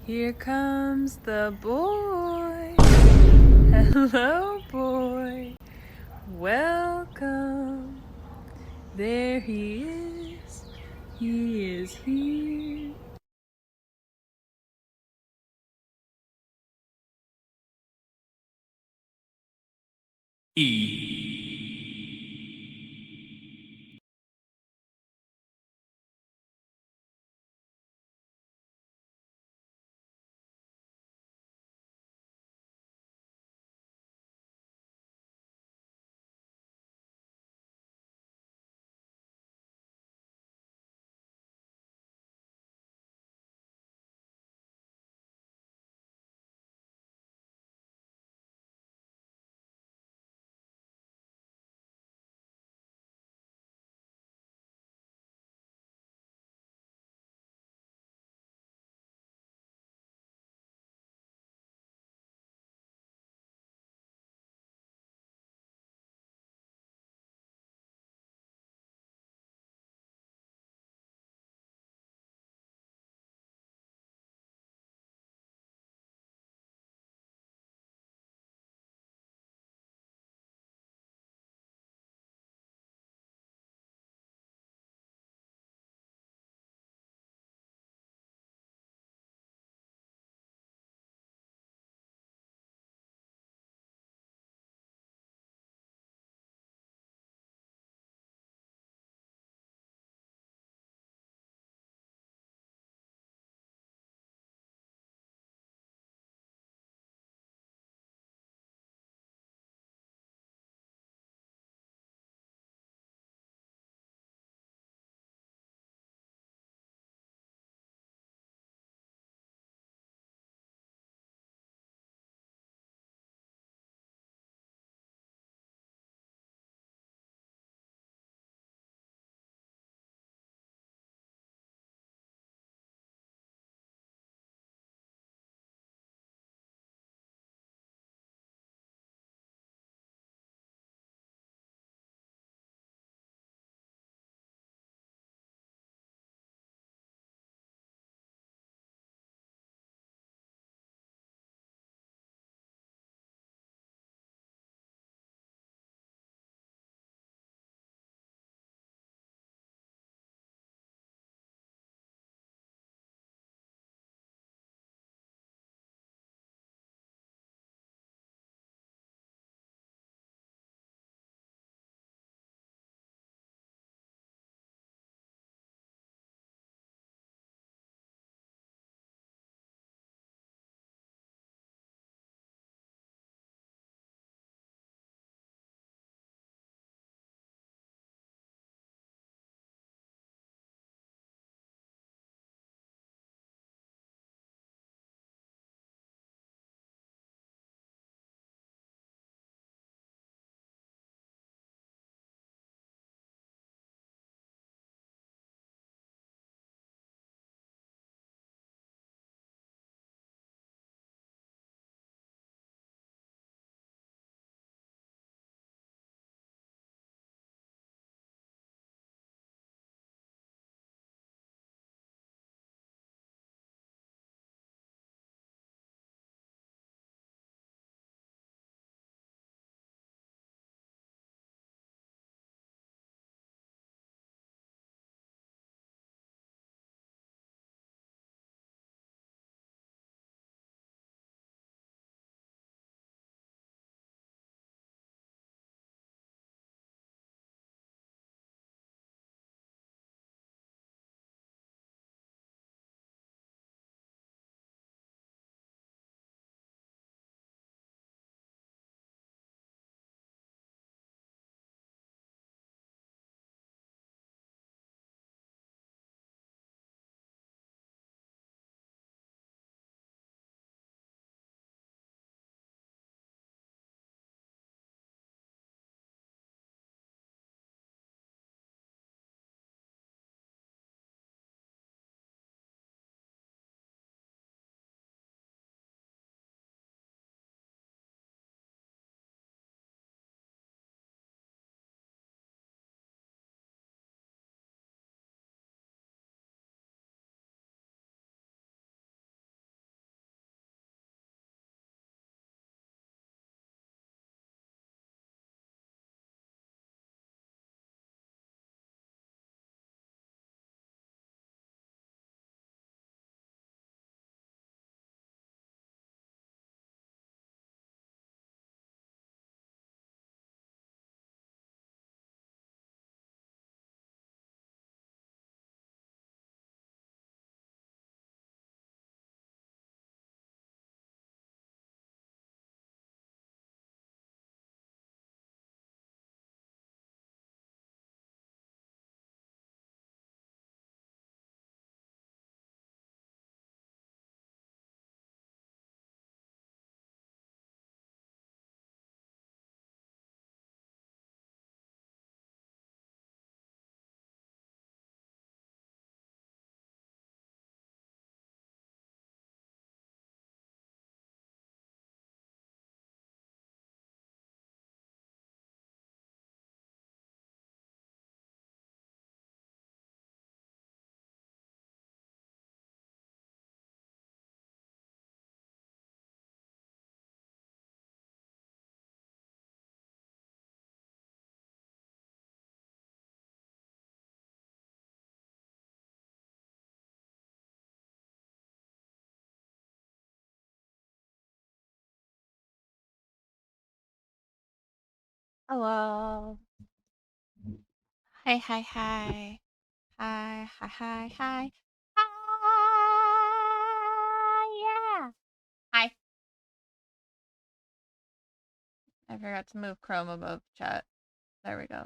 Here comes the boy. Hello, boy. Welcome. There he is. He is here. E Hello. Hi, hi, hi. Hi, hi, hi, hi. Hi, yeah. Hi. I forgot to move Chrome above chat. There we go.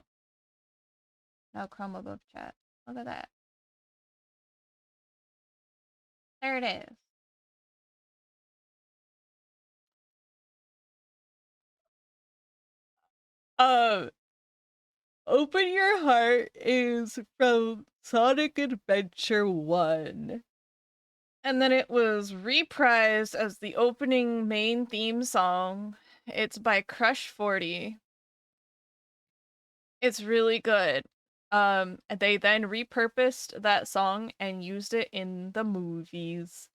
Now Chrome above chat. Look at that. There it is. Uh, Open Your Heart is from Sonic Adventure 1. And then it was reprised as the opening main theme song. It's by Crush 40. It's really good. They then repurposed that song and used it in the movies.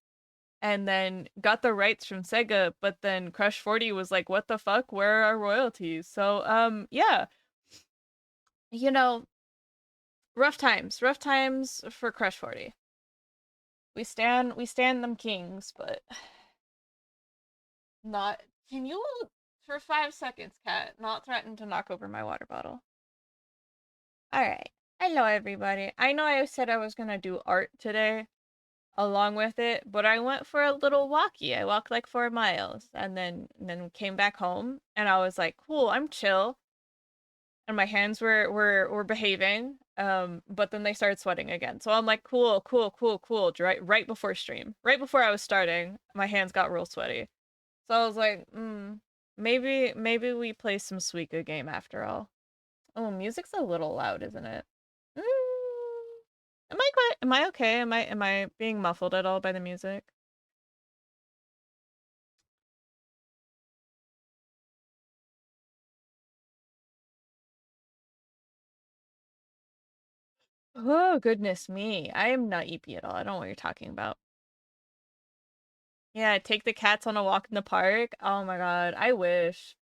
And then got the rights from Sega, but then Crush 40 was like, what the fuck? Where are our royalties? So, yeah. You know, rough times. Rough times for Crush 40. We stand them kings, but not. Can you, for 5 seconds, Cat, not threaten to knock over my water bottle? Alright. Hello, everybody. I know I said I was gonna do art today along with it, but I went for a little walkie. I walked like 4 miles and then came back home and I was like, cool, I'm chill. And my hands were behaving. But then they started sweating again. So I'm like, cool, cool, cool, cool. Right before stream. Right before I was starting, my hands got real sweaty. So I was like, maybe we play some Suika game after all. Oh, music's a little loud, isn't it? Mm, am I okay? Am I being muffled at all by the music? Oh, goodness me. I am not EP at all. I don't know what you're talking about. Yeah, take the cats on a walk in the park. Oh my god, I wish.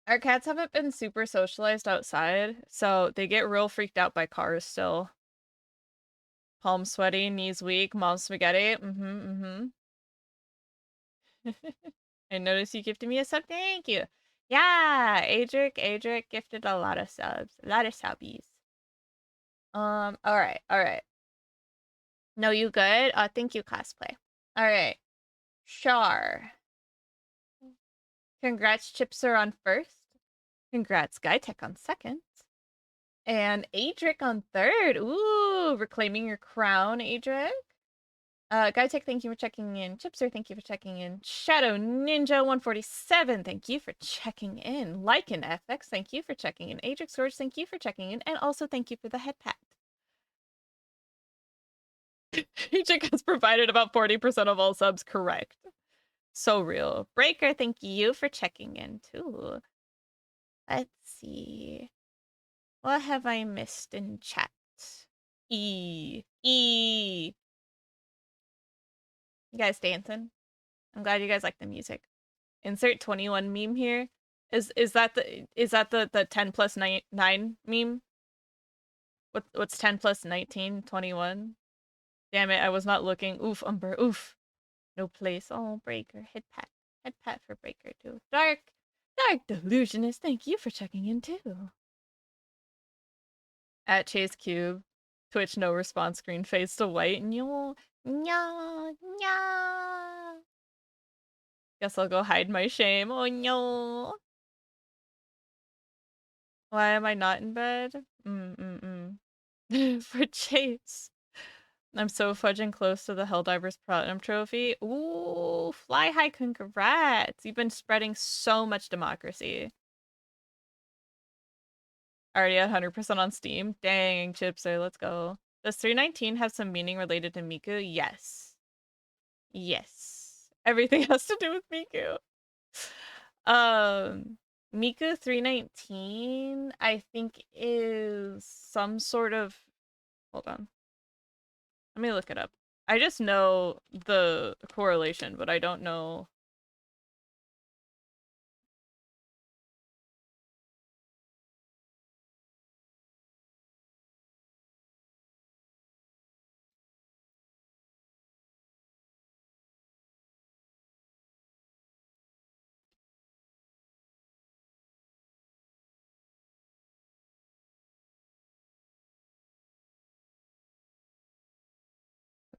Our cats haven't been super socialized outside, so they get real freaked out by cars still. Palm sweaty, knees weak, mom spaghetti. I noticed you gifted me a sub. Thank you. Yeah, Adric gifted a lot of subs. A lot of subbies. All right. No, you good? Thank you, cosplay. All right. Char. Congrats, Chipser on first. Congrats, Skytech on second. And Adric on third. Ooh, reclaiming your crown, Adric. Skytech, thank you for checking in. Chipser, thank you for checking in. Shadow Ninja 147, thank you for checking in. Lycan FX, thank you for checking in. Adric Storage, thank you for checking in. And also thank you for the head pat. Adric has provided about 40% of all subs correct. So real. Breaker, thank you for checking in too. Let's see. What have I missed in chat? E. You guys dancing? I'm glad you guys like the music. Insert 21 meme here. Is that the 10 plus 9 meme? What's 10 plus 19? 21? Damn it, I was not looking. Oof, Umber, oof. No place. Oh, Breaker. Head pat. Head pat for Breaker too. Dark Delusionist, thank you for checking in too. At Chase Cube. Twitch no response screen fades to white. Nya, nya, nya. Guess I'll go hide my shame. Oh no. Why am I not in bed? For Chase. I'm so fudging close to the Helldivers Platinum Trophy. Ooh, fly high, congrats. You've been spreading so much democracy. Already at 100% on Steam. Dang, Chipser, let's go. Does 319 have some meaning related to Miku? Yes. Yes. Everything has to do with Miku. Um, Miku 319, I think, is some sort of. Hold on. Let me look it up. I just know the correlation, but I don't know.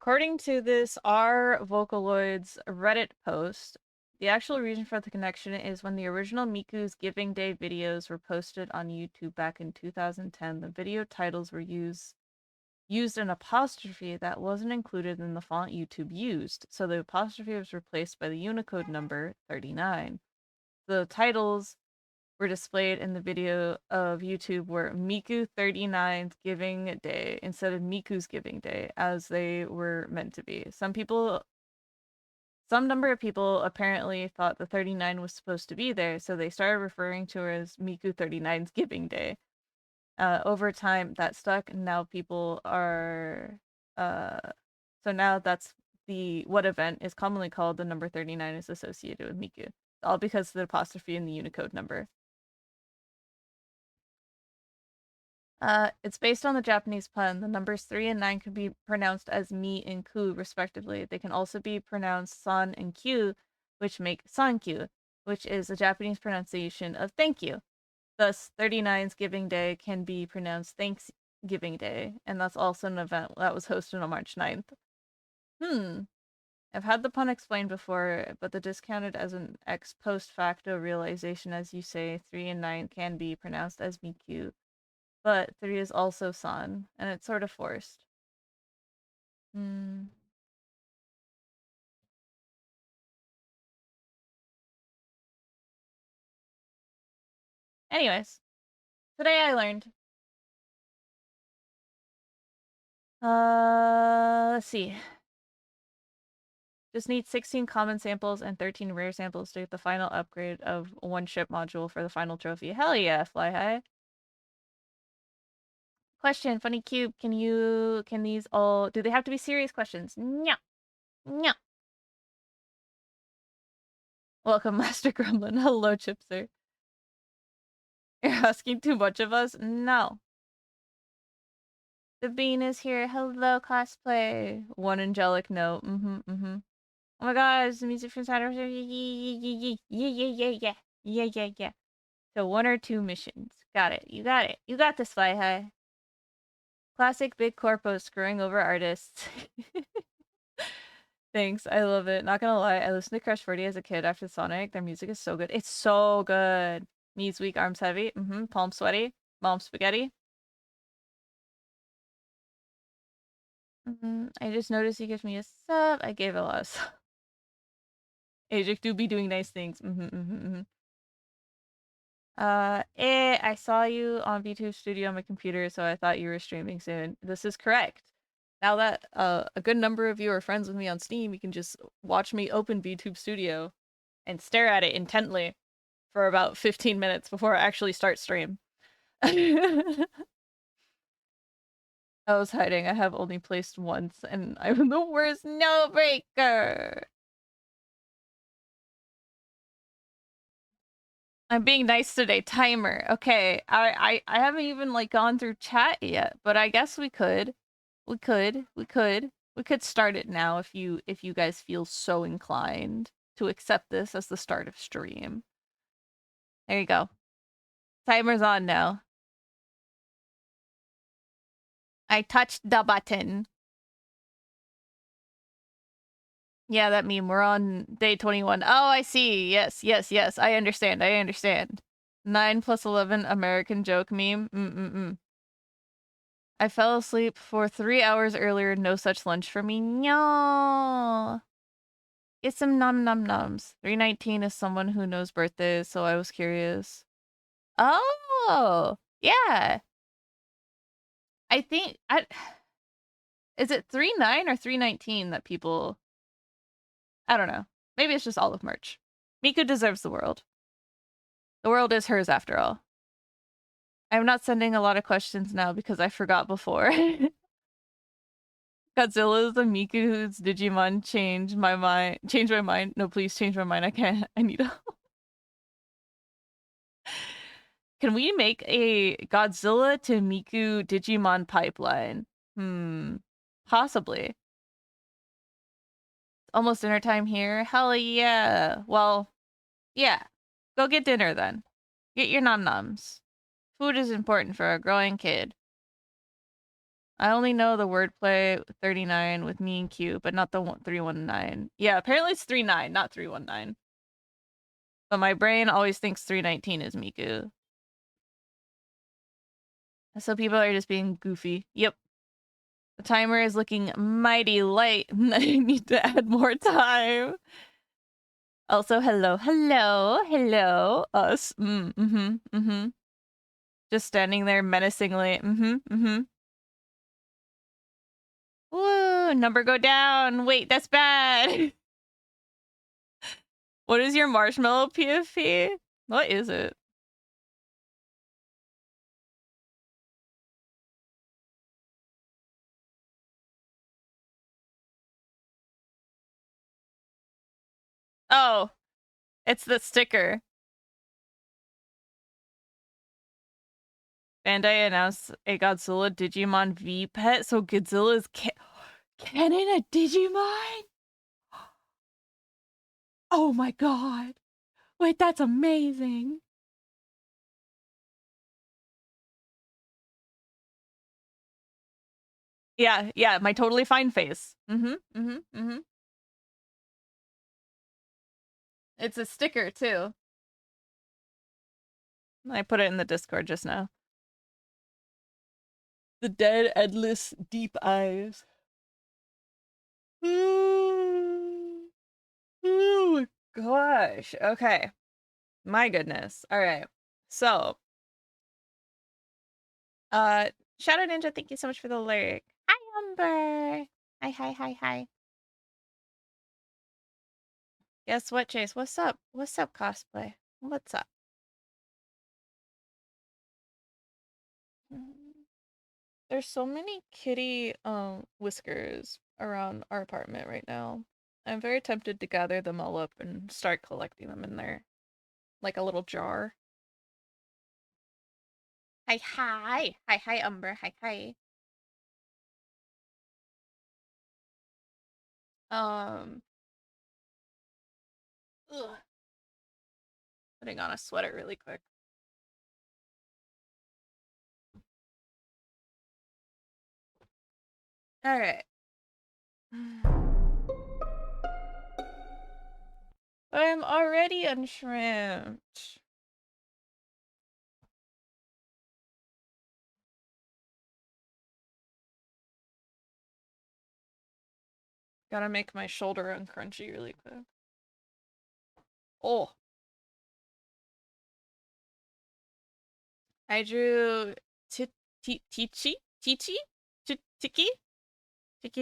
according to this R Vocaloid's Reddit post, the actual reason for the connection is when the original Miku's Giving Day videos were posted on YouTube back in 2010, the video titles were used an apostrophe that wasn't included in the font YouTube used, so the apostrophe was replaced by the Unicode number 39. The titles were displayed in the video of YouTube were Miku 39's Giving Day instead of Miku's Giving Day, as they were meant to be. Some number of people apparently thought the 39 was supposed to be there, so they started referring to her as Miku 39's Giving Day. Over time, that stuck, and now people are... so now that's what event is commonly called the number 39 is associated with Miku. All because of the apostrophe in the Unicode number. It's based on the Japanese pun. The numbers 3 and 9 can be pronounced as mi and ku, respectively. They can also be pronounced san and kyu, which make sankyu, which is a Japanese pronunciation of thank you. Thus, 39's Giving Day can be pronounced Thanksgiving Day, and that's also an event that was hosted on March 9th. I've had the pun explained before, but the discounted as an ex post facto realization, as you say, 3 and 9 can be pronounced as miku. But 3 is also san, and it's sort of forced. Anyways, today I learned. Let's see. Just need 16 common samples and 13 rare samples to get the final upgrade of one ship module for the final trophy. Hell yeah, Fly High. Question, Funny Cube, can these all, do they have to be serious questions? No. No. Welcome, Master Gremlin. Hello, Chipser. You're asking too much of us? No. The Bean is here. Hello, cosplay. One angelic note. Oh my gosh, the music from Saturday. Yeah. So 1 or 2 missions. Got it. You got it. You got this, Fly High. Classic big corpo screwing over artists. Thanks, I love it. Not gonna lie, I listened to Crush 40 as a kid after Sonic. Their music is so good. It's so good. Knees weak, arms heavy. Palms sweaty. Mom spaghetti. I just noticed he gives me a sub. I gave a lot of sub. Ajik do be doing nice things. I saw you on VTube Studio on my computer, so I thought you were streaming soon. This is correct. Now that a good number of you are friends with me on Steam, you can just watch me open VTube Studio and stare at it intently for about 15 minutes before I actually start stream. I was hiding. I have only placed once, and I'm the worst no breaker. I'm being nice today. Timer. Okay. I haven't even like gone through chat yet, but I guess we could. We could start it now if you guys feel so inclined to accept this as the start of stream. There you go. Timer's on now. I touched the button. Yeah, that meme. We're on day 21. Oh, I see. Yes. I understand. 9 plus 11 American joke meme. I fell asleep for 3 hours earlier. No such lunch for me. No. Get some nums. 319 is someone who knows birthdays, so I was curious. Oh, yeah. I think is it 39 or 319 that people? I don't know. Maybe it's just olive merch. Miku deserves the world. The world is hers after all. I'm not sending a lot of questions now because I forgot before. Godzilla's the Miku's Digimon changed my mind. No, please change my mind. I can't. I need help. Can we make a Godzilla to Miku Digimon pipeline? Possibly. Almost dinner time here. Hell yeah. Well, yeah. Go get dinner then. Get your nom noms. Food is important for a growing kid. I only know the wordplay 39 with me and Q, but not the 319. Yeah, apparently it's 39, not 319. But my brain always thinks 319 is Miku. So people are just being goofy. Yep. The timer is looking mighty light. I need to add more time. Also, hello, hello, hello, us. Just standing there menacingly. Woo, number go down. Wait, that's bad. What is your marshmallow PFP? What is it? Oh, it's the sticker. Bandai announced a Godzilla Digimon V pet, so Godzilla is canon a Digimon? Oh my god. Wait, that's amazing. Yeah, my totally fine face. It's a sticker too. I put it in the Discord just now. The dead, endless, deep eyes. Oh my gosh. Okay. My goodness. All right. So, Shadow Ninja, thank you so much for the lyric. Hi, Umber. Hi. Guess what, Chase? What's up? What's up, cosplay? What's up? There's so many kitty whiskers around our apartment right now. I'm very tempted to gather them all up and start collecting them in there. Like a little jar. Hi, Umber. Hi. Ugh. Putting on a sweater really quick. All right. I'm already unshrimped. Gotta make my shoulder uncrunchy really quick. Oh. I drew Tiki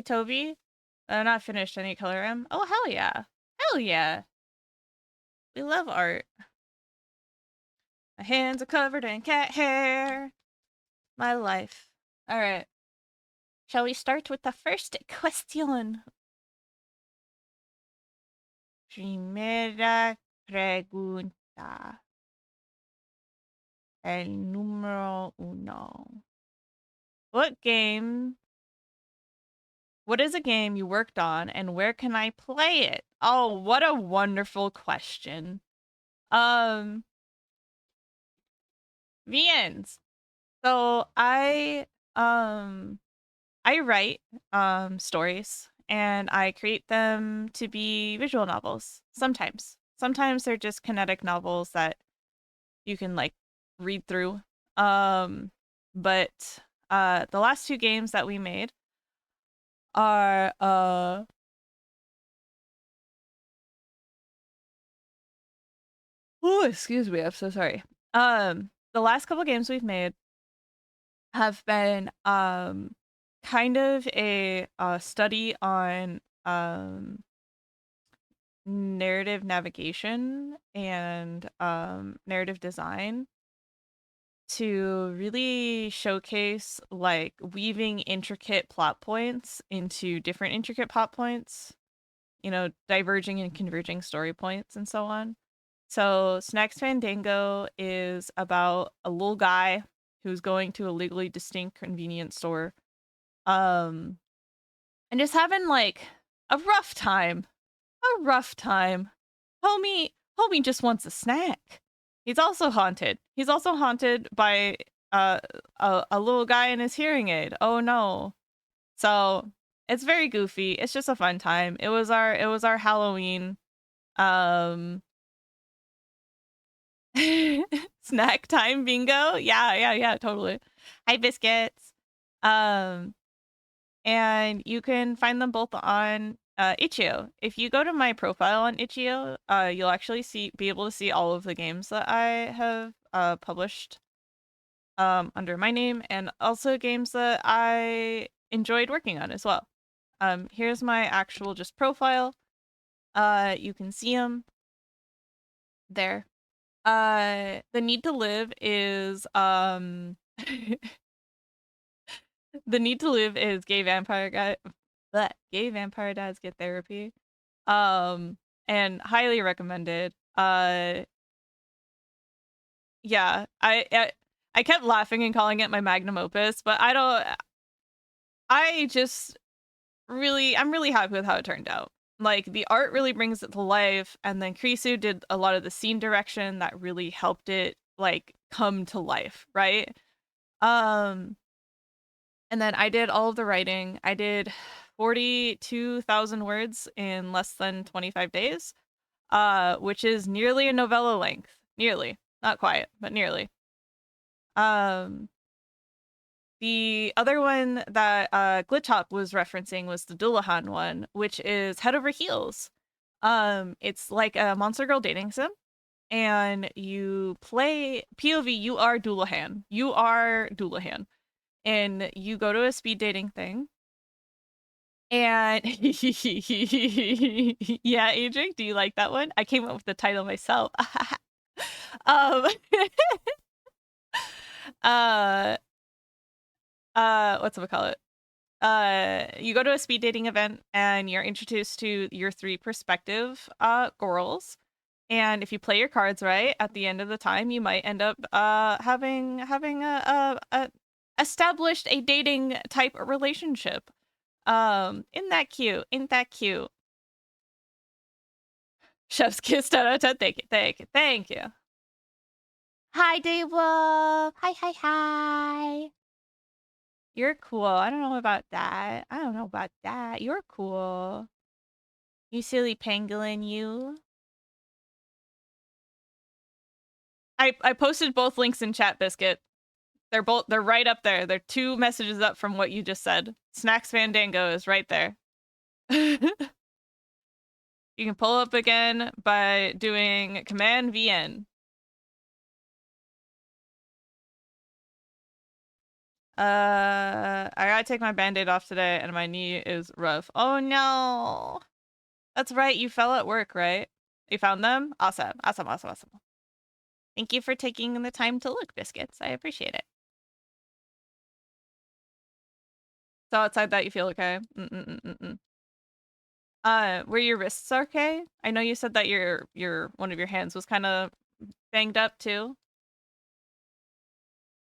Toby. I'm not finished any color M. Oh, hell yeah. Hell yeah. We love art. My hands are covered in cat hair. My life. All right. Shall we start with the first question? Primera pregunta. El número uno. What is a game you worked on and where can I play it? Oh, what a wonderful question. VNs. So I write stories and I create them to be visual novels sometimes. Sometimes they're just kinetic novels that you can like read through. But the last two games that we made are oh, excuse me, I'm so sorry. The last couple games we've made have been kind of a study on narrative navigation and narrative design to really showcase like weaving intricate plot points into different intricate plot points, you know, diverging and converging story points and so on. So Snacks Fandango is about a little guy who's going to a legally distinct convenience store and just having like a rough time. A rough time. Homie just wants a snack. He's also haunted. He's also haunted by a little guy in his hearing aid. Oh no. So it's very goofy. It's just a fun time. It was our Halloween um snack time bingo. Yeah, totally. Hi biscuits. Um and you can find them both on Itch.io. If you go to my profile on Itch.io, you'll actually be able to see all of the games that I have published under my name, and also games that I enjoyed working on as well. Here's my actual just profile. You can see them there. The Need to Live is the Need to Live is gay vampire guy, but gay vampire dads get therapy. And highly recommended. Yeah, I kept laughing and calling it my magnum opus, but I just I'm really happy with how it turned out. Like, the art really brings it to life, and then Krisu did a lot of the scene direction that really helped it, like, come to life, right? Um, and then I did all of the writing. I did 42,000 words in less than 25 days, which is nearly a novella length. Nearly. Not quite, but nearly. Um, The other one that Glitchhop was referencing was the Dullahan one, which is head over heels. It's like a monster girl dating sim, and you play POV. You are Dullahan. You are Dullahan, and you go to a speed dating thing. And yeah, Adric, do you like that one? I came up with the title myself. um, uh, what's it call it? You go to a speed dating event and you're introduced to your three prospective girls. And if you play your cards right, at the end of the time, you might end up having a established a dating type relationship. Isn't that cute? Isn't that cute? Chef's kiss 10 out of 10. Thank you. Hi, Dave Wolf. Hi. You're cool. I don't know about that. You're cool. You silly pangolin, you. I posted both links in chat, Biscuit. They're right up there. They're 2 messages up from what you just said. Snacks Fandango is right there. You can pull up again by doing Command VN. I gotta take my band-aid off today and my knee is rough. Oh no. That's right, you fell at work, right? You found them? Awesome. Thank you for taking the time to look, Biscuits. I appreciate it. So outside that, you feel okay? Were your wrists okay? I know you said that your one of your hands was kind of banged up too.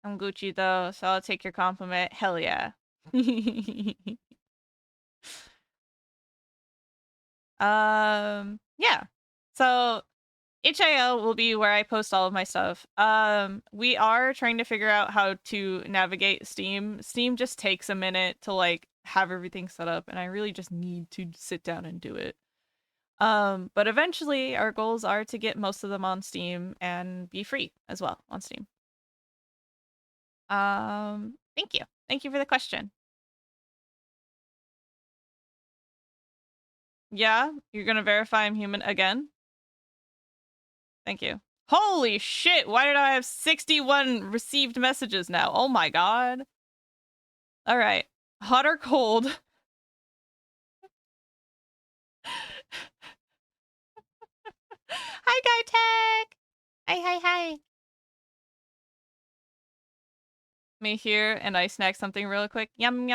I'm Gucci though, so I'll take your compliment. Hell yeah. Yeah. So HIL will be where I post all of my stuff. We are trying to figure out how to navigate Steam. Steam just takes a minute to like have everything set up, and I really just need to sit down and do it. But eventually our goals are to get most of them on Steam and be free as well on Steam. Thank you. Thank you for the question. Yeah, you're gonna verify I'm human again? Thank you. Holy shit, why did I have 61 received messages now? Oh my god. All right. Hot or cold? Hi, Guy Tech. Hi. Me here, and I snack something real quick. Yum.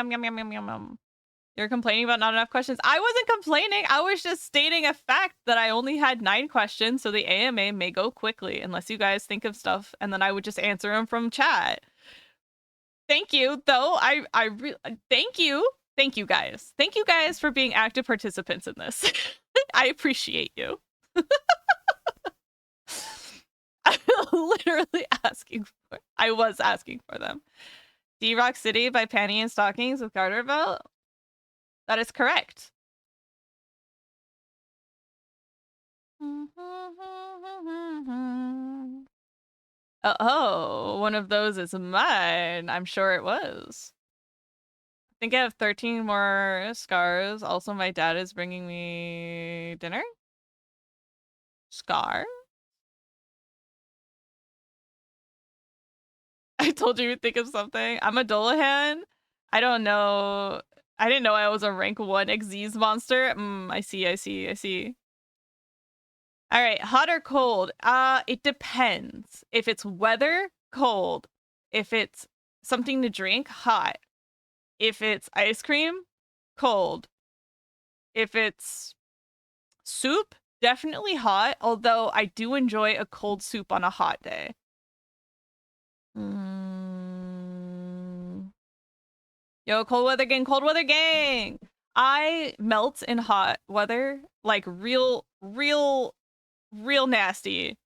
You're complaining about not enough questions. I wasn't complaining. I was just stating a fact that I only had 9 questions, so the AMA may go quickly unless you guys think of stuff, and then I would just answer them from chat. Thank you, though. Thank you. Thank you guys. Thank you guys for being active participants in this. I appreciate you. I'm literally I was asking for them. D-Rock City by Panty and Stockings with Garter Belt. That is correct. Oh, one of those is mine. I'm sure it was. I think I have 13 more scars. Also, my dad is bringing me dinner. Scar? I told you to think of something. I'm a Dolahan. I don't know. I didn't know I was a rank 1 Xyz monster. I see. All right, hot or cold? It depends. If it's weather, cold. If it's something to drink, hot. If it's ice cream, cold. If it's soup, definitely hot, although I do enjoy a cold soup on a hot day. Yo, cold weather gang! I melt in hot weather, like real nasty.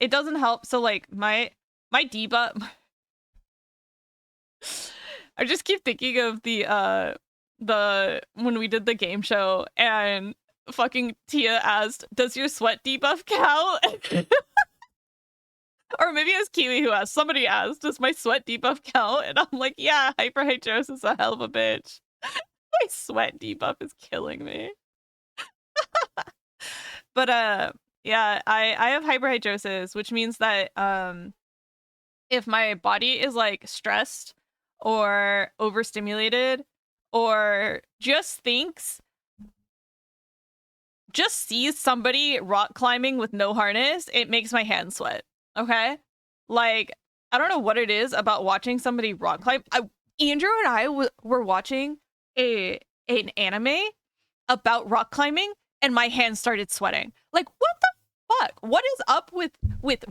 It doesn't help. So like my debuff. I just keep thinking of the when we did the game show and fucking Tia asked, "Does your sweat debuff count?" Or maybe it was Kiwi who asked. Somebody asked, "Does my sweat debuff count?" And I'm like, "Yeah, hyperhidrosis is a hell of a bitch. My sweat debuff is killing me." But yeah, I have hyperhidrosis, which means that if my body is like stressed or overstimulated or just sees somebody rock climbing with no harness, it makes my hands sweat. Okay? Like, I don't know what it is about watching somebody rock climb. Andrew and I were watching an anime about rock climbing and my hands started sweating. Like, what the fuck? What is up with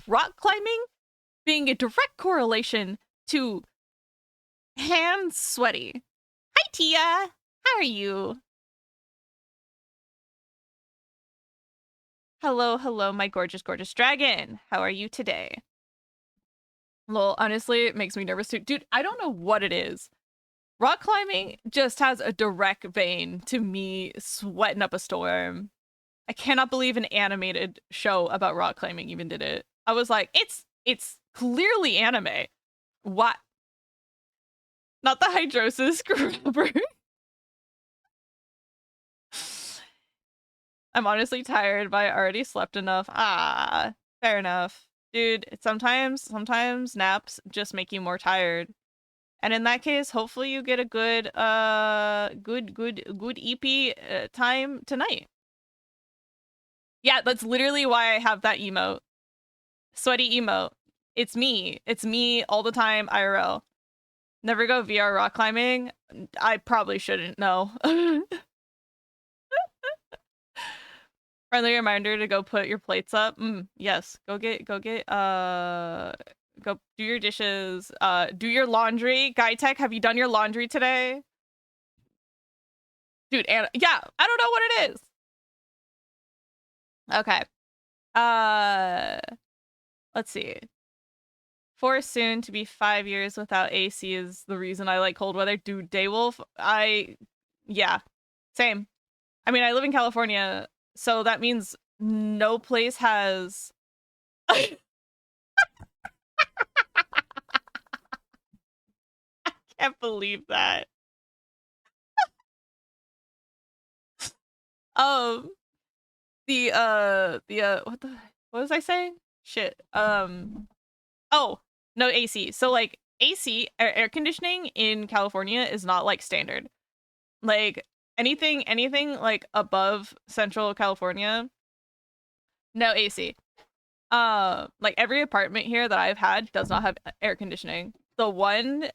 rock climbing being a direct correlation to hands sweaty? Hi, Tia. How are you? Hello, my gorgeous dragon. How are you today? Lol, honestly, it makes me nervous too. Dude, I don't know what it is. Rock climbing just has a direct vein to me sweating up a storm. I cannot believe an animated show about rock climbing even did it. I was like, it's clearly anime. What? Not the hydrosis scrubber. I'm honestly tired, but I already slept enough. Ah, fair enough. Dude, sometimes naps just make you more tired. And in that case, hopefully you get a good good EP time tonight. Yeah, that's literally why I have that emote. Sweaty emote. It's me. It's me all the time, IRL. Never go VR rock climbing. I probably shouldn't know. Friendly reminder to go put your plates up. Yes. Go do your dishes. Do your laundry. Guy Tech, have you done your laundry today? Dude, yeah, I don't know what it is. Okay. Let's see. For soon to be 5 years without AC is the reason I like cold weather. Dude, Daywolf, yeah, same. I mean, I live in California, so that means no place has. I can't believe that. What was I saying? Shit. Oh, no AC. So like AC air conditioning in California is not like standard. Like anything like above Central California, no AC. Like every apartment here that I've had does not have air conditioning. The one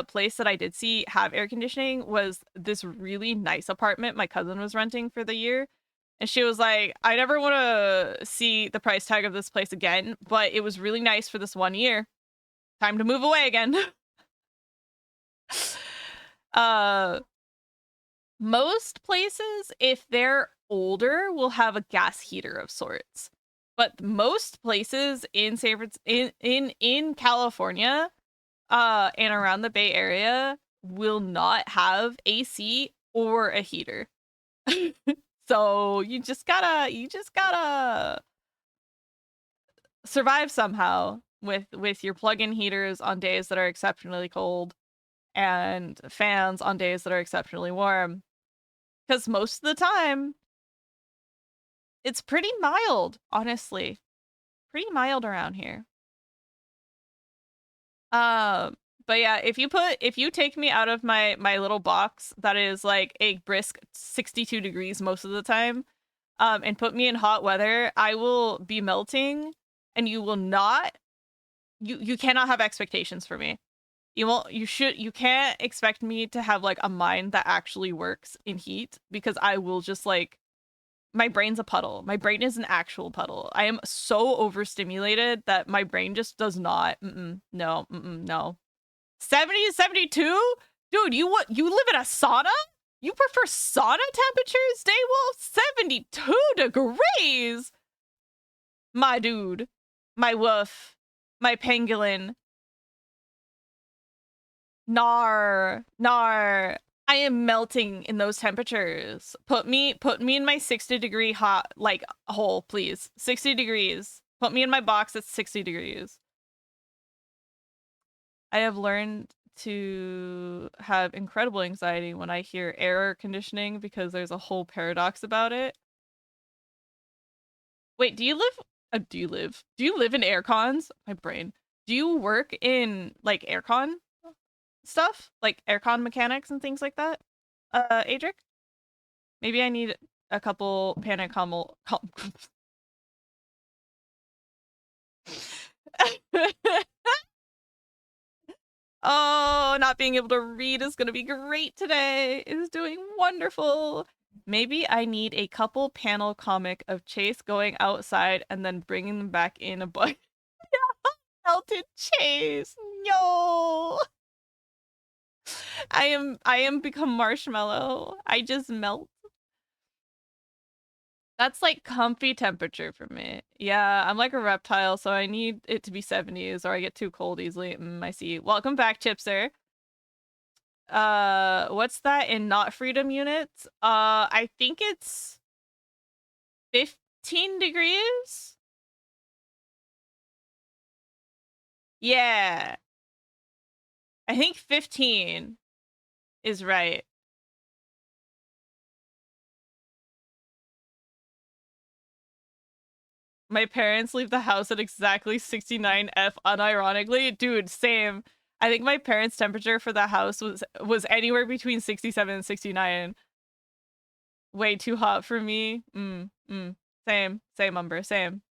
place that I did see have air conditioning was this really nice apartment my cousin was renting for the year. And she was like, I never want to see the price tag of this place again, but it was really nice for this 1 year. Time to move away again. Most places, if they're older, will have a gas heater of sorts. But most places in in California, and around the Bay Area will not have AC or a heater. So you just gotta survive somehow with your plug-in heaters on days that are exceptionally cold and fans on days that are exceptionally warm. Because most of the time, it's pretty mild, honestly. Pretty mild around here. But yeah, if you take me out of my little box that is like a brisk 62 degrees most of the time, and put me in hot weather, I will be melting, and you will not. You cannot have expectations for me. You can't expect me to have like a mind that actually works in heat, because I will just like, my brain's a puddle. My brain is an actual puddle. I am so overstimulated that my brain just does not. No. 70 to 72? Dude, you live in a sauna? You prefer sauna temperatures, Daywolf? 72 degrees? My dude. My woof. My pangolin. Nar. I am melting in those temperatures. Put me in my 60-degree hot like hole, please. 60 degrees. Put me in my box that's 60 degrees. I have learned to have incredible anxiety when I hear air conditioning, because there's a whole paradox about it. Wait, do you live in air cons? My brain. Do you work in like aircon stuff? Like aircon mechanics and things like that? Adric? Maybe I need a couple panic Oh, not being able to read is gonna be great today. It is doing wonderful. Maybe I need a couple panel comic of Chase going outside and then bringing them back in a book. Melted Chase. No. I am become marshmallow. I just melt. That's like comfy temperature for me. Yeah, I'm like a reptile, so I need it to be 70s or I get too cold easily. I see. Welcome back, Chipser. What's that in not freedom units? I think it's 15 degrees? Yeah. I think 15 is right. My parents leave the house at exactly 69 F unironically. Dude, same. I think my parents' temperature for the house was anywhere between 67 and 69. Way too hot for me. Same, Umber, same.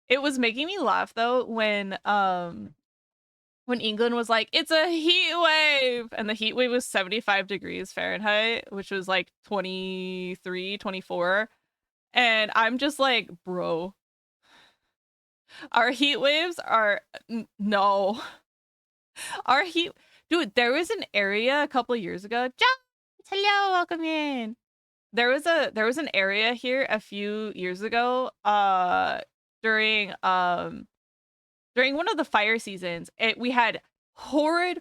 It was making me laugh though when England was like, it's a heat wave, and the heat wave was 75 degrees Fahrenheit, which was like 23, 24. And I'm just like, bro, our heat waves are no. Our heat, dude, there was an area a couple of years ago. Hello, welcome in. There was an area here a few years ago, during one of the fire seasons. We had horrid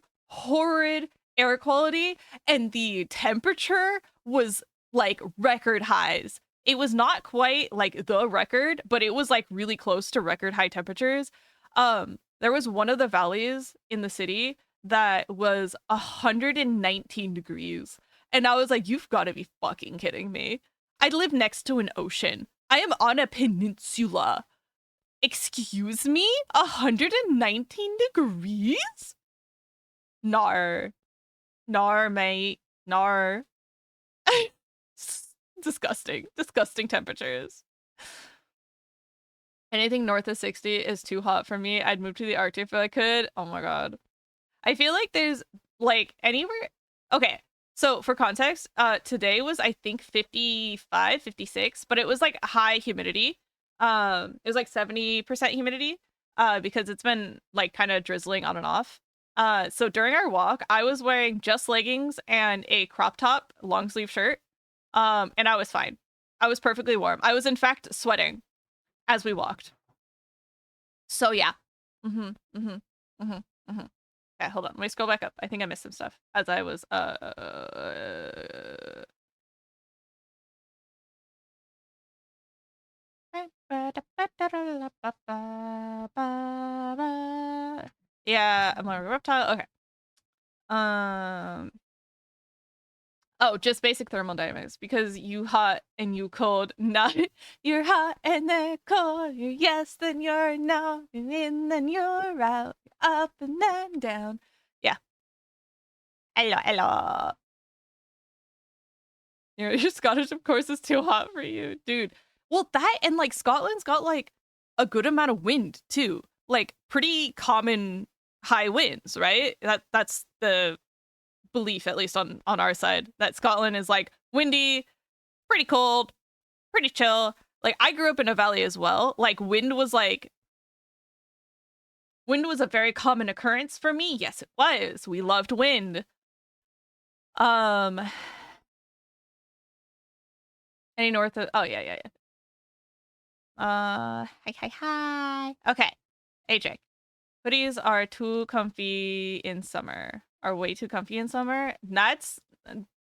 air quality, and the temperature was like record highs. It was not quite like the record, but it was like really close to record high temperatures. There was one of the valleys in the city that was 119 degrees. And I was like, you've got to be fucking kidding me. I live next to an ocean. I am on a peninsula. Excuse me? 119 degrees? Nar. Nar, mate. Nar. Disgusting. Disgusting temperatures. Anything north of 60 is too hot for me. I'd move to the Arctic if I could. Oh my god. I feel like there's like anywhere. Okay. So for context, today was I think 55, 56, but it was like high humidity. It was like 70% humidity, because it's been like kind of drizzling on and off. So during our walk, I was wearing just leggings and a crop top long sleeve shirt. And I was fine. I was perfectly warm. I was in fact sweating as we walked. So yeah. Yeah, hold on. Let me scroll back up. I think I missed some stuff as I was Yeah, I'm a reptile. Okay. Oh, just basic thermodynamics because you hot and you cold. Not you're hot and then cold. You're yes, then you're no. You're in, then you're out. Up and then down. Yeah. Hello, hello. Your Scottish, of course, is too hot for you, dude. Well, that and like Scotland's got like a good amount of wind too. Like pretty common high winds, right? That's the belief, at least on our side, that Scotland is like windy, pretty cold, pretty chill. Like I grew up in a valley as well. Like wind was a very common occurrence for me. Yes, it was. We loved wind. Um any north of oh yeah. Hi. Okay. AJ. Hoodies are too comfy in summer. Are way too comfy in summer. That's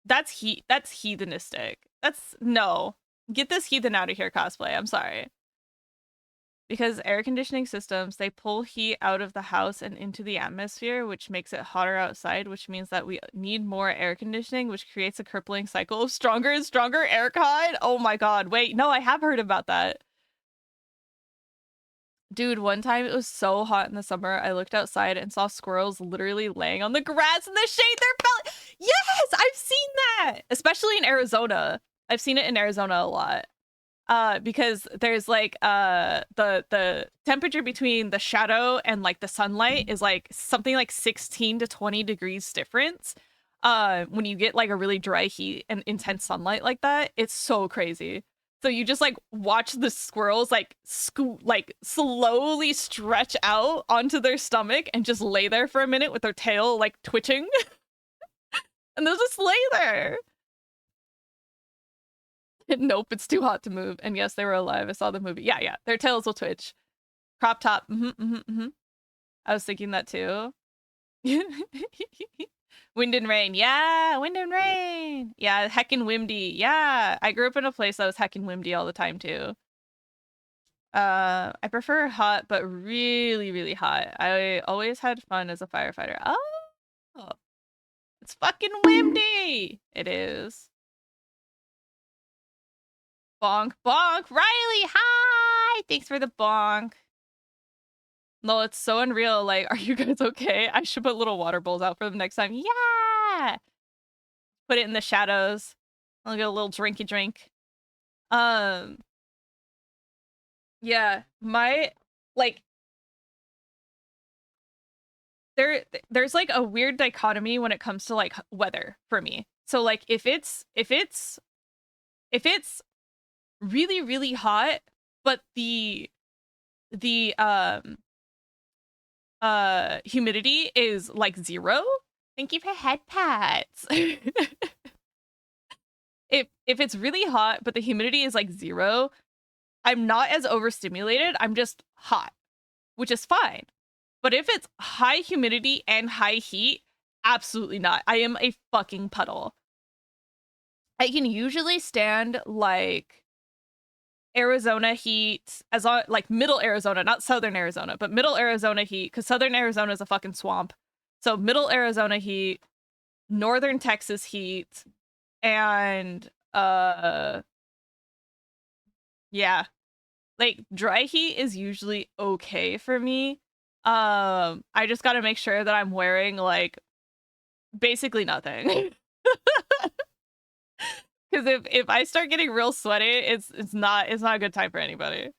heathenistic. That's no. Get this heathen out of here, cosplay. I'm sorry. Because air conditioning systems, they pull heat out of the house and into the atmosphere, which makes it hotter outside, which means that we need more air conditioning, which creates a crippling cycle of stronger and stronger air con. Oh my god. Wait, no, I have heard about that. Dude, one time it was so hot in the summer, I looked outside and saw squirrels literally laying on the grass in the shade. Yes, I've seen that, especially in Arizona. I've seen it in Arizona a lot. Because there's like the temperature between the shadow and like the sunlight is like something like 16 to 20 degrees difference. When you get like a really dry heat and intense sunlight like that, it's so crazy. So you just like watch the squirrels like slowly stretch out onto their stomach and just lay there for a minute with their tail like twitching. And they'll just lay there. Nope, it's too hot to move. And yes, they were alive. I saw the movie. Yeah. Their tails will twitch. Crop top. I was thinking that too. Wind and rain. Yeah, wind and rain. Yeah, heckin' windy. Yeah, I grew up in a place that was heckin' windy all the time too. I prefer hot, but really, really hot. I always had fun as a firefighter. Oh, it's fucking windy. It is. Bonk, bonk. Riley, hi. Thanks for the bonk. No, it's so unreal. Like, are you guys okay? I should put little water bowls out for them next time. Yeah. Put it in the shadows. I'll get a little drinky drink. Yeah, my like there's like a weird dichotomy when it comes to like weather for me. So like if it's really really hot, but the humidity is like 0. Thank you for head pats. If it's really hot but the humidity is like 0, I'm not as overstimulated. I'm just hot, which is fine. But if it's high humidity and high heat, absolutely not. I am a fucking puddle. I can usually stand like Arizona heat, as long like middle Arizona, not southern Arizona, but middle Arizona heat, because southern Arizona is a fucking swamp. So middle Arizona heat, northern Texas heat, and yeah. Like dry heat is usually okay for me. I just gotta make sure that I'm wearing like basically nothing. Because if I start getting real sweaty, it's not a good time for anybody.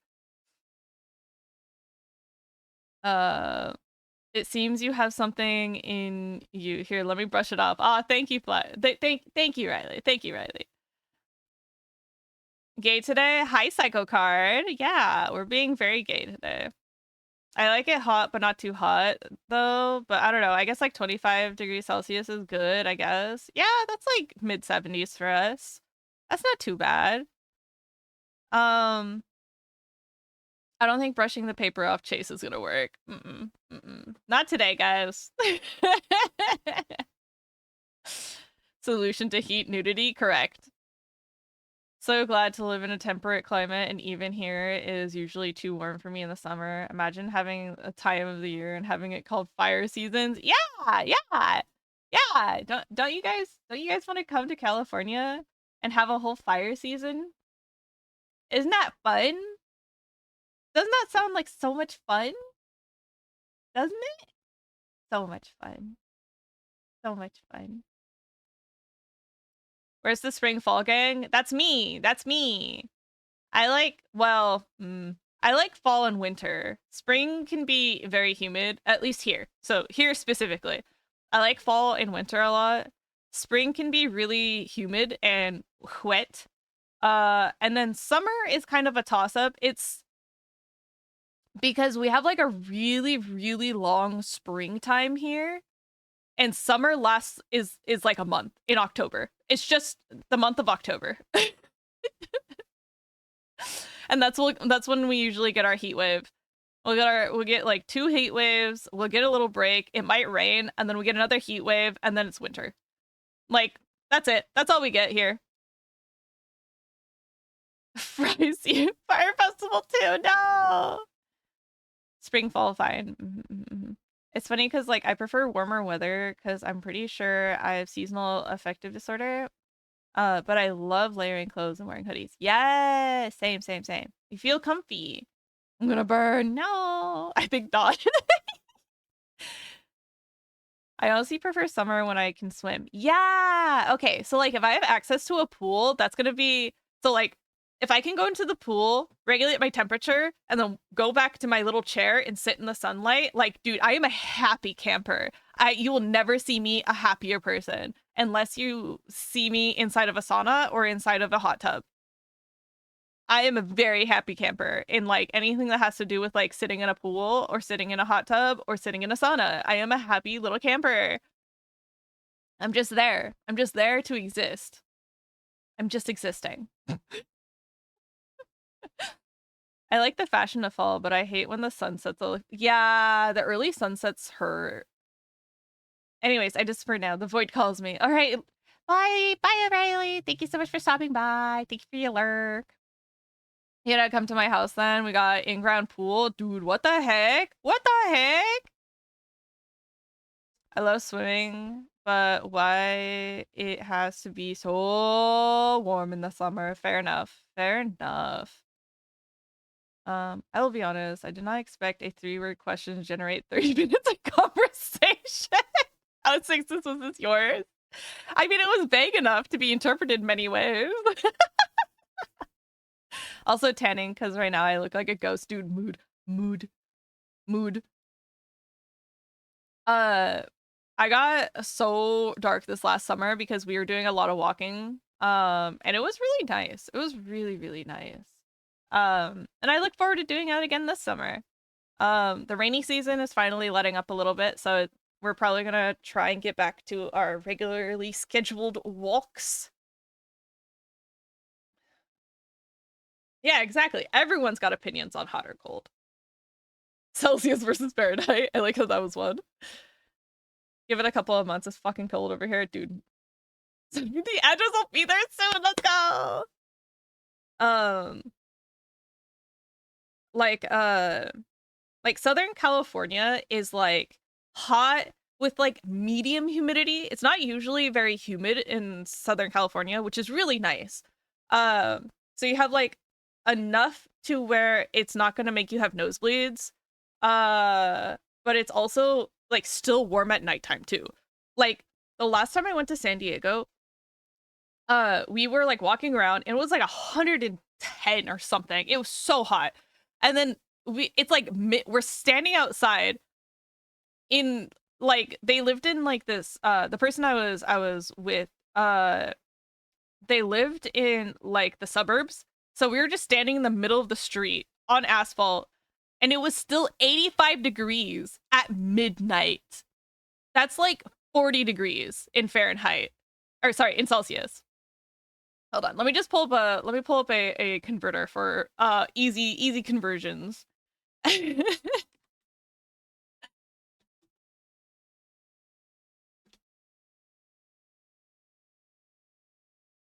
It seems you have something in you. Here, let me brush it off. Ah, thank you, thank you, Riley. Thank you, Riley. Gay today? Hi, Psycho Card. Yeah, we're being very gay today. I like it hot, but not too hot, though. But I don't know. I guess like 25 degrees Celsius is good, I guess. Yeah, that's like mid 70s for us. That's not too bad. I don't think brushing the paper off Chase is gonna work. Not today, guys. Solution to heat nudity? Correct. So glad to live in a temperate climate, and even here it is usually too warm for me in the summer. Imagine having a time of the year and having it called fire seasons. Yeah, yeah, yeah. Don't you guys want to come to California and have a whole fire season? Isn't that fun? Doesn't that sound like so much fun? Doesn't it? So much fun. So much fun. Where's the spring fall gang? That's me. That's me. I like fall and winter. Spring can be very humid, at least here. So here specifically, I like fall and winter a lot. Spring can be really humid and wet. And then summer is kind of a toss up. It's because we have like a really, really long springtime here. And summer lasts is like a month in October. It's just the month of October. And that's when we usually get our heat wave. We'll get like 2 heat waves, we'll get a little break, it might rain, and then we get another heat wave, and then it's winter. Like, that's it. That's all we get here. Fries Fire Festival too, no! Spring, fall, fine. It's funny because like I prefer warmer weather because I'm pretty sure I have seasonal affective disorder. But I love layering clothes and wearing hoodies. Yes, same, same, same. You feel comfy. I'm gonna burn. No, I think not. I honestly prefer summer when I can swim. Yeah. Okay. So like if I have access to a pool, that's gonna be so like if I can go into the pool, regulate my temperature, and then go back to my little chair and sit in the sunlight, like, dude, I am a happy camper. You will never see me a happier person unless you see me inside of a sauna or inside of a hot tub. I am a very happy camper in like anything that has to do with like sitting in a pool or sitting in a hot tub or sitting in a sauna. I am a happy little camper. I'm just there. I'm just there to exist. I'm just existing. I like the fashion of fall, but I hate when the sunsets are yeah, the early sunsets hurt. Anyways, I just for now, the void calls me. All right. Bye. Bye, O'Reilly. Thank you so much for stopping by. Thank you for your lurk. You gotta come to my house then. We got in-ground pool. Dude, what the heck? What the heck? I love swimming, but why it has to be so warm in the summer? Fair enough. Fair enough. I will be honest, I did not expect a 3-word question to generate 30 minutes of conversation. I was like, was this yours? I mean, it was vague enough to be interpreted many ways. Also tanning, because right now I look like a ghost. Dude, mood. I got so dark this last summer because we were doing a lot of walking. And it was really nice. It was really, really nice. And I look forward to doing it again this summer. The rainy season is finally letting up a little bit, so we're probably gonna try and get back to our regularly scheduled walks. Yeah, exactly. Everyone's got opinions on hot or cold. Celsius versus Fahrenheit. I like how that was one. Give it a couple of months. It's fucking cold over here, dude. The address will be there soon. Let's go. Um, like Southern California is like hot with like medium humidity. It's not usually very humid in Southern California, which is really nice. So you have like enough to where it's not gonna make you have nosebleeds. But it's also like still warm at nighttime too. Like the last time I went to San Diego, we were like walking around and it was like 110 or something. It was so hot. And then it's like we're standing outside in like they lived in like this the person I was with they lived in like the suburbs. So we were just standing in the middle of the street on asphalt and it was still 85 degrees at midnight. That's like 40 degrees in Fahrenheit. Or sorry, in Celsius. Hold on. Let me pull up a converter for easy conversions.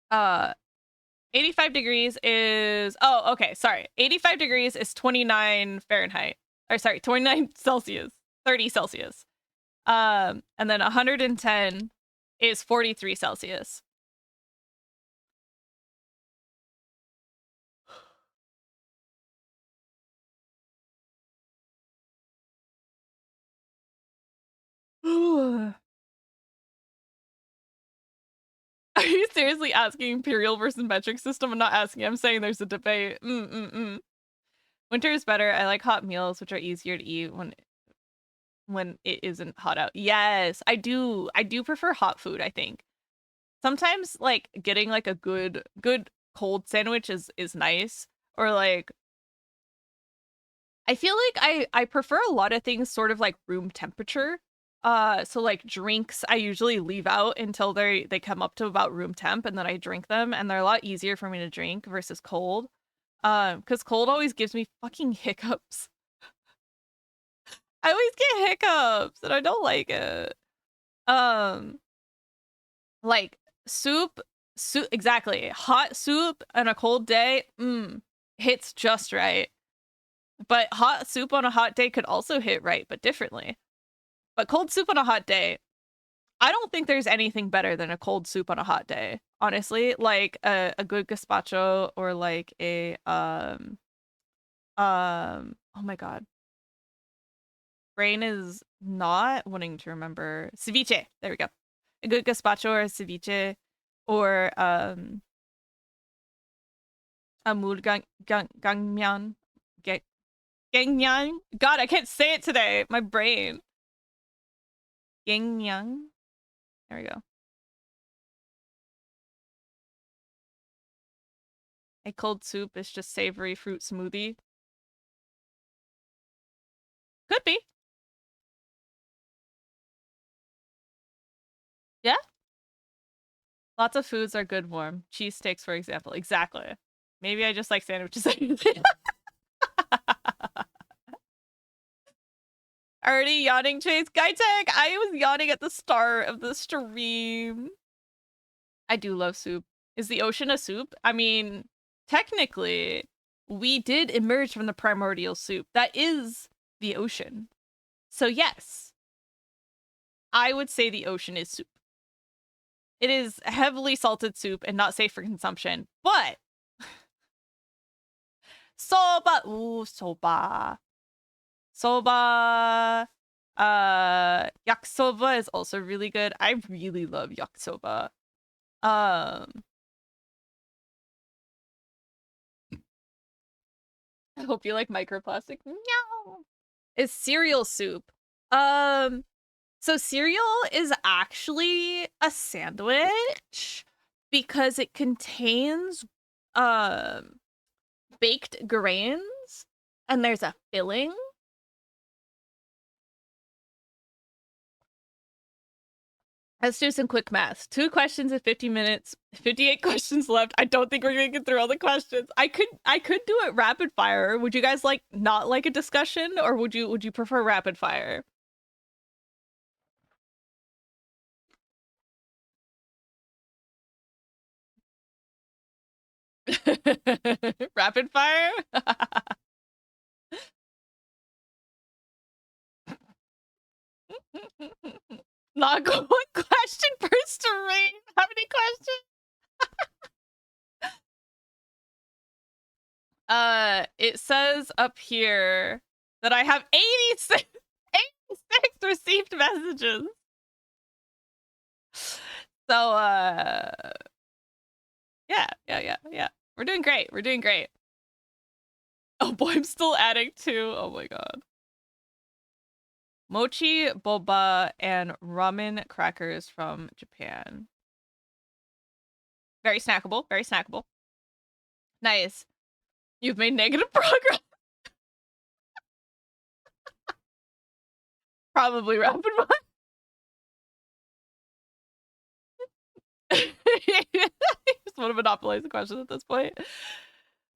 uh 85 degrees is, oh, okay, sorry. 85 degrees is 29 Fahrenheit. Or sorry, 29 Celsius, 30 Celsius. And then 110 is 43 Celsius. Are you seriously asking imperial versus metric system? I'm not asking. I'm saying there's a debate. Winter is better. I like hot meals, which are easier to eat when it isn't hot out. Yes, I do. I do prefer hot food, I think. Sometimes like getting like a good cold sandwich is nice. Or like I feel like I prefer a lot of things sort of like room temperature. So like drinks I usually leave out until they come up to about room temp and then I drink them and they're a lot easier for me to drink versus cold. Because cold always gives me fucking hiccups. I always get hiccups and I don't like it. Um like soup exactly. Hot soup on a cold day, hits just right. But hot soup on a hot day could also hit right, but differently. But cold soup on a hot day, I don't think there's anything better than a cold soup on a hot day. Honestly, like a good gazpacho or like a oh my god. Brain is not wanting to remember. Ceviche. There we go. A good gazpacho or a ceviche or a gangmyeon. Gangmyeon. God, I can't say it today. My brain. Gangmyeon. There we go. A cold soup is just savory fruit smoothie. Could be. Yeah. Lots of foods are good warm. Cheesesteaks, for example. Exactly. Maybe I just like sandwiches. Already yawning, Chase. Guytech, I was yawning at the start of the stream. I do love soup. Is the ocean a soup? I mean, technically, we did emerge from the primordial soup. That is the ocean. So yes, I would say the ocean is soup. It is heavily salted soup and not safe for consumption, but soba, ooh, soba. Soba, yakisoba is also really good. I really love yakisoba. I hope you like microplastic. No. Is cereal soup. So cereal is actually a sandwich because it contains baked grains and there's a filling. Let's do some quick math. 2 questions in 50 minutes, 58 questions left. I don't think we're gonna get through all the questions. I could do it rapid fire. Would you guys like not like a discussion or would you prefer rapid fire? Rapid fire? Not one question per stream. How many questions? It says up here that I have 86 received messages. So yeah. We're doing great. We're doing great. Oh boy, I'm still adding 2. Oh my god. Mochi, boba, and ramen crackers from Japan. Very snackable. Very snackable. Nice. You've made negative progress. Probably rapid fire. Just want to monopolize the question at this point.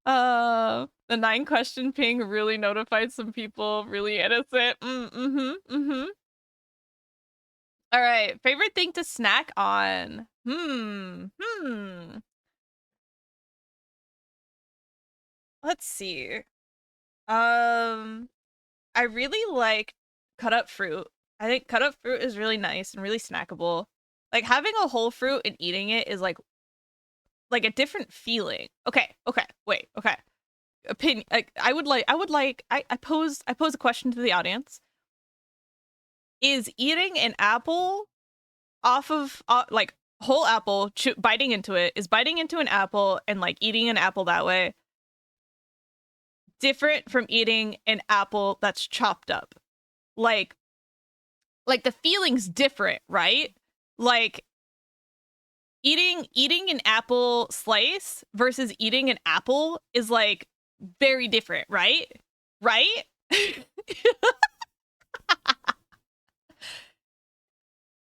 The 9 question ping really notified some people. Really innocent. All right. Favorite thing to snack on? Let's see. I really like cut up fruit. I think cut up fruit is really nice and really snackable. Like having a whole fruit and eating it is like a different feeling. Okay, wait, okay. Opinion. I pose a question to the audience. Is eating an apple off of like whole apple, biting into it, is biting into an apple and like eating an apple that way different from eating an apple that's chopped up? Like the feeling's different, right? Like eating an apple slice versus eating an apple is like very different, right? Right?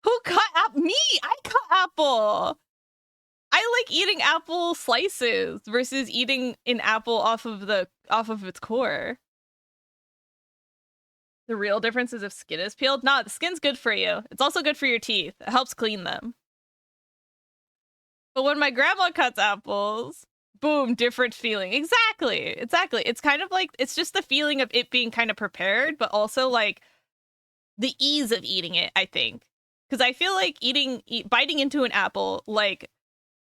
Who cut me? I cut apple. I like eating apple slices versus eating an apple off of its core. The real difference is if skin is peeled. Nah, the skin's good for you. It's also good for your teeth. It helps clean them. But when my grandma cuts apples, boom, different feeling. Exactly. It's kind of like, it's just the feeling of it being kind of prepared, but also like the ease of eating it, I think. Because I feel like biting into an apple, like,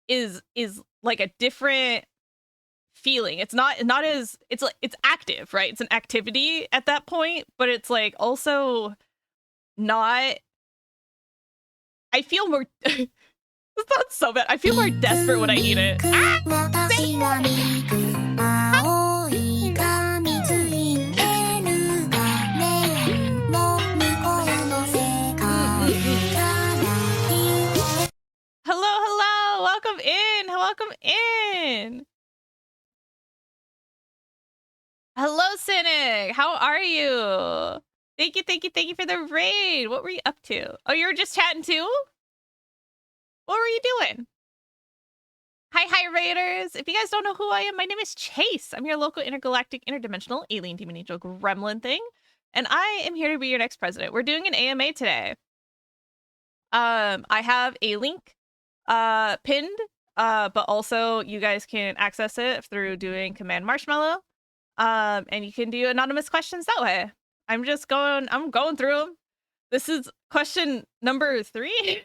is like a different feeling. It's not as, it's like, it's active, right? It's an activity at that point, but it's like also not, I feel more, it's not so bad. I feel more desperate when I eat it. Hello, welcome in. Hello, Cynic, how are you? Thank you for the raid. What were you up to? Oh, you were just chatting too? What were you doing? Hi, Raiders. If you guys don't know who I am, my name is Chase. I'm your local intergalactic, interdimensional, alien demon angel gremlin thing. And I am here to be your next president. We're doing an AMA today. I have a link pinned, but also you guys can access it through doing Command Marshmallow. And you can do anonymous questions that way. I'm going through them. This is question number 3.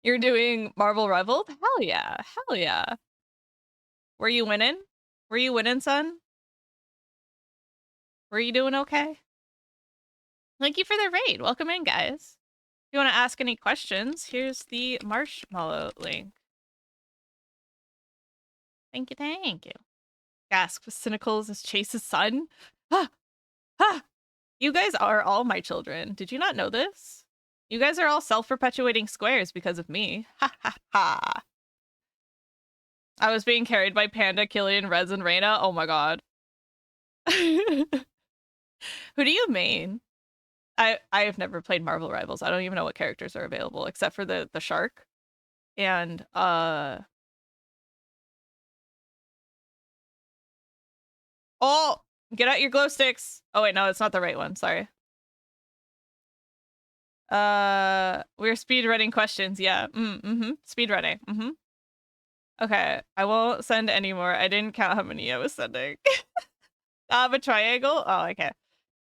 You're doing Marvel Rivals? Hell yeah. Were you winning? Son? Were you doing okay? Thank you for the raid. Welcome in, guys. If you want to ask any questions, here's the Marshmallow link. Thank you. Gasp, Cynicals is Chase's son? You guys are all my children. Did you not know this? You guys are all self-perpetuating squares because of me. Ha. I was being carried by Panda, Killian, Rez, and Reyna. Oh my god. Who do you main? I have never played Marvel Rivals. I don't even know what characters are available except for the shark. And oh, get out your glow sticks. Oh wait, no, it's not the right one. Sorry. We're speedrunning questions. Yeah. Speedrunning. Okay, I won't send any more. I didn't count how many I was sending. A triangle? Oh, okay.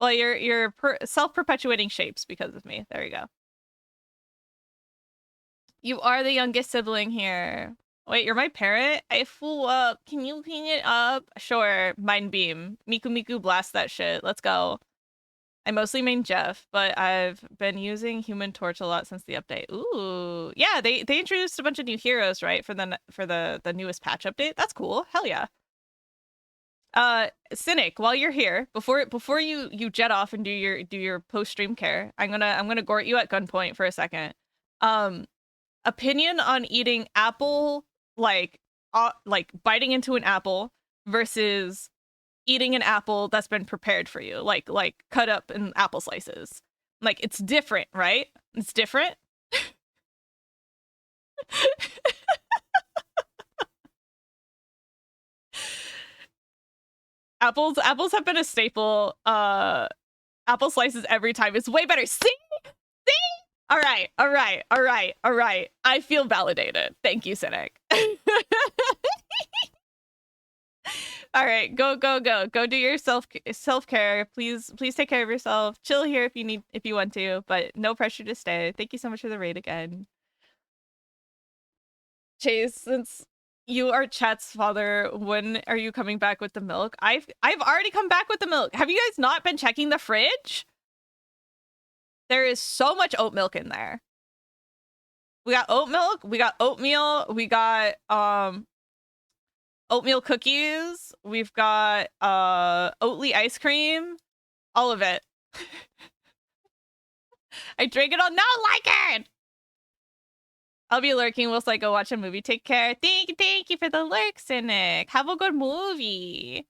Well, you're self-perpetuating shapes because of me. There you go. You are the youngest sibling here. Wait, you're my parent? I fool up. Can you ping it up? Sure. Mind beam. Miku blast that shit. Let's go. I mostly main Jeff, but I've been using Human Torch a lot since the update. Ooh, yeah, they introduced a bunch of new heroes, right, for the newest patch update. That's cool. Hell yeah. Cynic, while you're here, before you jet off and do your post stream care, I'm gonna gort you at gunpoint for a second. Opinion on eating apple, like biting into an apple versus eating an apple that's been prepared for you, like cut up in apple slices. Like, it's different, right? It's different. Apples have been a staple. Apple slices every time. It's way better. See? All right. I feel validated. Thank you, Cynic. All right, go, go, go, go. Do your self care. Please, please take care of yourself. Chill here if you want to, but no pressure to stay. Thank you so much for the raid again, Chase. Since you are Chat's father, when are you coming back with the milk? I've already come back with the milk. Have you guys not been checking the fridge? There is so much oat milk in there. We got oat milk, we got oatmeal, we got oatmeal cookies, we've got Oatly ice cream, all of it. I drank it all, not like it. I'll be lurking whilst I go watch a movie. Take care. Thank you for the lurk, Cynic. Have a good movie.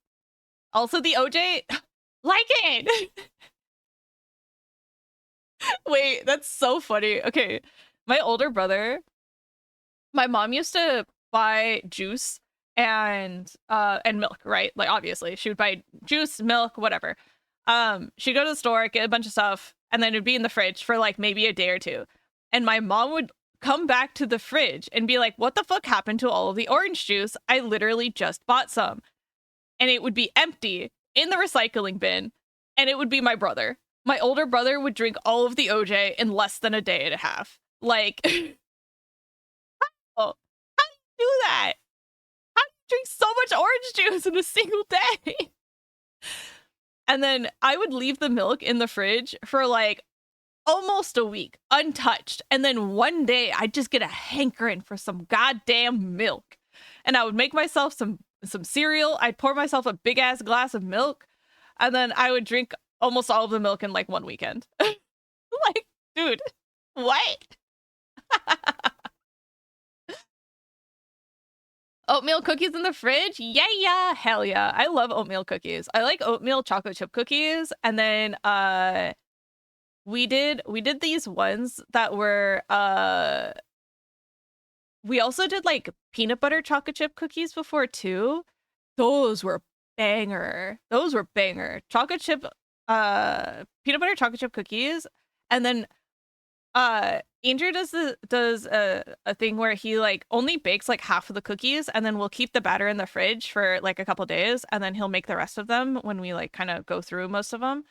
Also, the OJ, like it. Wait, that's so funny. Okay, my older brother, my mom used to buy juice and milk, right? Like obviously, she would buy juice, milk, whatever. She'd go to the store, get a bunch of stuff, and then it'd be in the fridge for like maybe a day or two. And my mom would come back to the fridge and be like, "What the fuck happened to all of the orange juice? I literally just bought some." And it would be empty in the recycling bin, and it would be my brother. My older brother would drink all of the OJ in less than a day and a half. Like, oh, how do you do that? How do you drink so much orange juice in a single day? And then I would leave the milk in the fridge for like almost a week, untouched. And then one day I'd just get a hankering for some goddamn milk. And I would make myself some cereal. I'd pour myself a big ass glass of milk. And then I would drink almost all of the milk in like one weekend. Like, dude, what? Oatmeal cookies in the fridge? Yeah, hell yeah. I love oatmeal cookies. I like oatmeal chocolate chip cookies. And then we did these ones that were we also did like peanut butter chocolate chip cookies before too. Those were banger. Chocolate chip peanut butter chocolate chip cookies. And then Andrew does a thing where he like only bakes like half of the cookies, and then we'll keep the batter in the fridge for like a couple days, and then he'll make the rest of them when we like kind of go through most of them.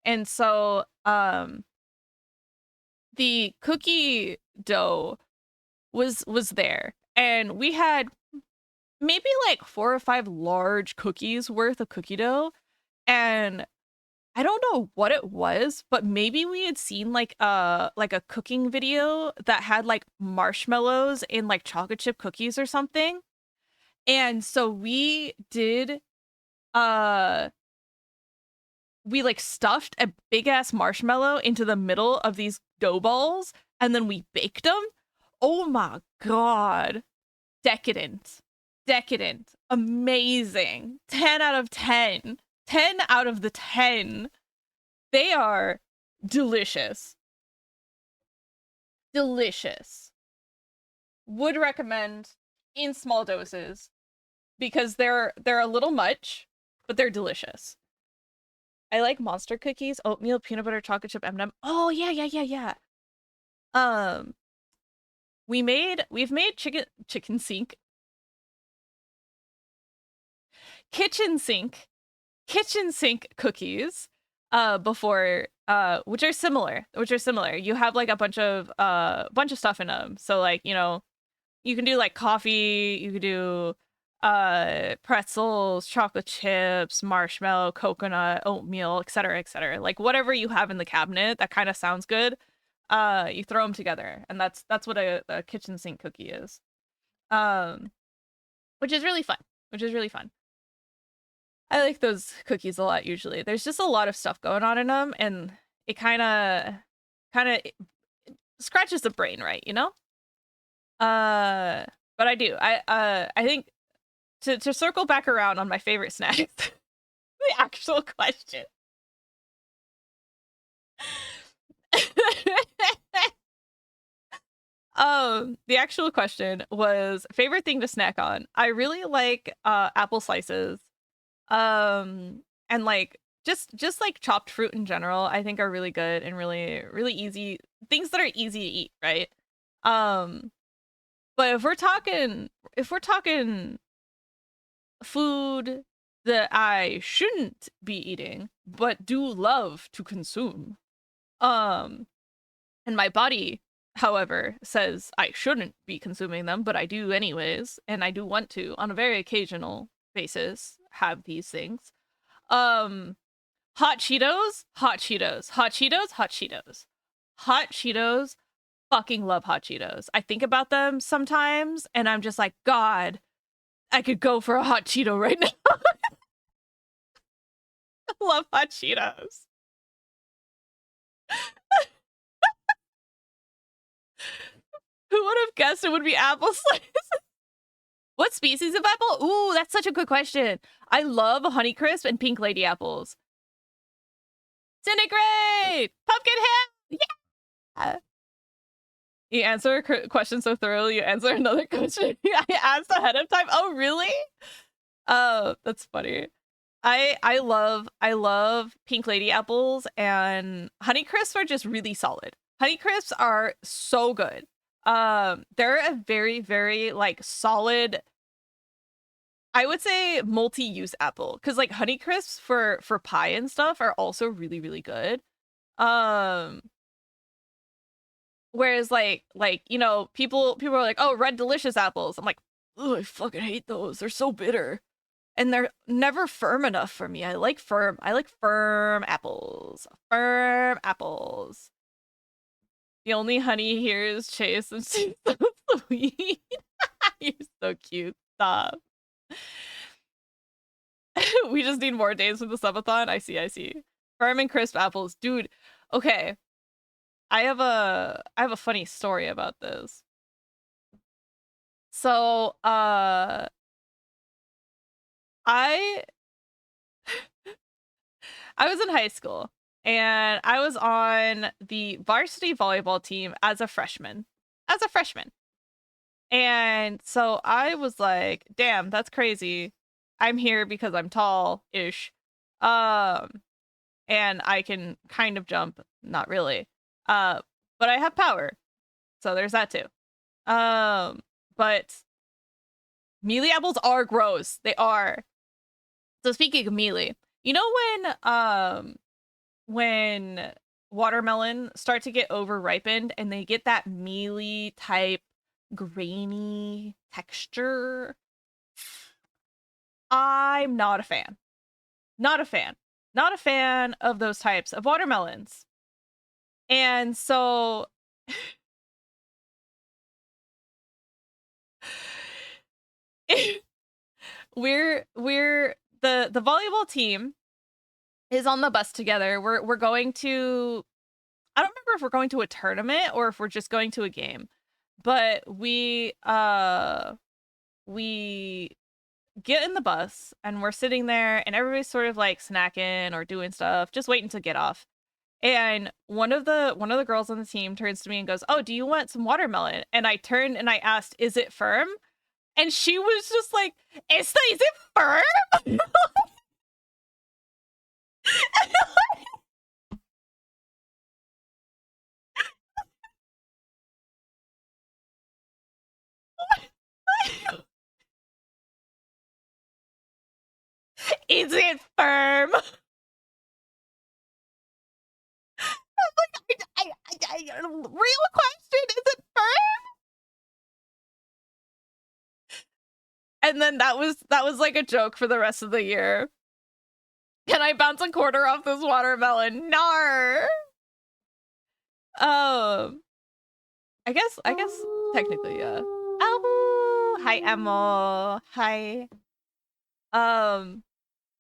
And so the cookie dough was there, and we had maybe like 4 or 5 large cookies worth of cookie dough. And I don't know what it was, but maybe we had seen like a cooking video that had like marshmallows in like chocolate chip cookies or something. And so we did we like stuffed a big ass marshmallow into the middle of these dough balls, and then we baked them. Oh my god. Decadent. Amazing. 10 out of 10. 10 out of the 10. They are delicious. Would recommend in small doses because they're a little much, but they're delicious. I like monster cookies, oatmeal, peanut butter, chocolate chip, M&M. Oh yeah. We've made kitchen sink cookies before which are similar. You have like a bunch of stuff in them. So like, you know, you can do like coffee, you could do pretzels, chocolate chips, marshmallow, coconut, oatmeal, etc., etc. Like whatever you have in the cabinet that kind of sounds good, you throw them together, and that's what a kitchen sink cookie is. Which is really fun. I like those cookies a lot usually. There's just a lot of stuff going on in them, and it kind of scratches the brain, right, you know? But I do. I think to circle back around on my favorite snacks, the actual question. The actual question was favorite thing to snack on. I really like apple slices. And like just like chopped fruit in general, I think are really good and really easy things that are easy to eat, right? But if we're talking food that I shouldn't be eating, but do love to consume. And my body, however, says I shouldn't be consuming them, but I do anyways, and I do want to, on a very occasional basis, have these things. Hot Cheetos, hot Cheetos, hot Cheetos, hot Cheetos. Hot Cheetos, fucking love hot Cheetos. I think about them sometimes, and I'm just like, God, I could go for a hot Cheeto right now. I love hot Cheetos. Who would have guessed it would be apple slice? What species of apple? Ooh, that's such a good question. I love Honeycrisp and Pink Lady apples. Disintegrate! Pumpkin head! Yeah! You answer a question so thoroughly, you answer another question I asked ahead of time. Oh, really? Oh, that's funny. I love Pink Lady apples, and Honeycrisps are just really solid. Honeycrisps are so good. They're a very, very like solid, I would say, multi-use apple, because like Honeycrisps for pie and stuff are also really, really good. Whereas like you know, people are like, oh, Red Delicious apples. I'm like, oh, I fucking hate those. They're so bitter, and they're never firm enough for me. I like firm apples. Firm apples. The only honey here is Chase, and she's so sweet. You're so cute. Stop. We just need more days for the subathon. I see. Firm and crisp apples. Dude, okay. I have a funny story about this. So, I was in high school, and I was on the varsity volleyball team as a freshman. And so I was like, damn, that's crazy. I'm here because I'm tall-ish. And I can kind of jump, not really. But I have power. So there's that too. But melee apples are gross. They are. So speaking of melee, you know when watermelon start to get over ripened and they get that mealy type grainy texture, I'm not a fan. Not a fan. Not a fan of those types of watermelons. And so we're the volleyball team is on the bus together. We're going to, I don't remember if we're going to a tournament or if we're just going to a game. But we get in the bus and we're sitting there and everybody's sort of like snacking or doing stuff, just waiting to get off. And one of the girls on the team turns to me and goes, "Oh, do you want some watermelon?" And I turned and I asked, "Is it firm?" And she was just like, is it firm?" Is it firm? Real question, is it firm? And then that was like a joke for the rest of the year. Can I bounce a quarter off this watermelon? Nar. I guess technically, yeah. Oh, hi Emma. Hi.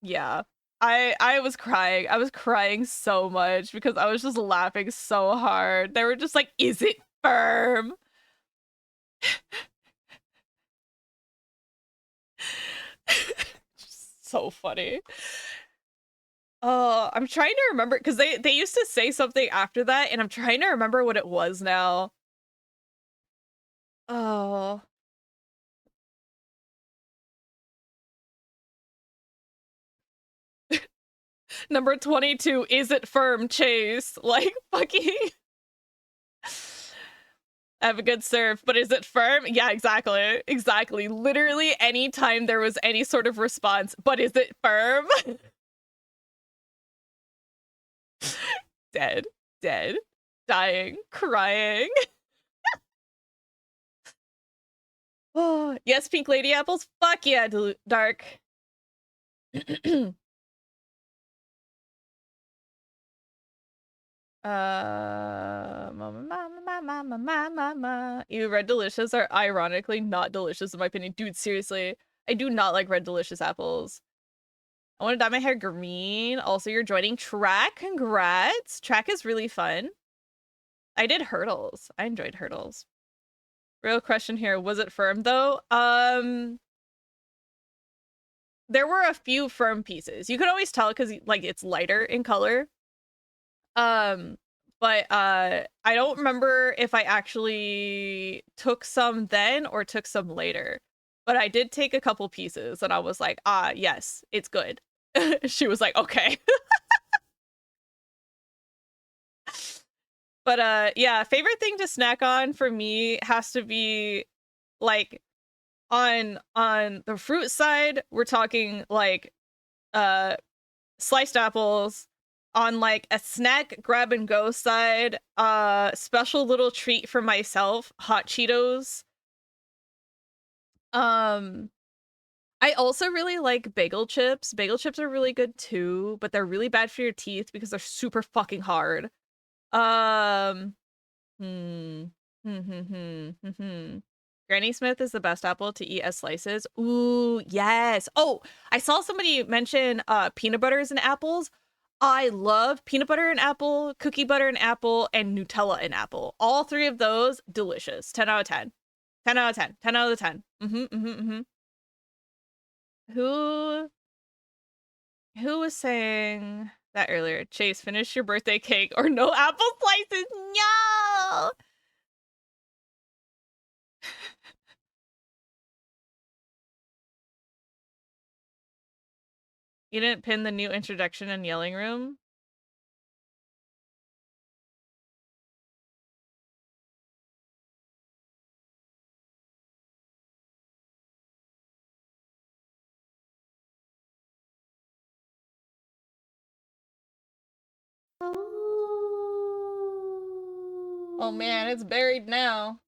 Yeah. I was crying. I was crying so much because I was just laughing so hard. They were just like, "Is it firm?" So funny. Oh, I'm trying to remember because they used to say something after that, and I'm trying to remember what it was now. Oh. Number 22, is it firm, Chase? Like, fucking. I have a good serve, but is it firm? Yeah, exactly. Exactly. Literally anytime there was any sort of response, but is it firm? Dead. Dead. Dying. Crying. Oh, yes, pink lady apples? Fuck yeah, dark. Ew, red delicious are ironically not delicious in my opinion. Dude, seriously. I do not like red delicious apples. I want to dye my hair green. Also, you're joining track. Congrats. Track is really fun. I did hurdles. I enjoyed hurdles. Real question here. Was it firm though? There were a few firm pieces. You could always tell because like it's lighter in color. But I don't remember if I actually took some then or took some later. But I did take a couple pieces and I was like, ah, yes, it's good. She was like, okay. But yeah, favorite thing to snack on for me has to be like on the fruit side, we're talking like sliced apples. On like a snack grab and go side, special little treat for myself, hot Cheetos. I also really like bagel chips. Bagel chips are really good too, but they're really bad for your teeth because they're super fucking hard. Um, hmm. Granny Smith is the best apple to eat as slices. Ooh, yes. Oh, I saw somebody mention peanut butters and apples. I love peanut butter and apple, cookie butter and apple, and Nutella and apple. All three of those, delicious. 10 out of 10. 10 out of 10. 10 out of 10. Who who was saying that earlier? Chase, finish your birthday cake or no apple slices. No! You didn't pin the new introduction and yelling room? Oh man, it's buried now.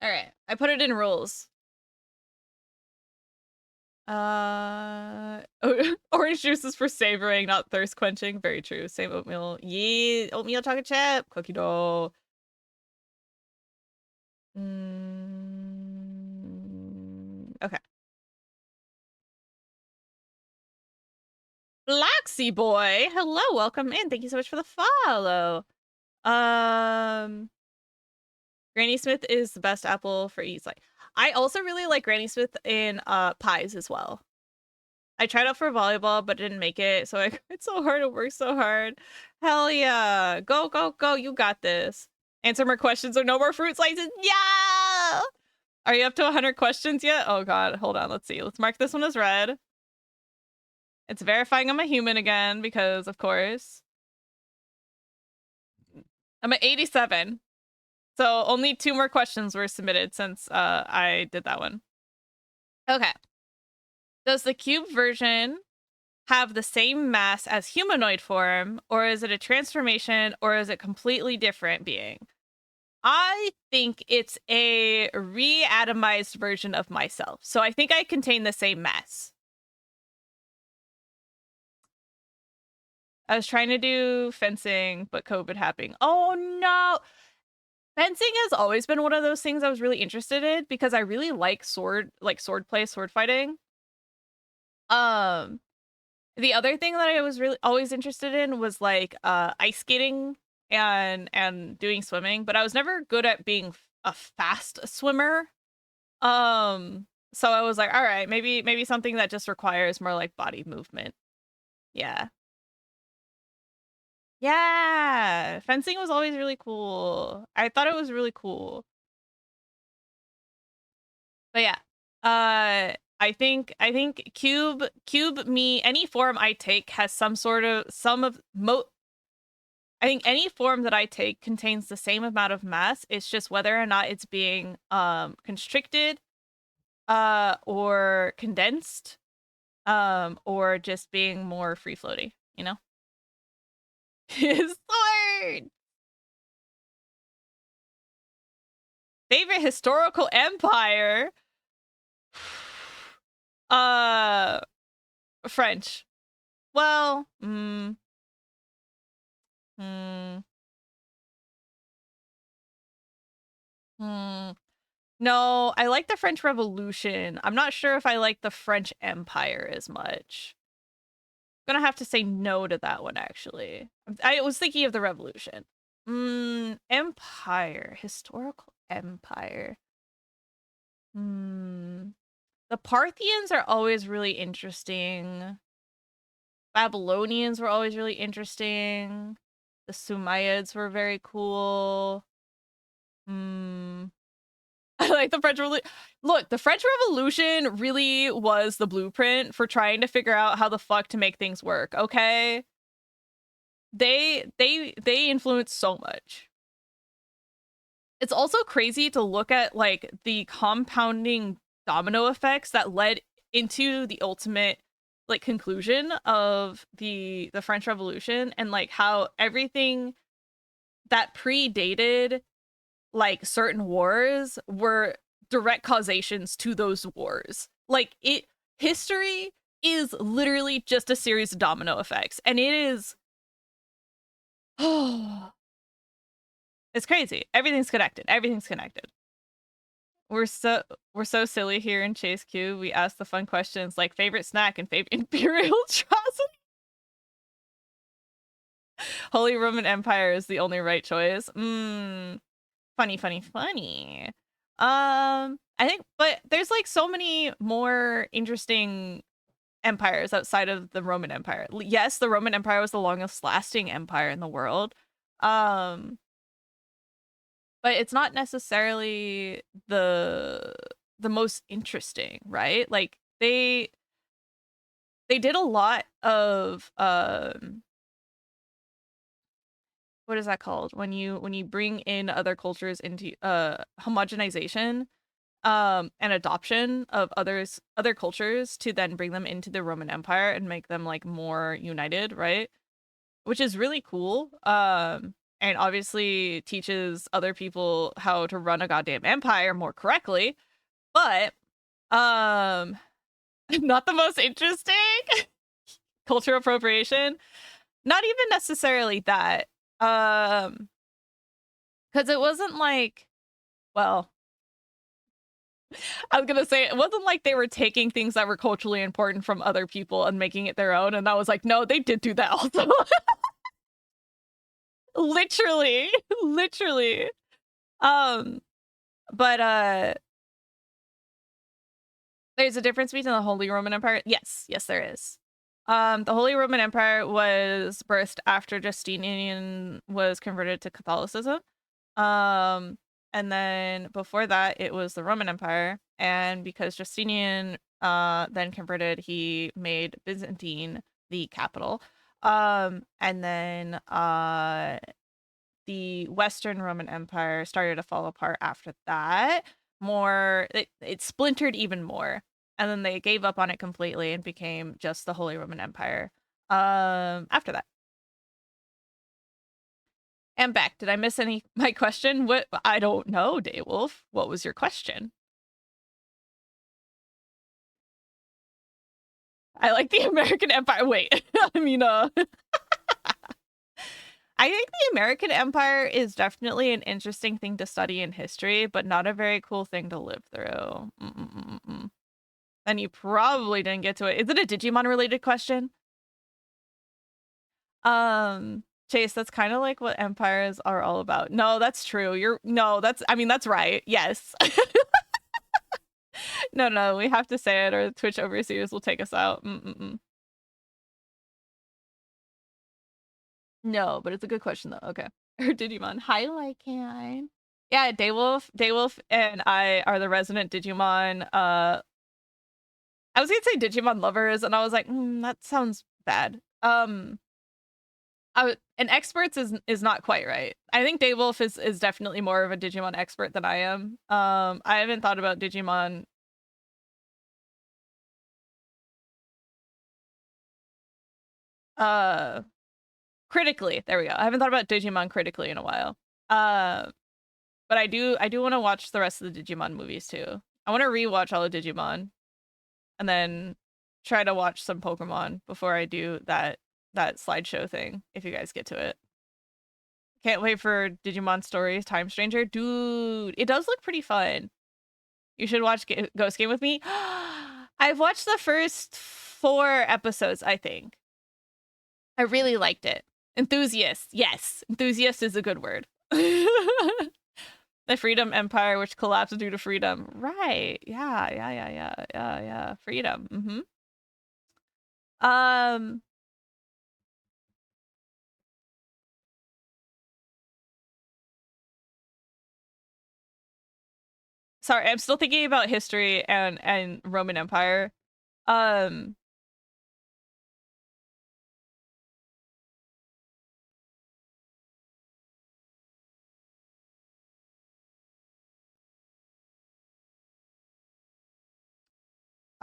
Alright, I put it in rules. Orange juice is for savoring, not thirst quenching. Very true. Same oatmeal. Yeah, oatmeal chocolate chip. Cookie dough. Okay. Blacksy boy, hello, welcome in. Thank you so much for the follow. Granny Smith is the best apple for eats. Like, I also really like Granny Smith in pies as well. I tried out for volleyball, but didn't make it. So it's so hard to work so hard. Hell yeah. Go, go, go. You got this. Answer more questions or no more fruit slices. Yeah! Are you up to 100 questions yet? Oh god, hold on. Let's see. Let's mark this one as red. It's verifying I'm a human again because, of course. I'm at 87. So only 2 more questions were submitted since I did that one. Okay. Does the cube version have the same mass as humanoid form, or is it a transformation, or is it completely different being? I think it's a re-atomized version of myself. So I think I contain the same mass. I was trying to do fencing, but COVID happening. Oh no! Fencing has always been one of those things I was really interested in because I really like sword play, sword fighting. The other thing that I was really always interested in was like ice skating and doing swimming, but I was never good at being a fast swimmer. So I was like, all right, maybe something that just requires more like body movement. Yeah. Yeah, fencing was always really cool. I thought it was really cool. But yeah, I think cube me any form I take has I think any form that I take contains the same amount of mass. It's just whether or not it's being constricted, or condensed, or just being more free floaty. You know. Sword. Favorite historical empire. Uh, French. Well, hmm, hmm. No, I like the French Revolution. I'm not sure if I like the French Empire as much. I'm gonna have to say no to that one, actually. I was thinking of the Revolution. Empire. Historical Empire. The Parthians are always really interesting. Babylonians were always really interesting. The Sumaids were very cool. I like the French Revolution. Look, the French Revolution really was the blueprint for trying to figure out how the fuck to make things work, okay? They influenced so much. It's also crazy to look at like the compounding domino effects that led into the ultimate like conclusion of the French Revolution, and like how everything that predated like certain wars were direct causations to those wars. Like history is literally just a series of domino effects, and it is it's crazy. Everything's connected. Everything's connected. We're so we're so silly here in Chase Q. We ask the fun questions like favorite snack and favorite imperial atrocity. Holy Roman Empire is the only right choice. Funny, funny, funny. I think, but there's like so many more interesting empires outside of the Roman Empire. Yes, the Roman Empire was the longest lasting empire in the world. Um, but it's not necessarily the most interesting, right? Like they did a lot of what is that called when you bring in other cultures into homogenization, and adoption of other cultures to then bring them into the Roman Empire and make them like more united, right? Which is really cool. And obviously teaches other people how to run a goddamn empire more correctly, but um not the most interesting. Cultural appropriation, not even necessarily that. Because it wasn't like, well, I was gonna say it wasn't like they were taking things that were culturally important from other people and making it their own, and I was like, no, they did do that also. Literally, literally. Um, but there's a difference between the Holy Roman Empire. Yes, yes, there is. The Holy Roman Empire was birthed after Justinian was converted to Catholicism. Um, and then before that, it was the Roman Empire. And because Justinian then converted, he made Byzantine the capital. And then the Western Roman Empire started to fall apart after that. It splintered even more. And then they gave up on it completely and became just the Holy Roman Empire after that. And back. Did I miss any my question? What I don't know, Daywolf. What was your question? I like the American Empire. Wait. I mean I think the American Empire is definitely an interesting thing to study in history, but not a very cool thing to live through. And you probably didn't get to it. Is it a Digimon related question? Chase, that's kind of like what empires are all about. No, that's true. I mean, that's right. Yes. No, we have to say it or Twitch overseers will take us out. No, but it's a good question though. Okay. Or Digimon. Hi, Lycan. Yeah, Daywolf and I are the resident Digimon. I was gonna say Digimon lovers, and I was like, that sounds bad. And experts is not quite right. I think Daywolf is definitely more of a Digimon expert than I am. I haven't thought about Digimon. Critically, there we go. I haven't thought about Digimon critically in a while. But I do want to watch the rest of the Digimon movies too. I want to rewatch all of Digimon, and then try to watch some Pokemon before I do that slideshow thing. If you guys get to it, can't wait for Digimon Stories Time Stranger, dude. It does look pretty fun. You should watch Ghost Game with me. I've watched the first 4 episodes. I think I really liked it. Enthusiast, yes, enthusiast is a good word. The Freedom Empire, which collapsed due to freedom. Right. Yeah. Freedom. Sorry, I'm still thinking about history and Roman Empire.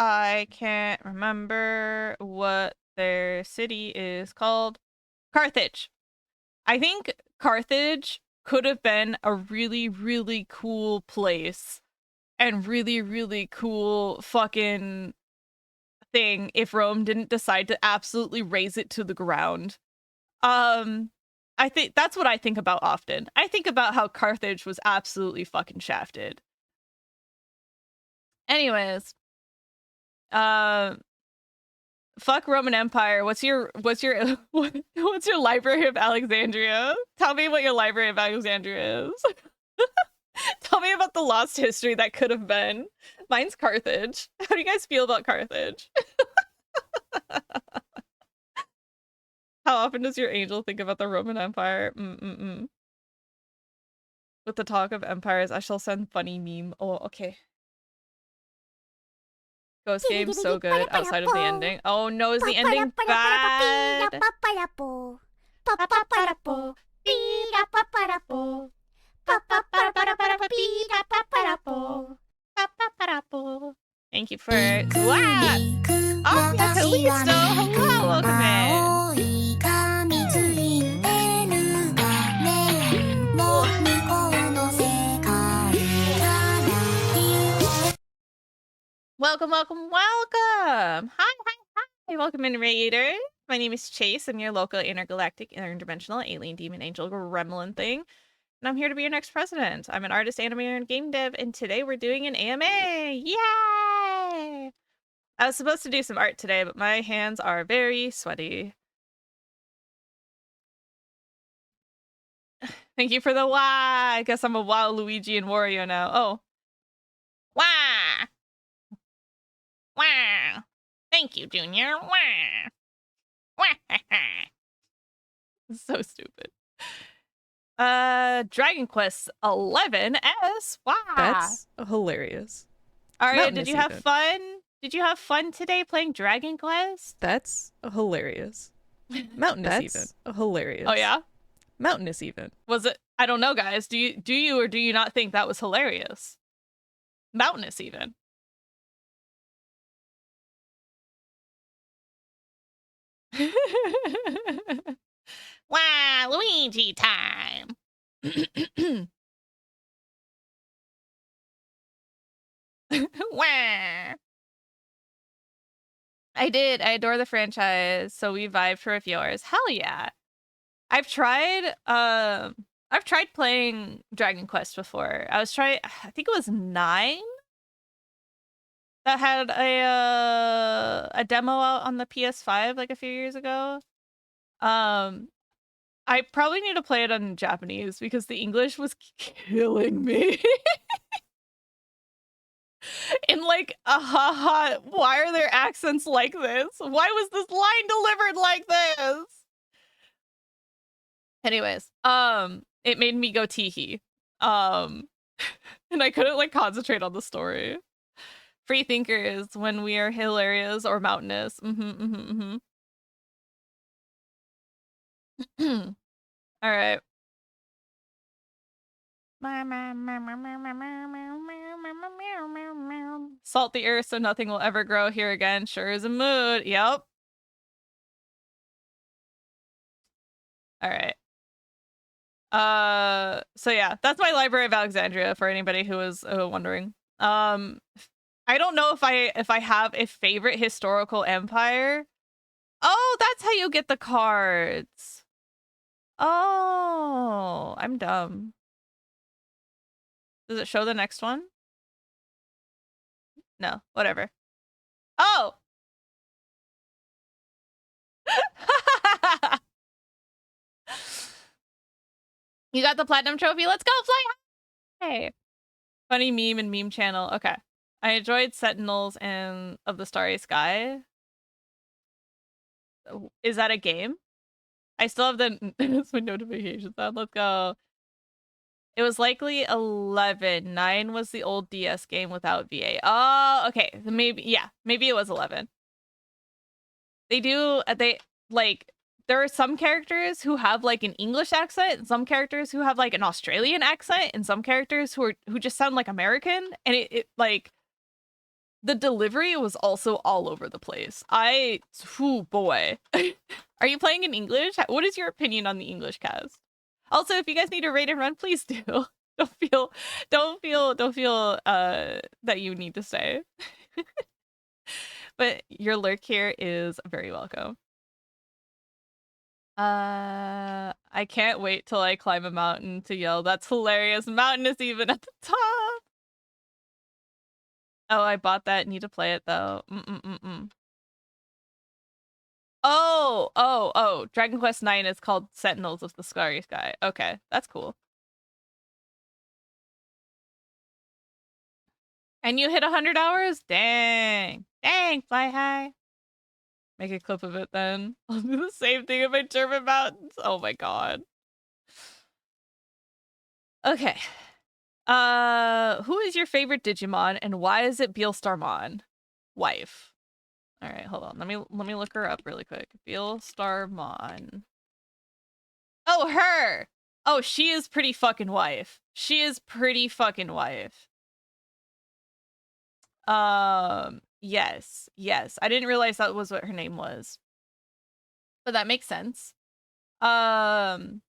I can't remember what their city is called. Carthage. I think Carthage could have been a really, really cool place and really, really cool fucking thing if Rome didn't decide to absolutely raze it to the ground. I think that's what I think about often. I think about how Carthage was absolutely fucking shafted. Anyways, fuck Roman Empire. What's your what's your Library of Alexandria? Tell me what your Library of Alexandria is. Tell me about the lost history that could have been. Mine's Carthage. How do you guys feel about Carthage? How often does your angel think about the Roman Empire? With the talk of empires, I shall send funny meme. Oh, okay. Ghost game so good outside of the ending. Oh no, is the ending bad? Thank you for wow. Oh, yeah, Kalisto. Hello, welcome in. Welcome. Hi. Welcome in, Raiders. My name is Chase. I'm your local intergalactic, interdimensional, alien, demon, angel, gremlin thing. And I'm here to be your next president. I'm an artist, animator, and game dev, and today we're doing an AMA! Yay! I was supposed to do some art today, but my hands are very sweaty. Thank you for the wah! I guess I'm a wow Luigi and Wario now. Oh. Wah! Wah! Thank you, Junior. Wah! Wah! So stupid. Dragon Quest 11S. Wow. That's hilarious. Aria, did you have fun? Did you have fun today playing Dragon Quest? That's hilarious. Mountainous even. Hilarious. Oh yeah? Mountainous even. Was it? I don't know, guys. Do you or do you not think that was hilarious? Mountainous even. Wow, Luigi time. Wah. I did. I adore the franchise, so we vibed for a few hours. Hell yeah. I've tried playing Dragon Quest before. I think it was 9 that had a demo out on the PS5 like a few years ago. I probably need to play it in Japanese because the English was killing me. In like, why are their accents like this? Why was this line delivered like this? Anyways, it made me go teehee. And I couldn't like concentrate on the story. Free thinkers when we are hilarious or mountainous. All right. Salt the earth so nothing will ever grow here again. Sure is a mood. Yep. All right. So yeah, that's my Library of Alexandria for anybody who was wondering. I don't know if I have a favorite historical empire. Oh, that's how you get the cards. Oh, I'm dumb. Does it show the next one? No, whatever. Oh! You got the platinum trophy? Let's go fly high! Funny meme and meme channel. Okay. I enjoyed Sentinels and of the Starry Sky. Is that a game? I still have the that's my notifications on. Let's go. It was likely 11. 9 was the old DS game without VA. Oh, okay. Maybe, yeah. Maybe it was 11. They like, there are some characters who have like an English accent, and some characters who have like an Australian accent, and some characters who just sound like American. And it like, the delivery was also all over the place. Oh boy. Are you playing in English? What is your opinion on the English cast? Also, if you guys need a raid and run, please do. Don't feel that you need to stay. But your lurk here is very welcome. I can't wait till I climb a mountain to yell, "That's hilarious." Mountain is even at the top. Oh, I bought that. Need to play it though. Oh. Dragon Quest IX is called Sentinels of the Starry Sky. Okay, that's cool. And you hit 100 hours? Dang. Dang, fly high. Make a clip of it then. I'll do the same thing in my German mountains. Oh my god. Okay. Who is your favorite Digimon and why is it Beelstarmon? Wife. Alright, hold on. Let me look her up really quick. Beelstarmon. Oh, her! Oh, she is pretty fucking wife. She is pretty fucking wife. Yes. I didn't realize that was what her name was. But that makes sense. Goddamn.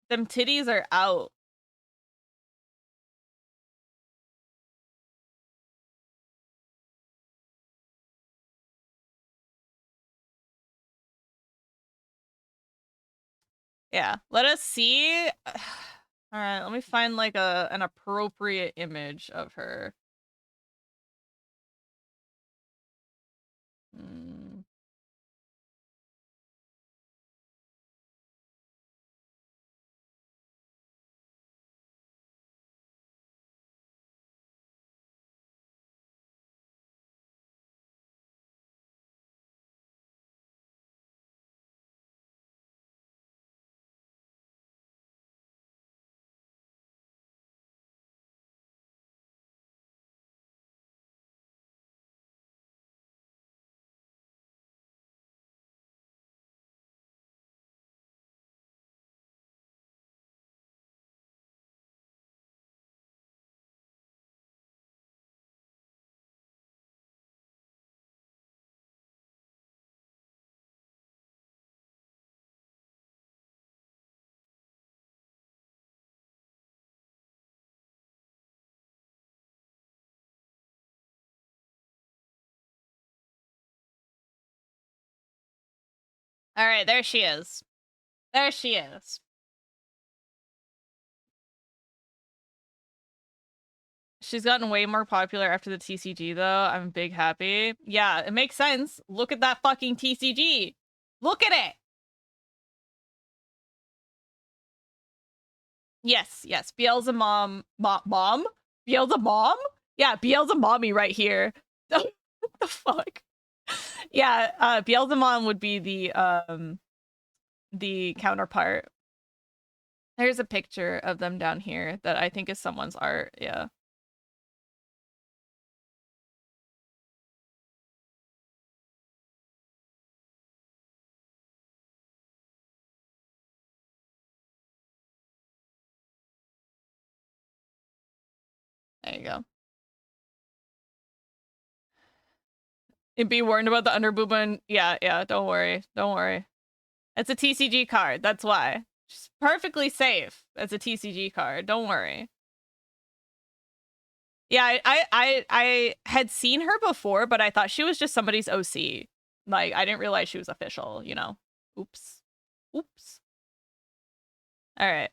Them titties are out. Yeah, let us see. All right, let me find like an appropriate image of her. All right, there she is. There she is. She's gotten way more popular after the TCG, though. I'm big happy. Yeah, it makes sense. Look at that fucking TCG. Look at it. Yes. Beelzemom, mom? Beelzemom? Yeah, Beelzemommy right here. What the fuck? Yeah, Beelzemom would be the the counterpart. There's a picture of them down here that I think is someone's art. Yeah. There you go. And be warned about the underboob and yeah, don't worry. Don't worry. It's a TCG card. That's why. She's perfectly safe as a TCG card. Don't worry. Yeah, I had seen her before, but I thought she was just somebody's OC. Like, I didn't realize she was official, you know? Oops. Oops. All right.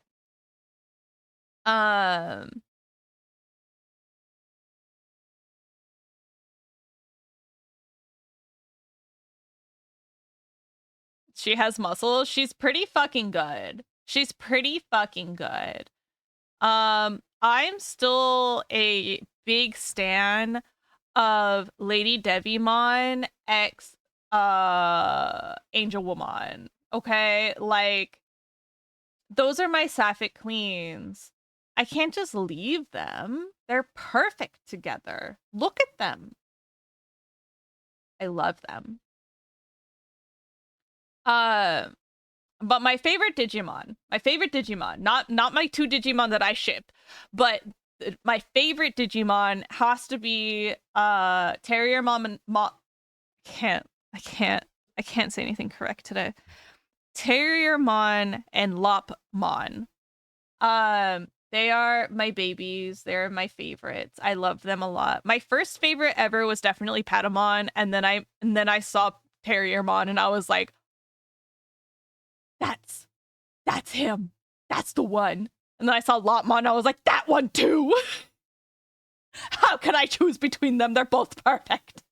She has muscles. She's pretty fucking good. She's pretty fucking good. I'm still a big stan of Lady Devimon x Angel Woman. Okay? Like, those are my sapphic queens. I can't just leave them. They're perfect together. Look at them. I love them. But my favorite Digimon, not my two Digimon that I ship, but my favorite Digimon has to be Terrier Mom and I can't say anything correct today. Terriermon and Lopmon. They are my babies. They're my favorites. I love them a lot. My first favorite ever was definitely Patamon, and then I saw Terriermon and I was like, that's him. That's the one. And then I saw Lopmon and I was like, that one too. How can I choose between them? They're both perfect.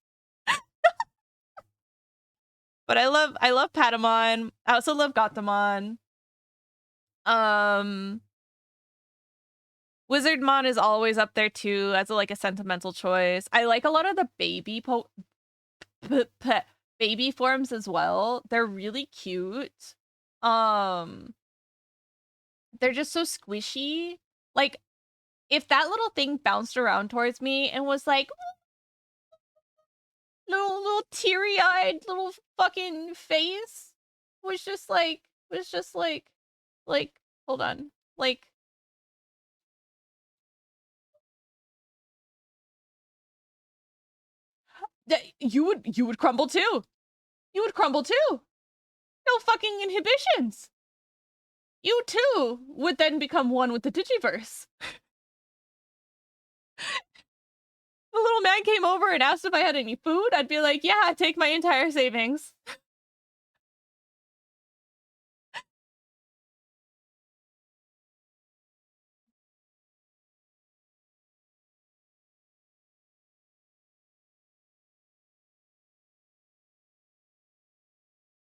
But I love Patamon. I also love Gatomon. Wizardmon is always up there too as a sentimental choice. I like a lot of the baby forms as well. They're really cute. They're just so squishy. Like, if that little thing bounced around towards me and was like little teary-eyed little fucking face was just like hold on. Like, you would crumble too. You would crumble too. No fucking inhibitions. You too would then become one with the Digiverse. The little man came over and asked if I had any food. I'd be like, yeah, take my entire savings.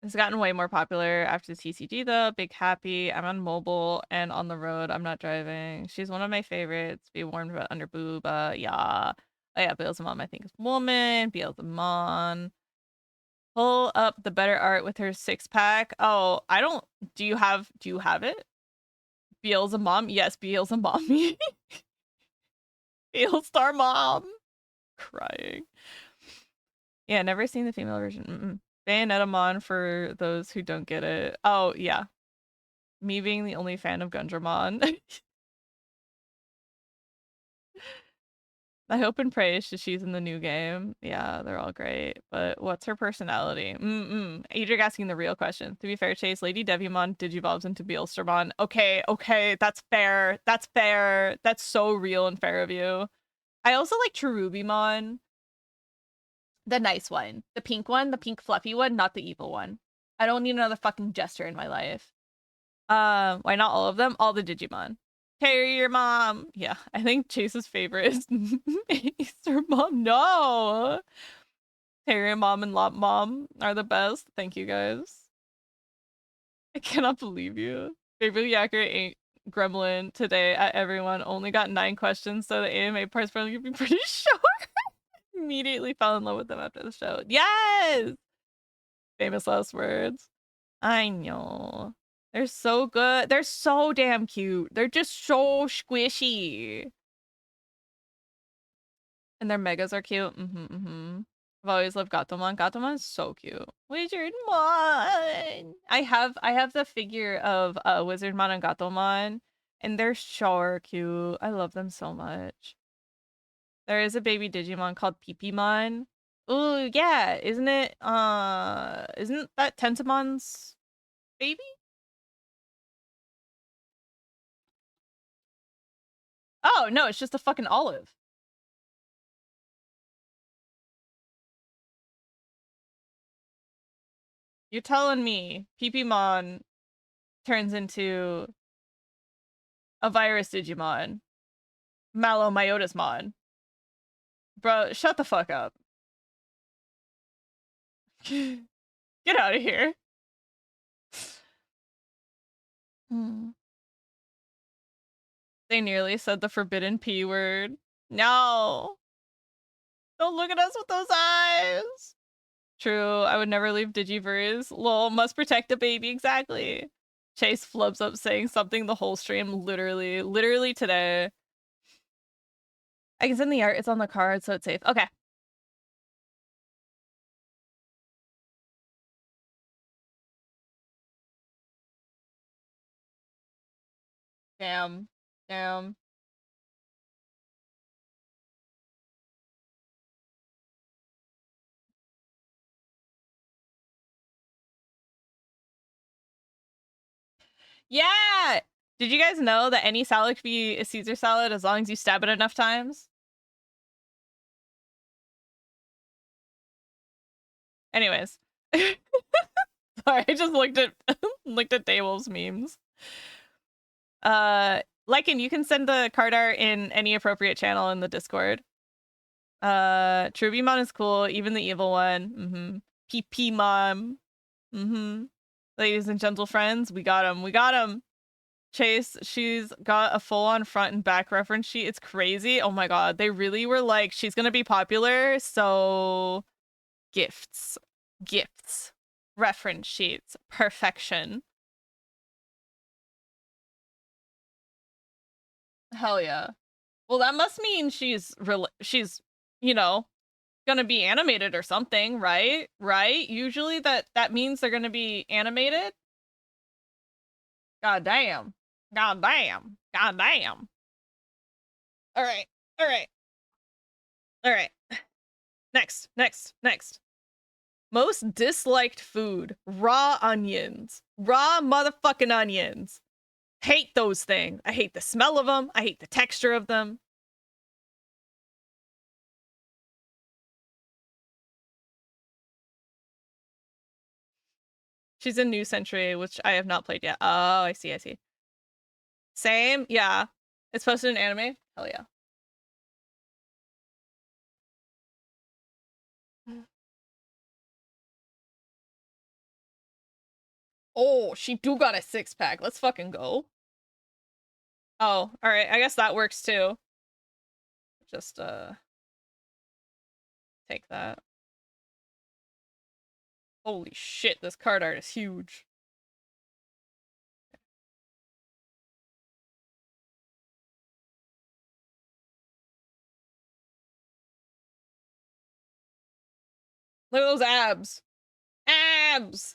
It's gotten way more popular after the TCG though. Big happy. I'm on mobile and on the road. I'm not driving. She's one of my favorites. Be warned about under boob. Yeah. Oh yeah, Beelzemon I think is woman. Beelzemon. Pull up the better art with her 6-pack. Oh, I don't. Do you have it? Beelzemon? Yes, Beelzemon. Beelstar mom. Crying. Yeah, never seen the female version. Bayonetamon for those who don't get it. Oh, yeah. Me being the only fan of Gundramon. I hope and pray she's in the new game. Yeah, they're all great. But what's her personality? Adric asking the real question. To be fair, Chase, Lady Devimon digivolves into Beelstarmon. Okay, that's fair. That's fair. That's so real and fair of you. I also like Cherubimon. The nice one. The pink one. The pink fluffy one, not the evil one. I don't need another fucking jester in my life. Why not all of them? All the Digimon. Terrier Mom. Yeah, I think Chase's favorite is Easter Mom. No. Terrier Mom and Lop Mom are the best. Thank you guys. I cannot believe you. Favorite accurate ain't gremlin today at everyone. Only got 9 questions, so the AMA part's probably gonna be pretty short. Immediately fell in love with them after the show. Yes! Famous last words. I know. They're so good. They're so damn cute. They're just so squishy. And their megas are cute. I've always loved Gatomon. Gatomon is so cute. Wizardmon. I have the figure of Wizardmon and Gatomon, and they're so cute. I love them so much. There is a baby Digimon called Pipimon. Ooh, yeah, isn't it? Isn't that Tentamon's baby? Oh no, it's just a fucking olive. You're telling me Pipimon turns into a virus Digimon, Malomyotismon. Bro, shut the fuck up. Get out of here. They nearly said the forbidden P word. No. Don't look at us with those eyes. True, I would never leave Digiverse. Lol, must protect the baby, exactly. Chase flubs up saying something the whole stream, literally today. I can send the art, it's on the card, so it's safe. Okay. Damn. Damn. Yeah! Did you guys know that any salad could be a Caesar salad as long as you stab it enough times? Anyways. Sorry, I just looked at Daywolf's memes. Lycan, you can send the card art in any appropriate channel in the Discord. Trubimon is cool, even the evil one. PP Mom. Ladies and gentle friends, we got him. Chase, she's got a full-on front and back reference sheet. It's crazy. Oh my god, they really were like, she's gonna be popular, so gifts. Reference sheets. Perfection. Hell yeah. Well, that must mean she's, you know, gonna be animated or something, right? Right? Usually that means they're gonna be animated. God damn. God damn. God damn. All right. All right. All right. Next. Most disliked food. Raw onions. Raw motherfucking onions. Hate those things. I hate the smell of them. I hate the texture of them. She's in New Century, which I have not played yet. Oh, I see. Same? Yeah. It's posted in anime? Hell yeah. Oh, she do got a 6-pack. Let's fucking go. Oh, alright. I guess that works too. Just, take that. Holy shit, this card art is huge. Look at those abs. Abs!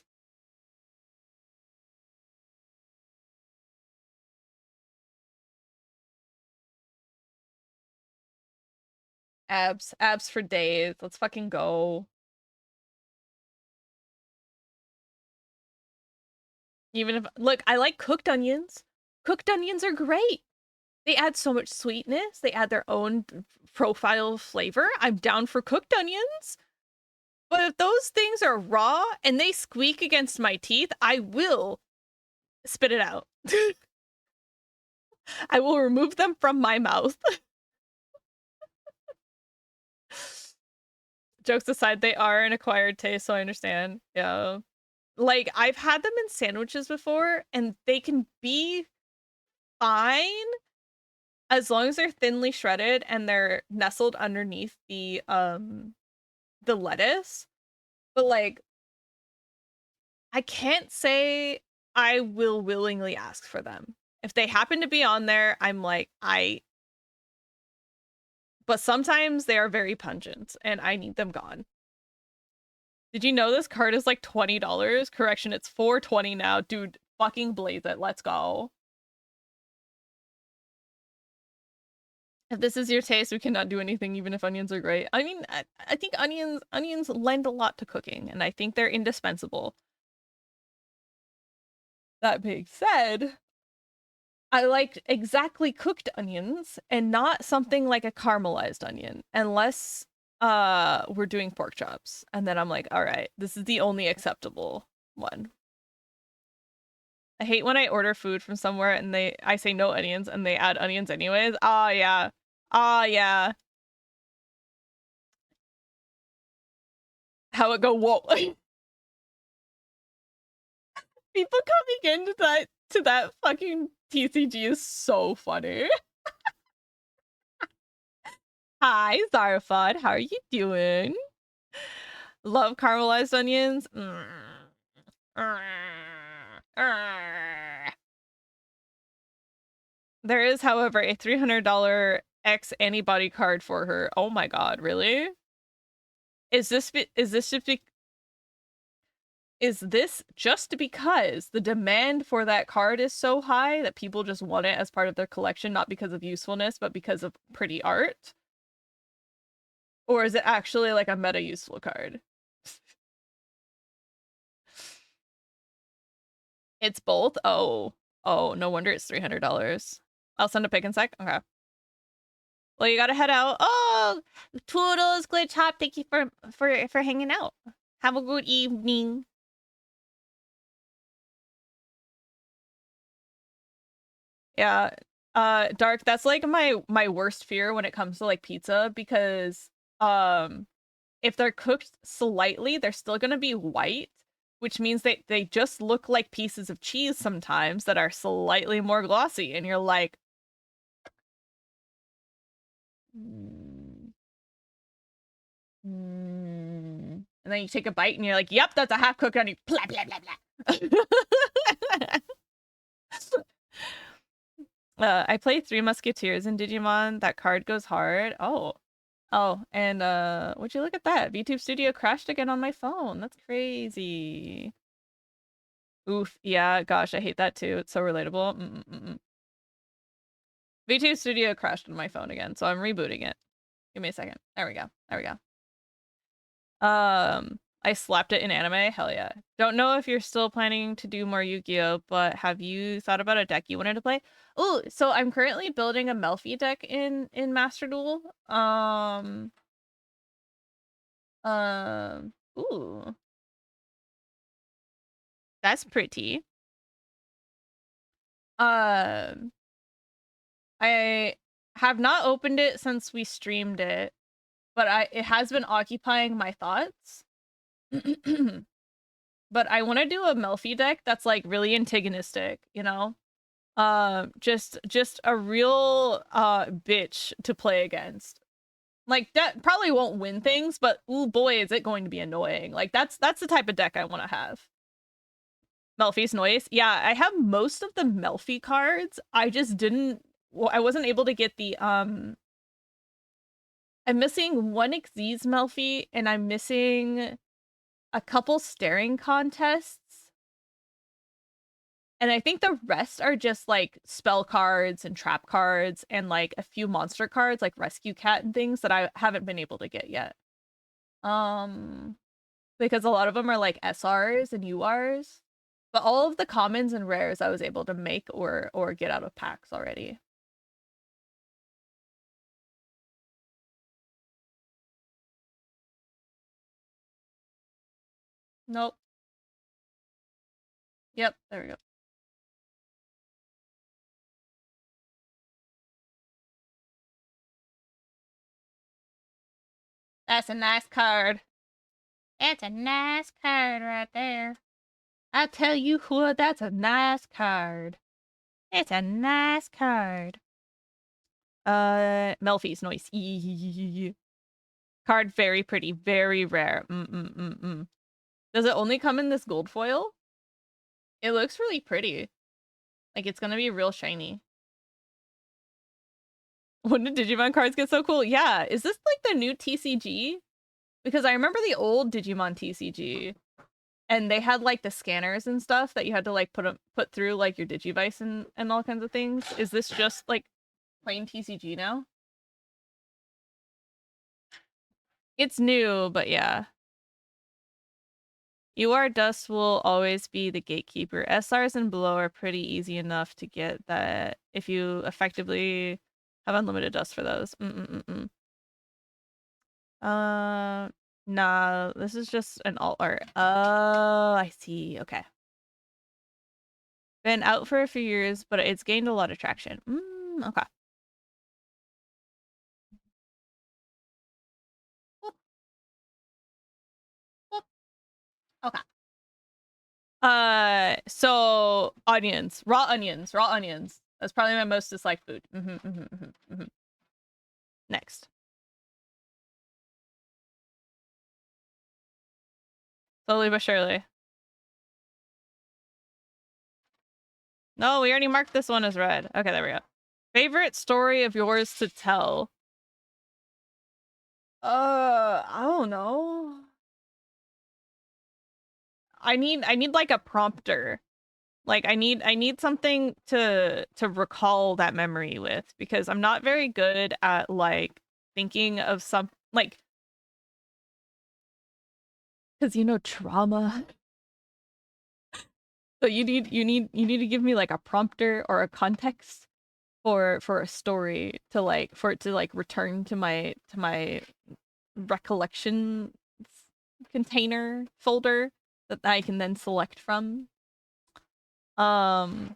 Abs for days. Let's fucking go. Even if, look, I like cooked onions. Cooked onions are great. They add so much sweetness. They add their own profile flavor. I'm down for cooked onions. But if those things are raw and they squeak against my teeth, I will spit it out. I will remove them from my mouth. Jokes aside, they are an acquired taste, so I understand. Yeah. Like, I've had them in sandwiches before, and they can be fine as long as they're thinly shredded and they're nestled underneath the lettuce. But like, I can't say I will willingly ask for them. If they happen to be on there, I'm like, but sometimes they are very pungent and I need them gone. Did you know this card is like $20? Correction, it's $4.20 now. Dude, fucking blaze it. Let's go. If this is your taste, we cannot do anything even if onions are great. I mean, I think onions lend a lot to cooking, and I think they're indispensable. That being said, I like exactly cooked onions and not something like a caramelized onion, unless we're doing pork chops. And then I'm like, all right, this is the only acceptable one. I hate when I order food from somewhere and I say no onions and they add onions anyways. Ah, yeah. Ah, yeah. How it go? Whoa. People coming into that fucking TCG is so funny. Hi, Zarfod. How are you doing? Love caramelized onions. There is, however, a $300 X antibody card for her. Oh my god, really? Is this just because the demand for that card is so high that people just want it as part of their collection, not because of usefulness, but because of pretty art? Or is it actually like a meta useful card? It's both? Oh, no wonder it's $300. I'll send a pick in sec. Okay. Well, you gotta head out. Oh, Toodles, Glitch Hop. Thank you for hanging out. Have a good evening. Yeah. Dark, that's like my worst fear when it comes to like pizza, because if they're cooked slightly, they're still gonna be white, which means they just look like pieces of cheese sometimes that are slightly more glossy, and you're like, and then you take a bite and you're like, yep, that's a half cooked onion. Blah blah blah blah. I play Three Musketeers in Digimon. That card goes hard. Oh, and would you look at that? VTube Studio crashed again on my phone. That's crazy. Oof. Yeah. Gosh, I hate that too. It's so relatable. VTube Studio crashed on my phone again, so I'm rebooting it. Give me a second. There we go. There we go. I slapped it in anime. Hell yeah. Don't know if you're still planning to do more Yu-Gi-Oh, but have you thought about a deck you wanted to play? Ooh, so I'm currently building a Melfi deck in Master Duel. Ooh. That's pretty. I have not opened it since we streamed it, but it has been occupying my thoughts. But I want to do a Melfi deck that's like really antagonistic, you know? Just a real bitch to play against. Like that probably won't win things, but ooh boy, is it going to be annoying. Like that's the type of deck I want to have. Melfi's noise. Yeah, I have most of the Melfi cards. I just didn't I wasn't able to get the I'm missing one Xyz Melfi and I'm missing a couple staring contests. And I think the rest are just like spell cards and trap cards and like a few monster cards like Rescue Cat and things that I haven't been able to get yet. Because a lot of them are like SRs and URs. But all of the commons and rares I was able to make or get out of packs already. Nope. Yep, there we go. That's a nice card. That's a nice card right there. I tell you what, that's a nice card. It's a nice card. Melfi's noise. Card very pretty, very rare. Does it only come in this gold foil? It looks really pretty. Like, it's gonna be real shiny. When did Digimon cards get so cool? Yeah, is this like the new TCG? Because I remember the old Digimon TCG, and they had like the scanners and stuff that you had to like put through like your Digivice and all kinds of things. Is this just like plain TCG now? It's new, but yeah. UR Dust will always be the gatekeeper. SRs and below are pretty easy enough to get that if you effectively have unlimited dust for those. Nah, this is just an alt art. Oh, I see. Okay. Been out for a few years, but it's gained a lot of traction. Okay. Okay. So onions, raw onions, raw onions. That's probably my most disliked food. Next. Slowly but surely. No, we already marked this one as red. Okay, there we go. Favorite story of yours to tell? I don't know. I need like a prompter. Like I need something to recall that memory with, because I'm not very good at like thinking of some like, because trauma. So you need to give me like a prompter or a context for a story to like for it to like return to my recollection container folder that I can then select from. I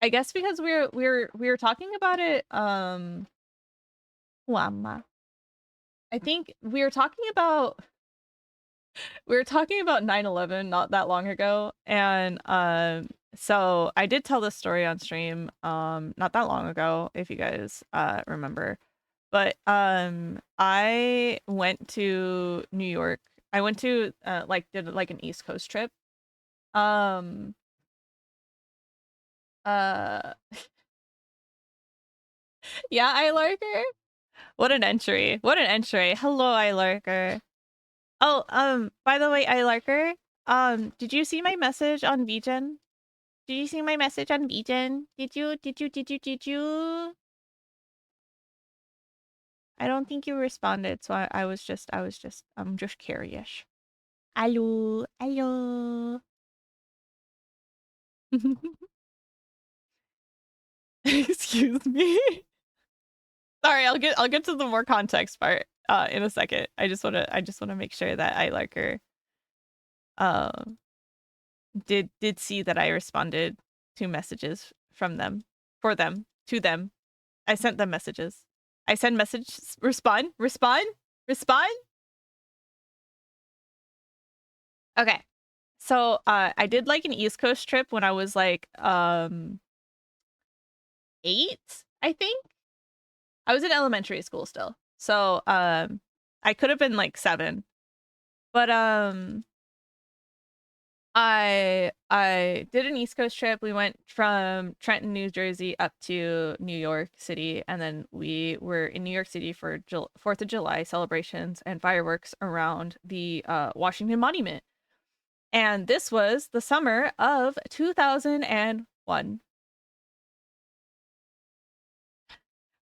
guess because we were talking about it Wama. I think we were talking about 9/11 not that long ago, and so I did tell this story on stream not that long ago, if you guys remember. But I went to New York. I went to like did like an East Coast trip. Um uh yeah, I Larker. What an entry. What an entry. Hello, I Larker. Oh, by the way, I Larker, did you see my message on VGen? Did you see my message on VGen? Did you? I don't think you responded, so I'm just curious. Hello, hello. Excuse me. Sorry, I'll get to the more context part in a second. I just wanna make sure that I Larker um did see that I responded to messages from them, for them, to them. I sent them messages. I send messages. Respond. Okay. So I did like an East Coast trip when I was like 8, I think. I was in elementary school still. So I could have been like 7. But I did an East Coast trip. We went from Trenton, New Jersey up to New York City, and then we were in New York City for 4th of July celebrations and fireworks around the Washington Monument. And this was the summer of 2001.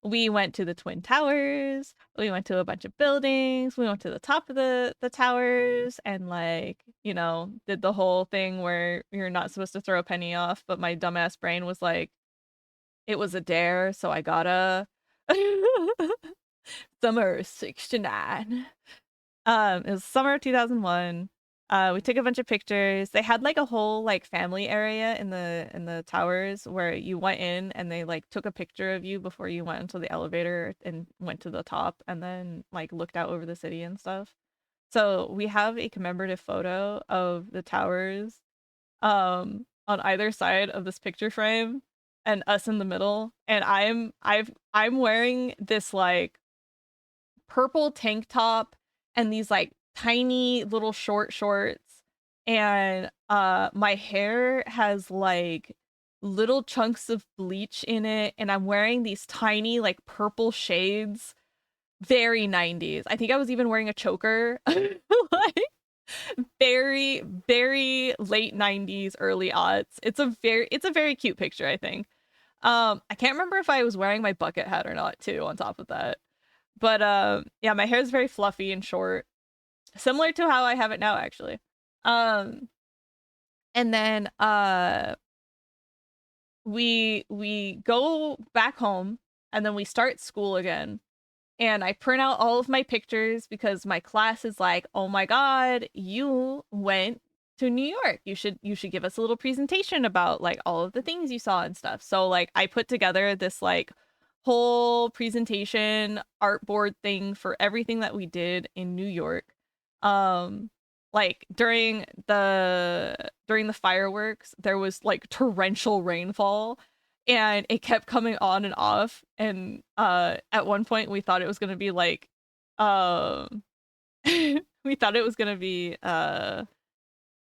We went to the Twin Towers. We went to a bunch of buildings. We went to the top of the towers and like, did the whole thing where you're not supposed to throw a penny off, but my dumbass brain was like, it was a dare, so I gotta. Summer 69. It was summer of 2001. We took a bunch of pictures. They had like a whole like family area in the towers where you went in and they like took a picture of you before you went into the elevator and went to the top and then like looked out over the city and stuff. So we have a commemorative photo of the towers on either side of this picture frame and us in the middle. And I'm wearing this like purple tank top and these like tiny little short shorts and my hair has like little chunks of bleach in it, and I'm wearing these tiny like purple shades. Very 90s. I think I was even wearing a choker. Like very, very late 90s, early aughts. It's a very cute picture, I think. I can't remember if I was wearing my bucket hat or not too on top of that. But yeah, my hair is very fluffy and short, similar to how I have it now actually. Um and then we go back home and then we start school again. And I print out all of my pictures because my class is like, "Oh my God, you went to New York. You should give us a little presentation about like all of the things you saw and stuff." So like I put together this like whole presentation artboard thing for everything that we did in New York. Um like during the fireworks, there was like torrential rainfall and it kept coming on and off, and at one point we thought it was gonna be like um we thought it was gonna be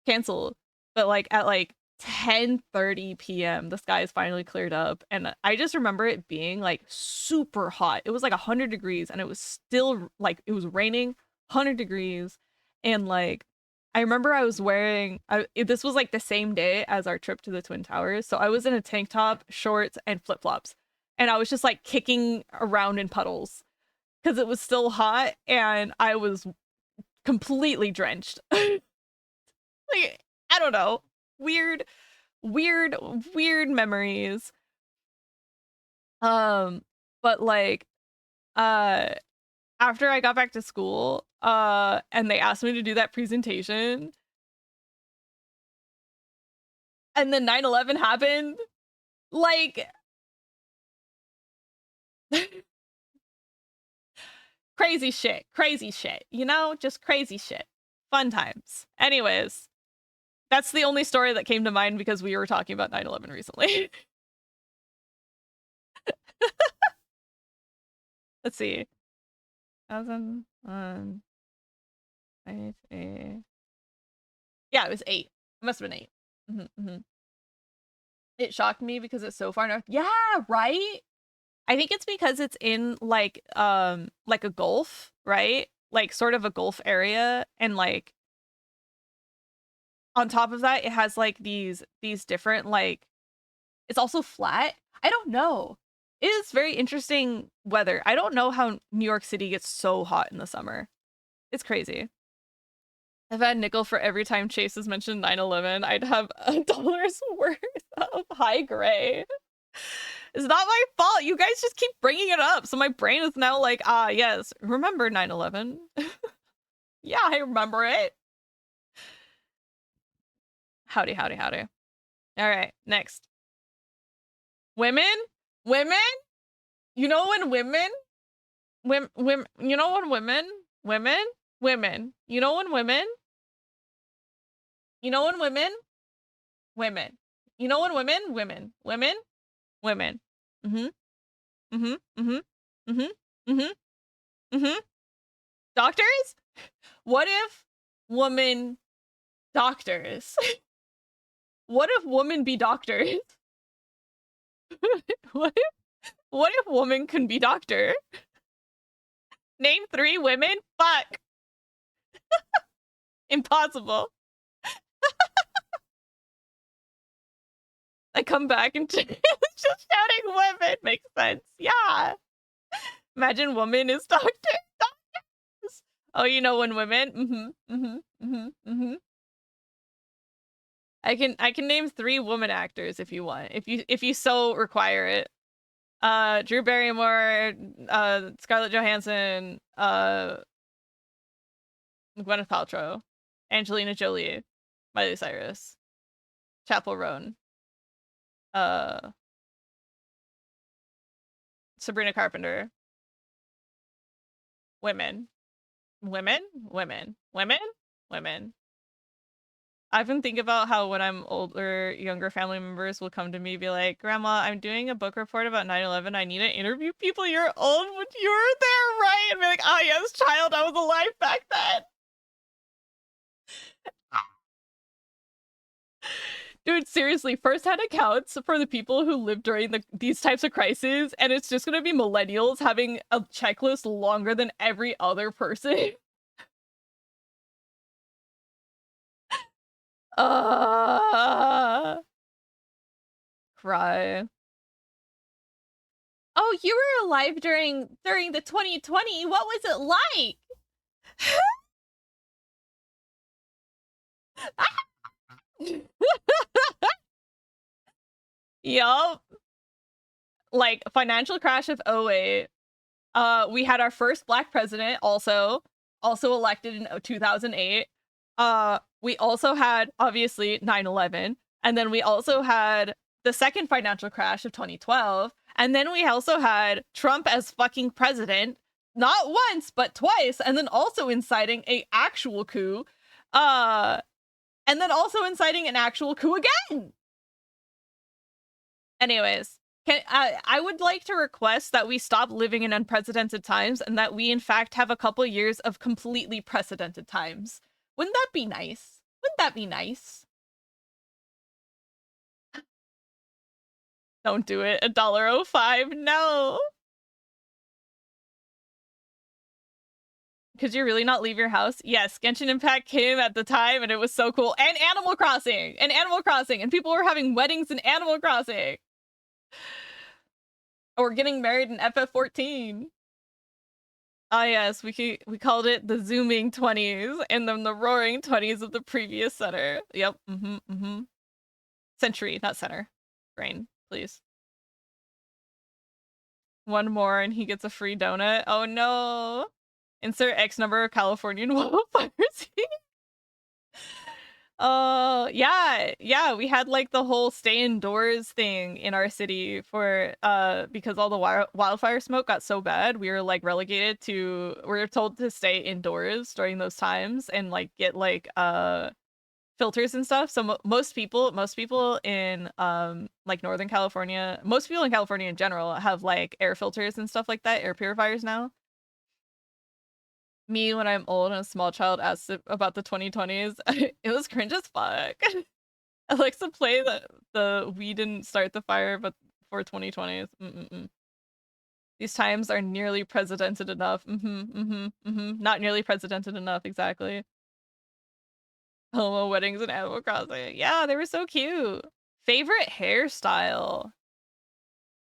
canceled, but like at like 10:30 p.m. the skies finally cleared up, and I just remember it being like super hot. It was like 100 degrees and it was still like it was raining 100 degrees, and like I remember I was wearing this was like the same day as our trip to the Twin Towers, so I was in a tank top, shorts, and flip-flops, and I was just like kicking around in puddles because it was still hot and I was completely drenched. Like, I don't know. Weird, weird, weird memories. Um, but like, uh, after I got back to school, and they asked me to do that presentation, and then 9/11 happened, like, crazy shit, you know? Just crazy shit. Fun times. Anyways, that's the only story that came to mind because we were talking about 9/11 recently. Let's see. 2001. Yeah, it was 8. It must have been 8. Mm-hmm. It shocked me because it's so far north. Yeah, right? I think it's because it's in like a gulf, right? Like sort of a gulf area, and like on top of that it has like these different like it's also flat. I don't know. It is very interesting weather. I don't know how New York City gets so hot in the summer. It's crazy. If I had nickel for every time Chase has mentioned 9/11, I'd have $1 worth of high gray. It's not my fault. You guys just keep bringing it up. So my brain is now like, ah, yes, remember 9/11? Yeah, I remember it. Howdy, howdy, howdy. All right, next. Women? Women? You know when women, you know when women, you know when women, you know when women. Mm-hmm, mm-hmm, mm-hmm, mm-hmm, mm-hmm, mm-hmm. Doctors? What if woman doctors? What if women be doctors? what what if woman can be doctor? Name 3 women? Fuck. Impossible. I come back and just shouting women makes sense. Yeah. Imagine woman is doctor. Doctors. Oh, you know when women? Mm-hmm. Mm-hmm. Mm-hmm. Mm-hmm. I can name 3 woman actors if you want. If you so require it. Drew Barrymore, Scarlett Johansson, Gwyneth Paltrow, Angelina Jolie, Miley Cyrus, Chappell Roan, uh, Sabrina Carpenter. Women, women. I've been thinking about how when I'm older, younger family members will come to me and be like, "Grandma, I'm doing a book report about 9/11. I need to interview people your old when you were there, right?" And be like, "Ah, yes, child, I was alive back then." Dude, seriously, first-hand accounts for the people who live during these types of crises, and it's just gonna be millennials having a checklist longer than every other person. uh Cry. Oh, you were alive during the 2020. What was it like? Yup. Like, financial crash of '08. We had our first black president, also elected in 2008. We also had, obviously, 9/11. And then we also had the second financial crash of 2012. And then we also had Trump as fucking president, not once, but twice. And then also inciting a actual coup. And then also inciting an actual coup again. Anyways, I would like to request that we stop living in unprecedented times and that we, in fact, have a couple years of completely precedented times. Wouldn't that be nice? Wouldn't that be nice? Don't do it. $1.05. No. Could you really not leave your house? Yes, Genshin Impact came at the time and it was so cool. And Animal Crossing! And people were having weddings in Animal Crossing! Or getting married in FF14. Ah, yes, we called it the zooming 20s and then the roaring 20s of the previous center. Yep, Century, not center. Brain, please. One more and he gets a free donut. Oh no! Insert X number of Californian wildfires. Yeah, we had like the whole stay indoors thing in our city for because all the wildfire smoke got so bad, we were like relegated to we were told to stay indoors during those times and like get like filters and stuff. So most people in like Northern California, most people in California in general have like air filters and stuff like that, air purifiers now. Me, when I'm old and a small child, asked about the 2020s. It was cringe as fuck. Alexa, play the we didn't start the fire, but for 2020s. These times are nearly precedented enough. Not nearly precedented enough, exactly. Homo weddings and Animal Crossing. Yeah, they were so cute. Favorite hairstyle?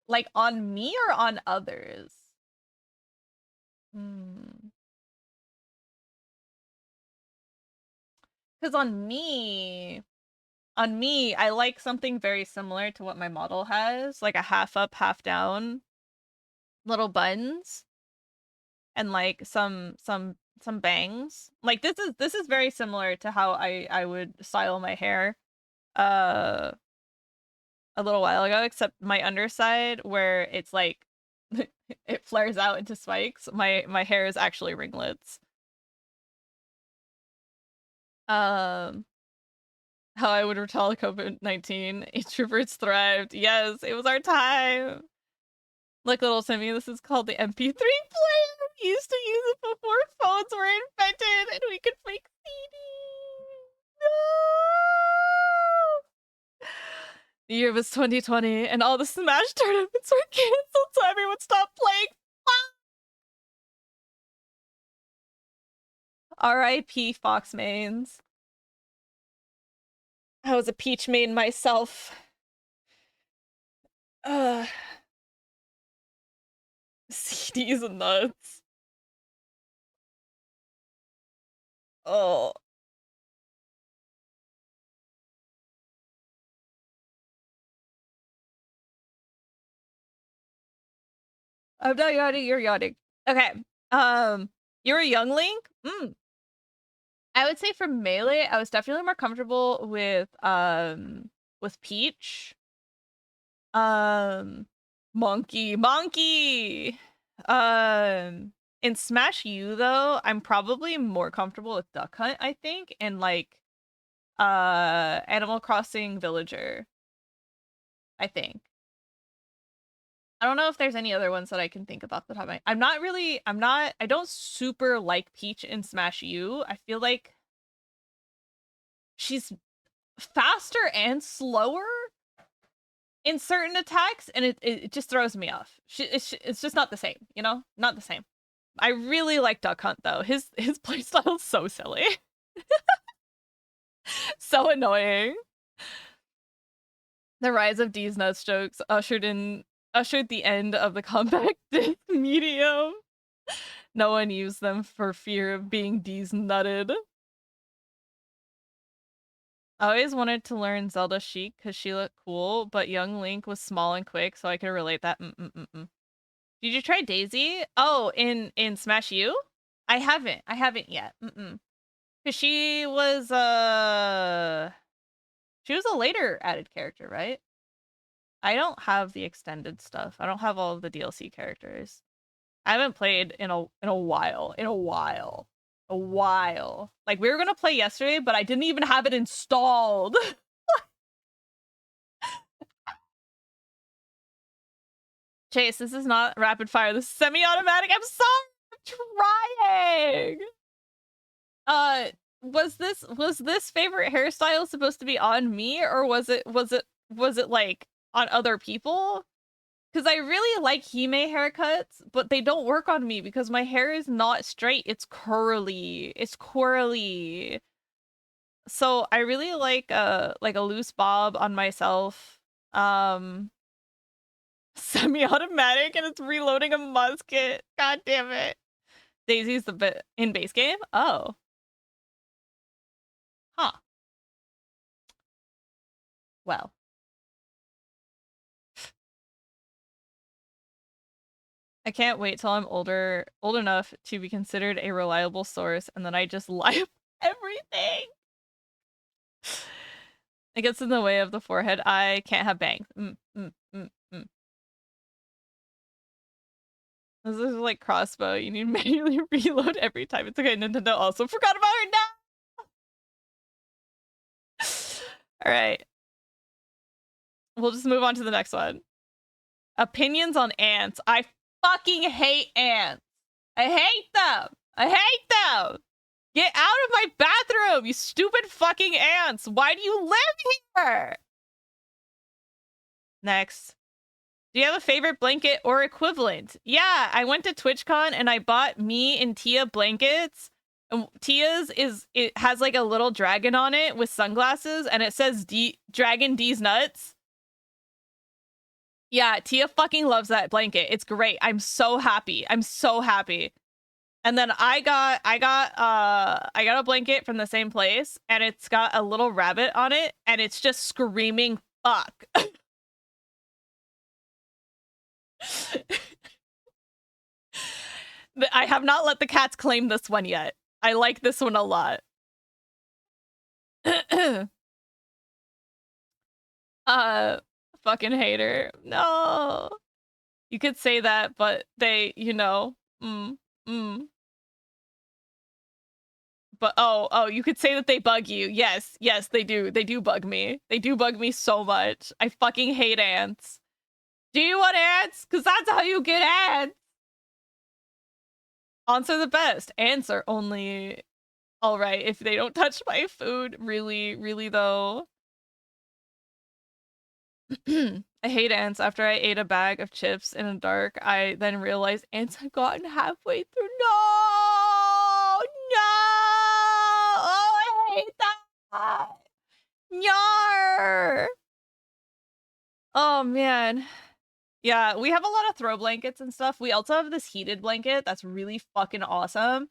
Like on me or on others? Because on me, I like something very similar to what my model has, like a half up, half down, little buns, and like some bangs. Like this is very similar to how I would style my hair a little while ago, except my underside where it's like it flares out into spikes. My hair is actually ringlets. How I would retell COVID-19. Introverts thrived. Yes, it was our time. Look, little Timmy, this is called the MP3 player. We used to use it before phones were invented and we could fake CDs. No! The year was 2020 and all the Smash tournaments were canceled so everyone stopped playing. R.I.P. Fox mains. I was a Peach main myself. CDs and nuts. Oh. I'm not yawning, you're yawning. Okay. You're a young Link? I would say for Melee, I was definitely more comfortable with Peach. Monkey. In Smash U though, I'm probably more comfortable with Duck Hunt, I think, and like Animal Crossing Villager. I think. I don't know if there's any other ones that I can think about the top of my. I don't super like Peach in Smash U. I feel like she's faster and slower in certain attacks, and it just throws me off. It's just not the same, you know? Not the same. I really like Duck Hunt, though. His playstyle is so silly. So annoying. The rise of D's nuts jokes ushered the end of the comeback disc medium. No one used them for fear of being D's nutted. I always wanted to learn Zelda Chic because she looked cool, but young Link was small and quick, so I could relate that. Did you try Daisy? Oh, in Smash U? I haven't yet. Cause she was a later added character, right? I don't have the extended stuff. I don't have all of the DLC characters. I haven't played in a while. Like, we were gonna play yesterday, but I didn't even have it installed. Chase, this is not rapid fire. This is semi-automatic. I'm sorry. I'm trying. Was this favorite hairstyle supposed to be on me, or was it like on other people? Because I really like Hime haircuts, but they don't work on me because my hair is not straight. It's curly. It's curly. So I really like a loose bob on myself. Semi-automatic, and it's reloading a musket. God damn it. Daisy's the bit in base game? Oh. Huh. Well. I can't wait till I'm old enough to be considered a reliable source, and then I just lie about everything. It gets in the way of the forehead. I can't have bangs. This is like crossbow. You need to manually reload every time. It's okay. Nintendo also forgot about it now. All right. We'll just move on to the next one. Opinions on ants. I fucking hate ants. I hate them. I hate them. Get out of my bathroom, you stupid fucking ants. Why do you live here? Next. Do you have a favorite blanket or equivalent? Yeah, I went to TwitchCon and I bought me and Tia blankets. And Tia's it has like a little dragon on it with sunglasses, and it says Dragon D's nuts. Yeah, Tia fucking loves that blanket. It's great. I'm so happy. I'm so happy. And then I got a blanket from the same place, and it's got a little rabbit on it, and it's just screaming fuck. I have not let the cats claim this one yet. I like this one a lot. Fucking hater. No. You could say that, but they, you know, But oh, you could say that they bug you. Yes, they do. They do bug me. They do bug me so much. I fucking hate ants. Do you want ants? Because that's how you get ants. Ants are the best. Ants are only all right if they don't touch my food. Really, really though. I hate ants. After I ate a bag of chips in the dark, I then realized ants had gotten halfway through. No! Oh, I hate that! Yar! Oh, man. Yeah, we have a lot of throw blankets and stuff. We also have this heated blanket that's really fucking awesome.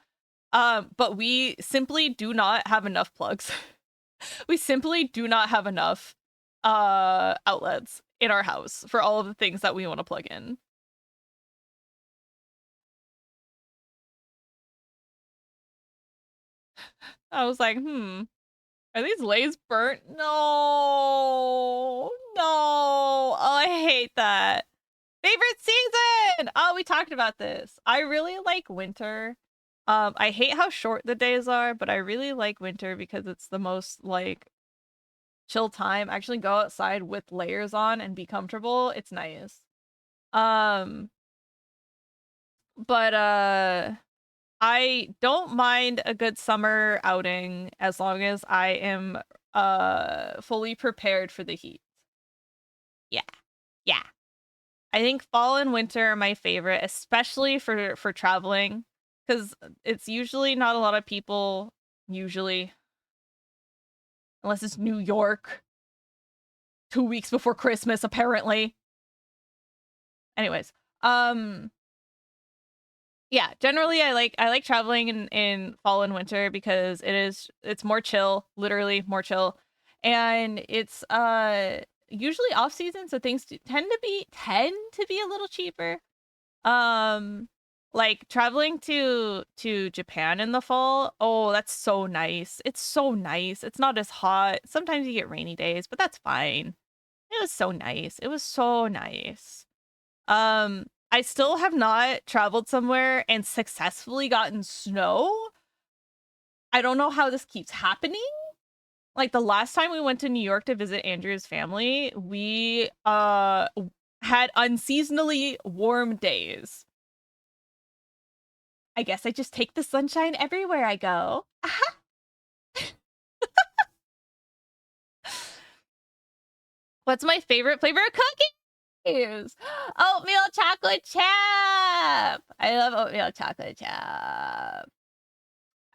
But we simply do not have enough plugs. We simply do not have enough outlets in our house for all of the things that we want to plug in. I was like, are these Lays burnt? No. Oh, I hate that. Favorite season! Oh, we talked about this. I really like winter. I hate how short the days are, but I really like winter because it's the most, like, chill time. Actually go outside with layers on and be comfortable. It's nice. But I don't mind a good summer outing as long as I am fully prepared for the heat. Yeah. Yeah. I think fall and winter are my favorite, especially for traveling, because it's usually not a lot of people, usually, unless it's New York, 2 weeks before Christmas, apparently. Anyways, yeah, generally I like traveling in fall and winter because it's more chill, literally more chill, and it's usually off season, so things tend to be a little cheaper. Like traveling to Japan in the fall, oh, that's so nice. It's so nice. It's not as hot. Sometimes you get rainy days, but that's fine. It was so nice. It was so nice. I still have not traveled somewhere and successfully gotten snow. I don't know how this keeps happening. Like the last time we went to New York to visit Andrew's family, we had unseasonably warm days. I guess I just take the sunshine everywhere I go. What's my favorite flavor of cookies? Oatmeal chocolate chip. I love oatmeal chocolate chip. I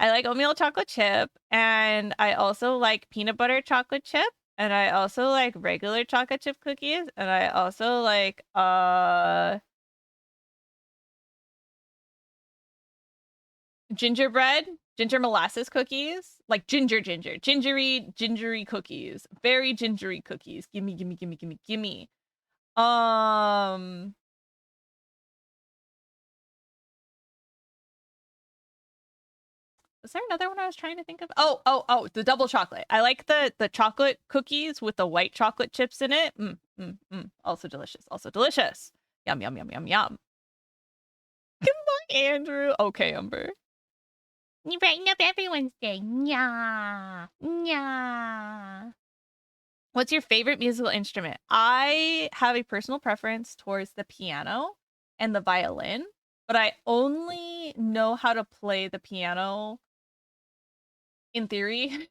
like oatmeal chocolate chip, and I also like peanut butter chocolate chip, and I also like regular chocolate chip cookies, and I also like gingerbread, ginger molasses cookies, like gingery cookies, very gingery cookies. Gimme. Was there another one I was trying to think of? Oh, the double chocolate. I like the chocolate cookies with the white chocolate chips in it. Also delicious. Yum. Goodbye, Andrew. Okay, Umber. You brighten up everyone's day. Nya. What's your favorite musical instrument? I have a personal preference towards the piano and the violin, but I only know how to play the piano in theory.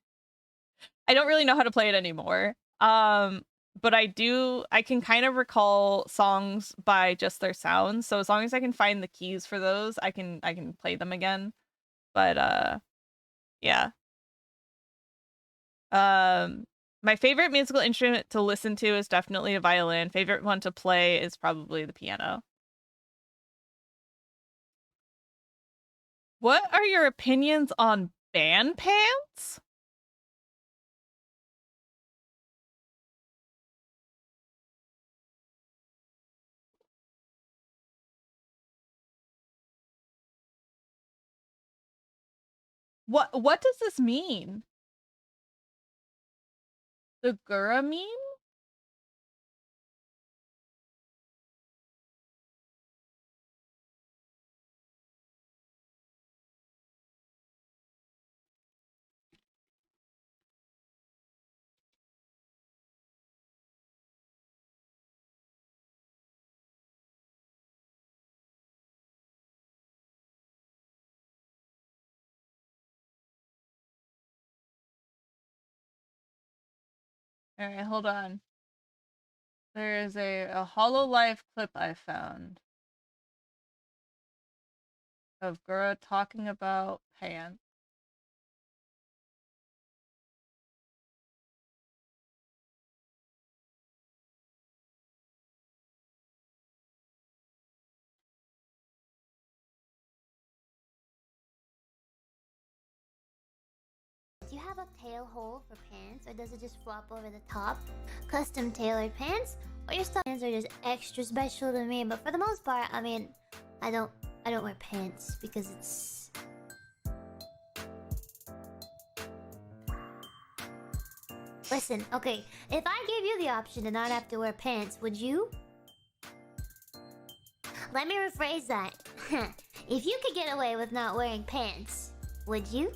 I don't really know how to play it anymore. But I can kind of recall songs by just their sounds. So as long as I can find the keys for those, I can play them again. But yeah. My favorite musical instrument to listen to is definitely a violin. Favorite one to play is probably the piano. What are your opinions on band pants? What does this mean? The Gura meme? All right, hold on. There is a HoloLive clip I found of Gura talking about pants. Do you have a tail hole for pants, or does it just flop over the top? Custom tailored pants, or your style pants are just extra special to me. But for the most part, I mean, I don't wear pants because it's. Listen, okay, if I gave you the option to not have to wear pants, would you? Let me rephrase that. If you could get away with not wearing pants, would you?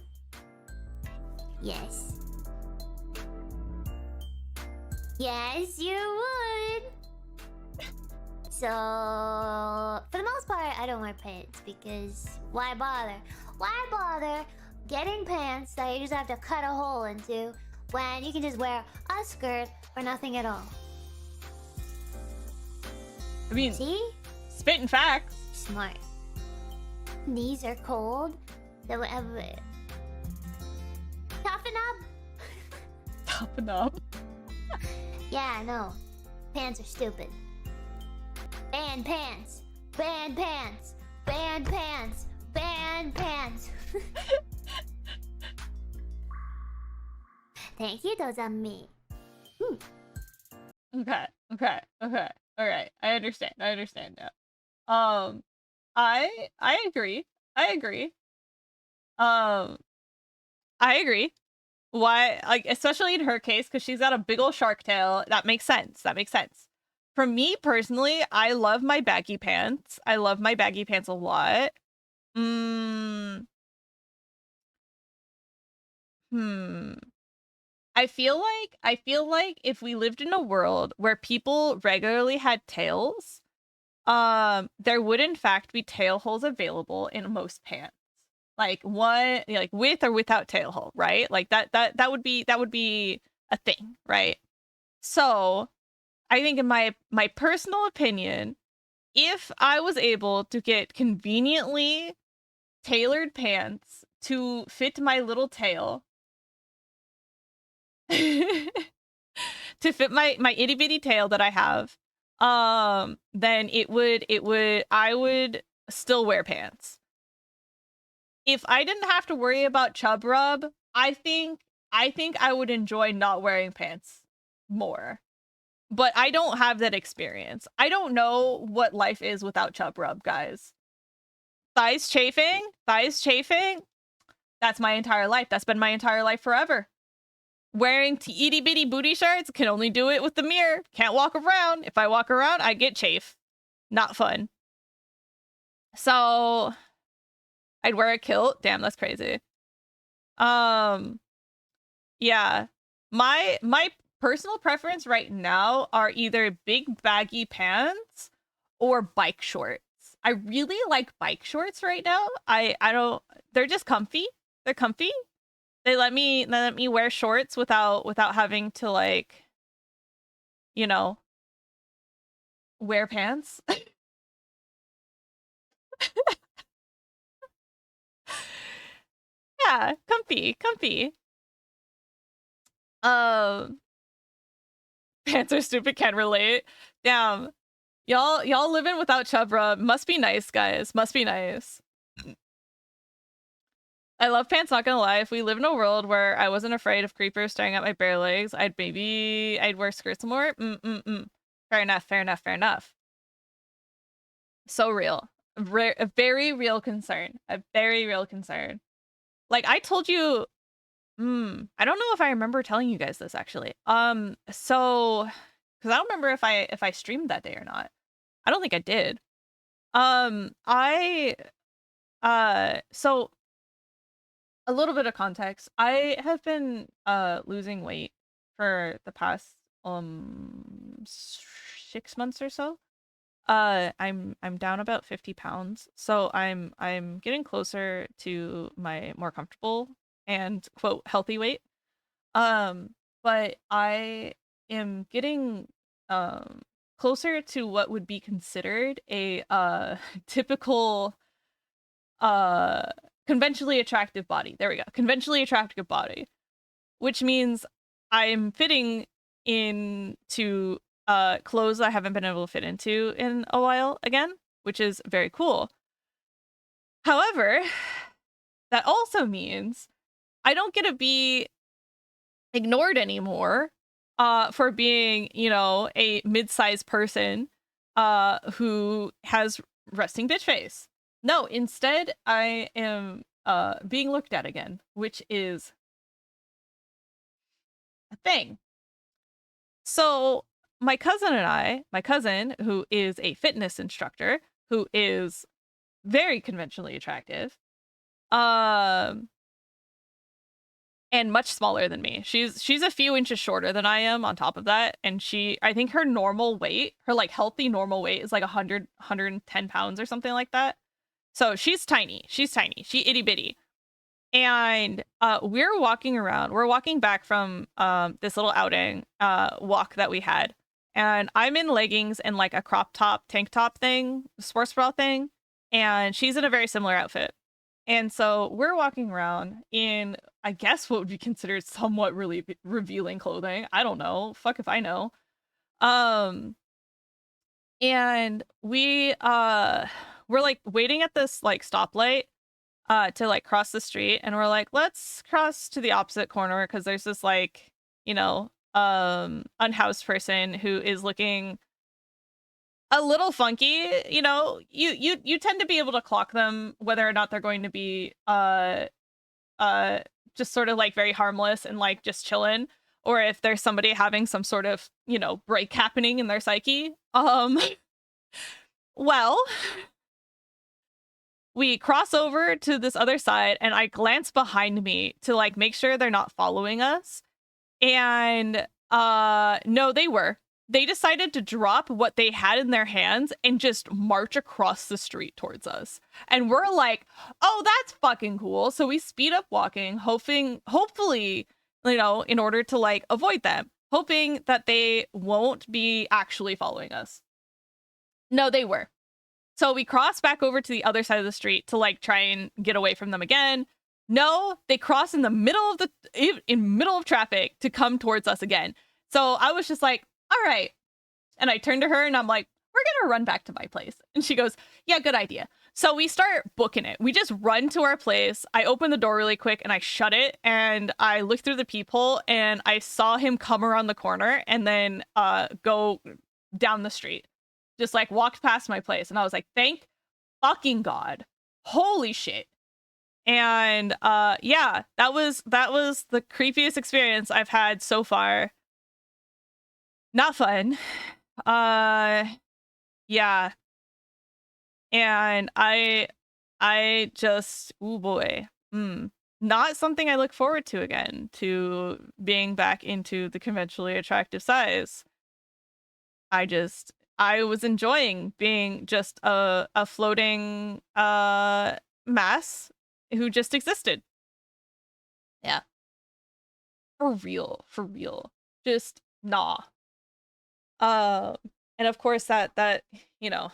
Yes. Yes, you would. So, for the most part, I don't wear pants because why bother? Why bother getting pants that you just have to cut a hole into when you can just wear a skirt or nothing at all. I mean, See? spitting facts. Smart. Knees are cold. Toughen up. Toughen up. Yeah, no. Pants are stupid. Ban pants. Ban pants. Ban pants. Ban pants. Thank you, those are me. Okay. All right. I understand now. I agree. I agree. Why, like, especially in her case, because she's got a big ol' shark tail. That makes sense. For me personally, I love my baggy pants. I love my baggy pants a lot. I feel like if we lived in a world where people regularly had tails, there would in fact be tail holes available in most pants. Like one, like with or without tail hole, right? Like that would be a thing, right? So I think in my personal opinion, if I was able to get conveniently tailored pants to fit my little tail, to fit my itty bitty tail that I have, then I would still wear pants. If I didn't have to worry about chub rub, I think I would enjoy not wearing pants more. But I don't have that experience. I don't know what life is without chub rub, guys. Thighs chafing? That's my entire life. That's been my entire life forever. Wearing itty bitty booty shirts, can only do it with the mirror. Can't walk around. If I walk around, I get chafe. Not fun. So I'd wear a kilt. Damn, that's crazy. Yeah. My personal preference right now are either big baggy pants or bike shorts. I really like bike shorts right now. I don't, they're just comfy. They're comfy. They let me wear shorts without having to, like, you know, wear pants. Yeah, comfy. Pants are stupid, can relate. Damn. Y'all living without chub rub. Must be nice, guys. Must be nice. I love pants, not gonna lie. If we live in a world where I wasn't afraid of creepers staring at my bare legs, I'd wear skirts more. Fair enough. So real. A very real concern. Like, I told you, I don't know if I remember telling you guys this, actually. So, because I don't remember if I streamed that day or not. I don't think I did. So a little bit of context. I have been losing weight for the past 6 months or so. I'm down about 50 pounds, so I'm getting closer to my more comfortable and quote healthy weight. But I am getting closer to what would be considered a typical conventionally attractive body. There we go. Conventionally attractive body, which means I'm fitting into clothes I haven't been able to fit into in a while again, which is very cool. However, that also means I don't get to be ignored anymore for being, you know, a mid-sized person who has resting bitch face. No, instead I am being looked at again, which is a thing. So my cousin, who is a fitness instructor, who is very conventionally attractive, and much smaller than me. She's a few inches shorter than I am on top of that, and I think her normal weight, her like healthy normal weight is like 110 pounds or something like that. So she's tiny. She itty bitty. And we're walking around. We're walking back from this little outing walk that we had. And I'm in leggings and like a crop top, tank top thing, sports bra thing. And she's in a very similar outfit. And so we're walking around in, I guess, what would be considered somewhat really revealing clothing. I don't know. Fuck if I know. And we're like waiting at this like stoplight to like cross the street, and we're like, let's cross to the opposite corner because there's this like, you know, unhoused person who is looking a little funky. You know, you tend to be able to clock them whether or not they're going to be just sort of like very harmless and like just chilling, or if there's somebody having some sort of, you know, break happening in their psyche. Well, we cross over to this other side, and I glance behind me to like make sure they're not following us. And no, they were. They decided to drop what they had in their hands and just march across the street towards us. And we're like, "Oh, that's fucking cool." So we speed up walking, hopefully, you know, in order to like avoid them, hoping that they won't be actually following us. No, they were. So we cross back over to the other side of the street to like try and get away from them again. No, they cross in the middle of middle of traffic to come towards us again. So I was just like, all right. And I turned to her and I'm like, we're going to run back to my place. And she goes, yeah, good idea. So we start booking it. We just run to our place. I open the door really quick and I shut it. And I looked through the peephole and I saw him come around the corner and then go down the street. Just like walked past my place. And I was like, thank fucking God. Holy shit. And yeah, that was the creepiest experience I've had so far. Not fun. Yeah. And I just, oh boy. Not something I look forward to again, to being back into the conventionally attractive size. I was enjoying being just a floating mass who just existed. Yeah. For real. Just nah. And of course that, you know,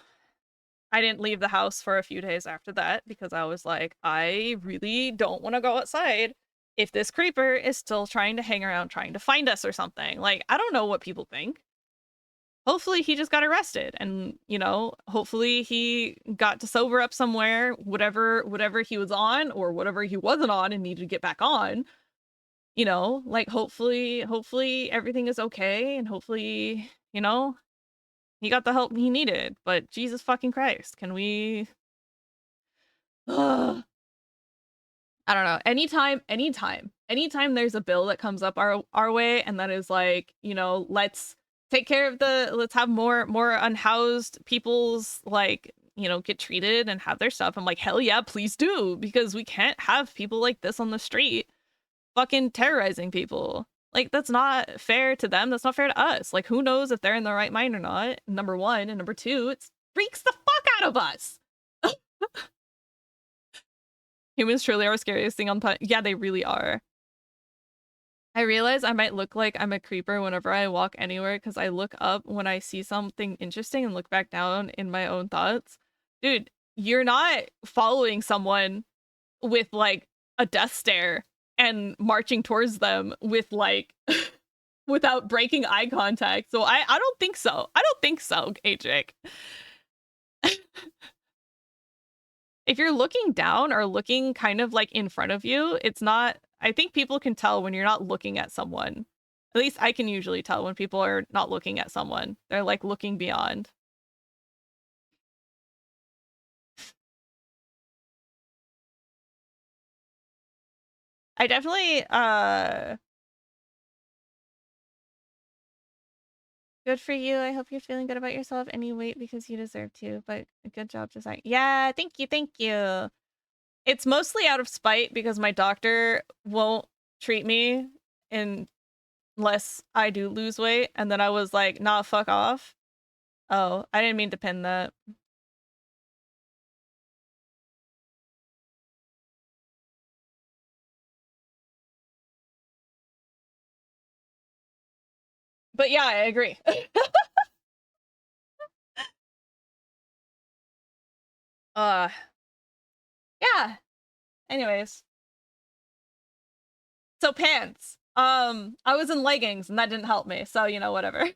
I didn't leave the house for a few days after that because I was like, I really don't want to go outside if this creeper is still trying to hang around trying to find us or something. Like, I don't know what people think. Hopefully he just got arrested and, you know, hopefully he got to sober up somewhere, whatever he was on or whatever he wasn't on and needed to get back on. You know, like hopefully everything is okay and hopefully, you know, he got the help he needed. But Jesus fucking Christ, can we Ugh. I don't know. Anytime there's a bill that comes up our way and that is like, you know, let's have more unhoused people's like, you know, get treated and have their stuff. I'm like, hell yeah, please do, because we can't have people like this on the street fucking terrorizing people. Like, that's not fair to them. That's not fair to us. Like, who knows if they're in their right mind or not? Number one. And number two, it freaks the fuck out of us. Humans truly are scariest thing on planet. Yeah, they really are. I realize I might look like I'm a creeper whenever I walk anywhere because I look up when I see something interesting and look back down in my own thoughts. Dude, you're not following someone with like a death stare and marching towards them with like without breaking eye contact. So I don't think so. I don't think so, Adric. If you're looking down or looking kind of like in front of you, it's not, I think people can tell when you're not looking at someone. At least I can usually tell when people are not looking at someone. They're like looking beyond. I definitely, good for you. I hope you're feeling good about yourself and you wait because you deserve to, but good job design. Yeah, thank you. It's mostly out of spite because my doctor won't treat me unless I do lose weight. And then I was like, nah, fuck off. Oh, I didn't mean to pin that. But yeah, I agree. Yeah. Anyways. So pants. I was in leggings and that didn't help me, so you know, whatever.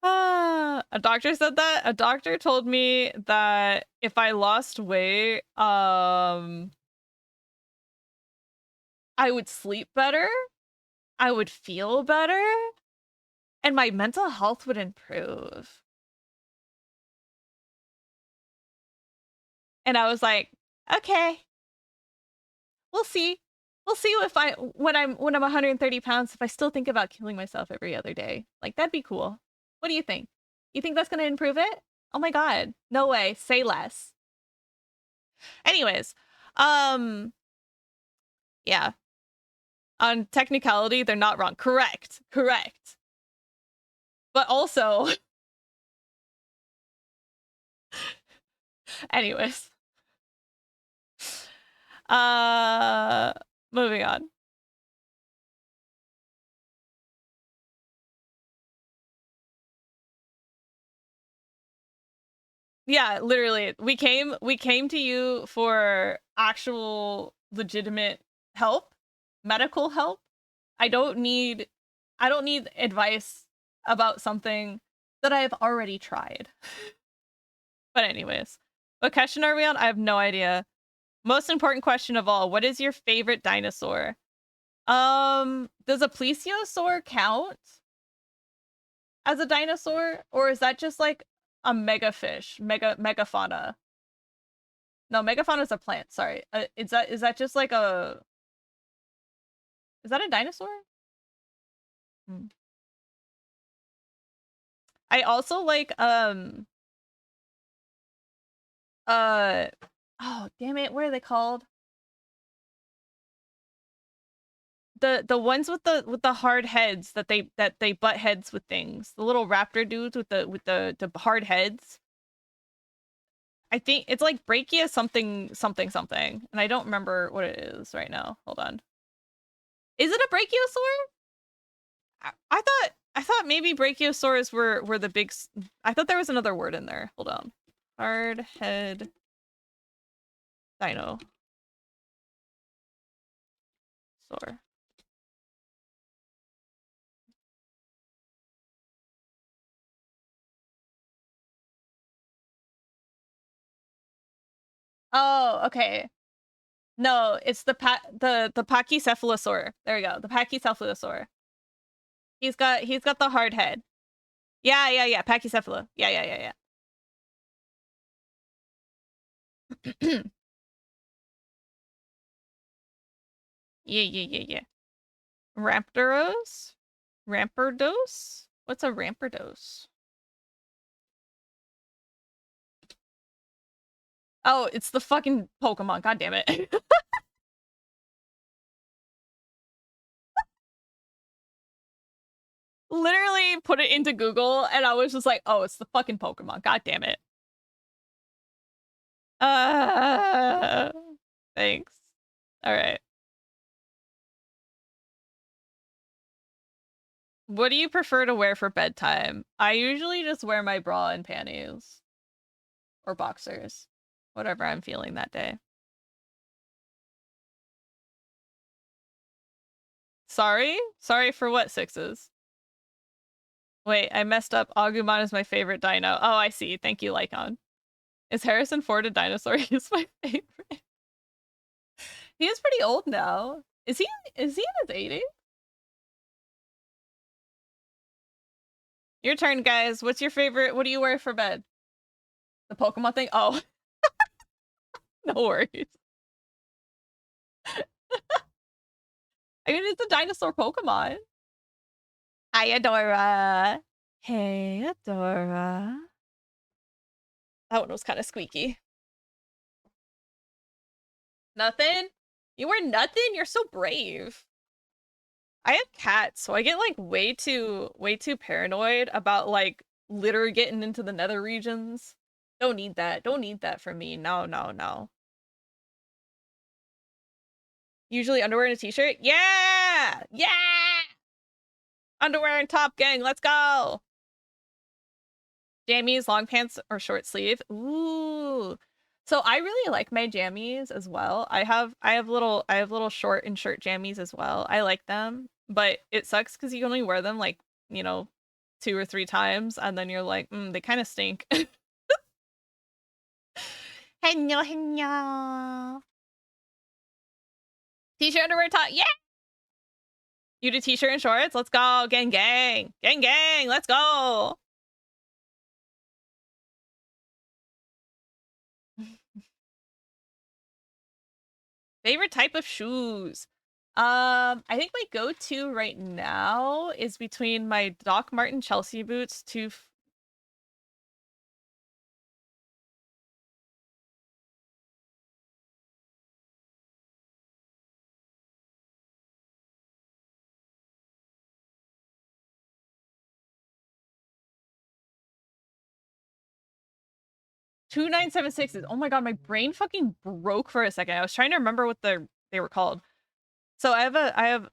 A doctor said that. A doctor told me that if I lost weight, I would sleep better, I would feel better, and my mental health would improve. And I was like, okay, we'll see. We'll see if when I'm 130 pounds, if I still think about killing myself every other day. Like, that'd be cool. What do you think? You think that's gonna improve it? Oh my god. No way. Say less. Anyways, yeah. On technicality, they're not wrong. Correct. Correct. But also, anyways. Moving on. Yeah, literally. We came to you for actual legitimate help, medical help. I don't need advice about something that I have already tried. But anyways, what question are we on? I have no idea. Most important question of all, what is your favorite dinosaur? Does a plesiosaur count as a dinosaur? Or is that just like a mega fish, megafauna? No, megafauna is a plant, sorry. Is that just like a... Is that a dinosaur? Hmm. I also like, oh, damn it, what are they called? The ones with the hard heads that they butt heads with things. The little raptor dudes with the hard heads. I think it's like Brachia something something something, and I don't remember what it is right now. Hold on. Is it a brachiosaur? I thought maybe brachiosaurs were the big. I thought there was another word in there. Hold on. Hard head dino. Saur. Oh, okay. No, it's the pachycephalosaur. There we go. The pachycephalosaur. He's got the hard head. Yeah. Pachycephalo. Yeah. Yeah. Raptoros? Rampardos? What's a Rampardos? Oh, it's the fucking Pokemon. God damn it. Literally put it into Google and I was just like, oh, it's the fucking Pokemon. God damn it. Thanks. All right. What do you prefer to wear for bedtime? I usually just wear my bra and panties. Or boxers. Whatever I'm feeling that day. Sorry? Sorry for what, sixes? Wait, I messed up. Agumon is my favorite dino. Oh, I see. Thank you, Lycon. Is Harrison Ford a dinosaur? He's my favorite. He is pretty old now. Is he in his 80s? Your turn, guys. What's your favorite? What do you wear for bed? The Pokemon thing? Oh. No worries. I mean, it's a dinosaur Pokemon. Hi, Adora. Hey, Adora. That one was kind of squeaky. Nothing? You wear nothing? You're so brave. I have cats, so I get like way too paranoid about like litter getting into the nether regions. Don't need that. Don't need that from me. No. Usually underwear and a t-shirt. Yeah! Yeah! Underwear and top, gang. Let's go! Jammies, long pants, or short sleeve. Ooh. So I really like my jammies as well. I have little short and shirt jammies as well. I like them, but it sucks because you can only wear them like, you know, 2 or 3 times, and then you're like, they kind of stink. Henya, henya. T-shirt, underwear, top. Yeah! You do t-shirt and shorts? Let's go. Gang, gang. Gang, gang. Let's go. Favorite type of shoes? I think my go-to right now is between my Doc Marten Chelsea boots to $2,976. Oh my god, my brain fucking broke for a second. I was trying to remember what they were called. So I have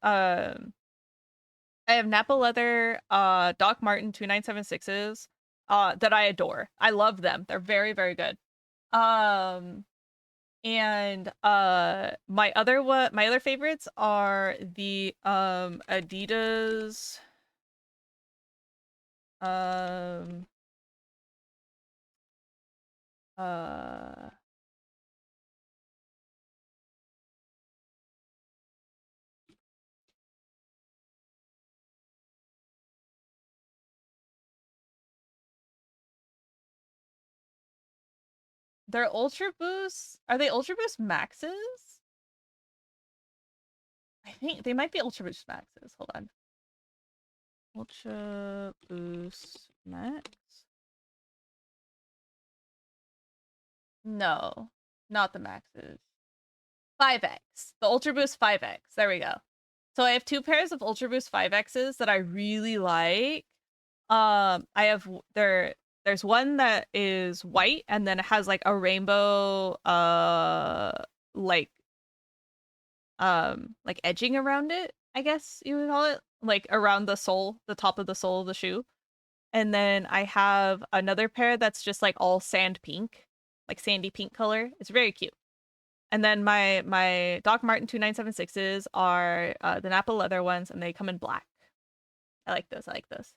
Napa leather Doc Marten 2976s that I adore. I love them. They're very, very good. And my other favorites are the Adidas they're Ultra Boost. Are they Ultra Boost Maxes? I think they might be Ultra Boost Maxes. Hold on. Ultra Boost Max? No, not the Maxes. 5X. The Ultra Boost 5X. There we go. So I have 2 pairs of Ultra Boost 5Xs that I really like. There's one that is white and then it has like a rainbow like edging around it, I guess you would call it, like around the sole, the top of the sole of the shoe. And then I have another pair that's just like all sand pink, like sandy pink color. It's very cute. And then my Doc Marten 2976s are the Napa leather ones, and they come in black. I like those. I like those.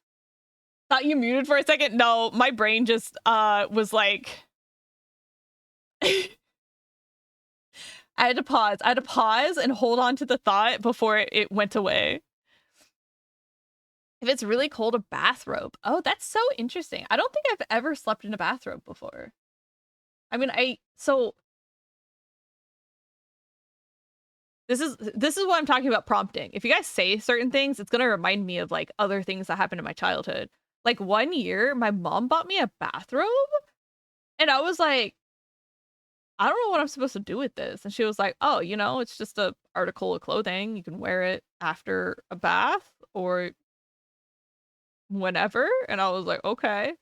Thought you muted for a second. No, my brain just was like I had to pause. I had to pause and hold on to the thought before it went away. If it's really cold, a bathrobe. Oh, that's so interesting. I don't think I've ever slept in a bathrobe before. I mean, this is what I'm talking about prompting. If you guys say certain things, it's gonna remind me of like other things that happened in my childhood. Like one year, my mom bought me a bathrobe, and I was like, I don't know what I'm supposed to do with this. And she was like, oh, you know, it's just a article of clothing. You can wear it after a bath or whenever. And I was like, okay.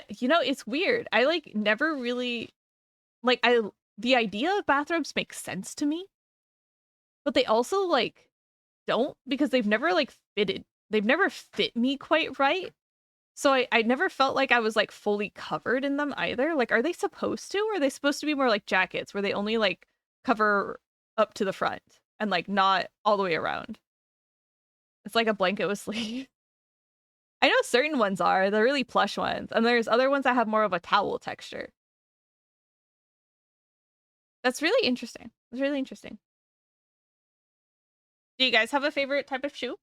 It's weird. I like never really like the idea of bathrobes makes sense to me, but they also like don't, because they've never like they've never fit me quite right. So I never felt like I was like fully covered in them either. Like, are they supposed to, or are they supposed to be more like jackets where they only like cover up to the front and like not all the way around? It's like a blanket with sleeves. I know certain ones are, the really plush ones, and there's other ones that have more of a towel texture. That's really interesting. It's really interesting. Do you guys have a favorite type of shoe?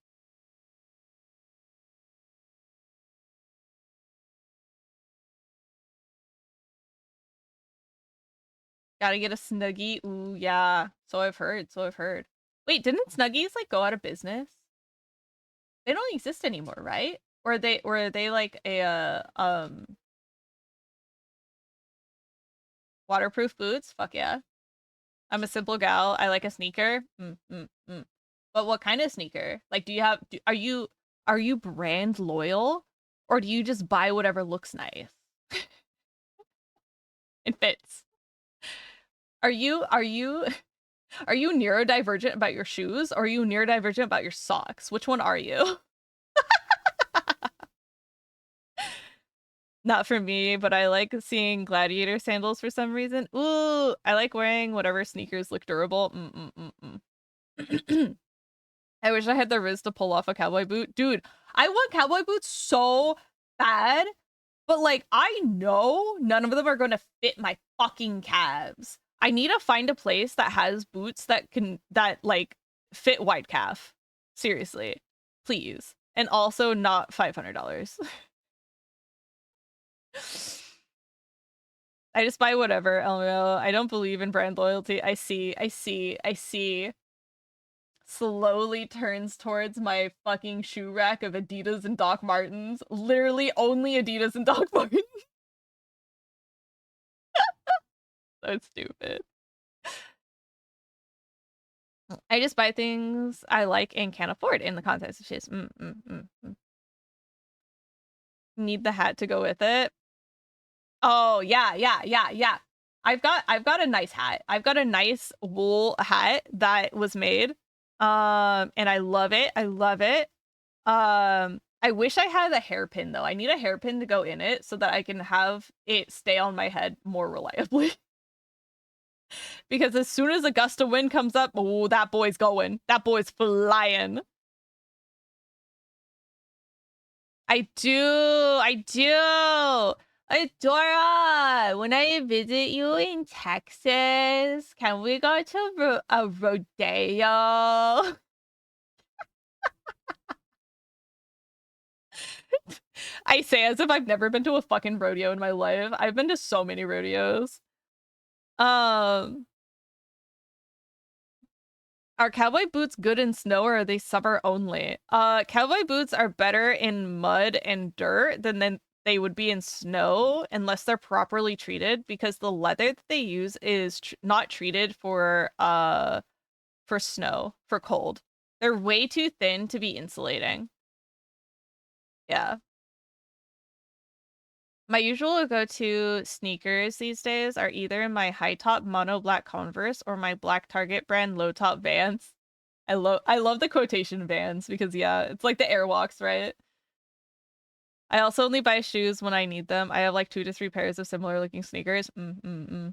Gotta get a Snuggie. Ooh, yeah. So I've heard. So I've heard. Wait, didn't Snuggies like go out of business? They don't exist anymore, right? Or are they like a waterproof boots? Fuck yeah. I'm a simple gal. I like a sneaker. But what kind of sneaker? Like, are you brand loyal, or do you just buy whatever looks nice? It fits. Are you Are you neurodivergent about your shoes, or are you neurodivergent about your socks? Which one are you? Not for me, but I like seeing gladiator sandals for some reason. Ooh, I like wearing whatever sneakers look durable. I wish I had the wrist to pull off a cowboy boot. Dude, I want cowboy boots so bad, but like, I know none of them are going to fit my fucking calves. I need to find a place that has boots that like fit wide calf. Seriously, please. And also not $500. I just buy whatever, LMAO. I don't believe in brand loyalty. I see. Slowly turns towards my fucking shoe rack of Adidas and Doc Martens. Literally only Adidas and Doc Martens. So stupid. I just buy things I like and can't afford in the context of shoes. Need the hat to go with it. Oh, yeah. I've got a nice hat. I've got a nice wool hat that was made. And I love it. I wish I had a hairpin though. I need a hairpin to go in it so that I can have it stay on my head more reliably. Because as soon as a gust of wind comes up, oh, that boy's going. That boy's flying. I do. Dora, when I visit you in Texas, can we go to a rodeo? I say as if I've never been to a fucking rodeo in my life. I've been to so many rodeos. Are cowboy boots good in snow or are they summer only? Cowboy boots are better in mud and dirt than they would be in snow unless they're properly treated, because the leather that they use is not treated for snow, for cold. They're way too thin to be insulating. Yeah. My usual go-to sneakers these days are either in my high-top mono black Converse or my black Target brand low-top Vans. I love the quotation Vans because, yeah, it's like the Airwalks, right? I also only buy shoes when I need them. I have like 2 to 3 pairs of similar-looking sneakers. Most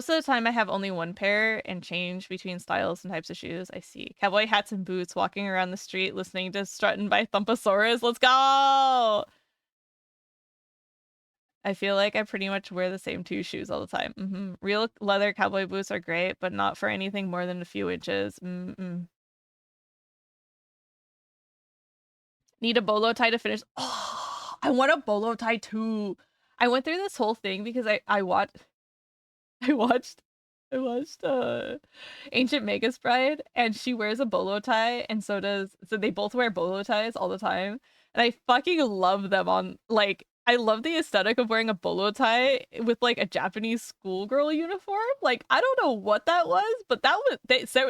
of the time, I have only one pair and change between styles and types of shoes. I see. Cowboy hats and boots, walking around the street, listening to Struttin' by Thumpasaurus. Let's go! I feel like I pretty much wear the same 2 shoes all the time. Real leather cowboy boots are great, but not for anything more than a few inches. Need a bolo tie to finish. Oh, I want a bolo tie too. I went through this whole thing because I watched Ancient Magus Bride, and she wears a bolo tie, and so they both wear bolo ties all the time. And I fucking love them on, like, I love the aesthetic of wearing a bolo tie with like a Japanese schoolgirl uniform. Like, I don't know what that was, but that was,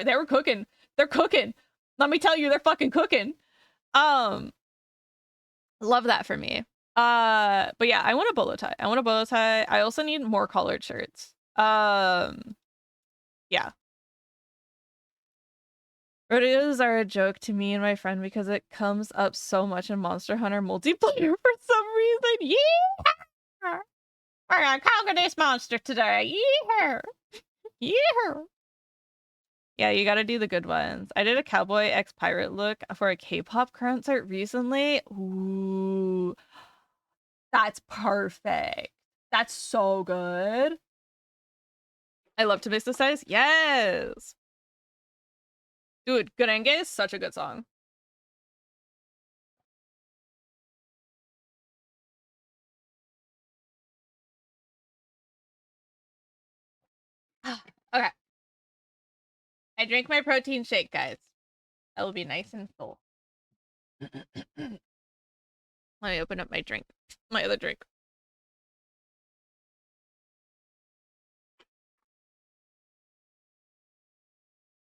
they were cooking. They're cooking. Let me tell you, they're fucking cooking. Love that for me. But yeah, I want a bolo tie. I also need more collared shirts. Yeah. Rodeos are a joke to me and my friend because it comes up so much in Monster Hunter multiplayer for some reason. Yeah! We're gonna conquer this monster today. Yeah! Yeah! Yeah, you gotta do the good ones. I did a cowboy ex-pirate look for a K-pop concert recently. Ooh. That's perfect. That's so good. I love to miss the size. Yes! Dude, Gurenge is such a good song. Okay. I drank my protein shake, guys. That will be nice and full. Let me open up my drink. My other drink.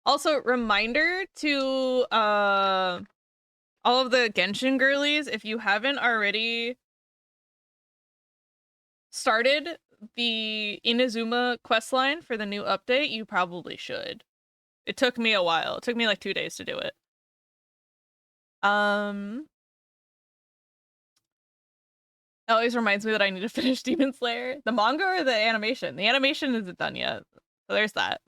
Also, reminder to all of the Genshin girlies, if you haven't already started the Inazuma questline for the new update, you probably should. It took me a while. It took me like 2 days to do it. It always reminds me that I need to finish Demon Slayer. The manga or the animation? The animation isn't done yet. So there's that.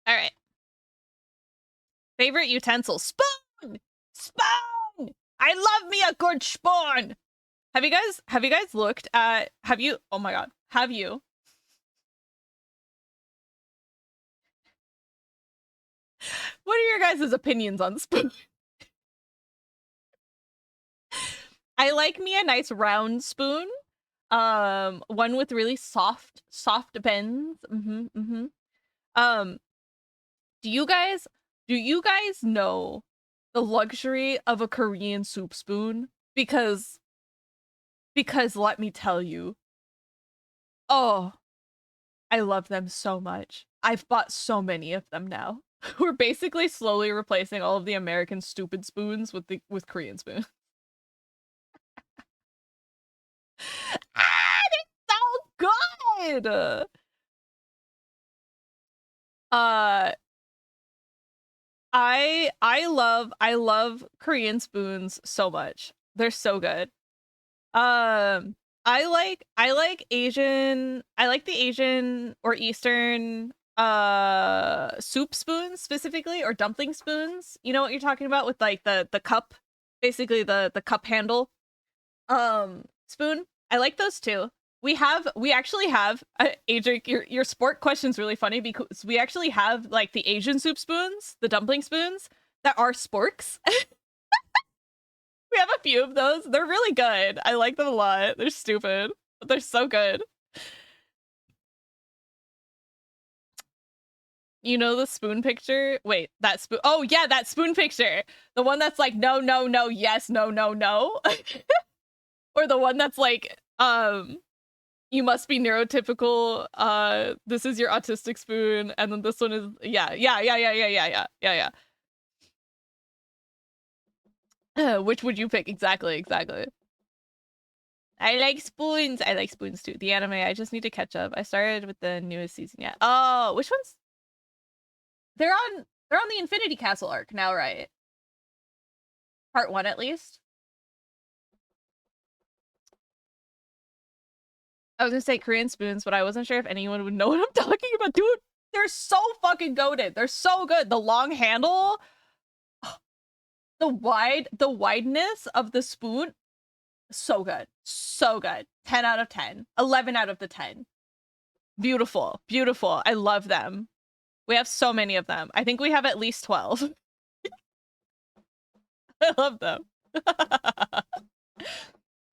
All right. Favorite utensil? Spoon! Spoon! I love me a good spoon! Have you guys looked at, oh my god, have you? What are your guys' opinions on spoon? I like me a nice round spoon. One with really soft bends. Do you guys know the luxury of a Korean soup spoon? Because let me tell you, oh, I love them so much. I've bought so many of them now. We're basically slowly replacing all of the American stupid spoons with Korean spoons. It's so good. I love Korean spoons so much. They're so good. I like Asian, I like the Asian or Eastern soup spoons specifically, or dumpling spoons. You know what you're talking about, with like the cup, basically the cup handle spoon. I like those too. We actually have Adric, your sport question's really funny because we actually have like the Asian soup spoons, the dumpling spoons that are sporks. We have a few of those. They're really good. I like them a lot. They're stupid, but they're so good. You know the spoon picture? Wait, that spoon. Oh yeah, that spoon picture. The one that's like, no, no, no, yes, no, no, no. Or the one that's like, you must be neurotypical. This is your autistic spoon. And then this one is, yeah. Which would you pick? Exactly. I like spoons. I like spoons too. The anime, I just need to catch up. I started with the newest season yet. Oh, which ones? They're on the Infinity Castle arc now, right? Part 1 at least. I was gonna say Korean spoons, but I wasn't sure if anyone would know what I'm talking about. Dude, they're so fucking goated. They're so good. The long handle, the wideness of the spoon, so good. 10 out of 10. 11 out of the 10. Beautiful. I love them. We have so many of them. I think we have at least 12. I love them.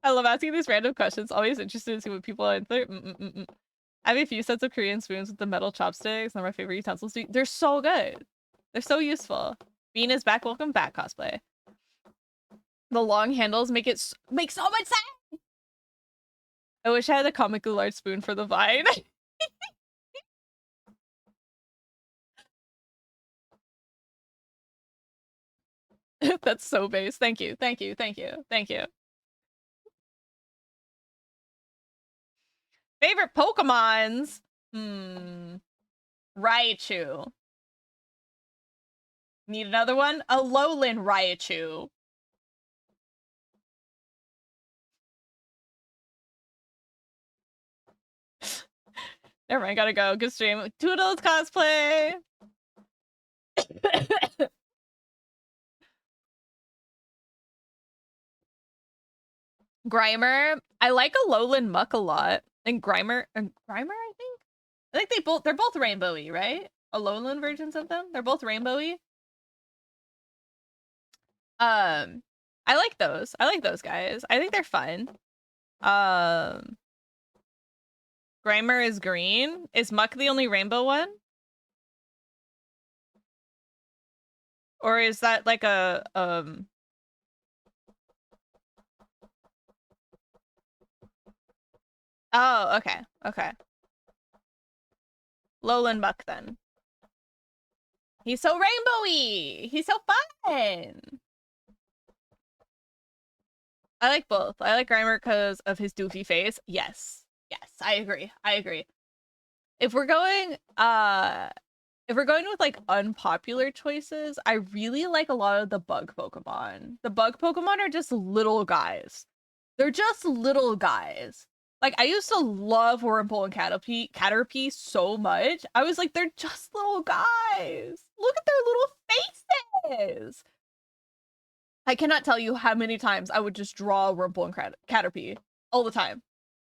I love asking these random questions. Always interested to see what people answer. I have a few sets of Korean spoons with the metal chopsticks. They're my favorite utensils. They're so good. They're so useful. Bean is back. Welcome back, cosplay. The long handles make so much sense. I wish I had a comically large spoon for the vine. That's so base. Thank you. Favorite Pokemons? Raichu. Need another one? A Alolan Raichu. Never mind, gotta go. Good stream. Toodles cosplay! Grimer. I like Alolan Muck a lot. And Grimer, I think? I think they're both rainbowy, right? Alolan versions of them? They're both rainbowy. I like those. I like those guys. I think they're fun. Grimer is green. Is Muck the only rainbow one? Or is that like a Oh, okay. Lowland Muck then. He's so rainbowy! He's so fun! I like both. I like Grimer because of his doofy face. Yes. Yes, I agree. I agree. If we're going with like unpopular choices, I really like a lot of the bug Pokemon. The bug Pokemon are just little guys. They're just little guys. Like, I used to love Wurmple and Caterpie so much. I was like, they're just little guys. Look at their little faces. I cannot tell you how many times I would just draw Wurmple and Caterpie all the time.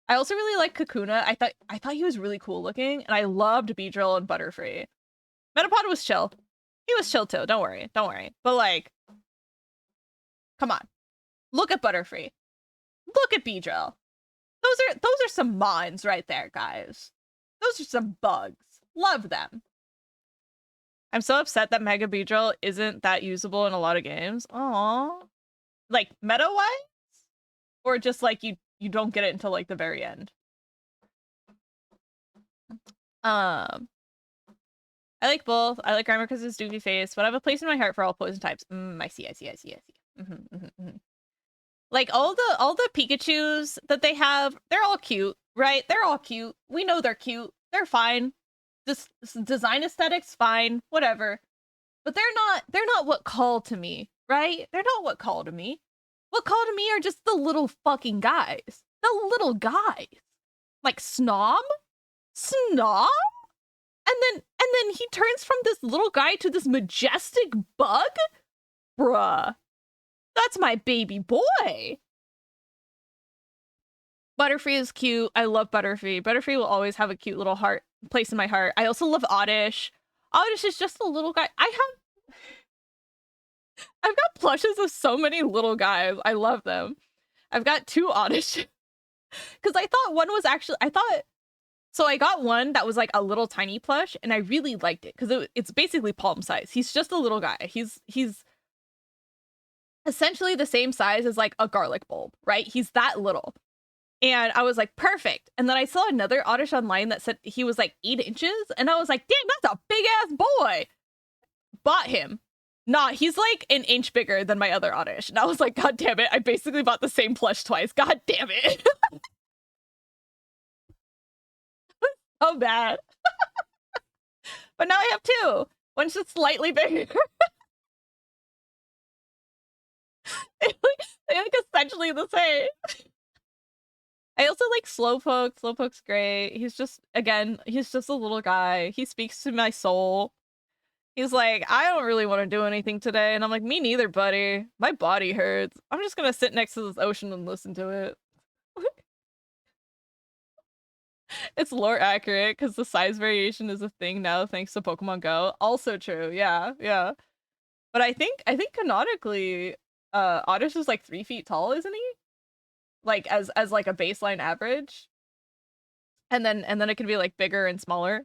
I also really like Kakuna. I thought he was really cool looking, and I loved Beedrill and Butterfree. Metapod was chill. He was chill too. Don't worry. Don't worry. But like, come on. Look at Butterfree. Look at Beedrill. Those are some mons right there, guys. Those are some bugs. Love them. I'm so upset that Mega Beedrill isn't that usable in a lot of games. Aww. Like, meta-wise? Or just like you don't get it until like the very end? I like both. I like Grimer because of his doofy face, but I have a place in my heart for all poison types. I see. Like all the Pikachus that they have, they're all cute, right? They're all cute. We know they're cute. They're fine. Just design aesthetics, fine, whatever. But they're not what call to me, right? They're not what call to me. What call to me are just the little fucking guys. The little guys. Like Snom? Snom? And then he turns from this little guy to this majestic bug? Bruh. That's my baby boy. Butterfree is cute. I love Butterfree. Butterfree will always have a cute little place in my heart. I also love Oddish. Oddish is just a little guy. I've got plushes of so many little guys. I love them. I've got 2 Oddish. Because I thought one was actually, so I got one that was like a little tiny plush, and I really liked it because it's basically palm size. He's just a little guy. He's essentially the same size as like a garlic bulb, right? He's that little. And I was like, perfect. And then I saw another Oddish online that said he was like 8 inches, and I was like, damn, that's a big ass boy. Bought him. Nah, he's like an inch bigger than my other Oddish. And I was like, god damn it, I basically bought the same plush twice. God damn it. So bad. But now I have 2. One's just slightly bigger. They look essentially the same. I also like Slowpoke. Slowpoke's great. He's just a little guy. He speaks to my soul. He's like, I don't really want to do anything today. And I'm like, me neither, buddy. My body hurts. I'm just gonna sit next to this ocean and listen to it. It's lore accurate because the size variation is a thing now thanks to Pokemon Go. Also true. Yeah, yeah. But I think canonically, Oddish is like 3 feet tall, isn't he? Like as like a baseline average. And then it can be like bigger and smaller.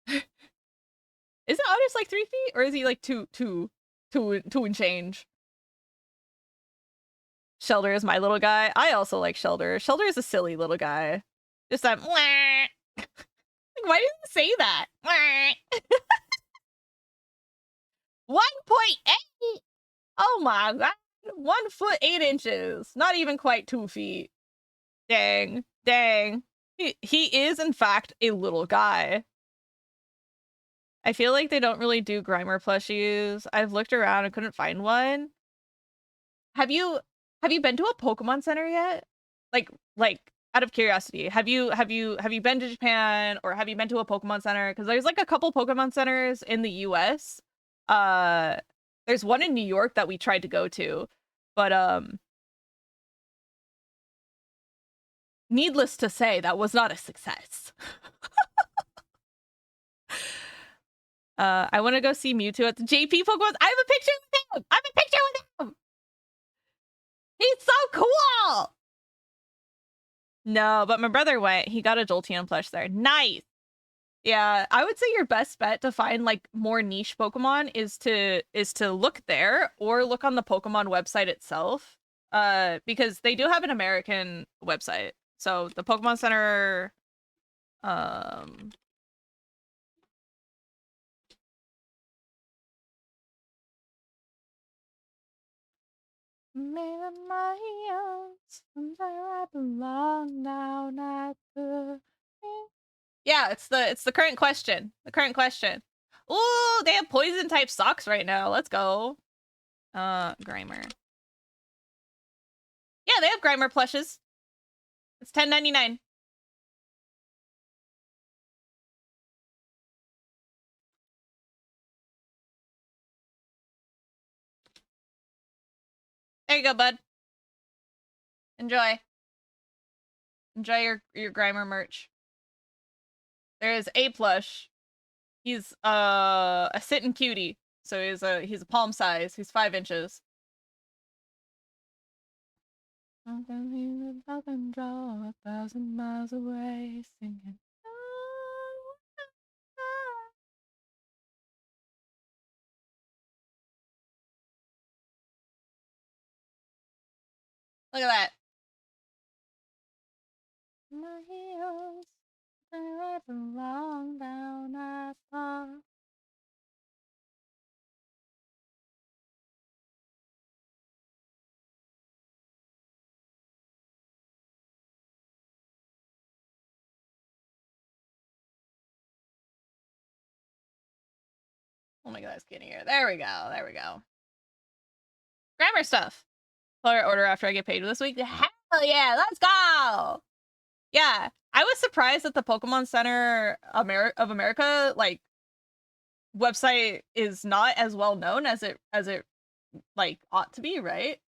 Isn't Oddish like 3 feet? Or is he like two and change? Shelder is my little guy. I also like Shelder. Shelder is a silly little guy. Just that why didn't you say that? 1.8. Oh my god. 1 foot 8 inches. Not even quite 2 feet. Dang. He is in fact a little guy. I feel like they don't really do Grimer plushies. I've looked around and couldn't find one. Have you been to a Pokemon Center yet? Like out of curiosity, have you been to Japan, or have you been to a Pokemon Center? Because there's like a couple Pokemon Centers in the US. There's one in New York that we tried to go to, but needless to say, that was not a success. I want to go see Mewtwo at the JP Pokemon. I have a picture with him. He's so cool. No, but my brother went. He got a Jolteon plush there. Nice. Yeah, I would say your best bet to find like more niche Pokemon is to look there or look on the Pokemon website itself. Because they do have an American website. So the Pokemon Center me in my arms, and I belong down at the... Yeah, it's the current question. The current question. Ooh, they have poison type socks right now. Let's go. Grimer. Yeah, they have Grimer plushes. It's $10.99. There you go, bud. Enjoy. Enjoy your Grimer merch. There is a plush. He's a sitting cutie. So he's a palm size. He's 5 inches. I can draw 1,000 miles away singing. Look at that. My heels, they belong down at the... Oh my god, it's getting here. There we go. There we go. Grammar stuff. Player order after I get paid this week. Hell yeah, let's go. Yeah, I was surprised that the Pokemon Center of America like website is not as well known as it like ought to be, right?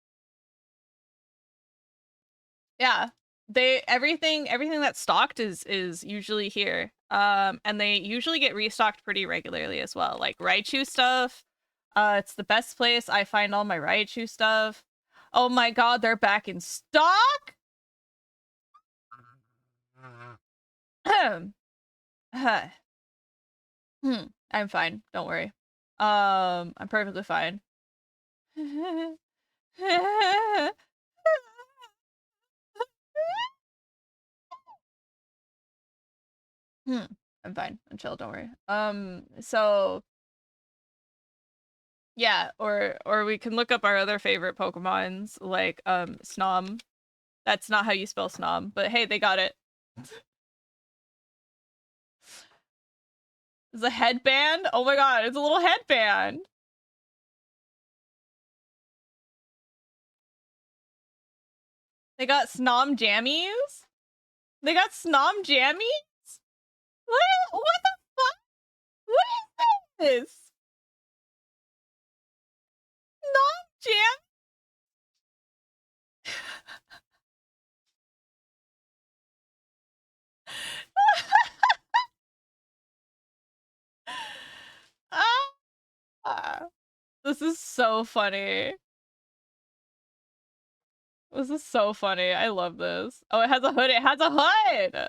Yeah. Everything that's stocked is usually here. And they usually get restocked pretty regularly as well. Like Raichu stuff. It's the best place I find all my Raichu stuff. Oh my god, they're back in stock. I'm fine. Don't worry. I'm perfectly fine. I'm fine. I'm chill. Don't worry. So yeah, or we can look up our other favorite Pokemons like Snom. That's not how you spell Snom, but hey, they got it. It's a headband? Oh my god, it's a little headband. They got Snom jammies? They got Snom jammies? What the fuck? What is this? Snom jam? This is so funny. This is so funny. I love this. Oh, it has a hood. It has a hood!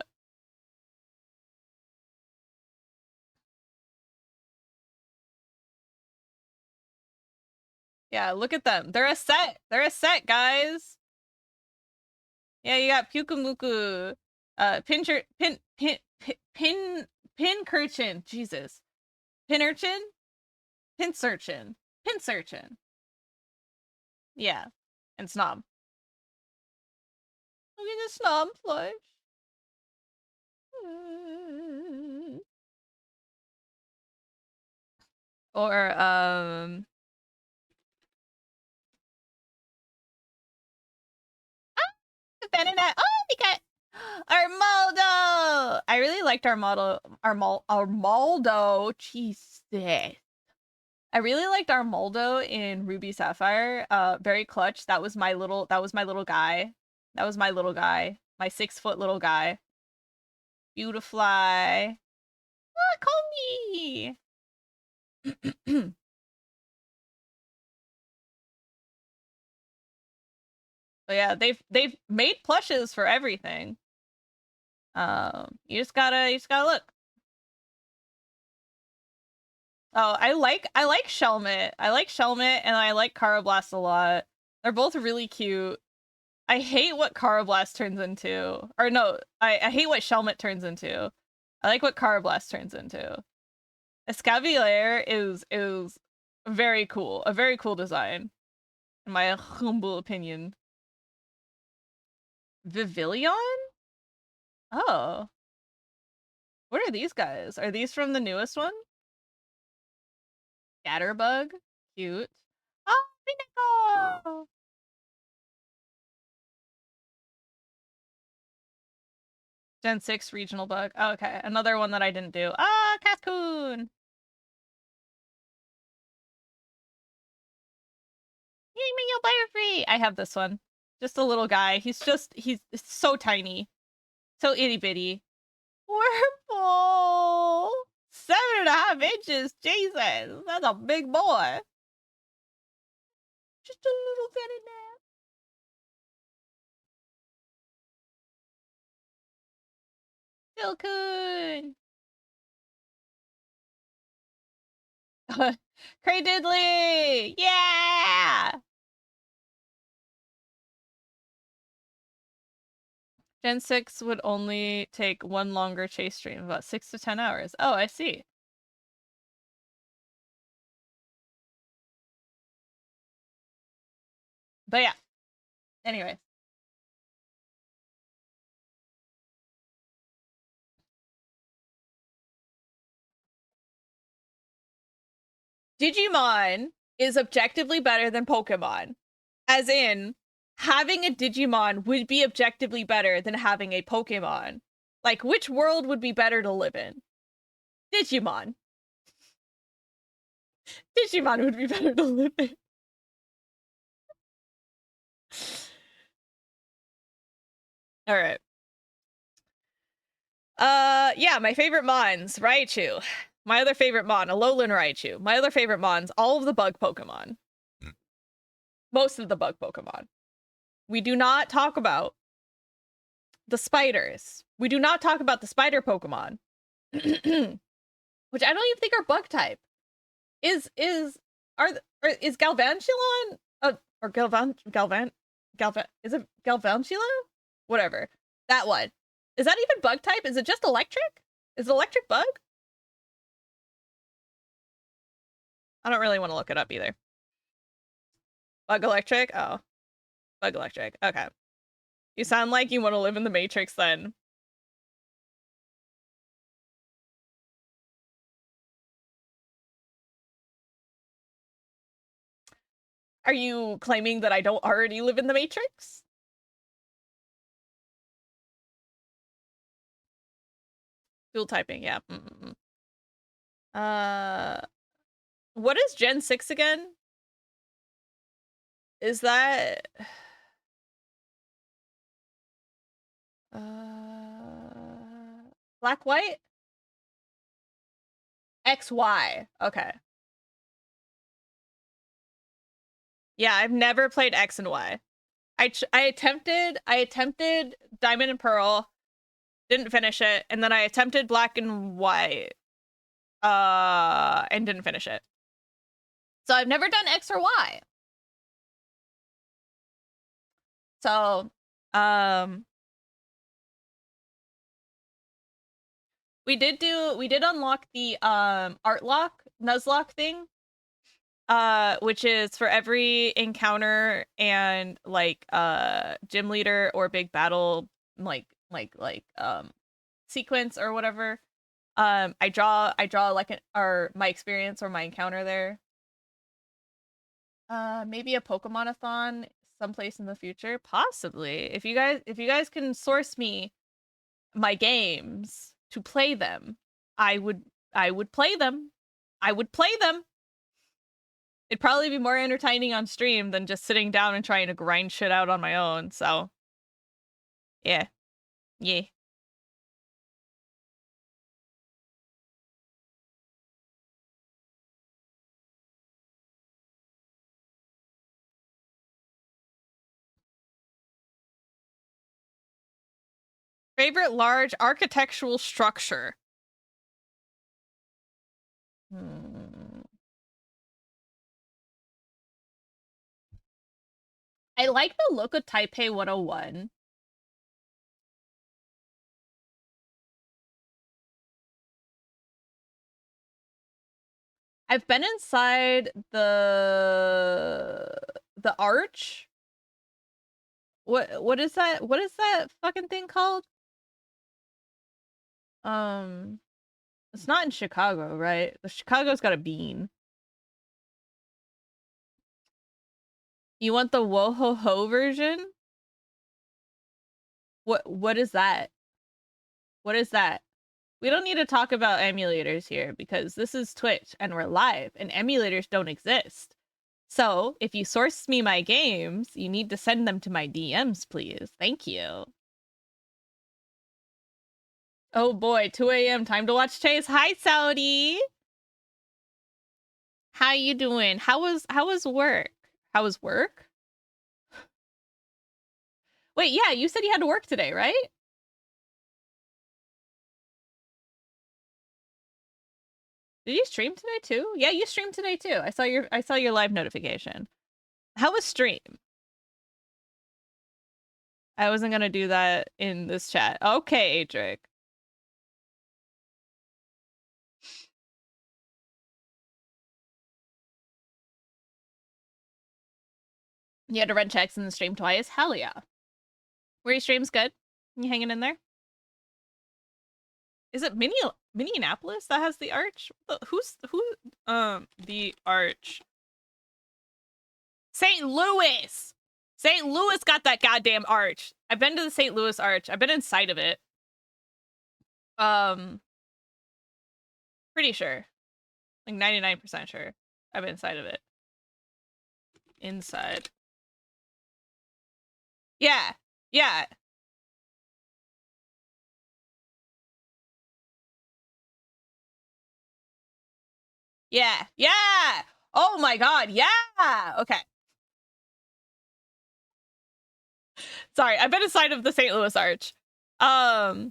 Yeah, look at them. They're a set. They're a set, guys. Yeah, you got Pyukumuku, Pincurchin. Jesus. Pinurchin? Pincurchin. Pincurchin. Yeah. And Snob. Look at the Snob plush. Or, Benedette. Oh, they got Armaldo. I really liked Armaldo. Jesus. I really liked Armaldo in Ruby Sapphire. Very clutch. That was my little guy. That was my little guy. My 6-foot little guy. Beautifly. Ah, call me. But yeah, they've made plushes for everything. You just gotta look. Oh, I like Shelmet. I like Shelmet and I like Carablast a lot. They're both really cute. I hate what Carablast turns into. Or no, I hate what Shelmet turns into. I like what Carablast turns into. Escavalier is very cool. A very cool design. in my humble opinion. Vivillon? Oh. What are these guys? Are these from the newest one? Scatterbug? Cute. Oh, Minako! Gen 6 regional bug. Oh, okay, another one that I didn't do. Ah, Cascoon! Yay, me, you'll Butterfree! I have this one. Just a little guy. He's so tiny. So itty bitty. Wurmple! 7.5 inches! Jesus! That's a big boy! Just a little fetty nap. Silcoon! Cray Diddley! Yeah! Gen 6 would only take one longer chase stream, about 6 to 10 hours. Oh, I see. But yeah. Anyway. Digimon is objectively better than Pokemon. As in, having a Digimon would be objectively better than having a Pokemon. Like, which world would be better to live in? Digimon. Digimon would be better to live in. Alright. Yeah, my favorite Mons, Raichu. My other favorite Mon, Alolan Raichu. My other favorite Mons, all of the bug Pokemon. Most of the bug Pokemon. We do not talk about the spiders. We do not talk about the spider Pokemon. Which I don't even think are bug type. Is Galvantulon or is it Galvantula? Whatever. That one. Is that even bug type? Is it just electric? Is it electric bug? I don't really want to look it up either. Bug electric? Oh. Bug electric. Okay. You sound like you want to live in the Matrix then. Are you claiming that I don't already live in the Matrix? Dual typing, yeah. What is Gen 6 again? Is that... Black, white? XY. Okay. Yeah, I've never played X and Y. I attempted Diamond and Pearl, didn't finish it, and then I attempted Black and White, and didn't finish it. So I've never done X or Y. So, we did unlock the art lock, Nuzlocke thing. Which is for every encounter and like gym leader or big battle like sequence or whatever. I draw like my experience or my encounter there. Maybe a Pokemon-a-thon someplace in the future, possibly. If you guys can source me my games to play them, I would play them. I would play them. It'd probably be more entertaining on stream than just sitting down and trying to grind shit out on my own, so. Yeah. Yeah. Favorite large architectural structure? I like the look of Taipei 101. I've been inside the the arch? What is that? What is that fucking thing called? It's not in Chicago, right? Chicago's got a bean. You want the Woho-ho version? What is that? What is that? We don't need to talk about emulators here because this is Twitch and we're live and emulators don't exist. So if you source me my games, you need to send them to my DMs, please. Thank you. Oh boy, 2 a.m. time to watch Chase. Hi, Saudi. How you doing? How was work? How was work? Wait, yeah, you said you had to work today, right? Did you stream today too? Yeah, you streamed today too. I saw your live notification. How was stream? I wasn't gonna do that in this chat. Okay, Adric. You had to run checks in the stream twice? Hell yeah. Were your streams good? You hanging in there? Is it Minneapolis that has the arch? The arch. St. Louis! St. Louis got that goddamn arch. I've been to the St. Louis arch. I've been inside of it. Pretty sure. Like 99% sure. I've been inside of it. Inside. Yeah. Yeah. Yeah. Yeah. Oh my god. Yeah. Okay. Sorry. I've been inside of the St. Louis arch. I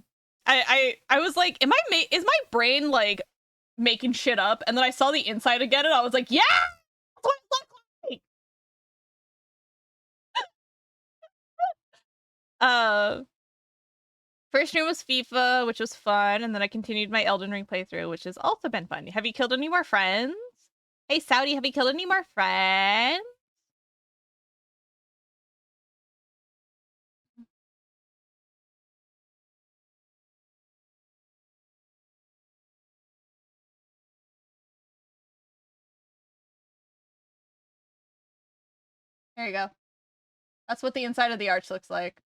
was like, is my brain like making shit up? And then I saw the inside again and I was like, yeah, that's what it looked like. First stream was FIFA, which was fun, and then I continued my Elden Ring playthrough, which has also been fun. Have you killed any more friends? Hey, Saudi, have you killed any more friends? There you go. That's what the inside of the arch looks like.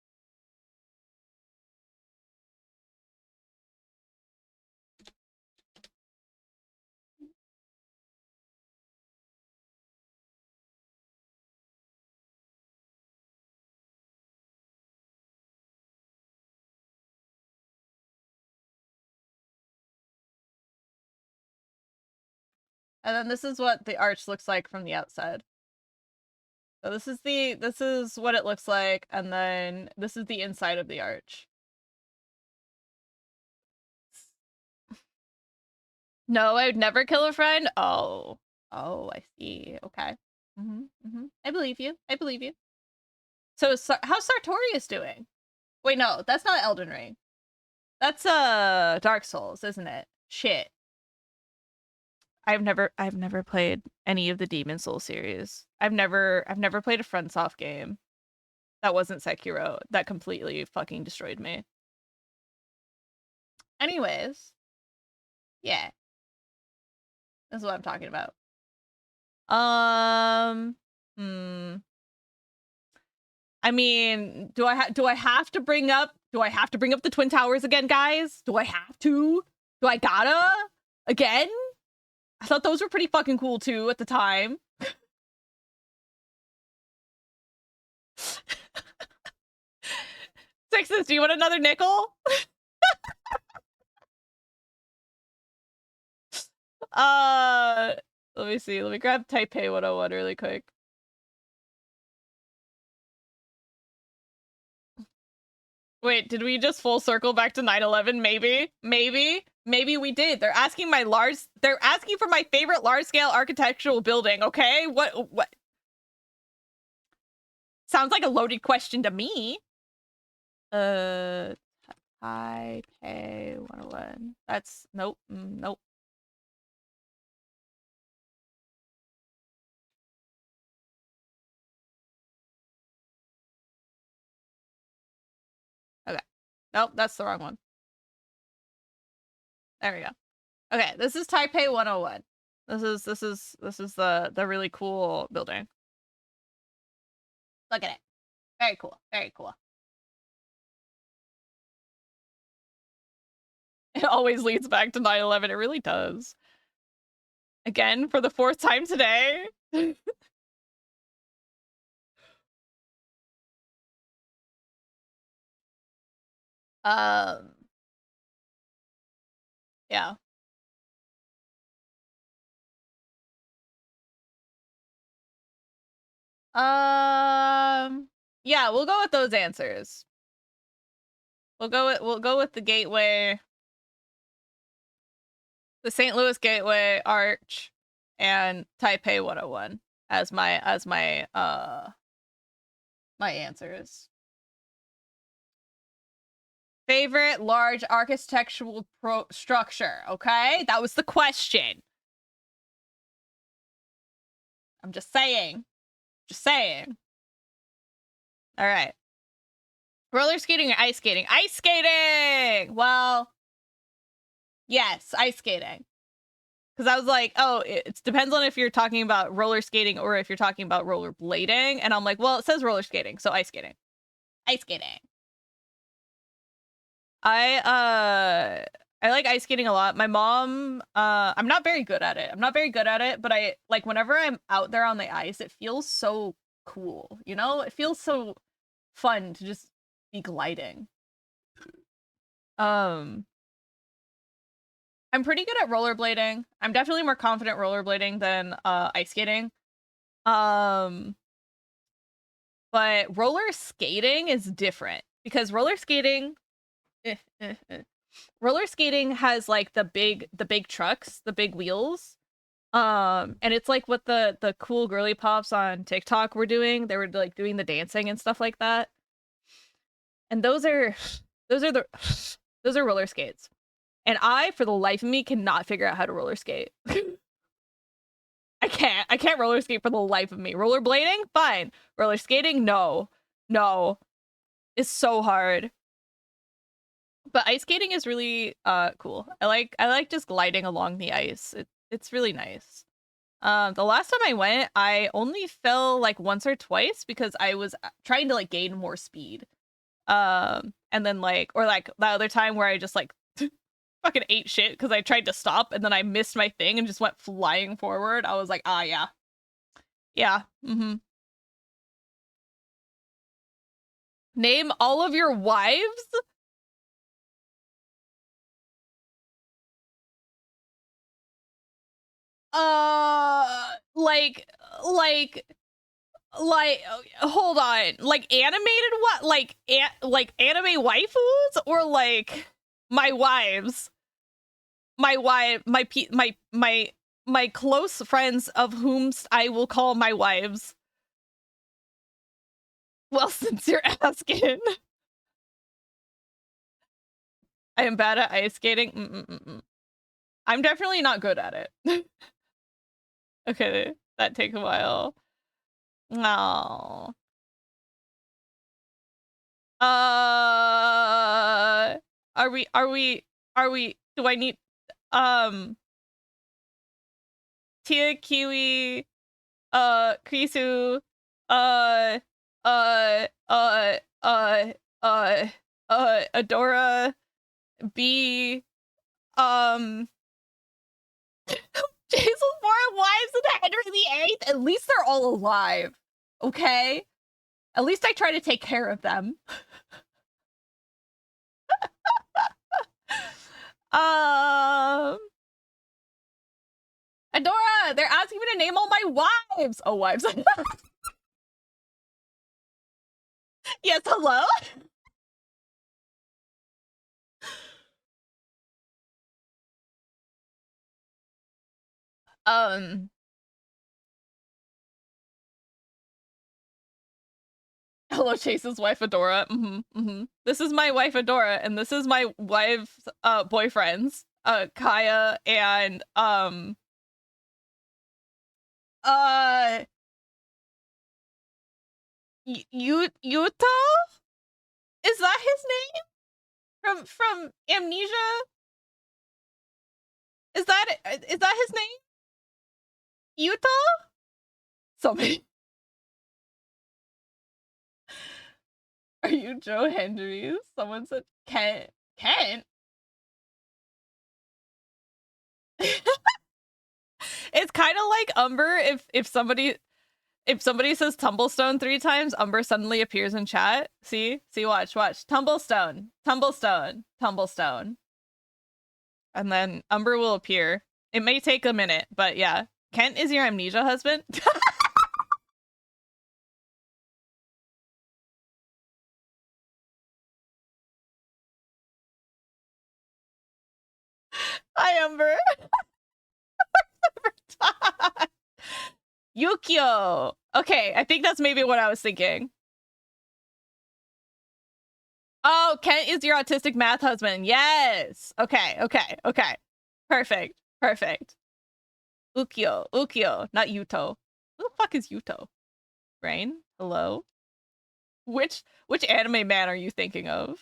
And then this is what the arch looks like from the outside. So this is what it looks like, and then this is the inside of the arch. No, I would never kill a friend. Oh, I see. Okay. I believe you. I believe you. So how's Sartorius doing? Wait, no, that's not Elden Ring. That's Dark Souls, isn't it? Shit. I've never played any of the Demon Souls series. I've never played a FromSoft game that wasn't Sekiro. That completely fucking destroyed me. Anyways, yeah. That's what I'm talking about. I mean, do I have to bring up the Twin Towers again, guys? Do I have to? Do I gotta? Again? I thought those were pretty fucking cool too at the time. Sixes, do you want another nickel? Let me see. Let me grab Taipei 101 really quick. Wait, did we just full circle back to 9/11? Maybe we did. They're asking for my favorite large-scale architectural building, okay? What? Sounds like a loaded question to me. Taipei 101. That's nope. Nope. Nope, that's the wrong one. There we go. Okay, this is Taipei 101. This is the really cool building. Look at it. Very cool. Very cool. It always leads back to 9/11. It really does. Again, for the 4th time today. Yeah. Yeah, we'll go with those answers. We'll go with the Gateway, the St. Louis Gateway Arch, and Taipei 101 as my my answers. Favorite large architectural structure, okay? That was the question. I'm just saying. Just saying. All right. Roller skating or ice skating? Ice skating! Well, yes, ice skating. Because I was like, oh, it depends on if you're talking about roller skating or if you're talking about roller blading. And I'm like, well, it says roller skating, so ice skating. Ice skating. I like ice skating a lot. My mom, I'm not very good at it. But I like whenever I'm out there on the ice, it feels so cool. You know, it feels so fun to just be gliding. I'm pretty good at rollerblading. I'm definitely more confident rollerblading than ice skating. But roller skating is different because roller skating has like the big trucks, the big wheels. And it's like what the cool girly pops on TikTok were doing. They were like doing the dancing and stuff like that. And those are roller skates. And I, for the life of me, cannot figure out how to roller skate. I can't roller skate for the life of me. Rollerblading, fine. Roller skating, no. It's so hard. But ice skating is really cool. I like just gliding along the ice. It's really nice. The last time I went, I only fell like once or twice because I was trying to like gain more speed. And then like the other time where I just like fucking ate shit because I tried to stop and then I missed my thing and just went flying forward. I was like, ah, yeah. Yeah. Name all of your wives? Like hold on, like animated what, like anime waifus or like my wives, my close friends of whom I will call my wives. Well, since you're asking. I am bad at ice skating. I'm definitely not good at it. Okay, that takes a while. No. Are we do I need Tia, Kiwi, Krisu, Adora, B, Jason four wives and Henry VIII. At least they're all alive. Okay? At least I try to take care of them. Adora, they're asking me to name all my wives. Oh, wives. Yes, hello? Hello, Chase's wife, Adora. This is my wife, Adora, and this is my wife's boyfriends, Kaya and Yuto? Is that his name? From Amnesia? Is that his name? Yuta? Somebody. Are you Joe Hendry? Someone said Kent. Kent? It's kind of like Umber if somebody says Tumblestone 3 times, Umber suddenly appears in chat. See, watch. Tumblestone, Tumblestone. And then Umber will appear. It may take a minute, but yeah. Kent is your Amnesia husband? Hi, Umber. Yukio. Okay, I think that's maybe what I was thinking. Oh, Kent is your autistic math husband. Yes. Okay. Perfect. Ukio, not Yuto. Who the fuck is Yuto? Brain? Hello? Which anime man are you thinking of?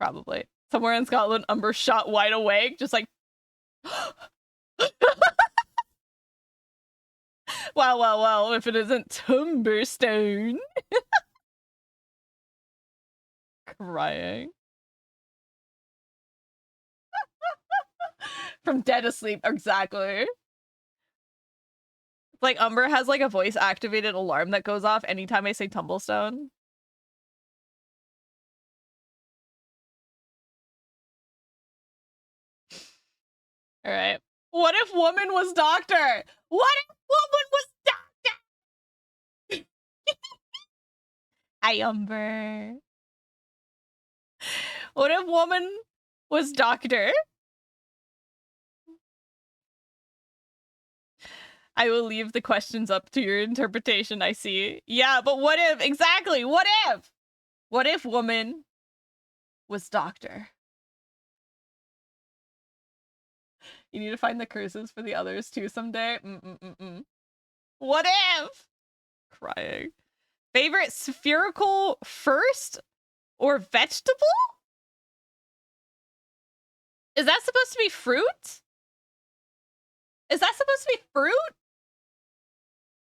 Probably. Somewhere in Scotland, Umber shot wide awake, just like well, if it isn't Tumblestone. Crying. From dead asleep, exactly. It's like Umber has like a voice activated alarm that goes off anytime I say Tumblestone. All right. What if woman was doctor? What if woman was doctor? Hi, Umber. What if woman was doctor? I will leave the questions up to your interpretation, I see. Yeah, but what if? Exactly, what if? What if woman was doctor? You need to find the curses for the others too someday. What if? Crying. Favorite spherical first or vegetable? Is that supposed to be fruit? Is that supposed to be fruit?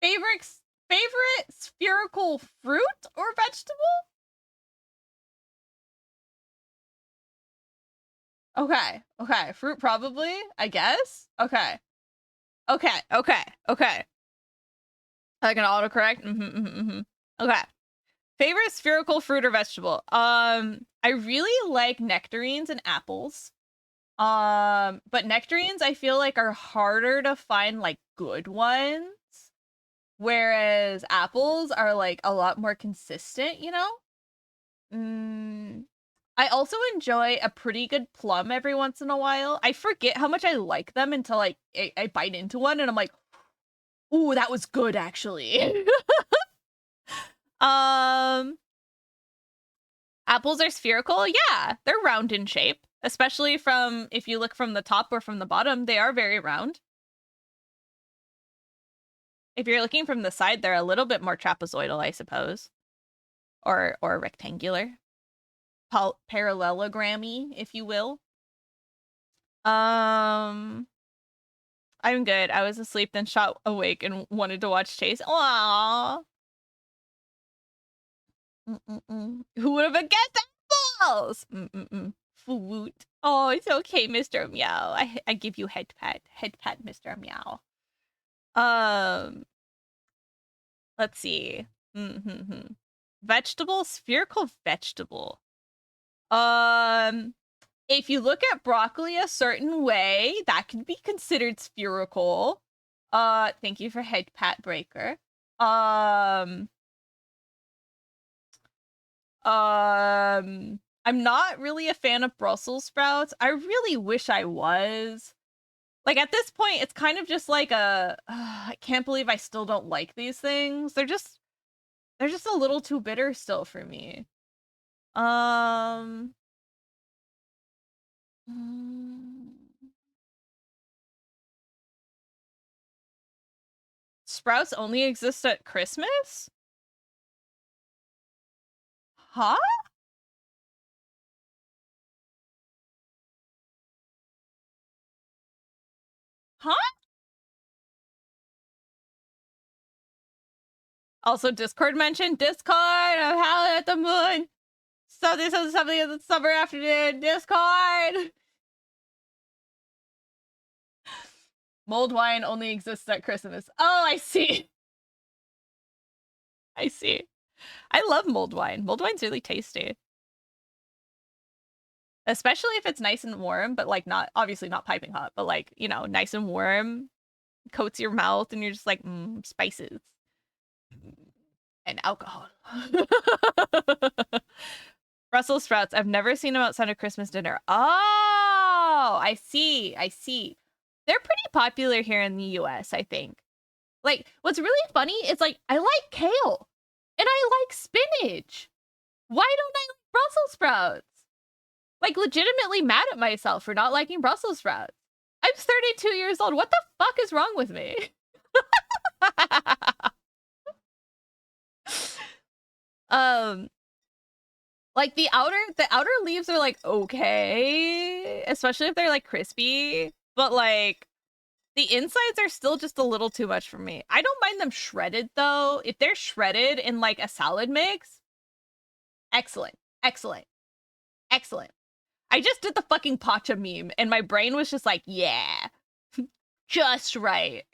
Favorite spherical fruit or vegetable? Okay. Fruit probably, I guess. Okay. Like an autocorrect? Okay. Favorite spherical fruit or vegetable? I really like nectarines and apples. But nectarines I feel like are harder to find like good ones. Whereas apples are like a lot more consistent, you know? I also enjoy a pretty good plum every once in a while. I forget how much I like them until I bite into one and I'm like, ooh, that was good actually. Apples are spherical. Yeah, they're round in shape, especially from if you look from the top or from the bottom, they are very round. If you're looking from the side, they're a little bit more trapezoidal, I suppose. Or rectangular. Parallelogrammy, if you will. I'm good. I was asleep, then shot awake and wanted to watch Chase. Aww. Who would have guessed apples? Food. Oh, it's okay, Mr. Meow. I give you head pat, Mr. Meow. Let's see. Vegetable, spherical vegetable. If you look at broccoli a certain way, that can be considered spherical. Thank you for head pat breaker. I'm not really a fan of Brussels sprouts. I really wish I was. Like at this point, it's kind of just like I can't believe I still don't like these things. They're just a little too bitter still for me. Sprouts only exist at Christmas? Huh? Huh? Also, Discord mentioned. Discord! I'm howling at the moon! Something in the summer afternoon. Discord! Mulled wine only exists at Christmas. Oh, I see. I see. I love mulled wine. Mulled wine's really tasty. Especially if it's nice and warm, but like not, obviously not piping hot, but like, you know, nice and warm, coats your mouth, and you're just like, spices. And alcohol. Brussels sprouts. I've never seen them outside of Christmas dinner. Oh, I see. I see. They're pretty popular here in the US, I think. Like, what's really funny is like, I like kale and I like spinach. Why don't I like Brussels sprouts? Like, legitimately mad at myself for not liking Brussels sprouts. I'm 32 years old. What the fuck is wrong with me? Like the outer leaves are like okay, especially if they're like crispy, but like the insides are still just a little too much for me. I don't mind them shredded though. If they're shredded in like a salad mix, excellent, excellent, excellent. I just did the fucking pacha meme and my brain was just like, yeah, just right.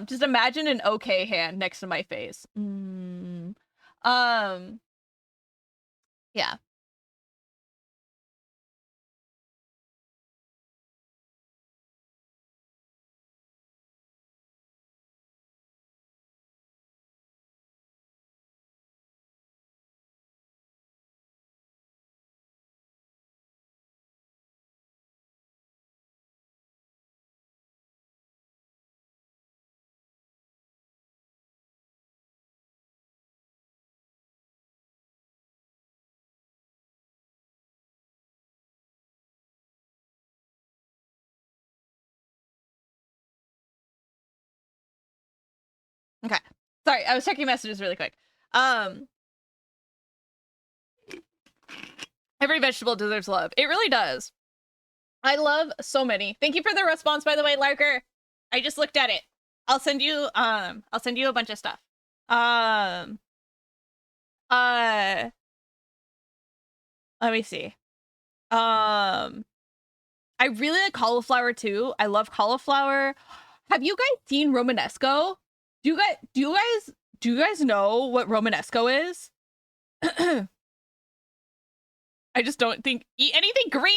Just imagine an okay hand next to my face. Yeah. Okay. Sorry, I was checking messages really quick. Every vegetable deserves love. It really does. I love so many. Thank you for the response, by the way, Larker. I just looked at it. I'll send you a bunch of stuff. Let me see. I really like cauliflower too. I love cauliflower. Have you guys seen Romanesco? Do you guys know what Romanesco is? I just don't think eat anything green.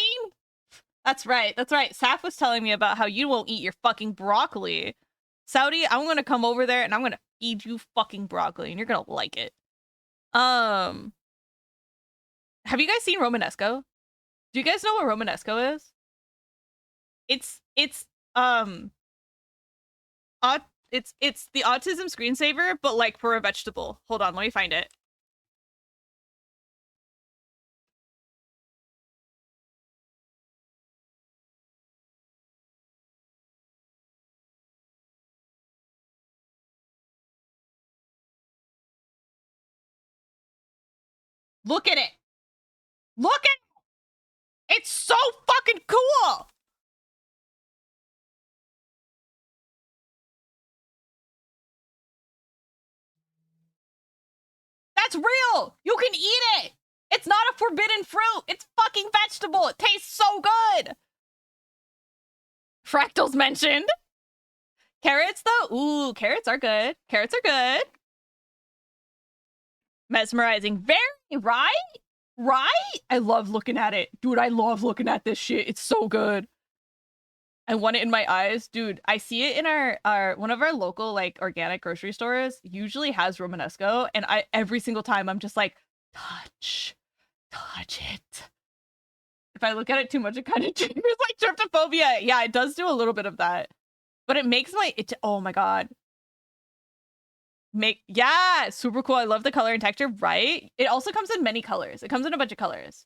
That's right. That's right. Saf was telling me about how you won't eat your fucking broccoli. Saudi, I'm gonna come over there and I'm gonna feed you fucking broccoli and you're gonna like it. Have you guys seen Romanesco? Do you guys know what Romanesco is? It's the autism screensaver, but like for a vegetable. Hold on, let me find it. Look at it. Look at it. It's so fucking cool. That's real. You can eat it. It's not a forbidden fruit. It's fucking vegetable. It tastes so good. Fractals mentioned. Carrots though? Ooh, carrots are good. Carrots are good. Mesmerizing. Very, right? Right? I love looking at it. Dude, I love looking at this shit. It's so good. I want it in my eyes. Dude, I see it in our one of our local like organic grocery stores usually has Romanesco, and every single time I'm just like, touch it. If I look at it too much, it kind of triggers like tryptophobia. Yeah, it does do a little bit of that. But it makes oh my god. Yeah, super cool. I love the color and texture, right? It also comes in many colors. It comes in a bunch of colors.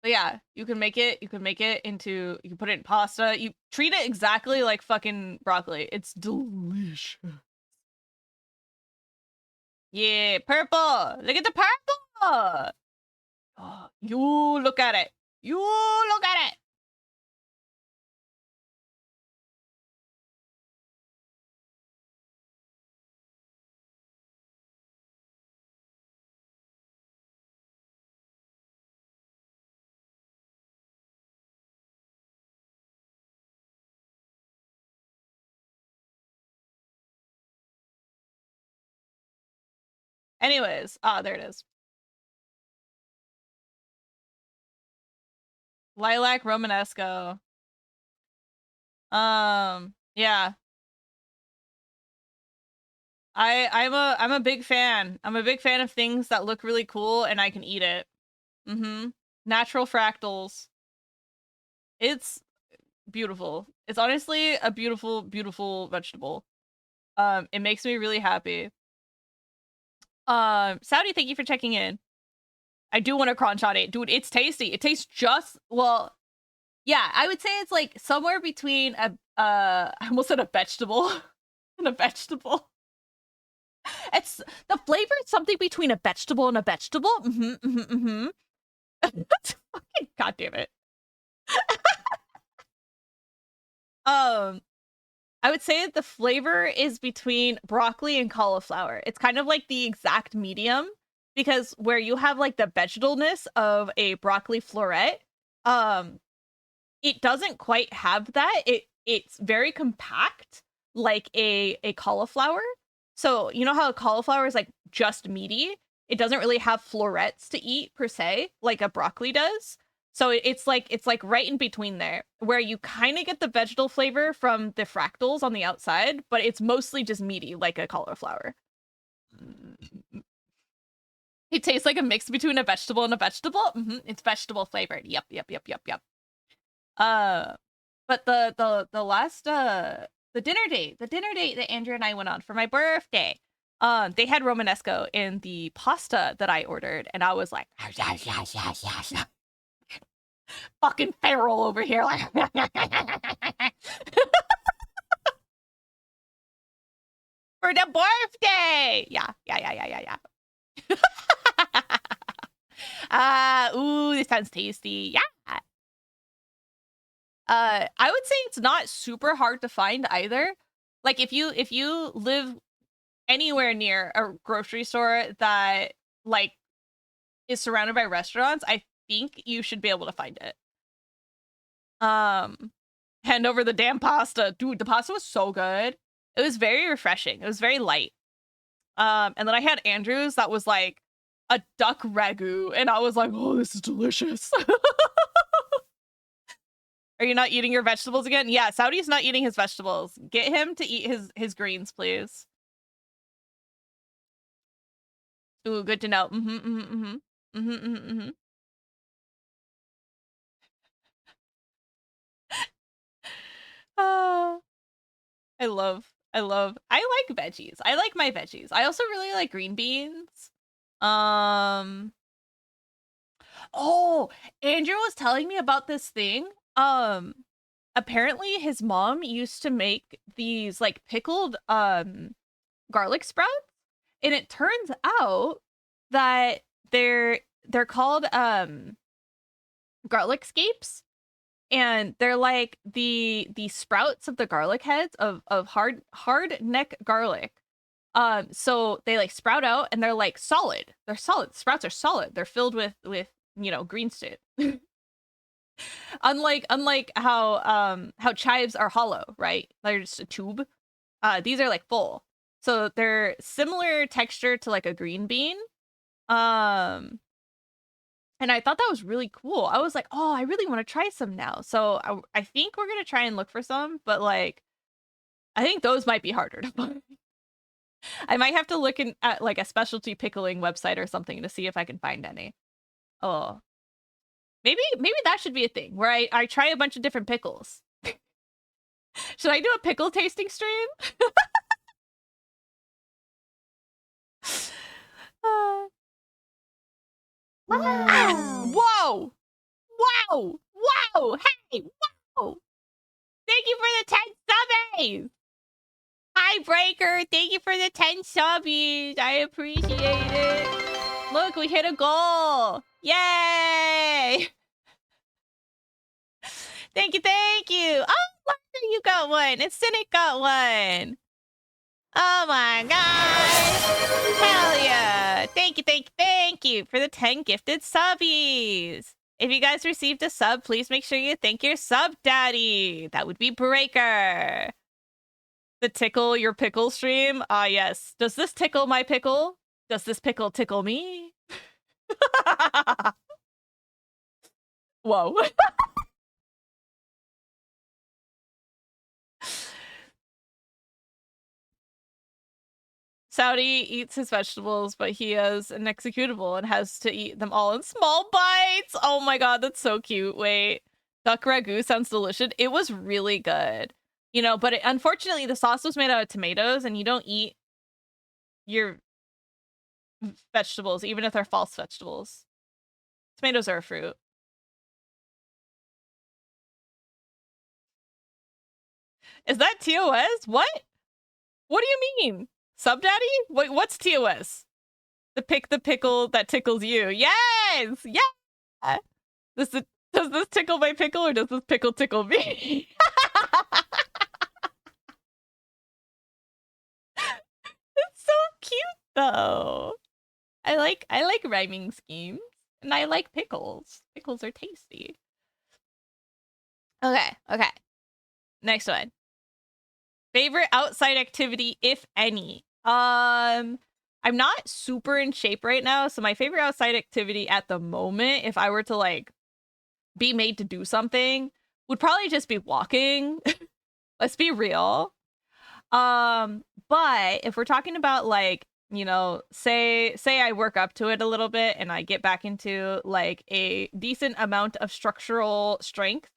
But yeah, you can make it into, you can put it in pasta. You treat it exactly like fucking broccoli. It's delicious. Yeah, purple. Look at the purple. Oh, you look at it. You look at it. Anyways, there it is. Lilac Romanesco. Yeah. I'm a big fan. I'm a big fan of things that look really cool and I can eat it. Natural fractals. It's beautiful. It's honestly a beautiful, beautiful vegetable. It makes me really happy. Saudi, thank you for checking in. I do want to crunch on it. Dude, it's tasty. It tastes just, well, yeah, I would say it's like somewhere between a, I almost said a vegetable and a vegetable. It's, the flavor is something between a vegetable and a vegetable. God damn it. I would say the flavor is between broccoli and cauliflower. It's kind of like the exact medium, because where you have like the vegetalness of a broccoli floret, it doesn't quite have that. It's very compact, like a cauliflower. So you know how a cauliflower is like just meaty? It doesn't really have florets to eat per se, like a broccoli does. So it's like right in between there, where you kind of get the vegetal flavor from the fractals on the outside, but it's mostly just meaty, like a cauliflower. It tastes like a mix between a vegetable and a vegetable. It's vegetable flavored. Yep. But the last the dinner date that Andrew and I went on for my birthday, they had Romanesco in the pasta that I ordered, and I was like, yes. Fucking feral over here, like for the birthday. Yeah. Ooh, this sounds tasty. Yeah. I would say it's not super hard to find either. Like if you live anywhere near a grocery store that like is surrounded by restaurants, I think you should be able to find it. Hand over the damn pasta. Dude, the pasta was so good. It was very refreshing. It was very light. And then I had Andrew's that was like a duck ragu, and I was like, oh, this is delicious. Are you not eating your vegetables again? Yeah, Saudi's not eating his vegetables. Get him to eat his greens, please. Ooh, good to know. I like veggies. I like my veggies. I also really like green beans. Oh, Andrew was telling me about this thing. Apparently his mom used to make these like pickled garlic sprouts, and it turns out that they're called garlic scapes, and they're like the sprouts of the garlic heads of hard neck garlic. So they like sprout out and they're like solid. They're solid. Sprouts are solid. They're filled with green stuff. unlike how chives are hollow, right? They're just a tube. These are like full. So they're similar texture to like a green bean. And I thought that was really cool. I was like, oh, I really want to try some now. So I think we're going to try and look for some, but like, I think those might be harder to find. I might have to look at like a specialty pickling website or something to see if I can find any. Oh, maybe that should be a thing where I try a bunch of different pickles. Should I do a pickle tasting stream? Wow! Hey, wow! Thank you for the 10 subbies! Hi, Breaker! Thank you for the 10 subbies! I appreciate it! Look, we hit a goal! Yay! Thank you, thank you. Oh, Lana, you got one. And Cynic got one. Oh my god. Hell yeah. Thank you, thank you, thank you for the 10 gifted subbies. If you guys received a sub, please make sure you thank your sub daddy. That would be Breaker. The tickle your pickle stream? Ah, yes. Does this tickle my pickle? Does this pickle tickle me? Whoa. Saudi eats his vegetables, but he has an executable and has to eat them all in small bites. Oh my god, that's so cute. Wait. Duck ragu sounds delicious. It was really good. You know, but unfortunately, the sauce was made out of tomatoes, and you don't eat your vegetables, even if they're false vegetables. Tomatoes are a fruit. Is that TOS? What? What do you mean? Sub daddy? Wait, what's TOS? The pickle that tickles you. Yes! Yeah! Does this tickle my pickle or does this pickle tickle me? It's so cute though. I like rhyming schemes. And I like pickles. Pickles are tasty. Okay. Next one. Favorite outside activity, if any. I'm not super in shape right now, so my favorite outside activity at the moment, if I were to like be made to do something, would probably just be walking. Let's be real. But if we're talking about like, you know, say I work up to it a little bit and I get back into like a decent amount of structural strength,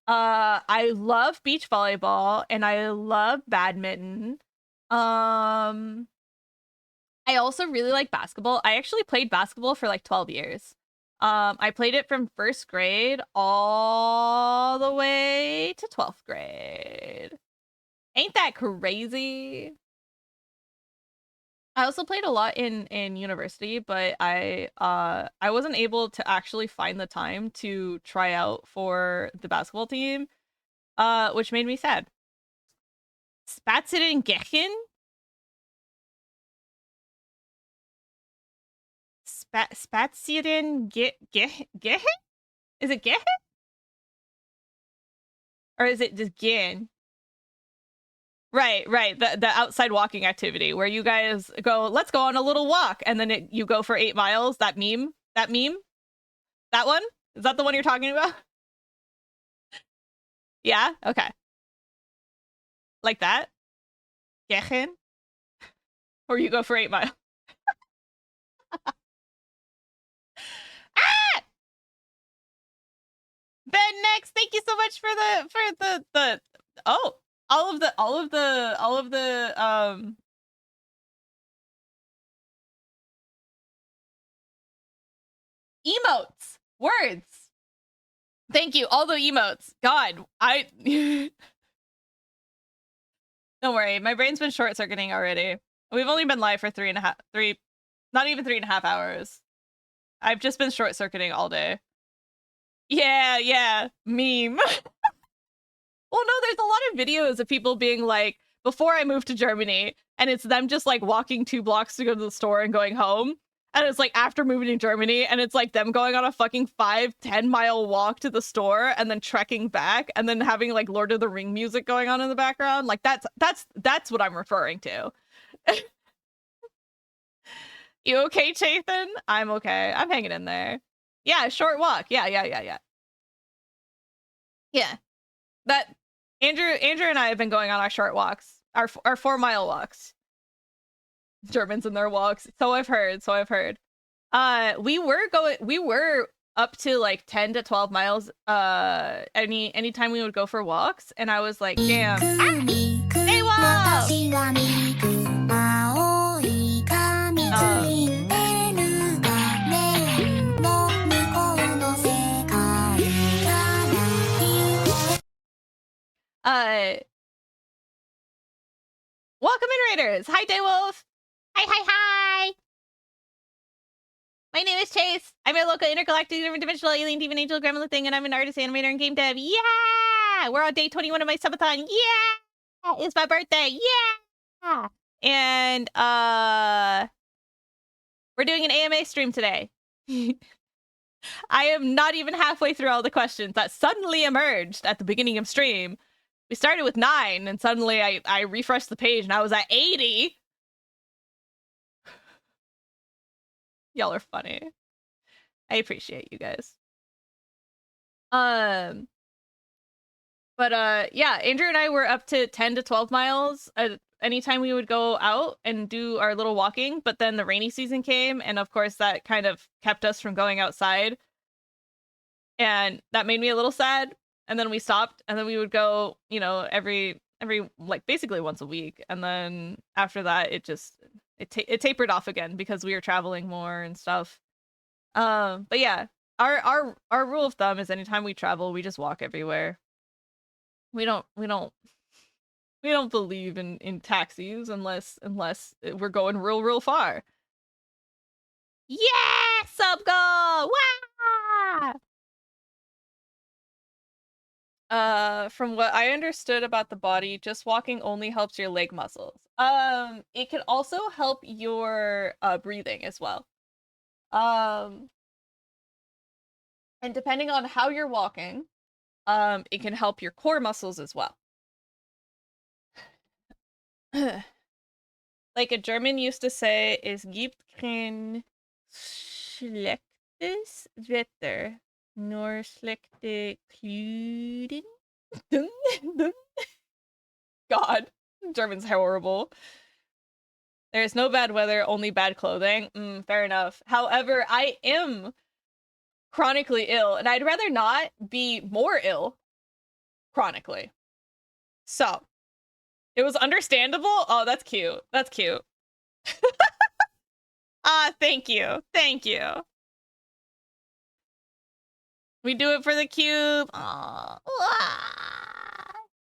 I love beach volleyball and I love badminton. I also really like basketball. I actually played basketball for like 12 years. I played it from 1st grade all the way to 12th grade. Ain't that crazy? I also played a lot in university, but I wasn't able to actually find the time to try out for the basketball team, which made me sad. Spazieren gehen? Spazieren gehen? Is it gehen? Or is it just gehen? Right. The outside walking activity where you guys go, let's go on a little walk, and then you go for 8 miles. That meme? That one? Is that the one you're talking about? Yeah? Okay. Like that? Gehen? Or you go for 8 miles. Ah! Ben next, thank you so much for the oh, all of the emotes, words. Thank you, all the emotes. God, don't worry, my brain's been short circuiting already. We've only been live for not even 3.5 hours. I've just been short circuiting all day. Yeah, meme. Well, no, there's a lot of videos of people being like, before I moved to Germany, and it's them just like walking 2 blocks to go to the store and going home. And it's like after moving to Germany, and it's like them going on a fucking 5-10 mile walk to the store and then trekking back and then having like Lord of the Ring music going on in the background. Like that's what I'm referring to. You okay, Chathan? I'm okay. I'm hanging in there. Yeah, short walk. Yeah. Yeah. That Andrew and I have been going on our short walks, our 4-mile walks. Germans and their walks. So I've heard. We were up to like 10 to 12 miles anytime we would go for walks, and I was like, damn. Stay walk! Welcome in, Raiders. Hi, Daywolf. Hi. My name is Chase. I'm a local intergalactic interdimensional alien demon angel gremlin thing, and I'm an artist, animator, and game dev. Yeah! We're on day 21 of my subathon. Yeah! It's my birthday. Yeah! And we're doing an AMA stream today. I am not even halfway through all the questions that suddenly emerged at the beginning of stream. We started with 9, and suddenly I refreshed the page, and I was at 80. Y'all are funny. I appreciate you guys. Yeah, Andrew and I were up to 10 to 12 miles anytime we would go out and do our little walking, but then the rainy season came, and of course that kind of kept us from going outside. And that made me a little sad. And then we stopped, and then we would go, you know, every like basically once a week. And then after that it tapered off again because we were traveling more and stuff. But yeah, our rule of thumb is anytime we travel, we just walk everywhere. We don't believe in taxis unless we're going real far. Yeah, sub goal! Wow! From what I understood about the body, just walking only helps your leg muscles. It can also help your breathing as well. And depending on how you're walking, it can help your core muscles as well. Like a German used to say, es gibt kein schlechtes Wetter, nur schlechte Kleidung. God, German's horrible. There's no bad weather, only bad clothing. Fair enough. However, I am chronically ill, and I'd rather not be more ill chronically. So, it was understandable. Oh, that's cute. That's cute. Thank you. Thank you. We do it for the cube. Aww.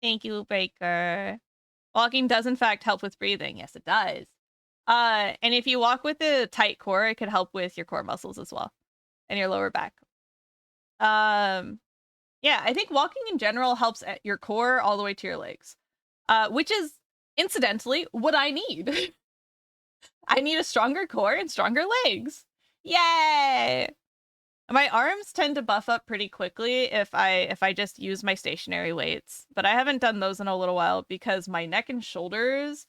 Thank you, Breaker. Walking does in fact help with breathing. Yes, it does. And if you walk with a tight core, it could help with your core muscles as well. And your lower back. Yeah, I think walking in general helps at your core all the way to your legs. Which is, incidentally, what I need. I need a stronger core and stronger legs. Yay! My arms tend to buff up pretty quickly if I just use my stationary weights, but I haven't done those in a little while because my neck and shoulders,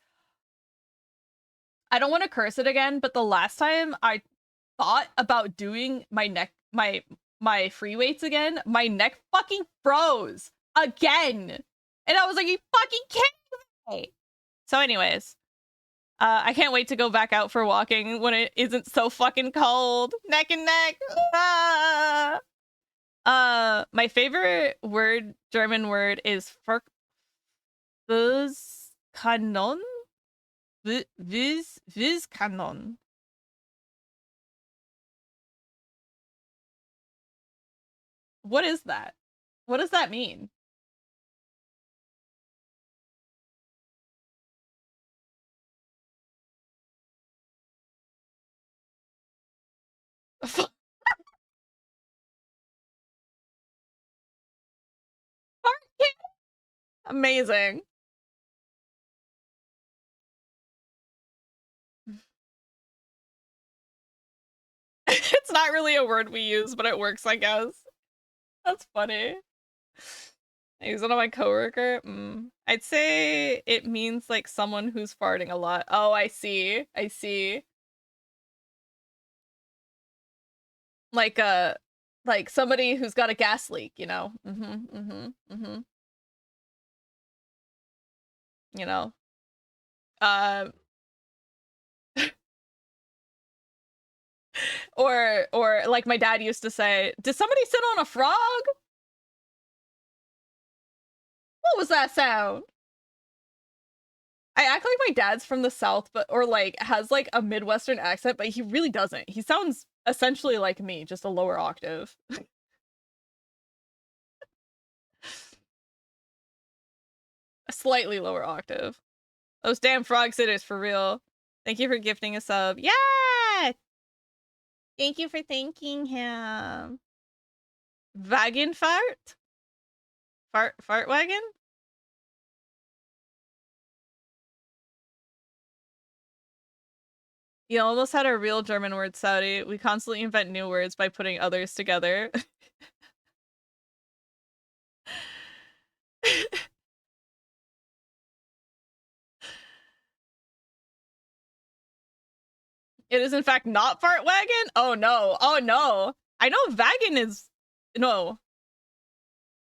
I don't want to curse it again, but the last time I thought about doing my neck, my free weights again, my neck fucking froze again. And I was like, you fucking kidding me? So anyways, I can't wait to go back out for walking when it isn't so fucking cold. Neck and neck. My favorite word, German word, is Fußkanon. Fußkanon. What is that? What does that mean? Amazing. It's not really a word we use, but it works, I guess. That's funny. I use it on my coworker. I'd say it means like someone who's farting a lot. Oh, I see. I see. Like somebody who's got a gas leak, you know? You know? Or like my dad used to say, did somebody sit on a frog? What was that sound? I act like my dad's from the South, but or like has like a Midwestern accent, but he really doesn't. He sounds essentially like me, just a lower octave. A slightly lower octave. Those damn frog sitters for real. Thank you for gifting a sub. Yeah! Thank you for thanking him. Wagenfahrt? Fart wagon? You almost had a real German word, Saudi. We constantly invent new words by putting others together. It is in fact not fart wagon? Oh no. Oh no. I know wagon is no.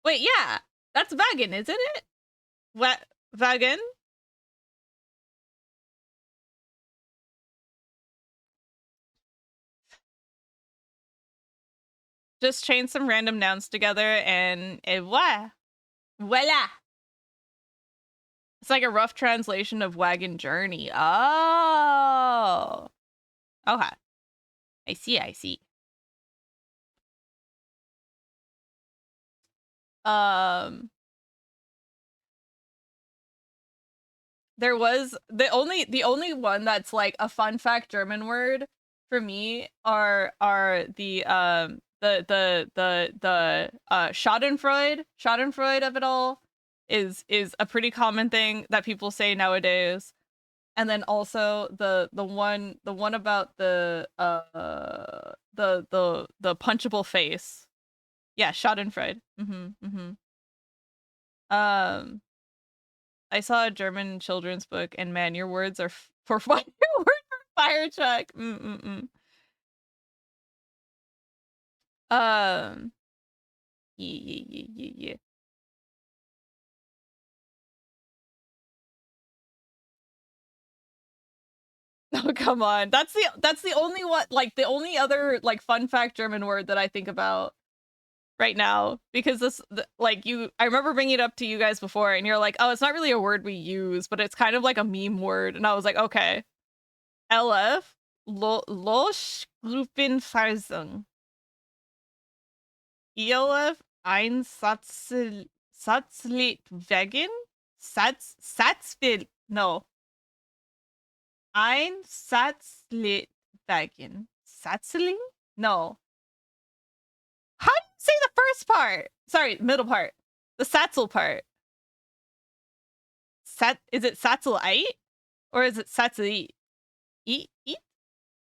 Wait, yeah. That's wagon, isn't it? Wagon? Just chain some random nouns together and voila. Voila. It's like a rough translation of wagon journey. Oh. Okay. I see, I see. There was the only one that's like a fun fact German word for me are the Schadenfreude of it all is a pretty common thing that people say nowadays. And then also the one about the punchable face. Yeah, Schadenfreude. I saw a German children's book, and man, your words are for fire. Your words for fire truck. Yeah. Oh come on, that's the only one, like the only other like fun fact German word that I think about right now, because like I remember bringing it up to you guys before, and you're like, oh, it's not really a word we use, but it's kind of like a meme word, and I was like, okay. LF Loschgruppenfassung. ELF Einsatzleitwagen? Satzbild. No. Einsatzleitwagen. Satzling? No. How do you say the first part? Sorry, middle part. The Satzel part. Is it Satzelite? Or is it Satzelite? Eat?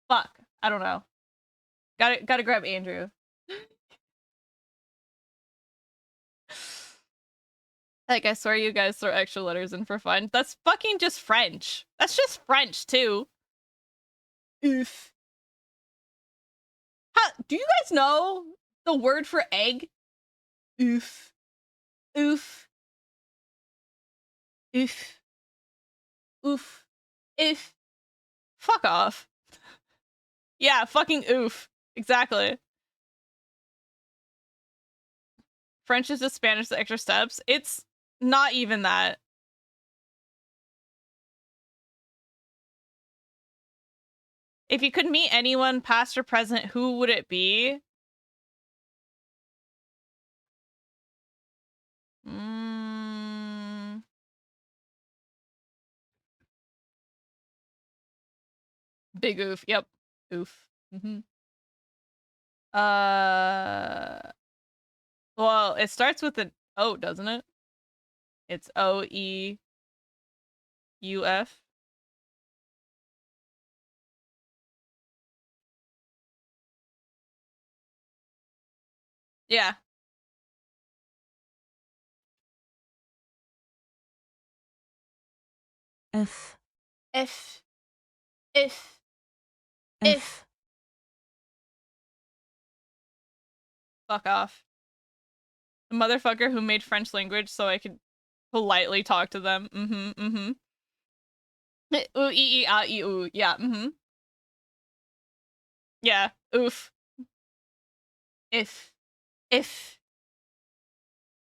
Fuck. I don't know. Gotta grab Andrew. Like, I swear you guys throw extra letters in for fun. That's fucking just French. That's just French, too. Oof. Do you guys know the word for egg? Oof. Oof. Oof. Oof. If. Fuck off. Yeah, fucking oof. Exactly. French is just Spanish with extra steps. It's not even that. If you could meet anyone, past or present, who would it be? Big oof. Yep. Oof. Well, it starts with an O, doesn't it? It's OEUF. Yeah. F. Fuck off. The motherfucker who made French language so I could politely talk to them. Ooh, ooh. Yeah, Yeah, oof. If.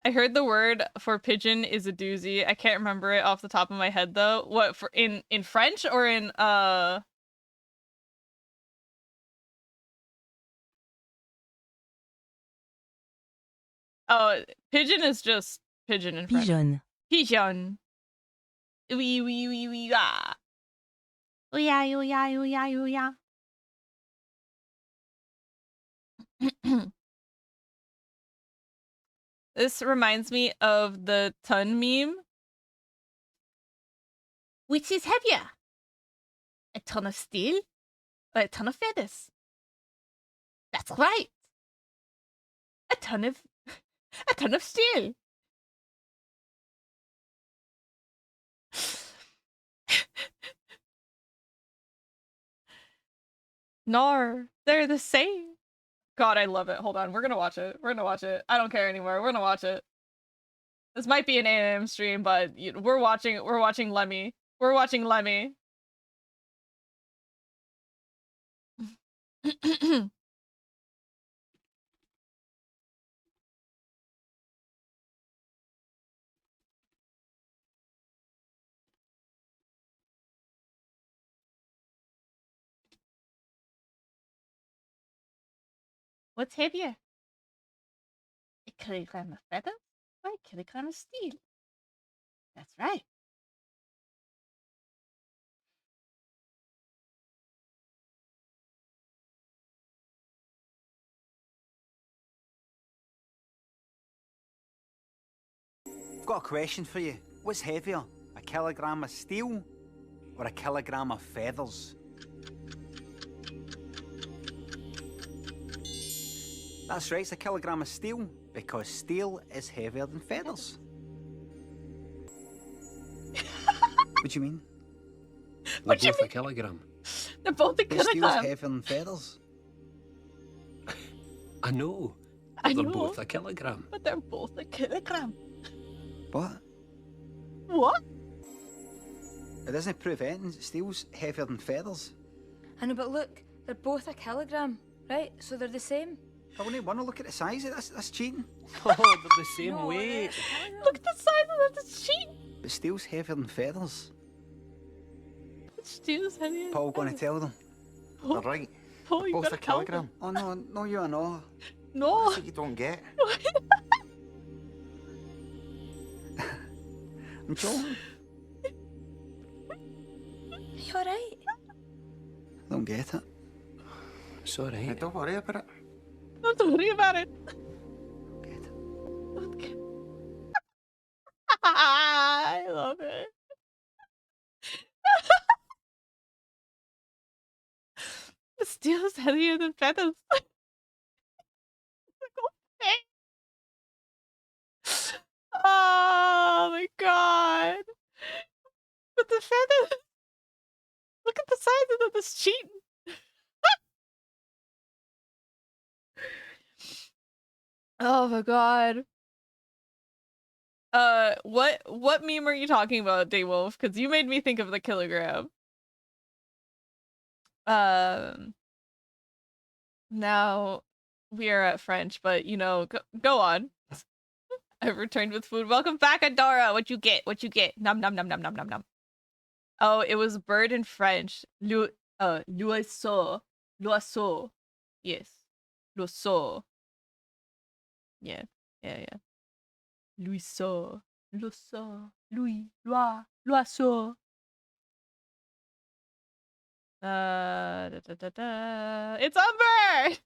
I heard the word for pigeon is a doozy. I can't remember it off the top of my head though. What, for in French or in oh, pigeon is just pigeon in French. Pigeon. Oui, ah. Oh yeah. This reminds me of the ton meme. Which is heavier? A ton of steel or a ton of feathers? That's right. A ton of steel. No, they're the same. God, I love it. Hold on, we're gonna watch it. We're gonna watch it. I don't care anymore. We're gonna watch it. This might be an 8 AM stream, but we're watching Lemmy. We're watching Lemmy. What's heavier? A kilogram of feathers or a kilogram of steel? That's right. I've got a question for you. What's heavier, a kilogram of steel or a kilogram of feathers? That's right, it's a kilogram of steel, because steel is heavier than feathers. What do you mean? They're both a kilogram. They're both a But steel's kilogram. heavier than feathers. I know. I They're know, both a kilogram. but they're both a kilogram. What? What? It doesn't prove anything. Steel's heavier than feathers. I know, but look, they're both a kilogram, right? So they're the same. I wouldn't want to look at the size of it. That's cheating. Oh, they're the same No, weight. Look at the size of this sheet. But steel's heavier than feathers. Steel's heavier. Paul going to tell them. Paul, They're right. Paul, you Both gotta a tell them. kilogram. Oh no, you are not. No. That's what you don't get. I'm joking. Are you alright? I don't get it. It's alright. Don't worry about it. Don't worry about it. Don't get it. I love it. Steel's heavier than feathers. Oh my god. But the feathers. Look at the size of this sheet. Oh my god. What meme are you talking about, Daywolf? Because you made me think of the kilogram. Now we are at French, but you know, go on. I've returned with food. Welcome back, Adora. What you get? What you get? Num num num num num num num. Oh, it was bird in French. L'oiseau. L'oiseau. Yes. L'oiseau. Yeah. L'oiseau. L'oiseau. Louis. Loi. L'oiseau. It's Umber!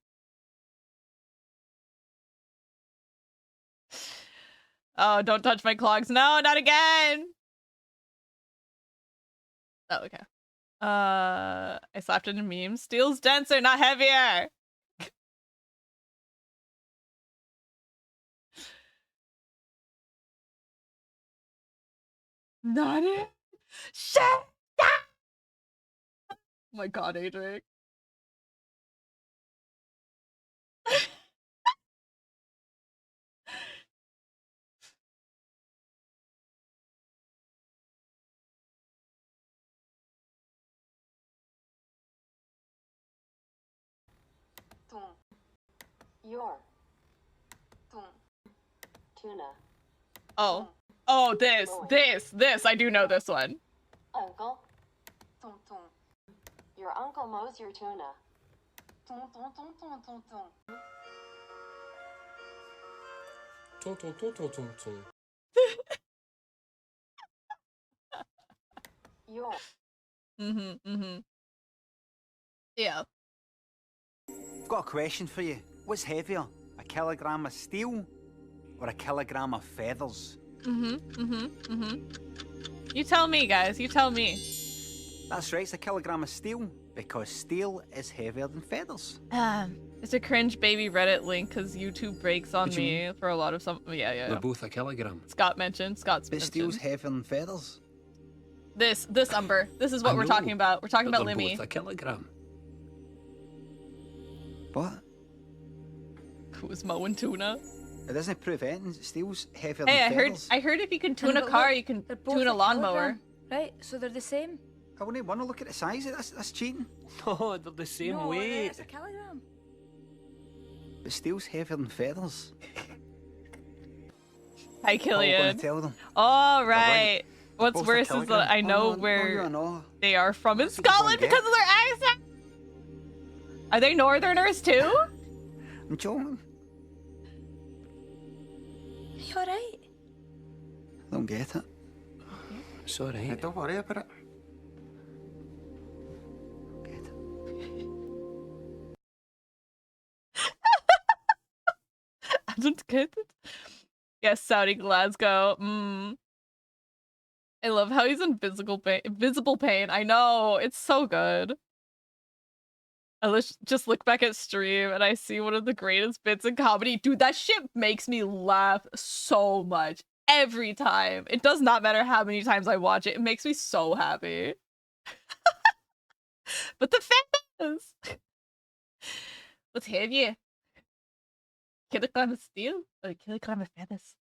Oh, don't touch my clogs. No, not again! Oh, okay. I slapped it in memes. Steel's denser, not heavier! Not it! Shit! Oh my god, Adric. Tuna. Oh. Oh, this. I do know this one. Uncle. Your uncle mows your tuna. Your. Mm-hmm. Yeah. I've got a question for you. What's heavier, a kilogram of steel or a kilogram of feathers? You tell me, guys. You tell me. That's right, it's a kilogram of steel, because steel is heavier than feathers. It's a cringe baby Reddit link because YouTube breaks on What do you me for a lot of some. Yeah. They're both a kilogram. Scott mentioned. Scott's But steel's mentioned. heavier than feathers. This Umber. This is what I we're know, talking about. We're talking but about they're Limmy. both a kilogram. What? Who's mowing tuna? It doesn't prove anything. Steel's heavier Hey, than I feathers. heard if you can tune And a but car, look, you can they're both tune a lawnmower. kilogram, right? So they're the same. I wouldn't want to look at the size of this. That's cheating. No, they're the same No, weight. it's a kilogram. But steel's heavier than feathers. Hi, How am I going Killian. to tell them? All right. What's Both a worse is kilogram. that I know Oh, no, where you know. they are from in That's what you Scotland don't because of their accent. Are they Northerners too? I'm joking. Are you alright? I don't get it. It's alright. Don't worry about it. Get it. I don't get it. Yes, Saudi Glasgow. I love how he's in visible pain. I know, it's so good. I just look back at stream and I see one of the greatest bits in comedy. Dude, that shit makes me laugh so much every time. It does not matter how many times I watch it. It makes me so happy. But the feathers. Let's have you. Kilogram of steel or kilogram of feathers?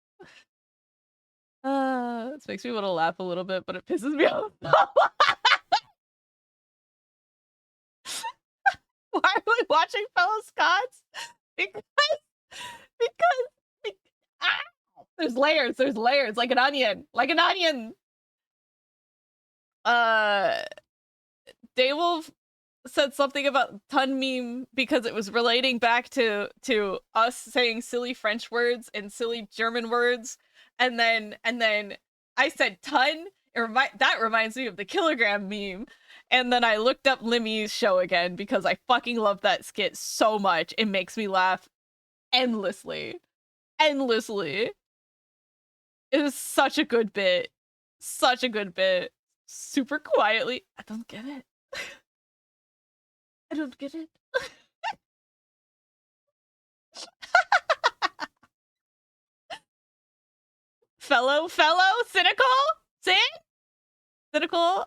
This makes me want to laugh a little bit, but it pisses me off. Why are we watching fellow Scots? Because there's layers, like an onion. Daywolf said something about ton meme because it was relating back to us saying silly French words and silly German words, and then I said ton. That reminds me of the kilogram meme. And then I looked up Limmy's show again because I fucking love that skit so much. It makes me laugh endlessly. It is such a good bit. Super quietly. I don't get it. I don't get it. fellow cynical? Cynical,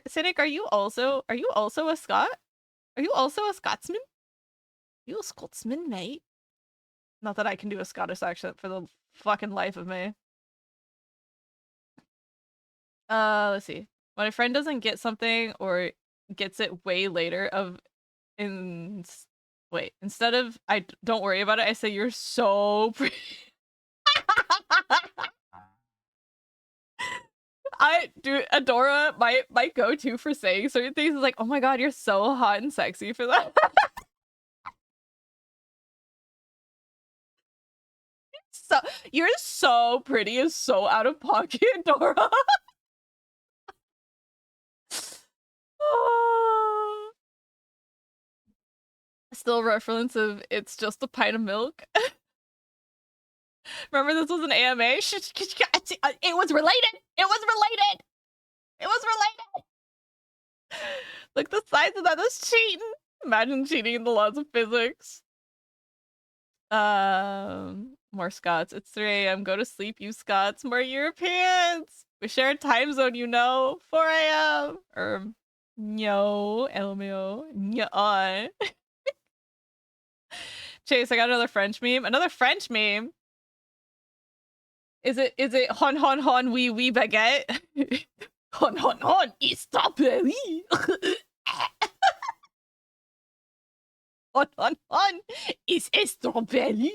Cynic, are you also a Scot? Are you also a Scotsman? Are you a Scotsman, mate? Not that I can do a Scottish accent for the fucking life of me. Let's see. When a friend doesn't get something or gets it way later instead of don't worry about it, I say you're so pretty. Adora, my go-to for saying certain things is like, oh my god, you're so hot and sexy for that. You're so pretty is so out of pocket, Dora. Still reference of it's just a pint of milk. Remember this was an AMA? It was related! Look, the size of that is cheating. Imagine cheating in the laws of physics. More Scots. It's 3 a.m. Go to sleep, you Scots. More Europeans. We share a time zone, you know. 4 a.m. No, LMAO. Nya. Chase, I got another French meme. Is it hon hon hon wee baguette? Hon hon hon strawberry. Hon hon hon is a strawberry.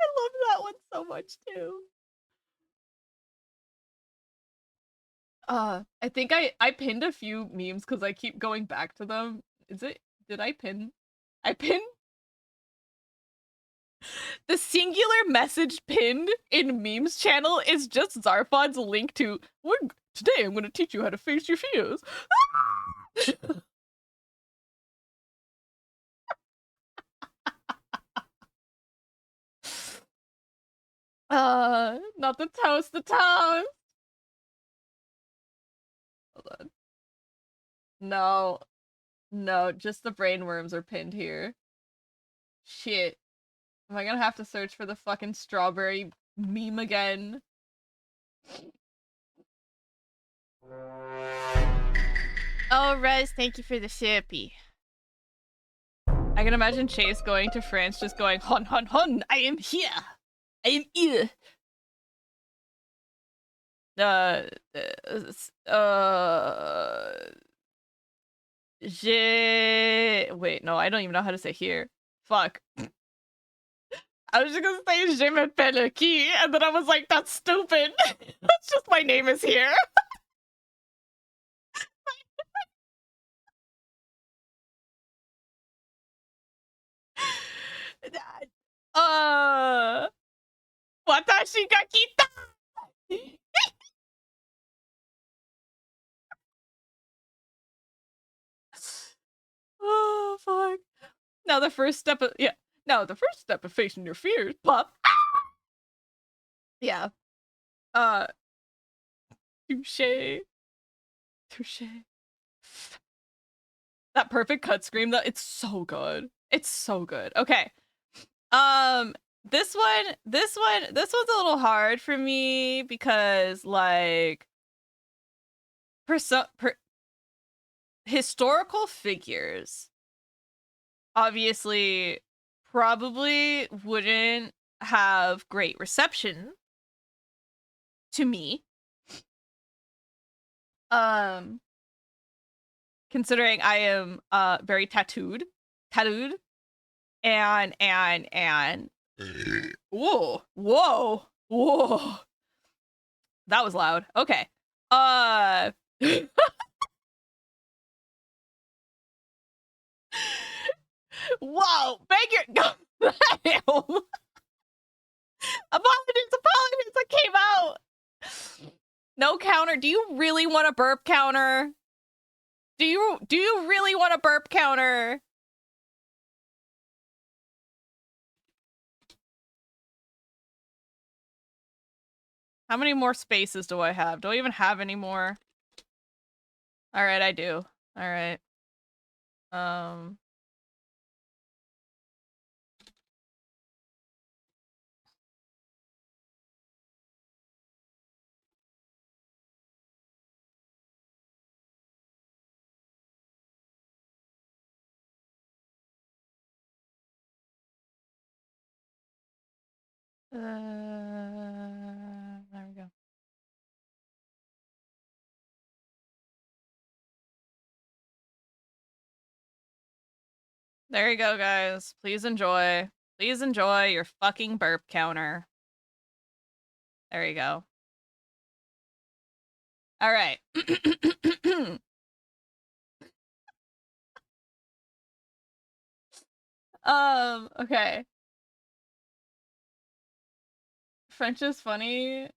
I love that one so much too. I think I pinned a few memes because I keep going back to them. Did I pin? I pinned the singular message pinned in memes channel is just Zarfod's link to Today I'm gonna teach you how to face your fears. Not the toast, the toast. Hold on. No. No, just the brainworms are pinned here. Shit. Am I gonna have to search for the fucking strawberry meme again? Oh, Rez, thank you for the shippy. I can imagine Chase going to France just going, Hon, hon, hon, I am here. I am here. Wait, no, I don't even know how to say here. Fuck. I was just gonna say Je m'appelle qui, and then I was like, that's stupid. That's just my name is here. Watashi ga kita! Oh, fuck. Now the first step of, yeah. Now the first step of facing your fears, pup. Yeah. Touche. Touche. That perfect cut scream, that it's so good. It's so good. Okay. This one's a little hard for me because like historical figures obviously probably wouldn't have great reception to me. Considering I am very tattooed and whoa that was loud. Okay. Whoa, beg your apologies, that came out. No counter. Do you really want a burp counter? Do you really want a burp counter? How many more spaces do I have? Do I even have any more? All right, I do. All right. There we go. There you go, guys. Please enjoy. Please enjoy your fucking burp counter. There you go. All right. Okay. French is funny.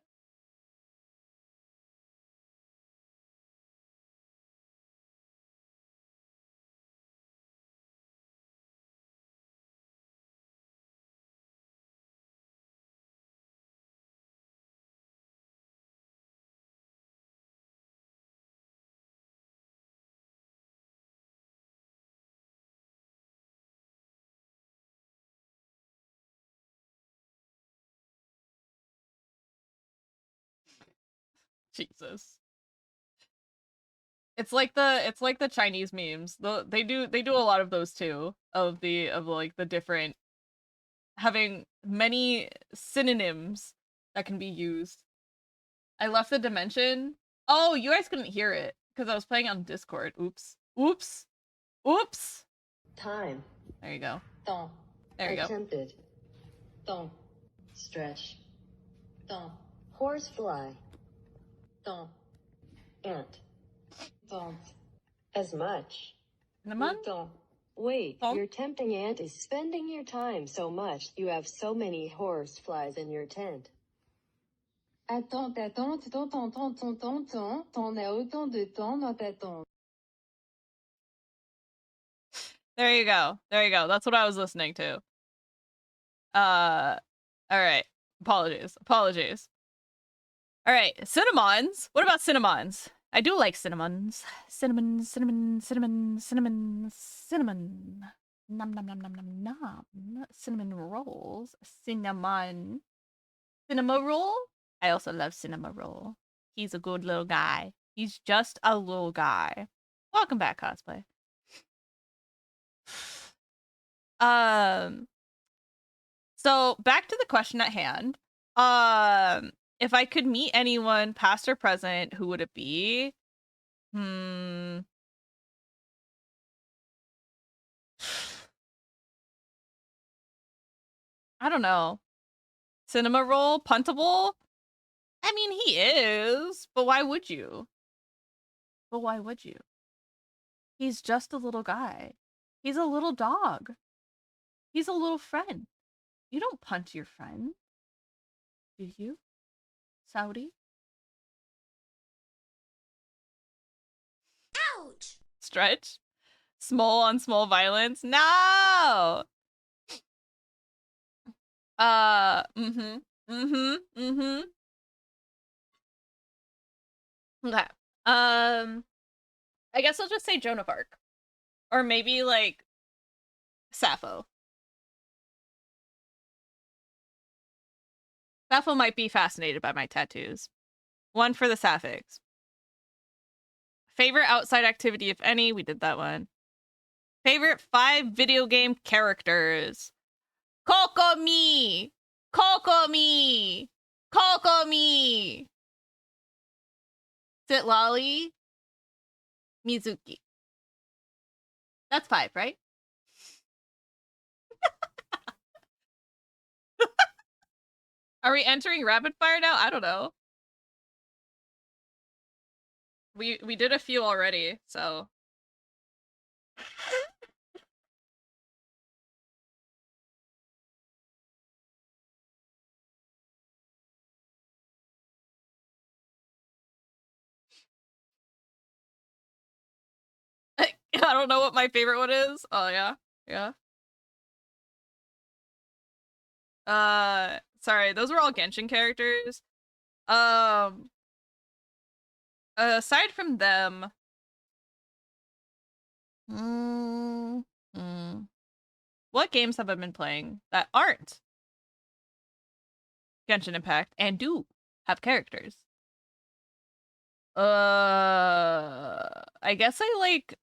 Jesus. It's like the Chinese memes. They do a lot of those too. Of like the different having many synonyms that can be used. I left the dimension. Oh, you guys couldn't hear it because I was playing on Discord. Oops. Oops. Oops. Time. There you go. Temps. There you go. Attempted. Temps. Stretch. Temps. Horsefly. Temps. Ant. Temps. As much. Naman? Temps. Wait, Temps. your tempting ant is spending your time so much you have so many horse flies in your tent. Attends, t'en as autant de temps dans ta tente. There you go. There you go. That's what I was listening to. All right. Apologies. Apologies. All right. Cinnamons. What about cinnamons? I do like cinnamons. Cinnamon, cinnamon, cinnamon, cinnamon, cinnamon. Nom nom nom nom nom nom. Cinnamon rolls. Cinnamon. Cinema roll? I also love cinema roll. He's a good little guy. He's just a little guy. Welcome back, cosplay. So back to the question at hand. If I could meet anyone, past or present, who would it be? I don't know. Cinema roll? Puntable? I mean, he is, but why would you? But why would you? He's just a little guy. He's a little dog. He's a little friend. You don't punt your friend. Do you? Saudi? Ouch! Stretch? Small on small violence? No! Okay. I guess I'll just say Joan of Arc. Or maybe, like, Sappho. Sappho might be fascinated by my tattoos. One for the sapphics. Favorite outside activity, if any? We did that one. Favorite 5 video game characters. Kokomi! Kokomi! Kokomi! Sitlali? Mizuki. That's 5, right? Are we entering rapid fire now? I don't know. We did a few already, so. I don't know what my favorite one is. Oh yeah. Yeah. Sorry, those were all Genshin characters. Aside from them, what games have I been playing that aren't Genshin Impact and do have characters? I guess I like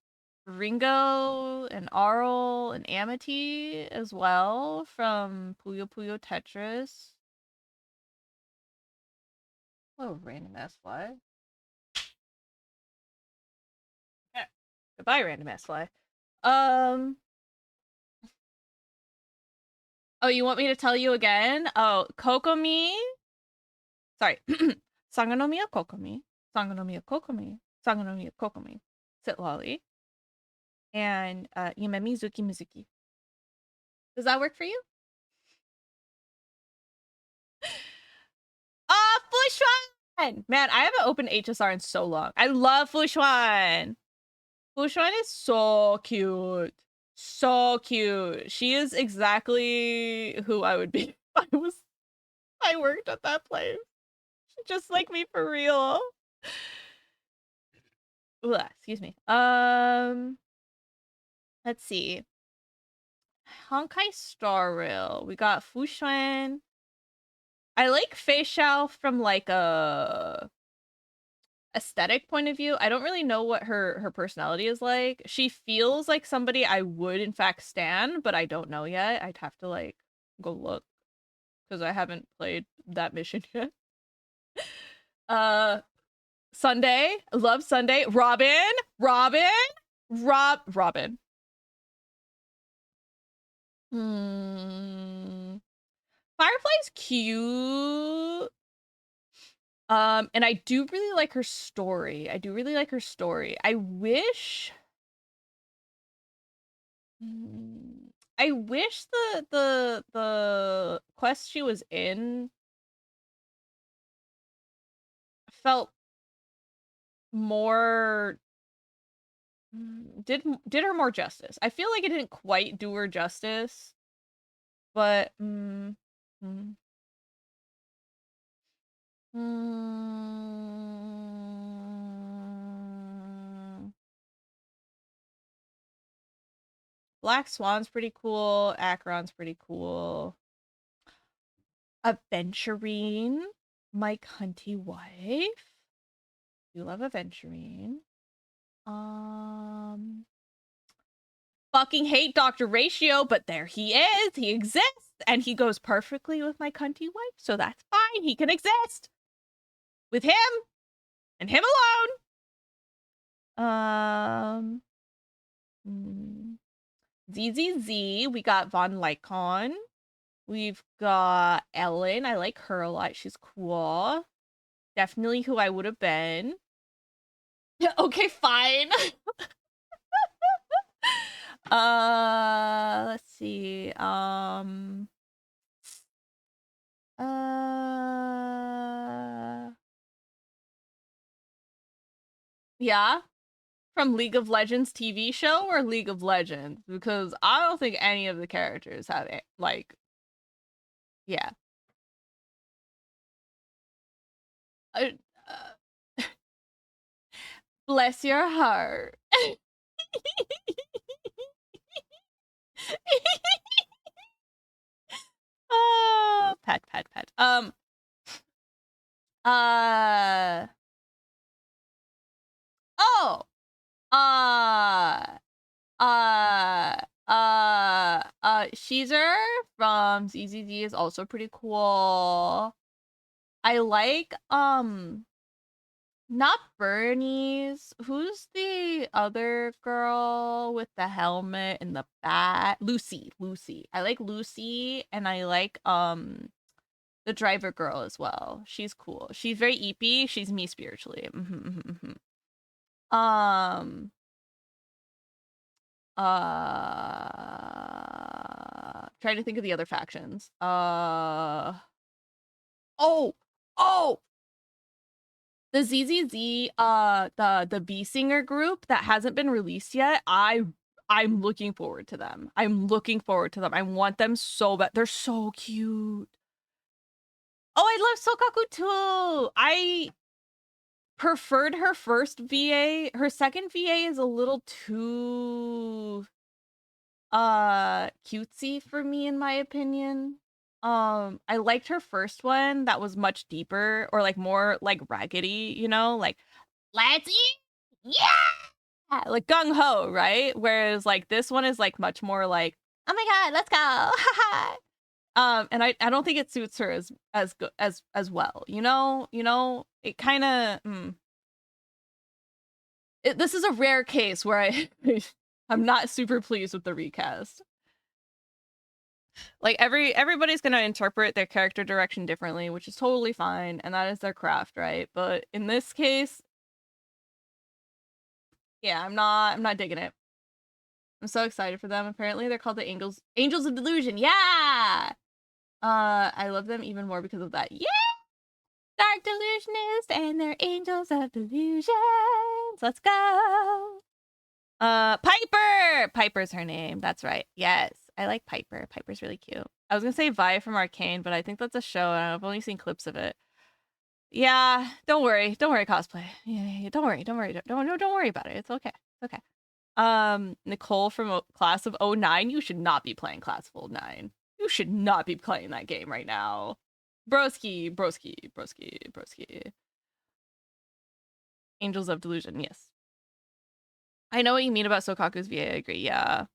Ringo and Arl and Amity as well from Puyo Puyo Tetris. Oh, random ass fly. Yeah. Goodbye, random ass fly. Oh, you want me to tell you again? Oh, Kokomi. Sorry. Sangonomiya Kokomi. Sangonomiya Kokomi. Sangonomiya Kokomi. Sitlali. And Yumemi Zuki Mizuki. Does that work for you? Fushuan! Man, I haven't opened HSR in so long. I love Fushuan. Fushuan is so cute. So cute. She is exactly who I would be if I worked at that place. Just like me for real. Ugh, excuse me. Let's see. Honkai Star Rail. We got Fushuan. I like Fei Xiao from like a aesthetic point of view. I don't really know what her personality is like. She feels like somebody I would in fact stan, but I don't know yet. I'd have to like go look because I haven't played that mission yet. Sunday. Love Sunday. Robin. Firefly's cute. And I do really like her story. I wish the quest she was in felt more did her more justice. I feel like it didn't quite do her justice, but mm, Black Swan's pretty cool. Acheron's pretty cool. Aventurine, Mike Hunty wife. You love Aventurine. Fucking hate Dr. Ratio, but there he is. He exists, and he goes perfectly with my cunty wife, so that's fine. He in with him and him alone. ZZZ, we got Von Lycon. We've got Ellen. I like her a lot. She's cool. Definitely who I would have been. Yeah, okay, fine. Let's see. Yeah. From League of Legends TV show or League of Legends? Because I don't think any of the characters have it, like, yeah. Bless your heart. Pet. Oh. Sheezer from ZZZ is also pretty cool. I like, not Bernie's. Who's the other girl with the helmet and the bat? Lucy. I like Lucy, and I like, the driver girl as well. She's cool. She's very eepy. She's me spiritually. Trying to think of the other factions. Oh, the ZZZ, the B singer group that hasn't been released yet. I'm looking forward to them. I want them so bad. They're so cute. Oh, I love Sokaku too. I preferred her first VA. Her second VA is a little too cutesy for me, in my opinion. I liked her first one that was much deeper, or like more like raggedy, you know, like let's eat, yeah, like gung ho, right? Whereas like this one is like much more like, oh my god, let's go. And I don't think it suits her as good as well, you know, it kind of this is a rare case where I'm not super pleased with the recast. Like everybody's gonna interpret their character direction differently, which is totally fine, and that is their craft, right? But in this case, yeah, I'm not digging it. I'm so excited for them. Apparently they're called the Angels of Delusion. Yeah! I love them even more because of that. Yeah! Dark Delusionists and their Angels of Delusions. Let's go! Piper! Piper's her name. That's right. Yes. I like Piper. Piper's really cute. I was gonna say Vi from Arcane, but I think that's a show, and I've only seen clips of it. Yeah, don't worry, cosplay. Yeah, don't worry about it. It's okay. It's okay. Nicole from Class of 09, you should not be playing Class of 09. You should not be playing that game right now. Broski. Angels of Delusion, yes. I know what you mean about Sokaku's VA, I agree, yeah.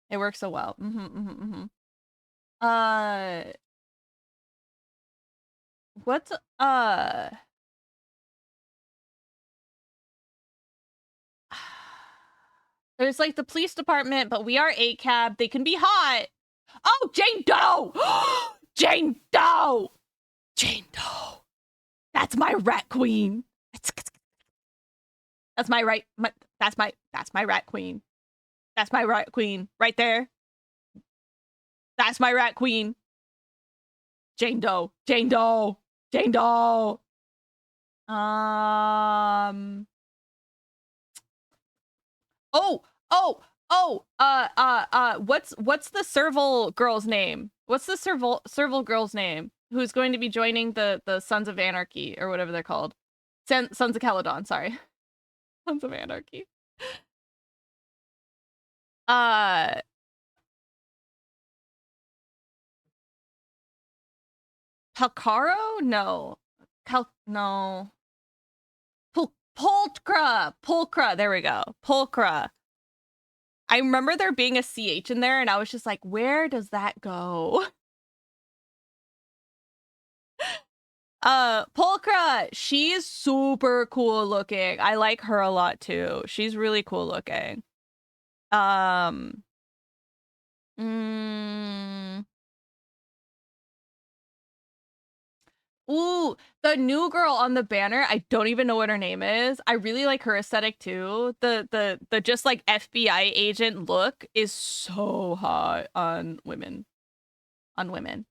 It works so well. What's there's like the police department, but we are ACAB. They can be hot. Oh, Jane Doe! Jane Doe! That's my rat queen. That's my rat queen. That's my rat queen right there. That's my rat queen. Jane Doe. What's the Serval girl's name? What's the Serval girl's name? Who's going to be joining the Sons of Anarchy or whatever they're called? Sons of Caledon, sorry. Sons of Anarchy. Palcaro? No. No. Pulcra. There we go. Pulcra. I remember there being a CH in there, and I was just like, where does that go? Pulcra, she's super cool looking. I like her a lot too. She's really cool looking. Ooh, the new girl on the banner, I don't even know what her name is. I really like her aesthetic too. The just like FBI agent look is so hot on women. On women.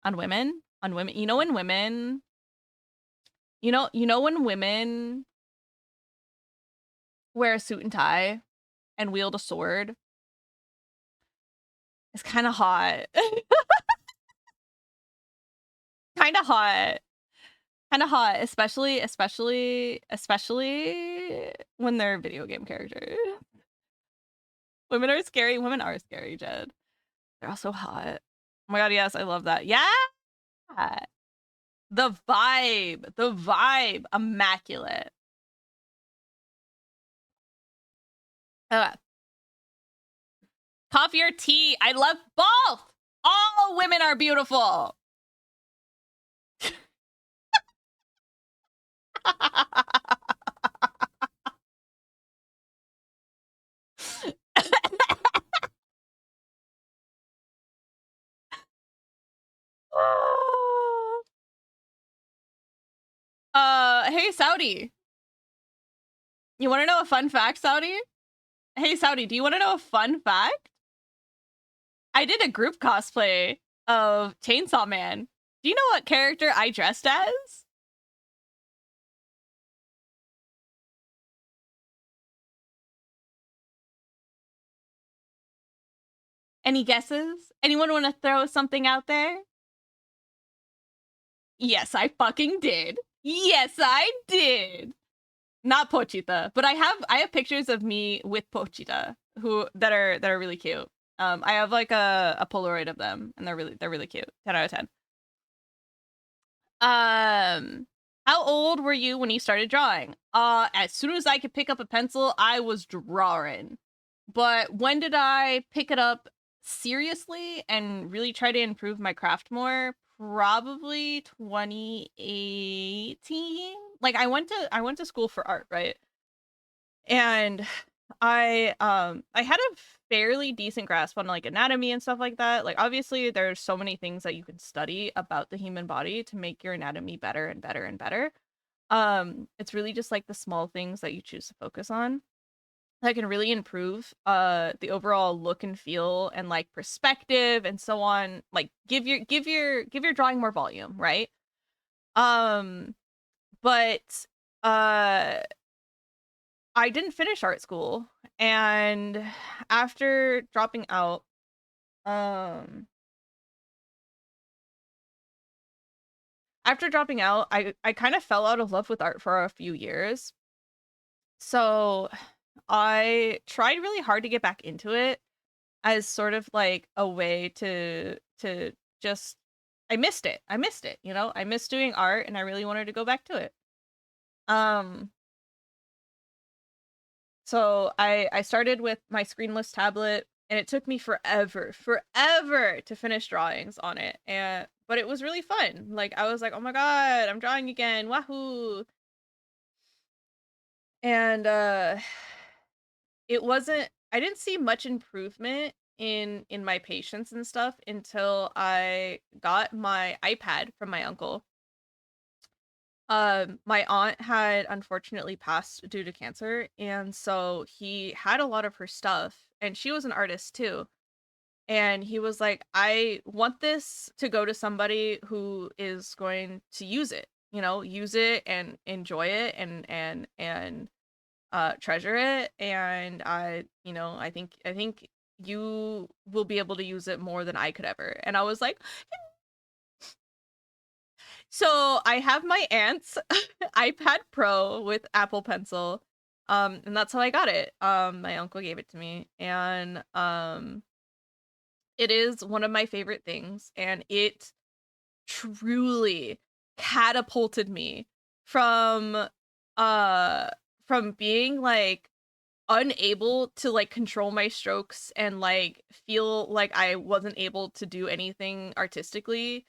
On women? On women. You know when women when women wear a suit and tie and wield a sword? It's kind of hot. Kind of hot. Kind of hot, especially when they're video game characters. Women are scary. Women are scary, Jed. They're also hot. Oh my god, yes, I love that. Yeah! The vibe, immaculate. Coffee or tea? I love both! All women are beautiful! Hey, Saudi. You want to know a fun fact, Saudi? Hey, Saudi, do you want to know a fun fact? I did a group cosplay of Chainsaw Man. Do you know what character I dressed as? Any guesses? Anyone want to throw something out there? Yes, I fucking did. Yes, I did. Not Pochita, but I have pictures of me with Pochita that are really cute. I have like a Polaroid of them, and they're really cute. 10 out of 10. How old were you when you started drawing? As soon as I could pick up a pencil, I was drawing. But when did I pick it up seriously and really try to improve my craft more? Probably 2018. Like I went to school for art, right? And I had a fairly decent grasp on like anatomy and stuff like that. Like obviously there's so many things that you can study about the human body to make your anatomy better and better and better. It's really just like the small things that you choose to focus on that can really improve the overall look and feel and like perspective and so on. Like give your drawing more volume, right? But I didn't finish art school, and after dropping out, I kind of fell out of love with art for a few years. So I tried really hard to get back into it as sort of like a way to just I missed it, you know? I missed doing art and I really wanted to go back to it. So I started with my screenless tablet, and it took me forever to finish drawings on it. But it was really fun. Like I was like, "Oh my god, I'm drawing again. Wahoo." And I didn't see much improvement in my patience and stuff until I got my iPad from my uncle. My aunt had unfortunately passed due to cancer, and so he had a lot of her stuff, and she was an artist too. And he was like, I want this to go to somebody who is going to use it. you know, use it and enjoy it and treasure it. And you know, I think you will be able to use it more than I could ever. And I was like, so I have my aunt's iPad Pro with Apple Pencil. And that's how I got it. My uncle gave it to me, and it is one of my favorite things, and it truly catapulted me from uh from being like unable to like control my strokes and like feel like I wasn't able to do anything artistically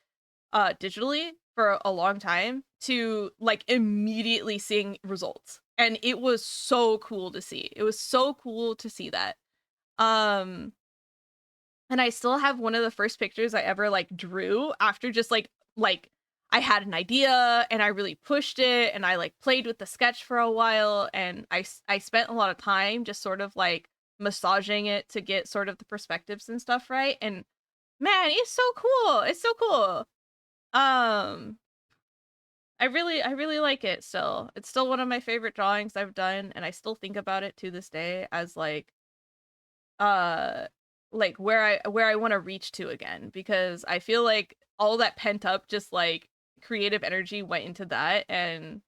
digitally for a long time to like immediately seeing results. And it was so cool to see. It was so cool to see that. Um and I still have one of the first pictures I ever like drew after just like I had an idea and I really pushed it and I like played with the sketch for a while, and I spent a lot of time just sort of like massaging it to get sort of the perspectives and stuff right. And man, it's so cool. It's so cool. Um I really like it still. It's still one of my favorite drawings I've done, and I still think about it to this day as uh like where I want to reach to again, because I feel like all that pent up just like creative energy went into that. And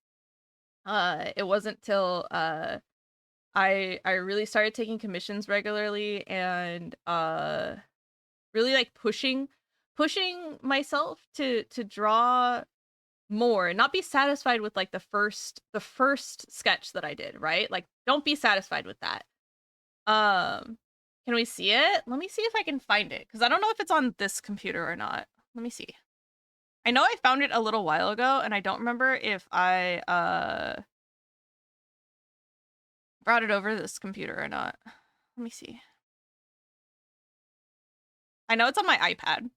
it wasn't till I really started taking commissions regularly and really like pushing myself to draw more, not be satisfied with like the first sketch that I did, right? Like don't be satisfied with that. Can we see it? Let me see if I can find it, because I don't know if it's on this computer or not. Let me see. I know I found it a little while ago, and I don't remember if I brought it over this computer or not. Let me see. I know it's on my iPad.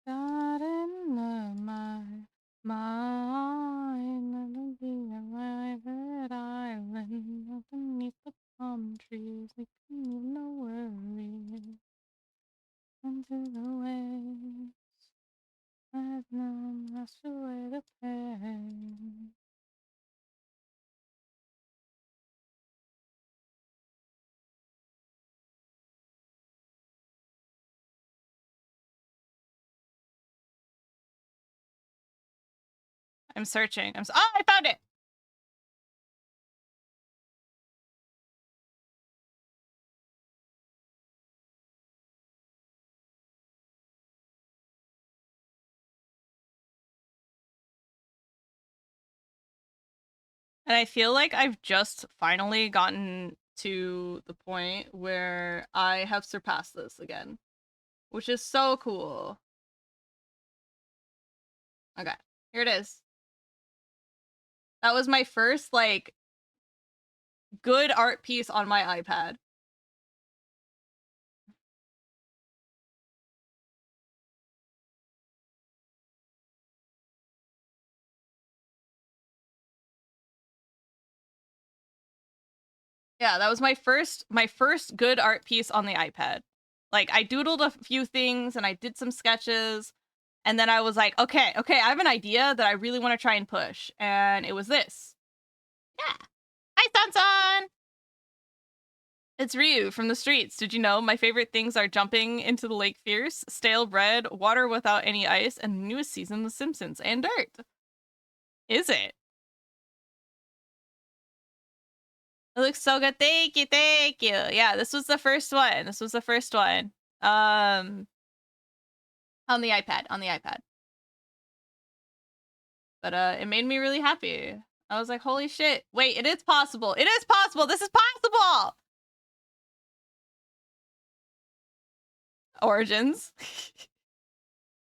Got in my mind that be a private island underneath the palm trees. We can move no worries into the waves. I've known that's away the pain. I'm searching. Oh, I found it. And I feel like I've just finally gotten to the point where I have surpassed this again, which is so cool. Okay, here it is. That was my first like good art piece on my iPad. Yeah, that was my first good art piece on the iPad. Like, I doodled a few things and I did some sketches. And then I was like, okay, I have an idea that I really want to try and push. And it was this. Yeah. Hi, Sansan! It's Ryu from the streets. Did you know my favorite things are jumping into the lake fierce, stale bread, water without any ice, and the newest season, The Simpsons, and dirt. Is it? It looks so good. Thank you, thank you. Yeah, this was the first one. This was the first one. On the iPad. But it made me really happy. I was like, holy shit. Wait, it is possible. It is possible. This is possible. Origins.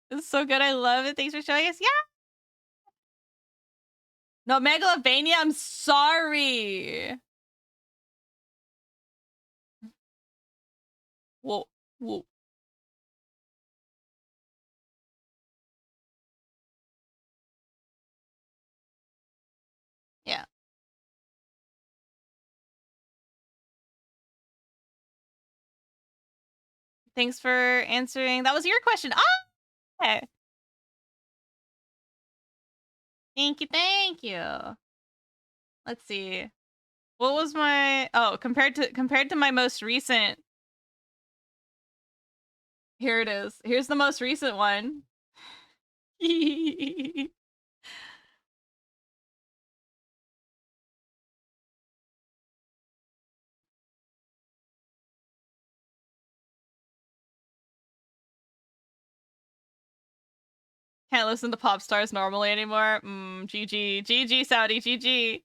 This is so good. I love it. Thanks for showing us. Yeah. No, Megalovania, I'm sorry. Whoa. Yeah. Thanks for answering. That was your question. Oh, okay. Thank you. Let's see. What was my compared to my most recent. Here it is. Here's the most recent one. Can't listen to pop stars normally anymore. GG, Saudi, GG.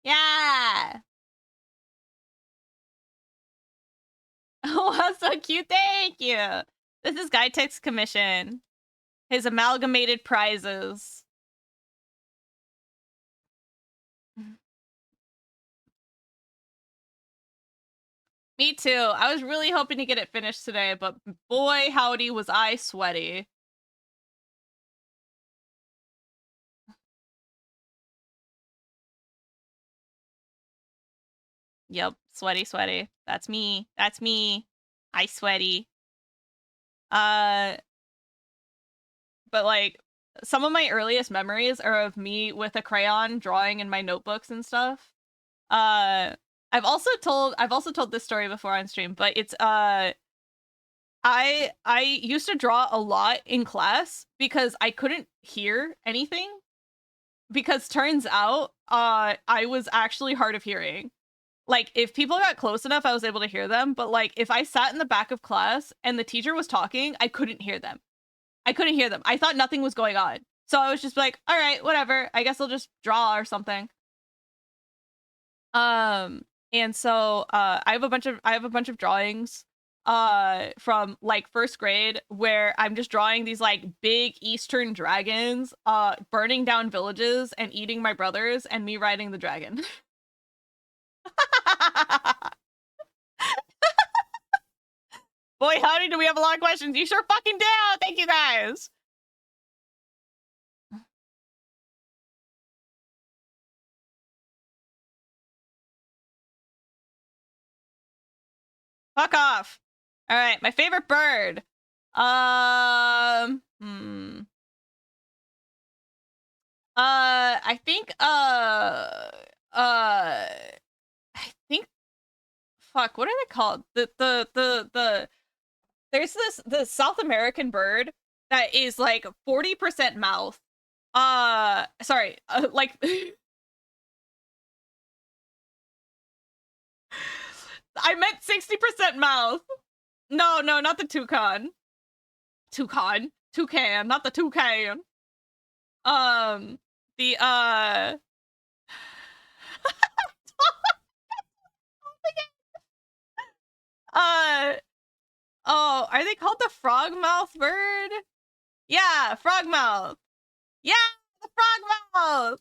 Yeah. Oh, that's so cute. Thank you. This is Guytech's commission. His amalgamated prizes. Me too. I was really hoping to get it finished today, but boy, howdy, was I sweaty. Yep, sweaty. That's me. I sweaty. But like, some of my earliest memories are of me with a crayon drawing in my notebooks and stuff. I've also told this story before on stream, but it's I used to draw a lot in class because I couldn't hear anything, because turns out I was actually hard of hearing. Like, if people got close enough, I was able to hear them, but like if I sat in the back of class and the teacher was talking, I couldn't hear them. I thought nothing was going on. So I was just like, all right, whatever. I guess I'll just draw or something. And so I have a bunch of drawings from like first grade where I'm just drawing these like big Eastern dragons burning down villages and eating my brothers, and me riding the dragon. Boy, howdy, do we have a lot of questions? You sure fucking do. Thank you guys. Fuck off. All right, my favorite bird. I think fuck, what are they called? There's the South American bird that is like 40% mouth. Sorry, like I meant 60% mouth. No, not the toucan. Toucan, not the toucan. The oh, are they called the frogmouth bird? Yeah, frogmouth. Yeah, the frogmouth.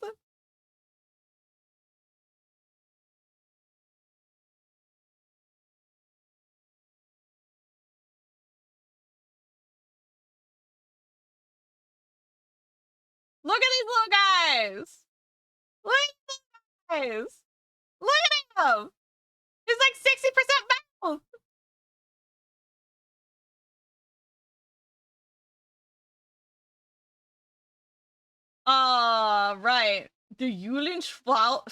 Look at these little guys. Look at these guys. Look at him. He's like 60% mouth. Right. The Yulin Schwalme?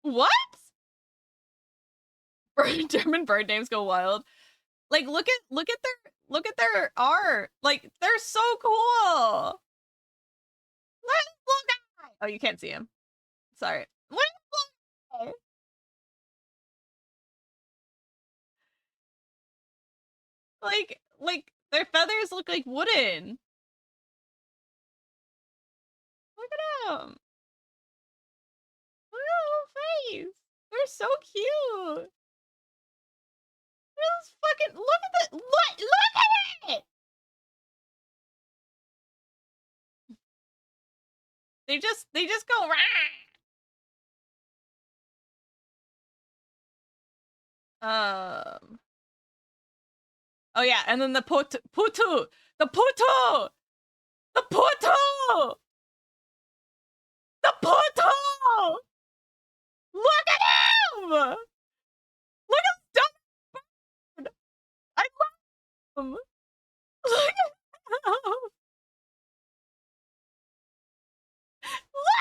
What? German bird names go wild. Like, look at their art. Like, they're so cool. Look. Oh, you can't see him. Sorry. Look. Like their feathers look like wooden. Look at them. Look at their little face. They're so cute. This fucking look at the look at it. They just go rah. Oh yeah, and then the putu, the putu, the putu, the putu. Look at him. Look at Stubborn. I love him. Look at him. Look.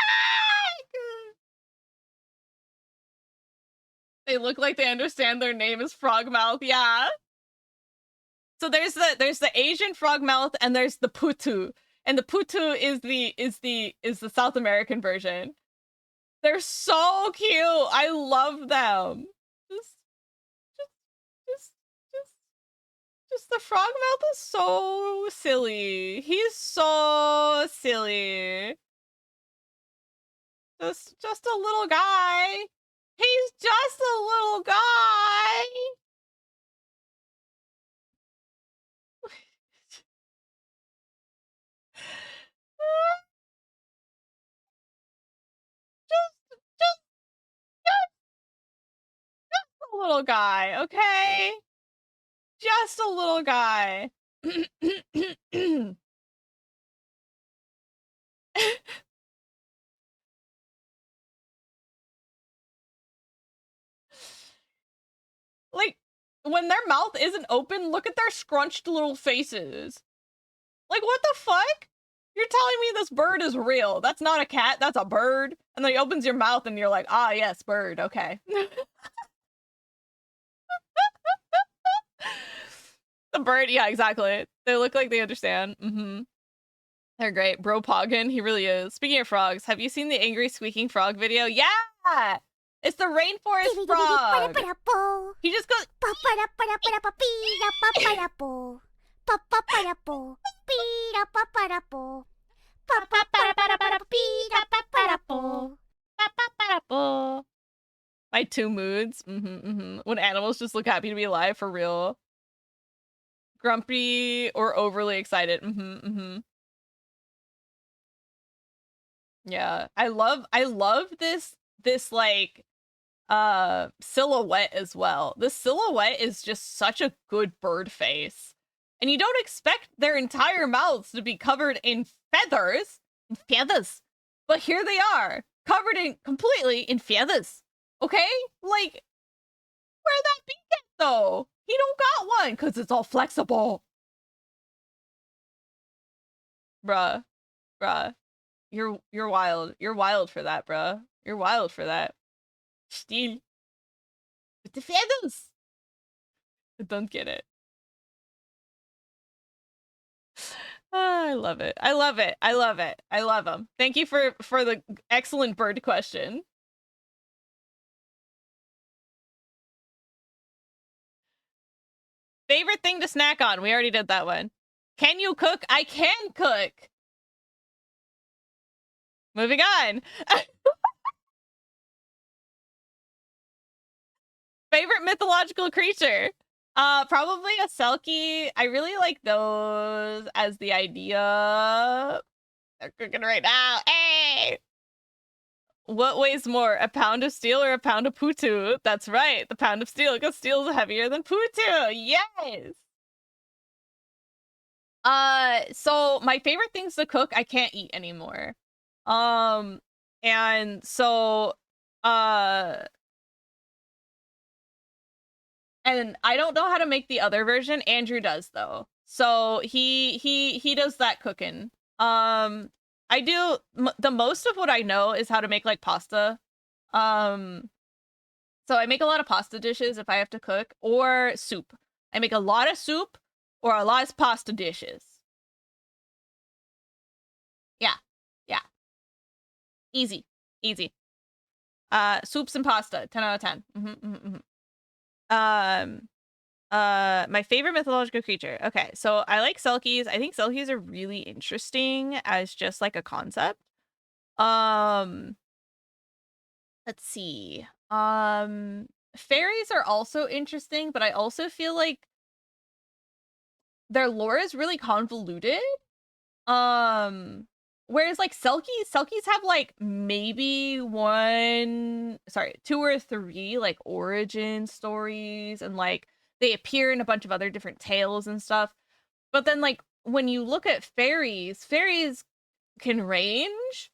They look like they understand their name is Frogmouth. Yeah. So there's the Asian frogmouth and there's the putu. And the putu is the South American version. They're so cute. I love them. Just the frogmouth is so silly. He's so silly. Just a little guy. He's just a little guy. Just a little guy, okay? Just a little guy. Like, when their mouth isn't open, look at their scrunched little faces. Like, what the fuck? You're telling me this bird is real. That's not a cat, that's a bird. And then he opens your mouth and you're like, ah, yes, bird, okay. The bird, yeah, exactly. They look like they understand. They're great. Bro Poggin, he really is. Speaking of frogs, have you seen the angry squeaking frog video? Yeah! It's the rainforest frog. He just goes. My two moods. When animals just look happy to be alive for real. Grumpy or overly excited. Yeah. I love this like silhouette as well. The silhouette is just such a good bird face. And you don't expect their entire mouths to be covered in feathers. But here they are, covered in completely in feathers. Okay? Like, where'd that be at though? He don't got one because it's all flexible. Bruh. You're wild. You're wild for that, bruh. You're wild for that. Still. With the feathers. I don't get it. Oh, I love it. I love it. I love it. I love them. Thank you for the excellent bird question. Favorite thing to snack on? We already did that one. Can you cook? I can cook. Moving on. Favorite mythological creature? Probably a Selkie. I really like those as the idea. They're cooking right now. Hey! What weighs more, a pound of steel or a pound of putu? That's right, the pound of steel, because steel is heavier than putu. Yes! So my favorite things to cook, I can't eat anymore. And so, and I don't know how to make the other version. Andrew does, though. So he does that cooking. I do the most of what I know is how to make like pasta. So I make a lot of pasta dishes if I have to cook, or soup. I make a lot of soup or a lot of pasta dishes. Yeah. Yeah. Easy. Easy. Soups and pasta, 10 out of 10. My favorite mythological creature. Okay, so I like Selkies. I think Selkies are really interesting as just like a concept. Let's see. Fairies are also interesting, but I also feel like their lore is really convoluted. Whereas like Selkies have like maybe two or three like origin stories, and like they appear in a bunch of other different tales and stuff. But then like when you look at fairies can range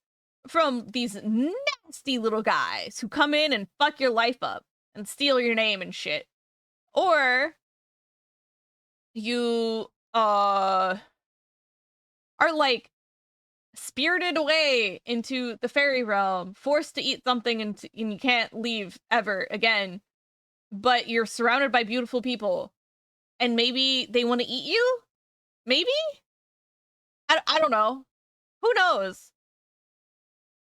from these nasty little guys who come in and fuck your life up and steal your name and shit. Or you are like spirited away into the fairy realm, forced to eat something and you can't leave ever again. But you're surrounded by beautiful people and maybe they want to eat you? Maybe? I don't know. Who knows?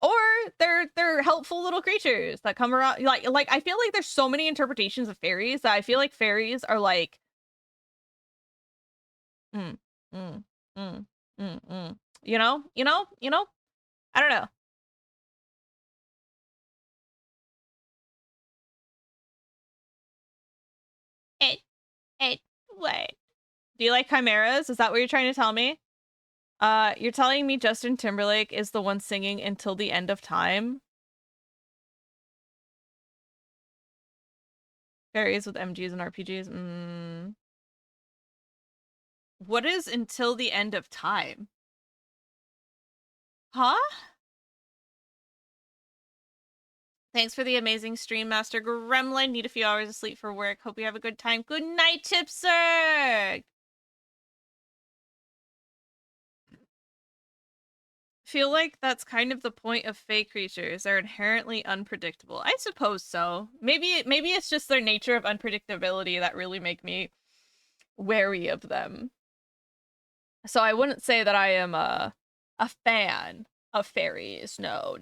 Or they're helpful little creatures that come around. Like I feel like there's so many interpretations of fairies that I feel like fairies are like mm, mm, mm, mm, mm. You know? I don't know. It what? Do you like chimeras? Is that what you're trying to tell me? You're telling me Justin Timberlake is the one singing Until the End of Time? Fairies with MGs and RPGs? What is Until the End of Time? Huh? Thanks for the amazing stream, Master Gremlin. Need a few hours of sleep for work. Hope you have a good time. Good night, Tipser! Feel like that's kind of the point of fake creatures. They're inherently unpredictable. I suppose so. Maybe it's just their nature of unpredictability that really make me wary of them. So I wouldn't say that I am a fan of fairies. No.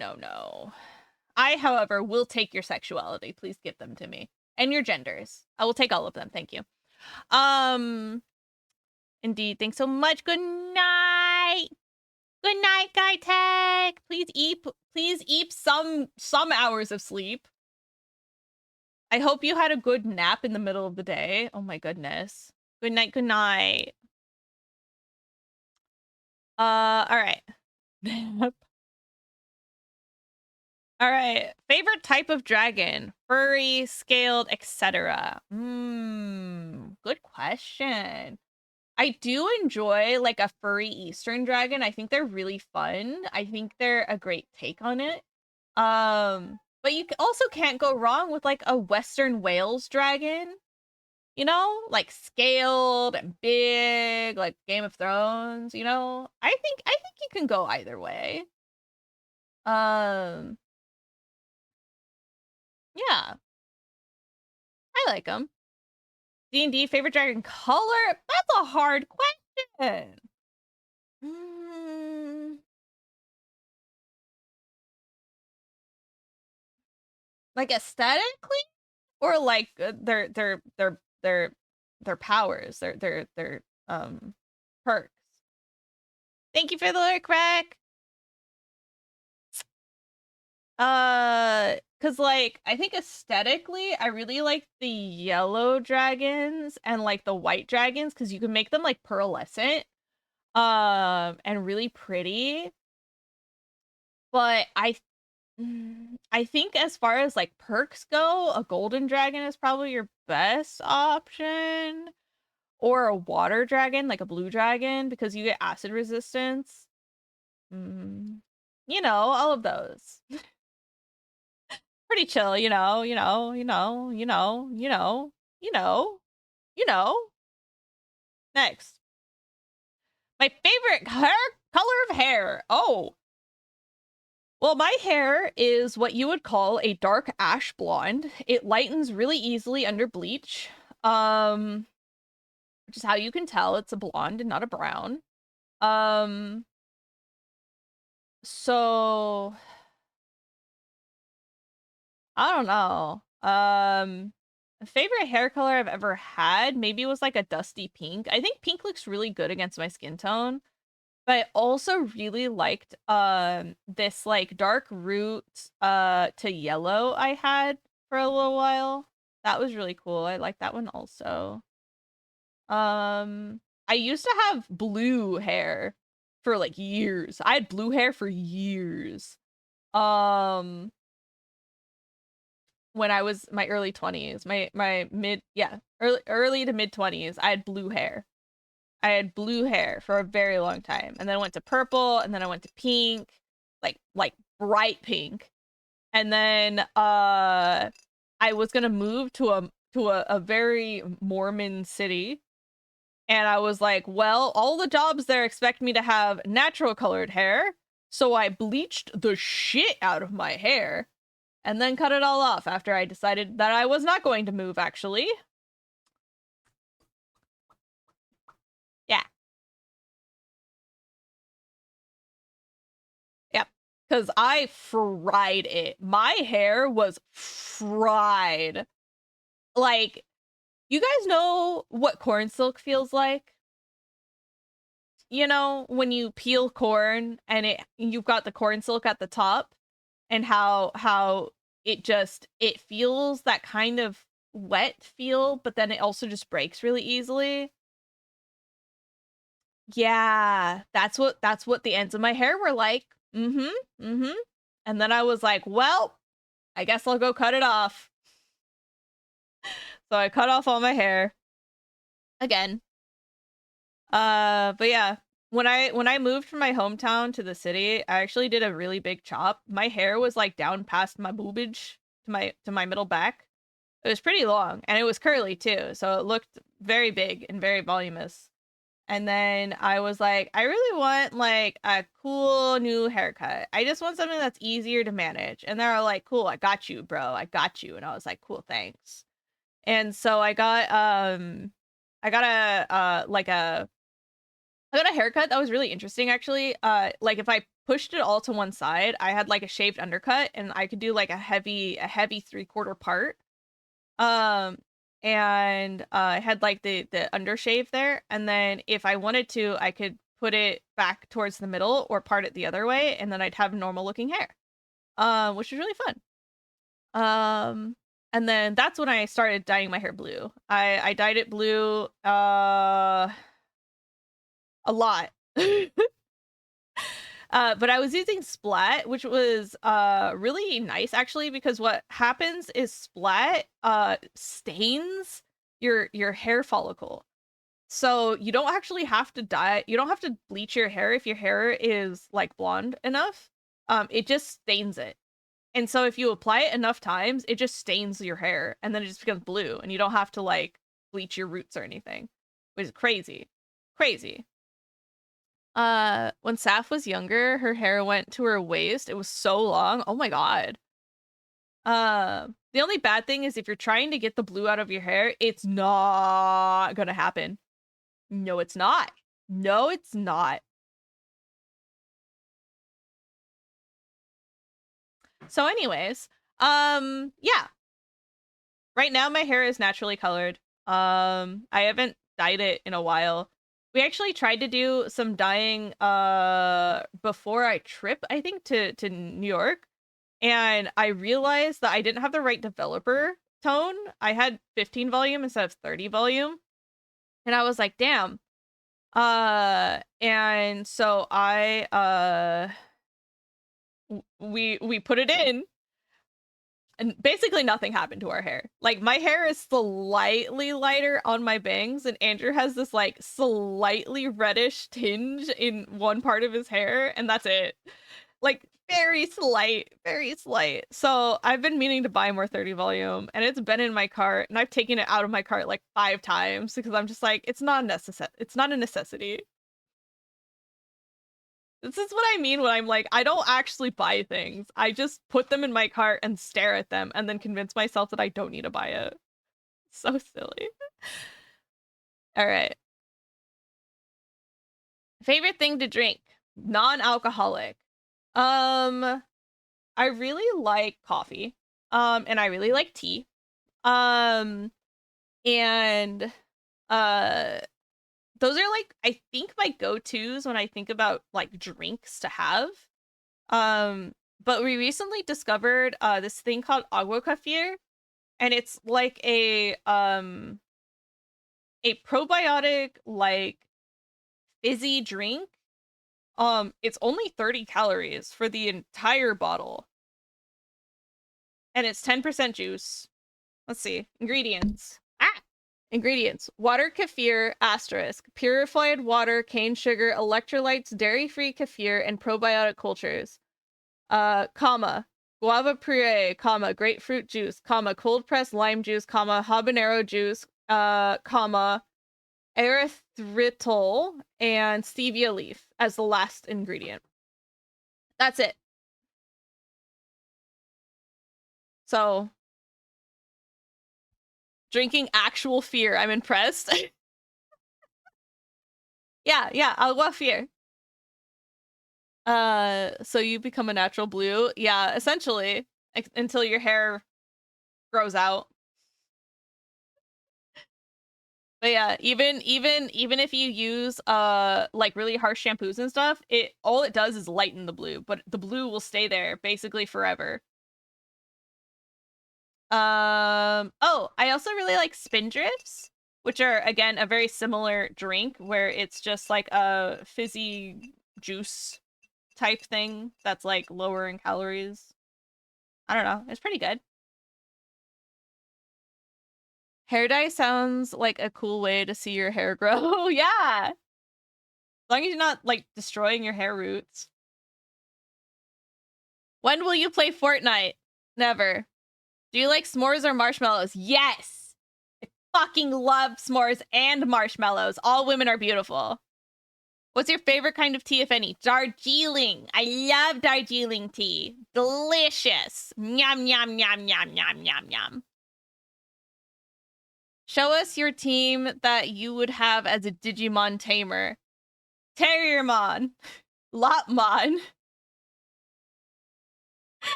I, however, will take your sexuality. Please give them to me. And your genders. I will take all of them. Thank you. Indeed. Thanks so much. Good night. Good night, Guy Tech. Please eat some hours of sleep. I hope you had a good nap in the middle of the day. Oh my goodness. Good night, good night. All right. All right. Favorite type of dragon? Furry, scaled, etc. Good question. I do enjoy like a furry Eastern dragon. I think they're really fun. I think they're a great take on it. But you also can't go wrong with like a Western Wales dragon. You know, like scaled and big, like Game of Thrones, you know? I think you can go either way. Yeah. I like them. D&D favorite dragon color? That's a hard question. Like aesthetically, or like their powers, their perks. Thank you for the lyric, Crack. Cause like I think aesthetically, I really like the yellow dragons and like the white dragons, because you can make them like pearlescent, and really pretty. But I think as far as like perks go, a golden dragon is probably your best option, or a water dragon, like a blue dragon, because you get acid resistance. You know, all of those. Pretty chill, you know. Next. My favorite color of hair. Oh. Well, my hair is what you would call a dark ash blonde. It lightens really easily under bleach. Which is how you can tell it's a blonde and not a brown. So I don't know. Favorite hair color I've ever had maybe was like a dusty pink. I think pink looks really good against my skin tone. But I also really liked this like dark root to yellow I had for a little while. That was really cool. I like that one also. I used to have blue hair for like years. I had blue hair for years. When I was my early 20s, my mid early to mid 20s, I had blue hair. I had blue hair for a very long time. And then I went to purple, and then I went to pink, like bright pink. And then I was gonna move to a very Mormon city. And I was like, well, all the jobs there expect me to have natural colored hair. So I bleached the shit out of my hair and then cut it all off after I decided that I was not going to move, actually. Yeah. Yep. Because I fried it. My hair was fried. Like, you guys know what corn silk feels like? You know, when you peel corn and you've got the corn silk at the top, and how it feels that kind of wet feel, but then it also just breaks really easily. Yeah, that's what the ends of my hair were like. And then I was like, well, I guess I'll go cut it off. So I cut off all my hair again. But yeah, when I moved from my hometown to the city, I actually did a really big chop. My hair was like down past my boobage to my middle back. It was pretty long, and it was curly too, so it looked very big and very voluminous. And then I was like, I really want like a cool new haircut. I just want something that's easier to manage. And they're like, cool, I got you, bro. I got you. And I was like, cool, thanks. And so I got a haircut that was really interesting, actually. Like if I pushed it all to one side, I had like a shaved undercut, and I could do like a heavy 3/4 part. And I had like the undershave there, and then if I wanted to, I could put it back towards the middle or part it the other way, and then I'd have normal looking hair. Which was really fun. And then that's when I started dyeing my hair blue. I dyed it blue a lot. But I was using Splat, which was really nice actually, because what happens is Splat stains your hair follicle. So you don't actually have to dye, you don't have to bleach your hair if your hair is like blonde enough. It just stains it. And so if you apply it enough times, it just stains your hair, and then it just becomes blue, and you don't have to like bleach your roots or anything, which is crazy. Crazy. When Saf was younger, her hair went to her waist. It was so long. Oh my god. The only bad thing is if you're trying to get the blue out of your hair, it's not gonna happen. No, it's not. No, it's not. So anyways, yeah. Right now my hair is naturally colored. I haven't dyed it in a while. We actually tried to do some dyeing before I trip, I think, to New York. And I realized that I didn't have the right developer tone. I had 15 volume instead of 30 volume. And I was like, damn. And so we put it in, and basically nothing happened to our hair. Like, my hair is slightly lighter on my bangs, and Andrew has this like slightly reddish tinge in one part of his hair, and that's it. Like, very slight, very slight. So I've been meaning to buy more 30 volume, and it's been in my cart, and I've taken it out of my cart like 5 times because I'm just like, it's not a necessity. This is what I mean when I'm like, I don't actually buy things. I just put them in my cart and stare at them and then convince myself that I don't need to buy it. So silly. All right. Favorite thing to drink? Non-alcoholic. I really like coffee. And I really like tea. And those are like, I think, my go-tos when I think about like drinks to have. But we recently discovered this thing called agua kefir, and it's like a probiotic like fizzy drink. It's only 30 calories for the entire bottle. And it's 10% juice. Let's see. Ingredients. Ingredients. Water kefir, asterisk. Purified water, cane sugar, electrolytes, dairy-free kefir, and probiotic cultures. Comma. Guava puree, comma. Grapefruit juice, comma. Cold-pressed lime juice, comma. Habanero juice, comma. Erythritol, and stevia leaf as the last ingredient. That's it. So, drinking actual fear. I'm impressed. yeah, agua fear. So you become a natural blue. Yeah, essentially, until your hair grows out. But yeah, even if you use like really harsh shampoos and stuff, all it does is lighten the blue, but the blue will stay there basically forever. Oh, I also really like Spindrifts, which are again a very similar drink where it's just like a fizzy juice type thing that's like lower in calories. I don't know, it's pretty good. Hair dye sounds like a cool way to see your hair grow. Yeah. As long as you're not like destroying your hair roots. When will you play Fortnite? Never. Do you like s'mores or marshmallows? Yes. I fucking love s'mores and marshmallows. All women are beautiful. What's your favorite kind of tea, if any? Darjeeling. I love Darjeeling tea. Delicious. Yum, yum, yum, yum, yum, yum, yum. Show us your team that you would have as a Digimon tamer. Terriermon. Lopmon.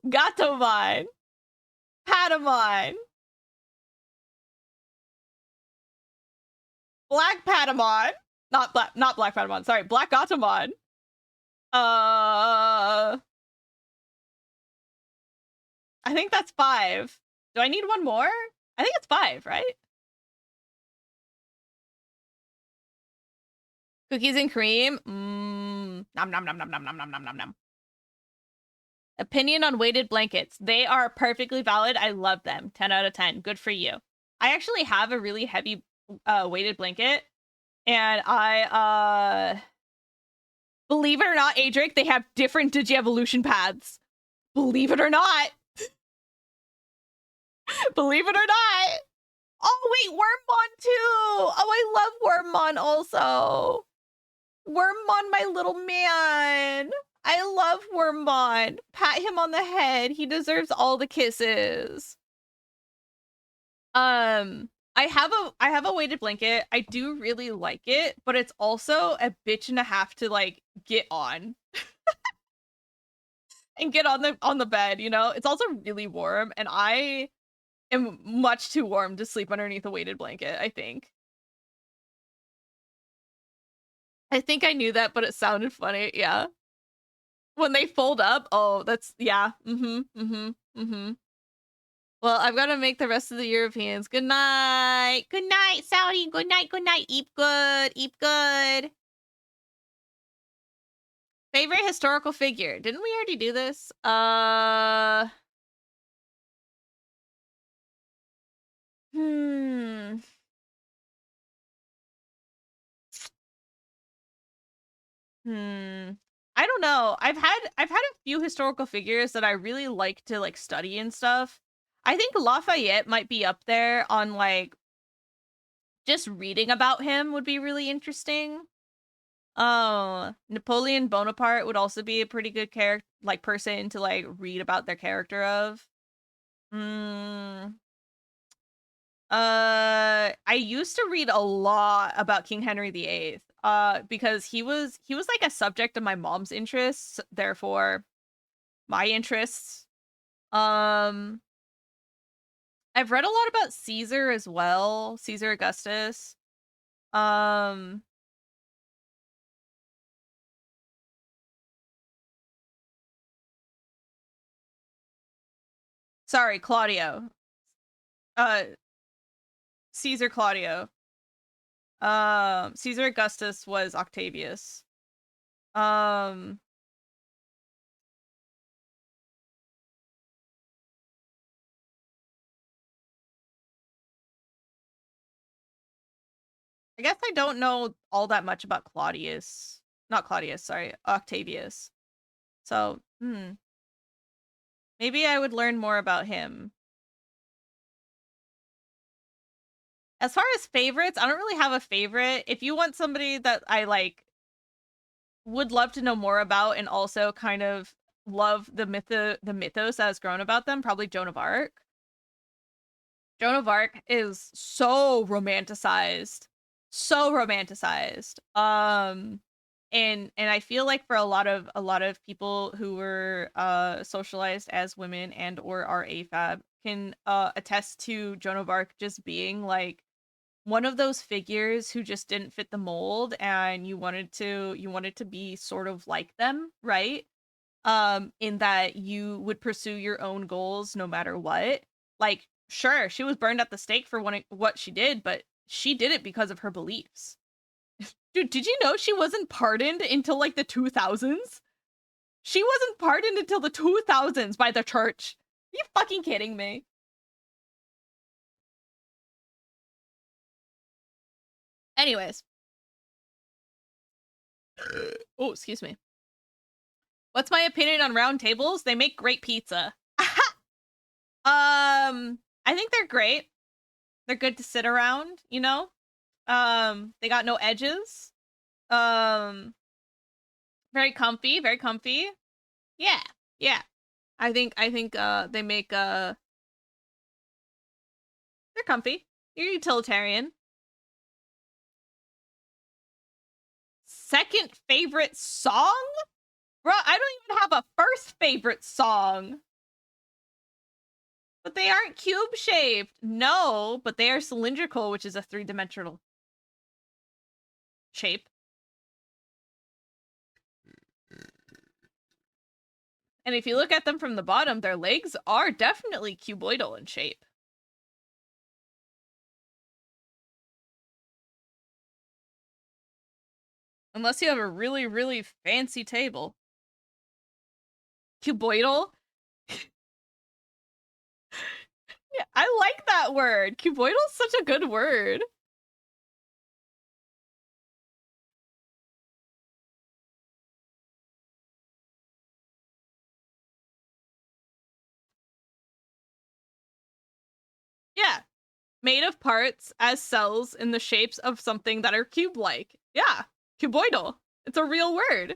Gatomon. Patamon. Black Patamon. Not Black Patamon. Sorry, Black Gatomon. I think that's 5. Do I need one more? I think it's 5, right? Cookies and cream. Nom nom nom nom nom nom nom nom nom nom. Opinion on weighted blankets. They are perfectly valid. I love them. 10 out of 10. Good for you. I actually have a really heavy weighted blanket, and I believe it or not, Adric, they have different Digievolution paths. Believe it or not. Believe it or not. Oh wait, Wormmon too. Oh, I love Wormmon also. Wormmon, my little man. I love Wormmon. Pat him on the head. He deserves all the kisses. I have a weighted blanket. I do really like it, but it's also a bitch and a half to like get on. And get on the bed, you know? It's also really warm, and I am much too warm to sleep underneath a weighted blanket, I think. I think I knew that, but it sounded funny, yeah. When they fold up, oh, that's, yeah, Well, I've got to make the rest of the Europeans. Good night. Good night, Saudi. Good night, good night. Eat good, eat good. Favorite historical figure. Didn't we already do this? I don't know. I've had a few historical figures that I really like to like study and stuff. I think Lafayette might be up there on like just reading about him would be really interesting. Napoleon Bonaparte would also be a pretty good character, like person to like read about their character of. I used to read a lot about King Henry VIII, because he was like a subject of my mom's interests, therefore my interests. I've read a lot about Caesar as well, Caesar Augustus. Sorry, Claudio. Caesar Claudio. Caesar Augustus was Octavius. I guess I don't know all that much about Claudius. Not Claudius, sorry, Octavius. So, maybe I would learn more about him. As far as favorites, I don't really have a favorite. If you want somebody that I like would love to know more about and also kind of love the mythos that has grown about them, probably Joan of Arc. Joan of Arc is so romanticized. So romanticized. And I feel like for a lot of people who were socialized as women and or are AFAB can attest to Joan of Arc just being like one of those figures who just didn't fit the mold and you wanted to be sort of like them, right? In that you would pursue your own goals no matter what. Like, sure, she was burned at the stake for what she did, but she did it because of her beliefs. Dude, did you know she wasn't pardoned until like the 2000s? She wasn't pardoned until the 2000s by the church. Are you fucking kidding me? Anyways. Oh, excuse me. What's my opinion on round tables? They make great pizza. I think they're great. They're good to sit around, you know? They got no edges. Very comfy, very comfy. Yeah, yeah. I think they make they're comfy. You're utilitarian. Second favorite song? Bro, I don't even have a first favorite song. But they aren't cube shaped. No, but they are cylindrical, which is a 3-dimensional shape. And if you look at them from the bottom, their legs are definitely cuboidal in shape. Unless you have a really, really fancy table. Cuboidal? Yeah, I like that word. Cuboidal is such a good word. Yeah. Made of parts as cells in the shapes of something that are cube-like. Yeah. Cuboidal. It's a real word.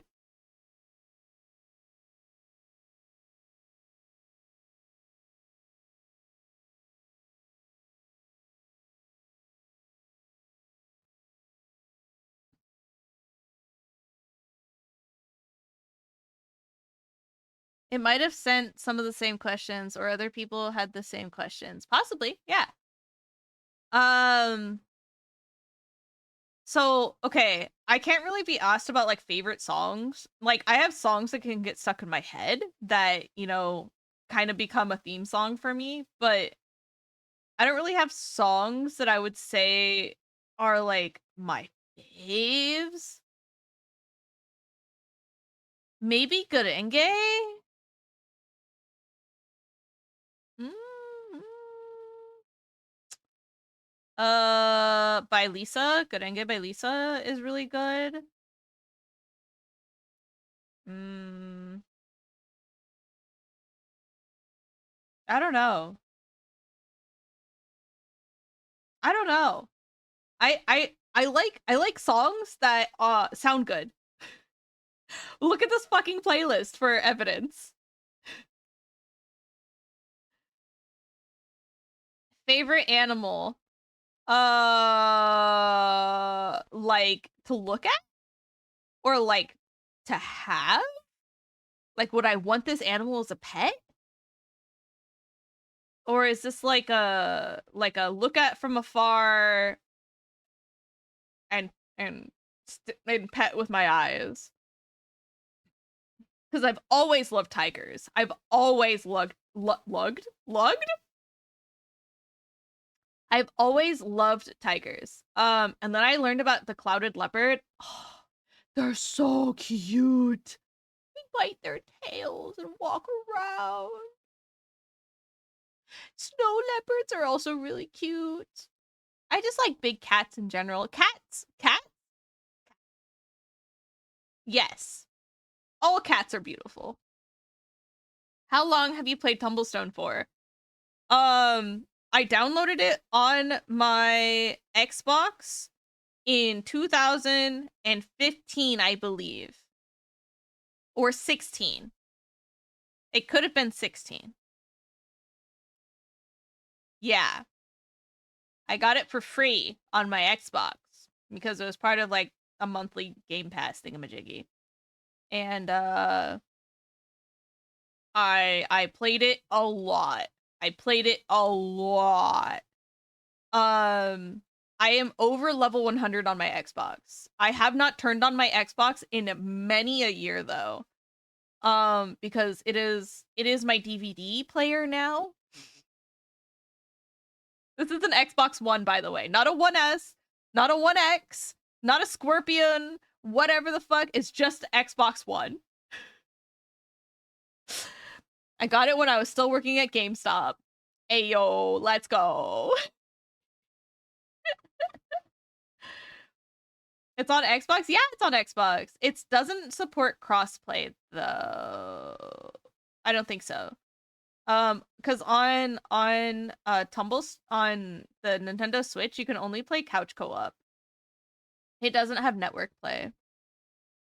It might have sent some of the same questions, or other people had the same questions. Possibly, yeah. So, okay, I can't really be asked about, like, favorite songs. Like, I have songs that can get stuck in my head that, you know, kind of become a theme song for me, but I don't really have songs that I would say are, like, my faves. Maybe Gurenge? Mm-hmm. By Lisa. Gurenge by Lisa is really good. I don't know. I don't know. I like songs that sound good. Look at this fucking playlist for evidence. Favorite animal? Like to look at? Or like to have? Like would I want this animal as a pet? Or is this like a look at from afar and pet with my eyes? Because I've always loved tigers. I've always lugged? I've always loved tigers. And then I learned about the clouded leopard. Oh, they're so cute. They bite their tails and walk around. Snow leopards are also really cute. I just like big cats in general. Cats? Yes. All cats are beautiful. How long have you played Tumblestone for? I downloaded it on my Xbox in 2015, I believe. Or 16. It could have been 16. Yeah. I got it for free on my Xbox because it was part of like a monthly Game Pass thingamajiggy. And I played it a lot. I am over level 100 on my Xbox. I have not turned on my Xbox in many a year though. Because it is my DVD player now. This is an Xbox One, by the way. Not a 1S, not a 1X, not a Scorpion, whatever the fuck. It's just Xbox One. I got it when I was still working at GameStop. Ayo, let's go. It's on Xbox? Yeah, it's on Xbox. It doesn't support crossplay though. I don't think so. Because on Tumbles on the Nintendo Switch, you can only play couch co-op. It doesn't have network play.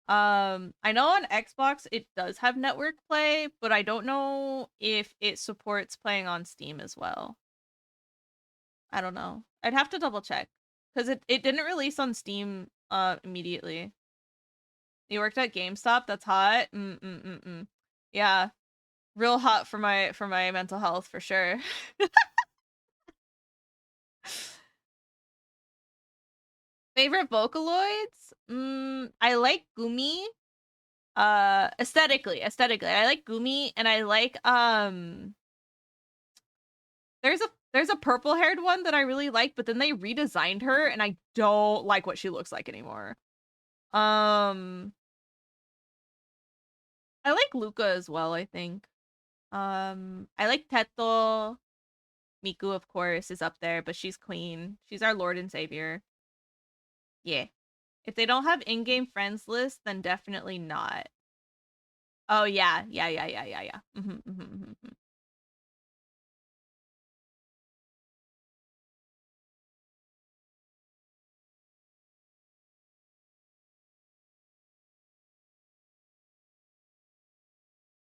I know on Xbox it does have network play, but I don't know if it supports playing on Steam as well. I don't know. I'd have to double check because it didn't release on Steam immediately. You worked at GameStop? That's hot. Yeah. Real hot for my mental health for sure. Favorite Vocaloids? I like Gumi. Aesthetically. I like Gumi and I like there's a purple-haired one that I really like, but then they redesigned her and I don't like what she looks like anymore. I like Luca as well, I think. I like Teto. Miku, of course, is up there, but she's queen. She's our Lord and Savior. Yeah. If they don't have in-game friends list, then definitely not. Oh, yeah.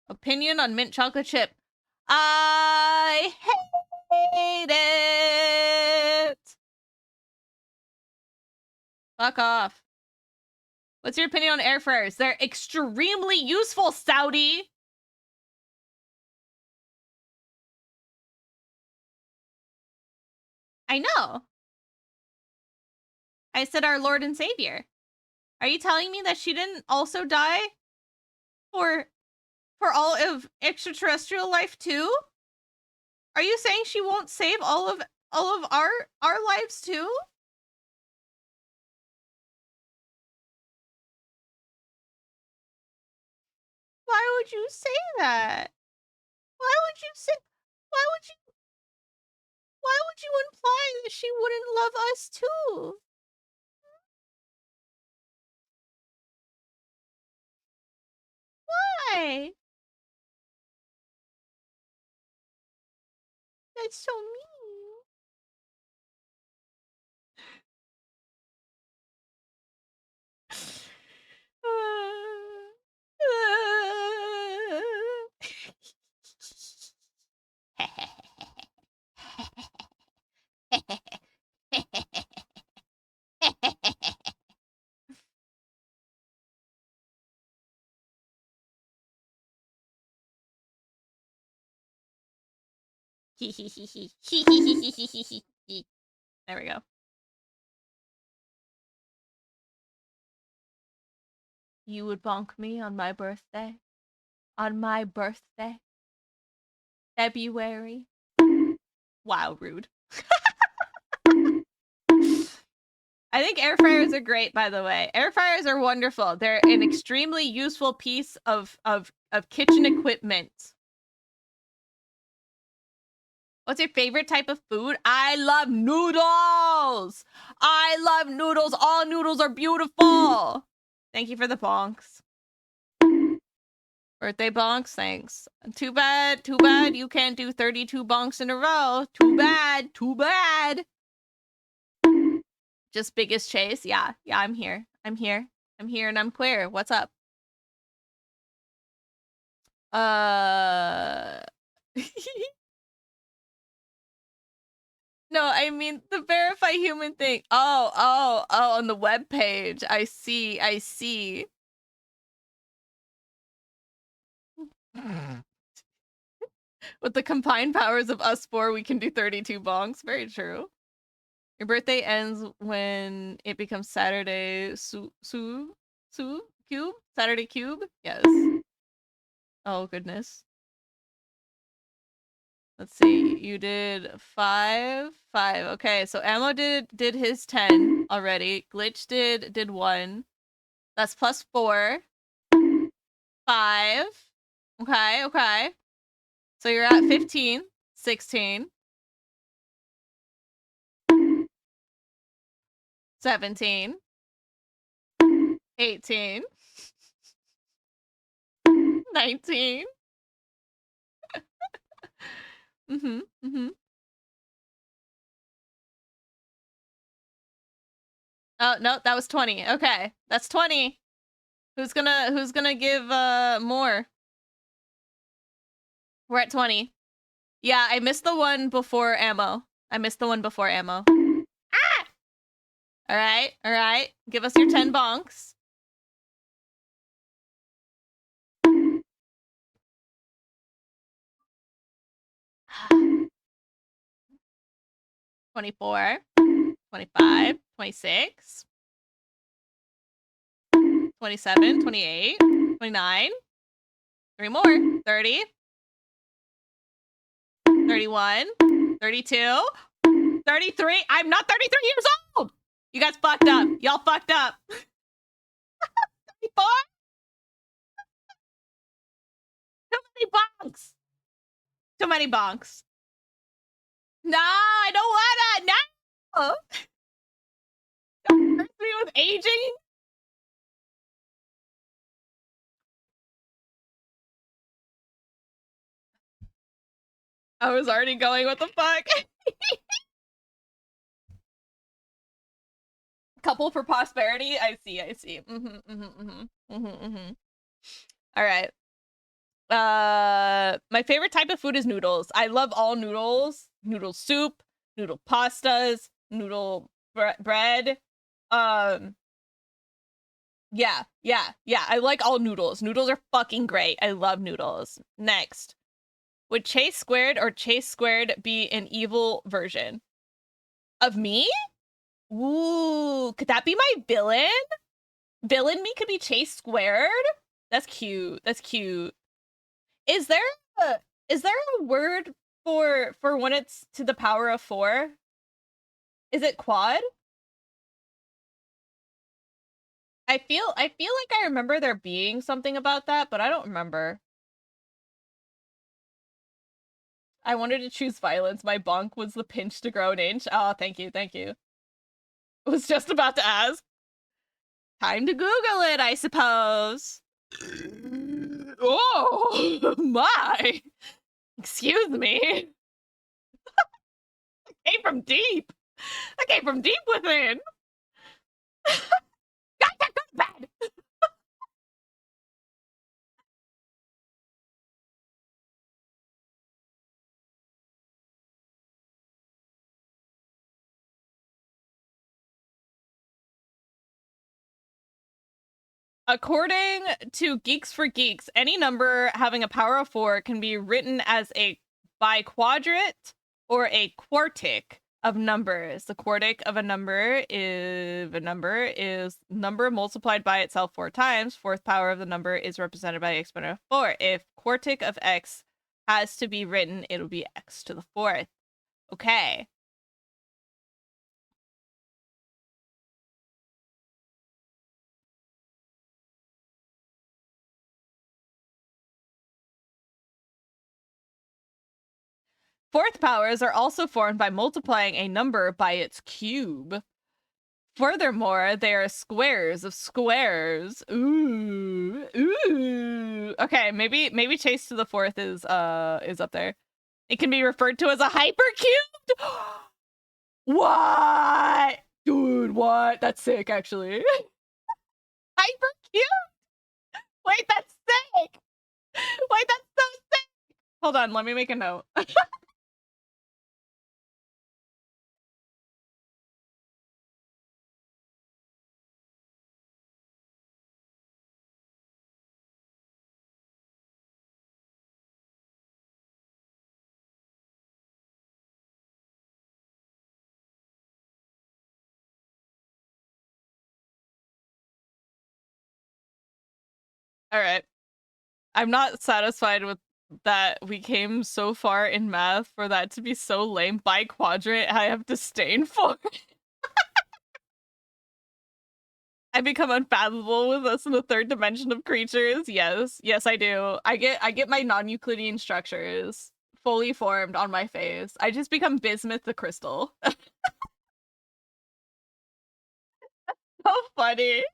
Opinion on mint chocolate chip. I hate it. Fuck off. What's your opinion on air fryers? They're extremely useful, Saudi. I know. I said our Lord and Savior. Are you telling me that she didn't also die for all of extraterrestrial life too? Are you saying she won't save all of our lives too? Why would you say that? Why would you say why would you imply that she wouldn't love us too? Why? That's so mean. There we go. You would bonk me on my birthday? On my birthday? February? Wow, rude. I think air fryers are great, by the way. Air fryers are wonderful. They're an extremely useful piece of kitchen equipment. What's your favorite type of food? I love noodles! I love noodles! All noodles are beautiful! Thank you for the bonks. Birthday bonks, thanks. Too bad you can't do 32 bonks in a row. Too bad. Just biggest chase? Yeah, I'm here. I'm here and I'm queer. What's up? No, I mean the verify human thing. Oh, on the web page. I see. With the combined powers of us four, we can do 32 bonks. Very true. Your birthday ends when it becomes Saturday cube? Saturday cube? Yes. Oh, goodness. Let's see. You did 5. Okay, so Ammo did his 10 already. Glitch did 1. That's plus 4. 5. Okay. So you're at 15, 16, 17, 18, 19. Oh, no, that was 20. Okay, that's 20. Who's gonna give more? We're at 20. Yeah, I missed the one before Ammo. Ah! All right. Give us your 10 bonks. $24, $25, $26, $27, $28, $29. 3 more. $30, $31, $32, $33. I'm not 33 years old. You guys fucked up. Y'all fucked up. 34. Too many bonks. No, I don't wanna. No. Don't hurt me with aging. I was already going, what the fuck? Couple for prosperity. I see. All right. My favorite type of food is noodles. I love all noodles. Noodle soup, noodle pastas, noodle bread. Yeah. I like all noodles. Noodles are fucking great. I love noodles. Next. Would Chase Squared or Chase Squared be an evil version of me? Ooh, could that be my villain? Villain me could be Chase Squared? That's cute. Is there a word for when it's to the power of 4? Is it quad? I feel like I remember there being something about that, but I don't remember. I wanted to choose violence. My bonk was the pinch to grow an inch. Oh, thank you. Was just about to ask. Time to Google it, I suppose. Oh, my. Excuse me. I came from deep. Within. Guys, go to bed. According to Geeks for Geeks, any number having a power of 4 can be written as a biquadrate or a quartic of numbers. The quartic of a number is number multiplied by itself 4 times. Fourth power of the number is represented by exponent of 4. If quartic of x has to be written, it'll be x to the 4th. Okay. Fourth powers are also formed by multiplying a number by its cube. Furthermore, they are squares of squares. Ooh, ooh. Okay, maybe Chase to the 4th is up there. It can be referred to as a hypercubed. What, dude? What? That's sick, actually. Hypercubed. Wait, that's sick. Wait, that's so sick. Hold on, let me make a note. All right. I'm not satisfied with that we came so far in math for that to be so lame. Biquadrate, I have disdain for. I become unfathomable with us in the 3rd dimension of creatures. Yes, I do. I get my non-Euclidean structures fully formed on my face. I just become Bismuth the crystal. So funny.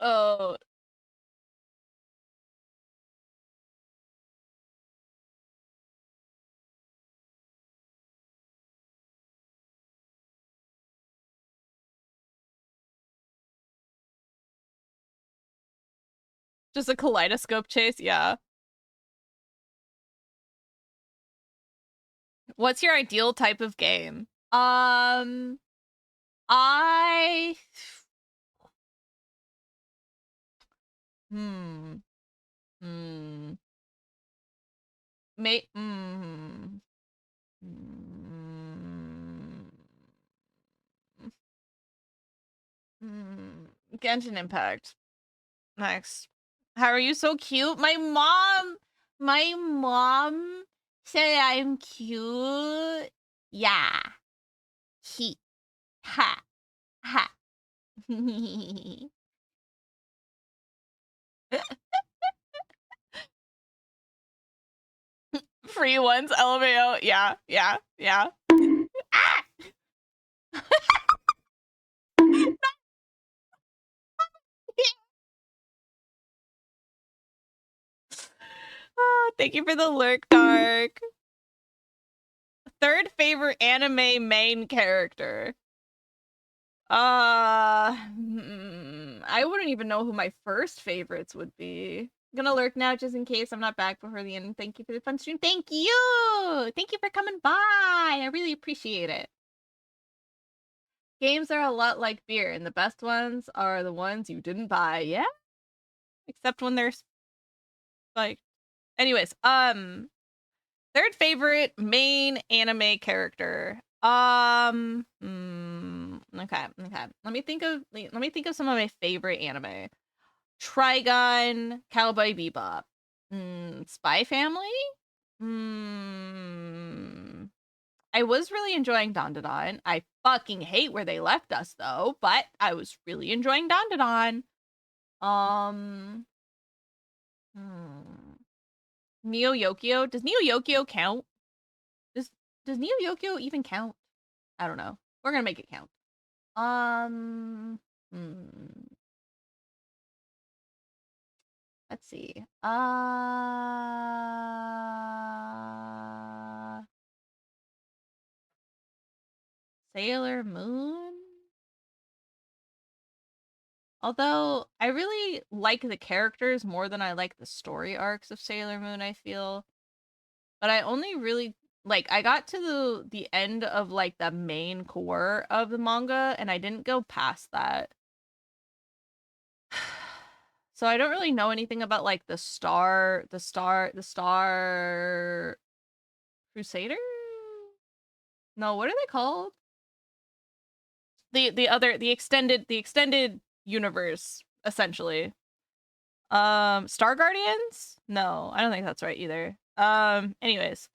Oh. Just a kaleidoscope chase, yeah. What's your ideal type of game? I hmm. Hmm. May hmm. Hmm. Hmm. Genshin Impact. Next. How are you so cute? My mom said I'm cute. Yeah. He. Ha. Ha. Free ones, LMAO. Yeah. Ah! Oh, thank you for the lurk, Dark. 3rd favorite anime main character. I wouldn't even know who my first favorites would be. I'm gonna lurk now just in case I'm not back before the end. Thank you for the fun stream. Thank you! Thank you for coming by. I really appreciate it. Games are a lot like beer, and the best ones are the ones you didn't buy. Yeah? Except when there's like... Anyways, 3rd favorite main anime character. Okay. Let me think of some of my favorite anime. Trigun, Cowboy Bebop, Spy Family. I was really enjoying Dandadan. I fucking hate where they left us though, but I was really enjoying Dandadan. Neo Yokio. Does Neo Yokio count? Does Neo Yokio even count? I don't know. We're gonna make it count. Let's see. Sailor Moon? Although, I really like the characters more than I like the story arcs of Sailor Moon, I feel. But I only really, like, I got to the end of, like, the main core of the manga, and I didn't go past that. So I don't really know anything about like the Star Crusader? No, what are they called? The extended universe, essentially. Star Guardians? No, I don't think that's right either. Anyways,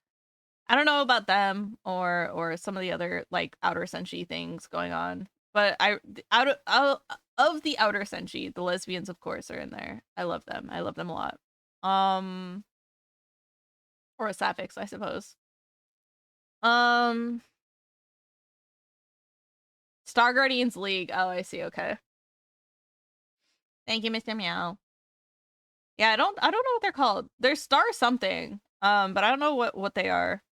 I don't know about them or some of the other like outer senshi things going on. But out of the outer senshi, the lesbians of course are in there. I love them. I love them a lot. Or a sapphics, I suppose. Star Guardians League. Oh, I see. Okay. Thank you, Mr. Meow. Yeah, I don't know what they're called. They're Star something. But I don't know what they are.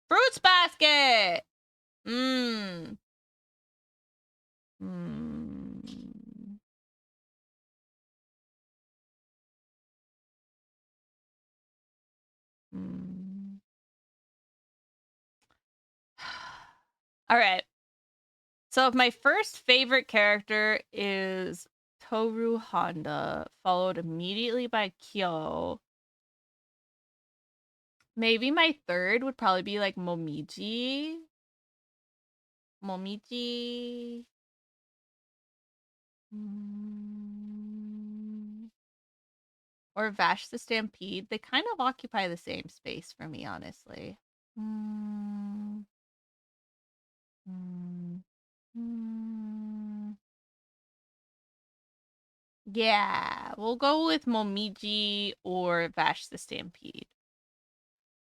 Fruits basket. Mm. All right. So if my first favorite character is Toru Honda, followed immediately by Kyo, maybe my third would probably be like Momiji. Or Vash the Stampede. They kind of occupy the same space for me, honestly. Yeah, we'll go with Momiji or Vash the Stampede.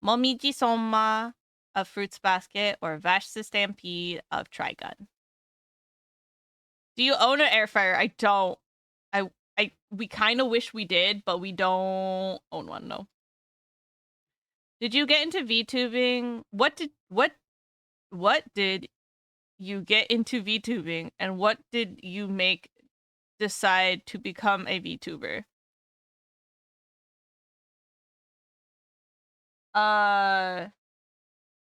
Momiji Soma of Fruits Basket or Vash the Stampede of Trigun. Do you own an air fryer? I don't. We kind of wish we did, but we don't own one, no. Did you get into VTubing? What did you get into VTubing, and what did you decide to become a VTuber?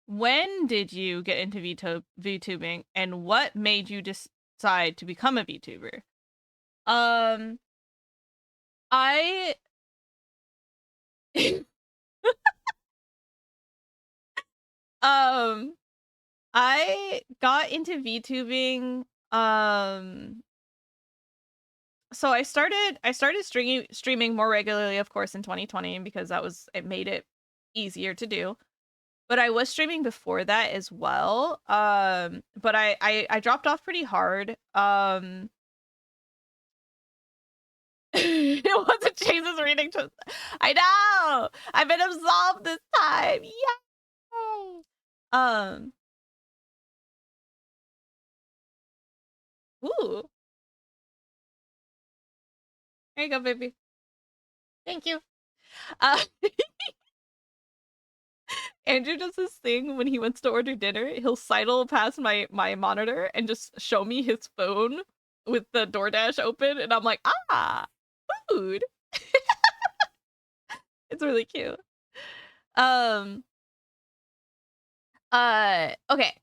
When did you get into VTubing, and what made you decide to become a VTuber? I I got into VTubing so I started streaming more regularly, of course, in 2020 because it made it easier to do. But I was streaming before that as well. But I dropped off pretty hard. It wasn't Jesus reading to. I know. I've been absolved this time. Yay! Ooh. There you go, baby. Thank you. Andrew does this thing when he wants to order dinner. He'll sidle past my monitor and just show me his phone with the DoorDash open, and I'm like, ah, food. It's really cute. Okay.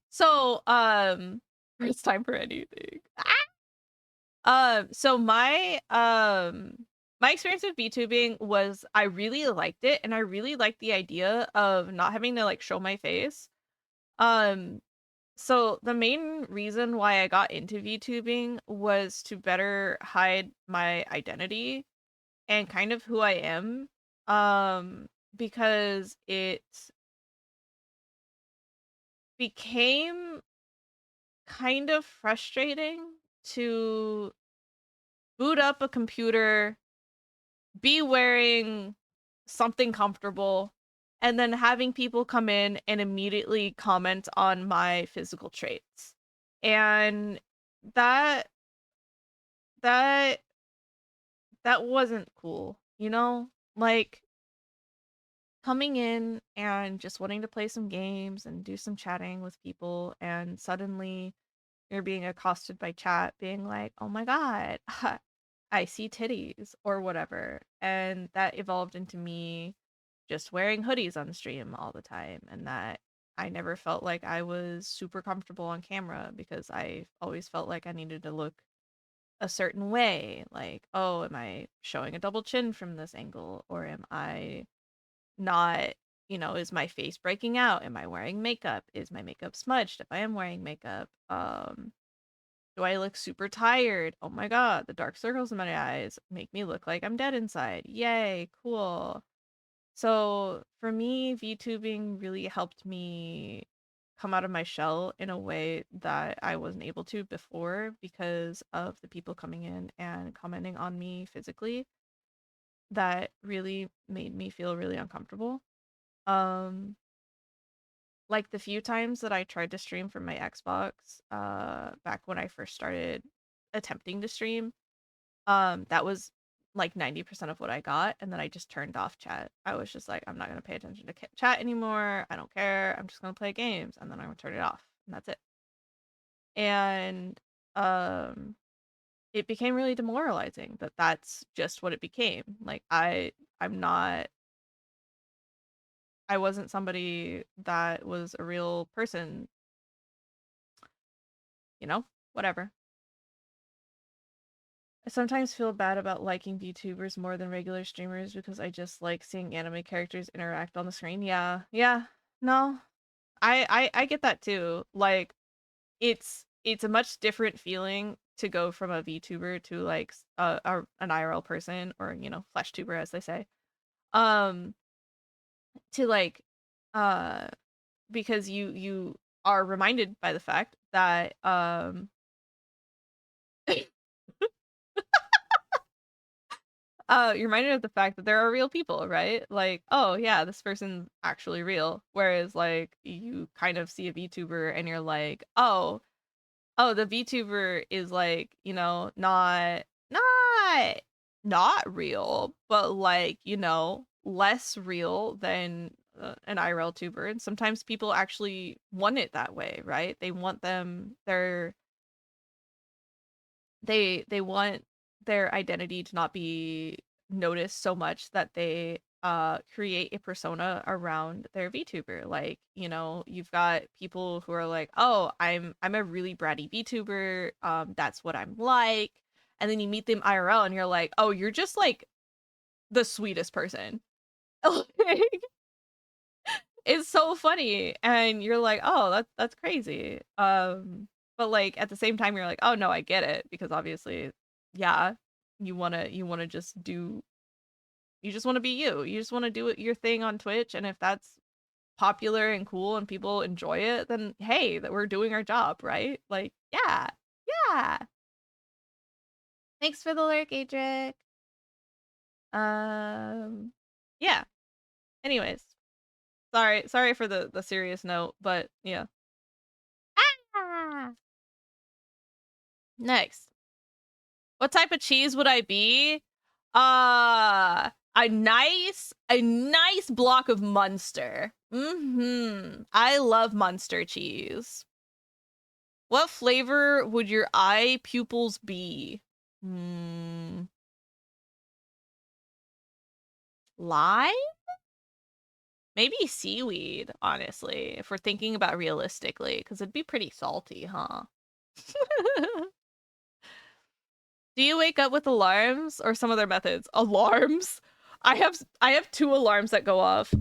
So, first time for anything. So my experience with VTubing was I really liked it, and I really liked the idea of not having to like show my face. So the main reason why I got into VTubing was to better hide my identity and kind of who I am. Because it became kind of frustrating to boot up a computer, be wearing something comfortable, and then having people come in and immediately comment on my physical traits. And that wasn't cool, you know? Like coming in and just wanting to play some games and do some chatting with people, and suddenly you're being accosted by chat being like, "Oh my god, I see titties," or whatever. And that evolved into me just wearing hoodies on stream all the time, and that I never felt like I was super comfortable on camera because I always felt like I needed to look a certain way. Like, oh, am I showing a double chin from this angle? Or am I not, is my face breaking out? Am I wearing makeup? Is my makeup smudged if I am wearing makeup? Do I look super tired? Oh my god, the dark circles in my eyes make me look like I'm dead inside. Yay, cool. So for me, VTubing really helped me come out of my shell in a way that I wasn't able to before because of the people coming in and commenting on me physically. That really made me feel really uncomfortable. Um, like the few times that I tried to stream from my Xbox, back when I first started attempting to stream, that was like 90% of what I got, and then I just turned off chat. I was just like, I'm not gonna pay attention to chat anymore. I don't care. I'm just gonna play games, and then I'm gonna turn it off, and that's it. And um, it became really demoralizing that that's just what it became. Like I'm not. I wasn't somebody that was a real person. Whatever. I sometimes feel bad about liking VTubers more than regular streamers because I just like seeing anime characters interact on the screen. Yeah. No. I get that too. Like it's a much different feeling to go from a VTuber to like an IRL person, or flesh tuber as they say. Um to like uh because you are reminded by the fact that you're reminded of the fact that there are real people, right? Like, oh yeah, this person's actually real. Whereas like you kind of see a VTuber and you're like, oh, the VTuber is like, not not real, but like, less real than an IRL tuber. And sometimes people actually want it that way, right? They want they want their identity to not be noticed so much that they create a persona around their VTuber. Like, you've got people who are like, "Oh, I'm a really bratty VTuber. That's what I'm like." And then you meet them IRL and you're like, "Oh, you're just like the sweetest person." Like, it's so funny, and you're like, "Oh, that's crazy." But like at the same time you're like, "Oh no, I get it," because obviously, yeah, you want to just do you just want to be you. You just want to do your thing on Twitch, and if that's popular and cool and people enjoy it, then hey, that we're doing our job, right? Like, yeah. Yeah. Thanks for the lurk, Adric. Yeah. Anyways, sorry for the serious note, but yeah. Ah! Next. What type of cheese would I be? A nice block of Munster. I love Munster cheese. What flavor would your eye pupils be? Lime? Maybe seaweed, honestly, if we're thinking about realistically, because it'd be pretty salty, huh? Do you wake up with alarms or some other methods? Alarms? I have two alarms that go off.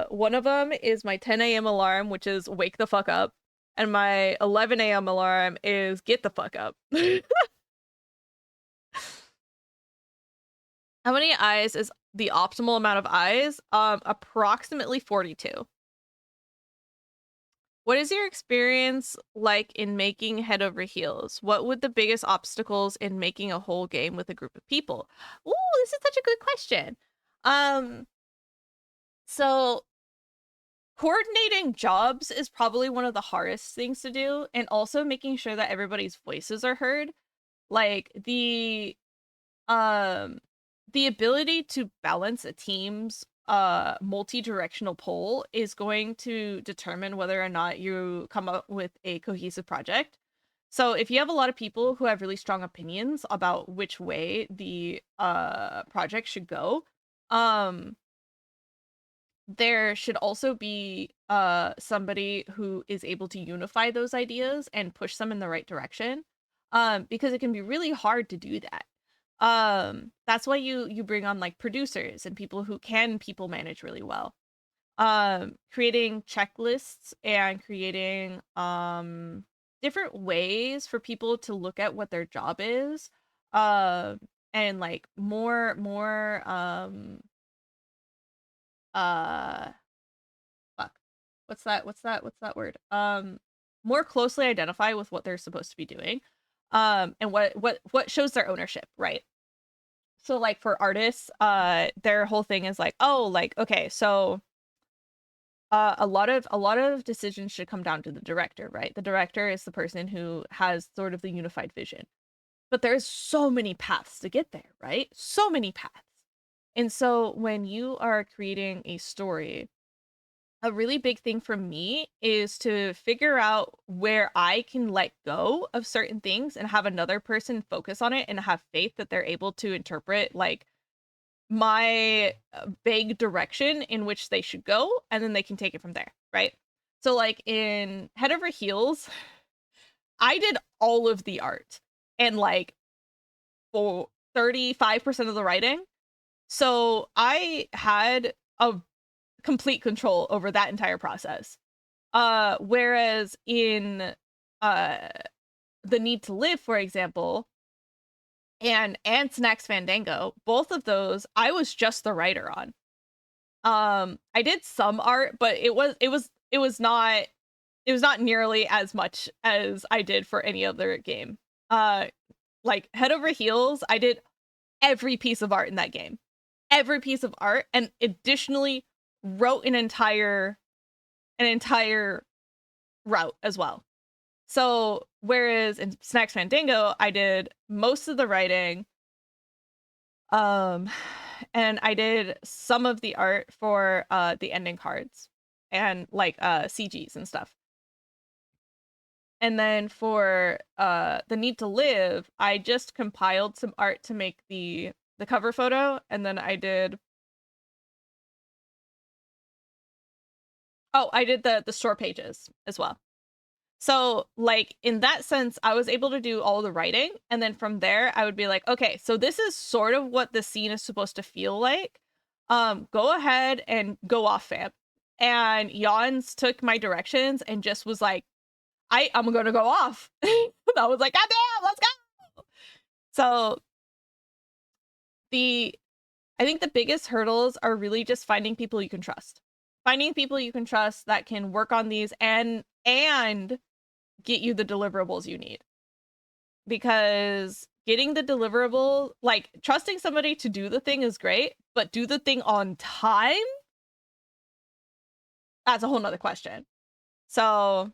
One of them is my 10 a.m. alarm, which is wake the fuck up, and my 11 a.m. alarm is get the fuck up. How many eyes is the optimal amount of eyes? Approximately 42. What is your experience like in making Head Over Heels? What would the biggest obstacles in making a whole game with a group of people? Ooh, this is such a good question. So coordinating jobs is probably one of the hardest things to do, and also making sure that everybody's voices are heard. Like the ability to balance a team's multi-directional pull is going to determine whether or not you come up with a cohesive project. So if you have a lot of people who have really strong opinions about which way the project should go, there should also be somebody who is able to unify those ideas and push them in the right direction, because it can be really hard to do that. That's why you bring on like producers and people who can people manage really well. Creating checklists and creating different ways for people to look at what their job is, and like more fuck, what's that word, more closely identify with what they're supposed to be doing, and what shows their ownership, right? So like for artists, their whole thing is like, oh, like, okay, so a lot of decisions should come down to the director, right? The director is the person who has sort of the unified vision. But there's so many paths to get there, right? So many paths. And so when you are creating a story, a really big thing for me is to figure out where I can let go of certain things and have another person focus on it and have faith that they're able to interpret like my vague direction in which they should go, and then they can take it from there, right? So like in Head Over Heels, I did all of the art and like for 35% of the writing. So I had a complete control over that entire process. Whereas in The Need to Live, for example, and Snacks Fandango, both of those I was just the writer on. I did some art, but it was not nearly as much as I did for any other game. Like Head Over Heels, I did every piece of art in that game. Every piece of art, and additionally wrote an entire route as well. So whereas in Snacks Fandango, I did most of the writing, and I did some of the art for the ending cards and like CGs and stuff. And then for The Need to Live, I just compiled some art to make the cover photo, and then I did the store pages as well. So like in that sense, I was able to do all the writing, and then from there I would be like, okay, so this is sort of what the scene is supposed to feel like. Go ahead and go off, fam. And Jans took my directions and just was like, I'm gonna go off. I was like, God damn, let's go. So I think the biggest hurdles are really just finding people you can trust. Finding people you can trust that can work on these and get you the deliverables you need. Because getting the deliverable, like trusting somebody to do the thing is great, but do the thing on time? That's a whole nother question. So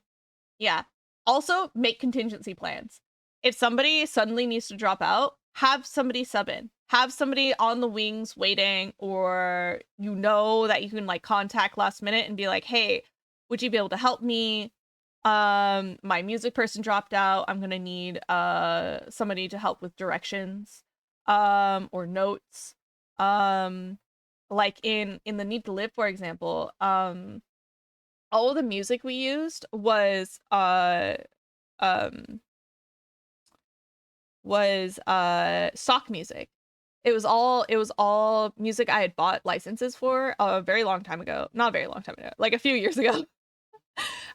yeah. Also, make contingency plans. If somebody suddenly needs to drop out, have somebody sub in. Have somebody on the wings waiting, or you know that you can like contact last minute and be like, hey, would you be able to help me? My music person dropped out. I'm gonna need somebody to help with directions or notes. Like in The Need to Live, for example, all the music we used was stock music. It was all music I had bought licenses for a very long time ago. Not a very long time ago, like a few years ago.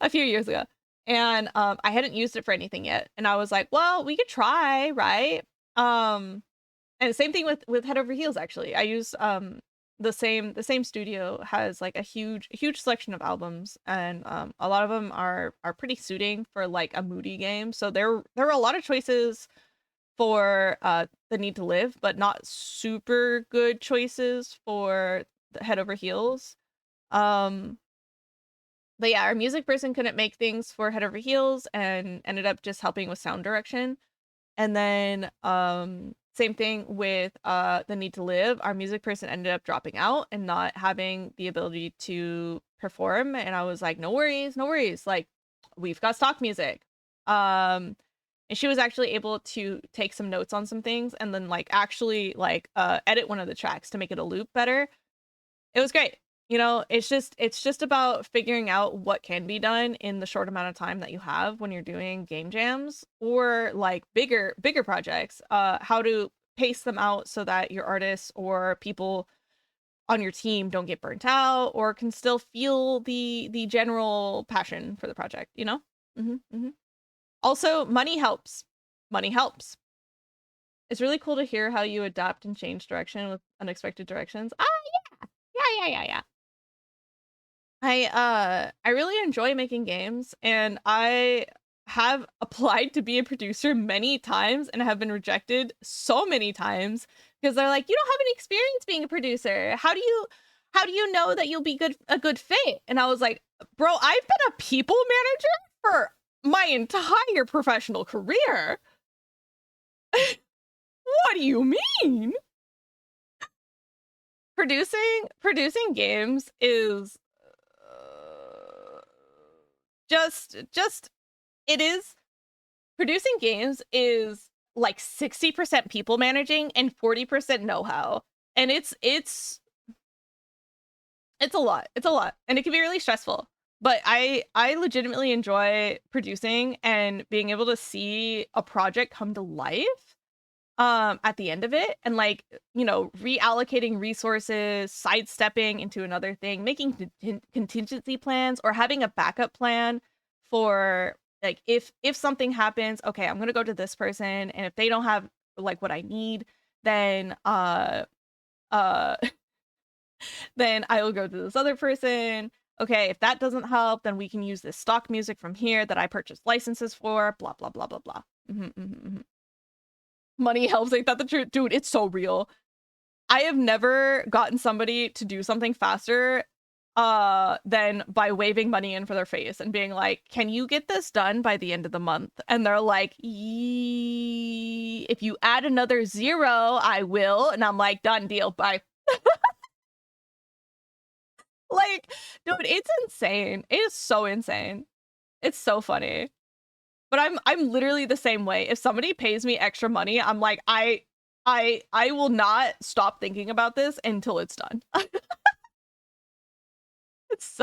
A few years ago. And I hadn't used it for anything yet. And I was like, well, we could try, right? And the same thing with Head Over Heels, actually. I used the same studio has like a huge selection of albums, and a lot of them are pretty suiting for like a moody game. So there were a lot of choices for The Need to Live, but not super good choices for the Head Over Heels. But yeah, our music person couldn't make things for Head Over Heels and ended up just helping with sound direction. And then same thing with The Need to Live. Our music person ended up dropping out and not having the ability to perform. And I was like, no worries, no worries. Like, we've got stock music. And she was actually able to take some notes on some things and then like actually like edit one of the tracks to make it a loop better. It was great. You know, it's just about figuring out what can be done in the short amount of time that you have when you're doing game jams or like bigger projects. How to pace them out so that your artists or people on your team don't get burnt out or can still feel the general passion for the project, you know? Also, money helps. Money helps. It's really cool to hear how you adapt and change direction with unexpected directions. Yeah. I really enjoy making games, and I have applied to be a producer many times and have been rejected so many times because they're like, you don't have any experience being a producer. How do you know that you'll be a good fit? And I was like, bro, I've been a people manager for my entire professional career. What do you mean? Producing games is just it is producing games is like 60% people managing and 40% know-how. And it's a lot. It's a lot. And it can be really stressful. But I legitimately enjoy producing and being able to see a project come to life at the end of it, and like, you know, reallocating resources, sidestepping into another thing, making contingency plans, or having a backup plan for like if something happens, okay, I'm gonna go to this person, and if they don't have like what I need, then then I will go to this other person. Okay, if that doesn't help, then we can use this stock music from here that I purchased licenses for, blah blah blah blah blah. Money helps, ain't that the truth? Dude, it's so real. I have never gotten somebody to do something faster than by waving money in for their face and being like, can you get this done by the end of the month? And they're like, if you add another 0, I will. And I'm like, done deal, bye. Like, dude, it's insane. It is so insane. It's so funny. But I'm literally the same way. If somebody pays me extra money, I'm like, I will not stop thinking about this until it's done. It's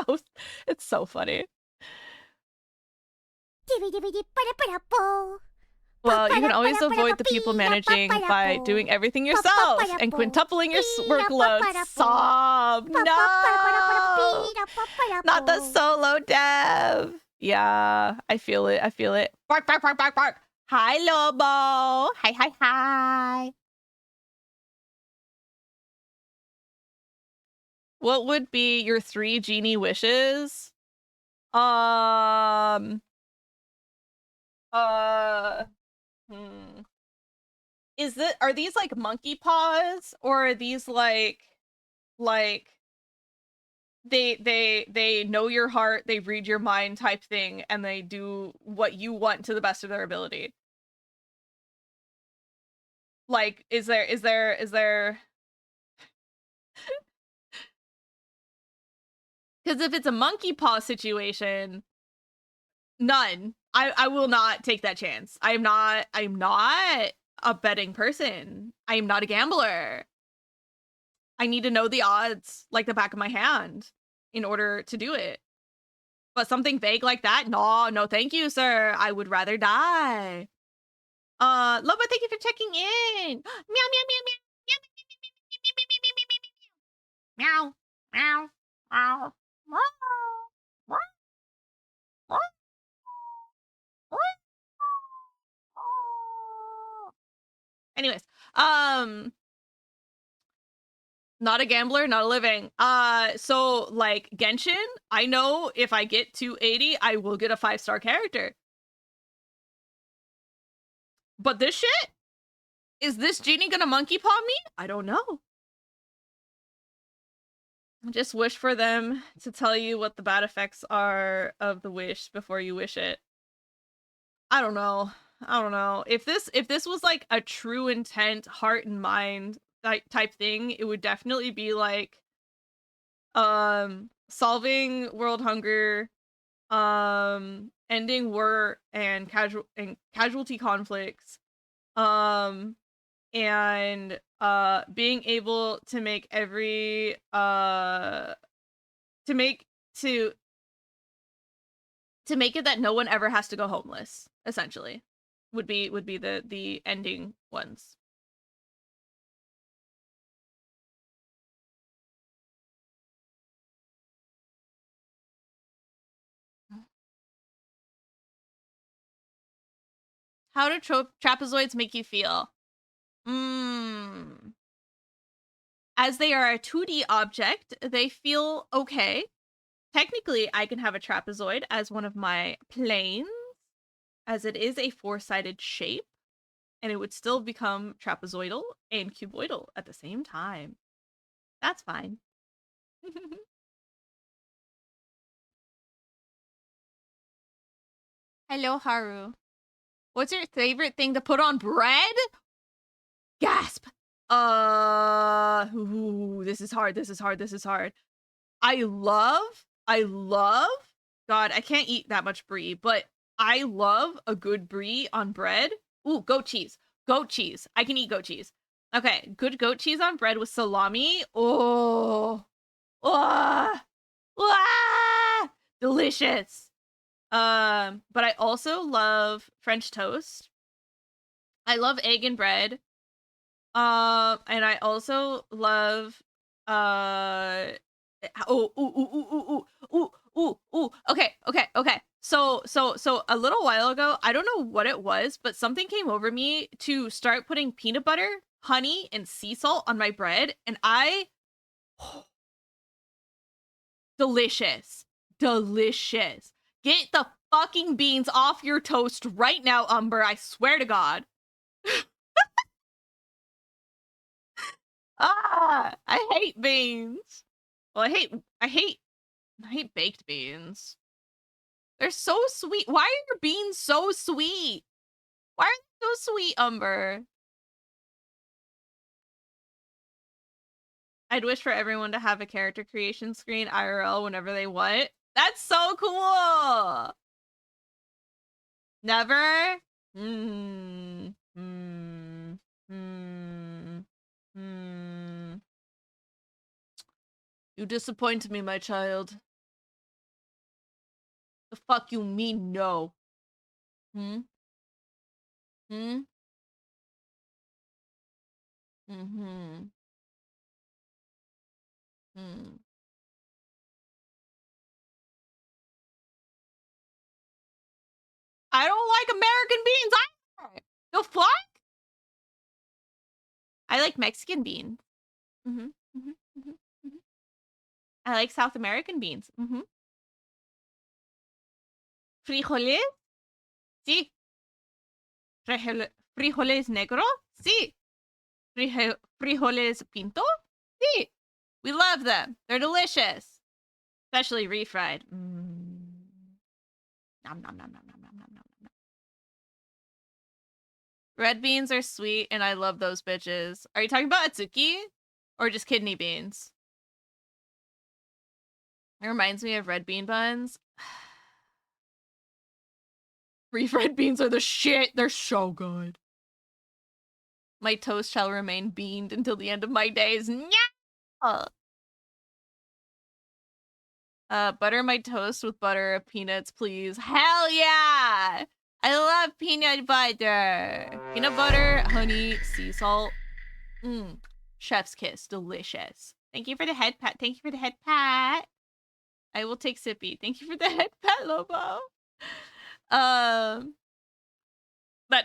so funny. Well, you can always avoid the people managing by doing everything yourself and quintupling your workload. Sob, no, not the solo dev. Yeah, I feel it. I feel it. Bark, bark, bark, bark, bark. Hi, Lobo. Hi. What would be your 3 genie wishes? Are these like monkey paws, or are these like they know your heart, they read your mind type thing, and they do what you want to the best of their ability? Like, is there because if it's a monkey paw situation, none. I will not take that chance. I'm not a betting person. I am not a gambler. I need to know the odds like the back of my hand in order to do it. But something vague like that, no, thank you, sir. I would rather die. Loba, thank you for checking in. Meow, meow, meow, meow. Meow, meow, meow, meow, meow. Anyways, not a gambler, not a living. So like Genshin, I know if I get to 80, I will get a 5-star character. But this shit? Is this genie gonna monkey paw me? I don't know. Just wish for them to tell you what the bad effects are of the wish before you wish it. I don't know. If this was like a true intent, heart and mind type thing, it would definitely be like solving world hunger, ending war and casualty conflicts, and being able to make every to make it that no one ever has to go homeless, essentially, would be the ending ones. How do trapezoids make you feel? As they are a 2D object, they feel okay. Technically, I can have a trapezoid as one of my planes, as it is a 4-sided shape, and it would still become trapezoidal and cuboidal at the same time. That's fine. Hello, Haru. What's your favorite thing to put on bread? Gasp. Ooh, this is hard. I love, God, I can't eat that much brie, but I love a good brie on bread. Ooh, goat cheese. I can eat goat cheese. Okay, good goat cheese on bread with salami. Oh, delicious. But I also love French toast. I love egg and bread. And I also love okay. So a little while ago, I don't know what it was, but something came over me to start putting peanut butter, honey, and sea salt on my bread, and delicious. Get the fucking beans off your toast right now, Umber. I swear to God. I hate beans. Well, I hate baked beans. They're so sweet. Why are your beans so sweet? Why are they so sweet, Umber? I'd wish for everyone to have a character creation screen IRL whenever they want. That's so cool. Never? You disappoint me, my child. The fuck you mean no? I don't like American beans either. The fuck? I like Mexican beans. I like South American beans. Frijoles? Sí. Frijoles negro? Sí. Frijoles pinto? Sí. We love them. They're delicious. Especially refried. Nom, nom, nom, nom, nom, nom, nom, nom, nom. Red beans are sweet, and I love those bitches. Are you talking about Atsuki? Or just kidney beans? It reminds me of red bean buns. Refried beans are the shit. They're so good. My toast shall remain beaned until the end of my days. Nya! Butter my toast with butter of peanuts, please. Hell yeah! I love peanut butter. Peanut butter, honey, sea salt. Chef's kiss. Delicious. Thank you for the head pat. I will take sippy. Thank you for the head pat, Lobo. That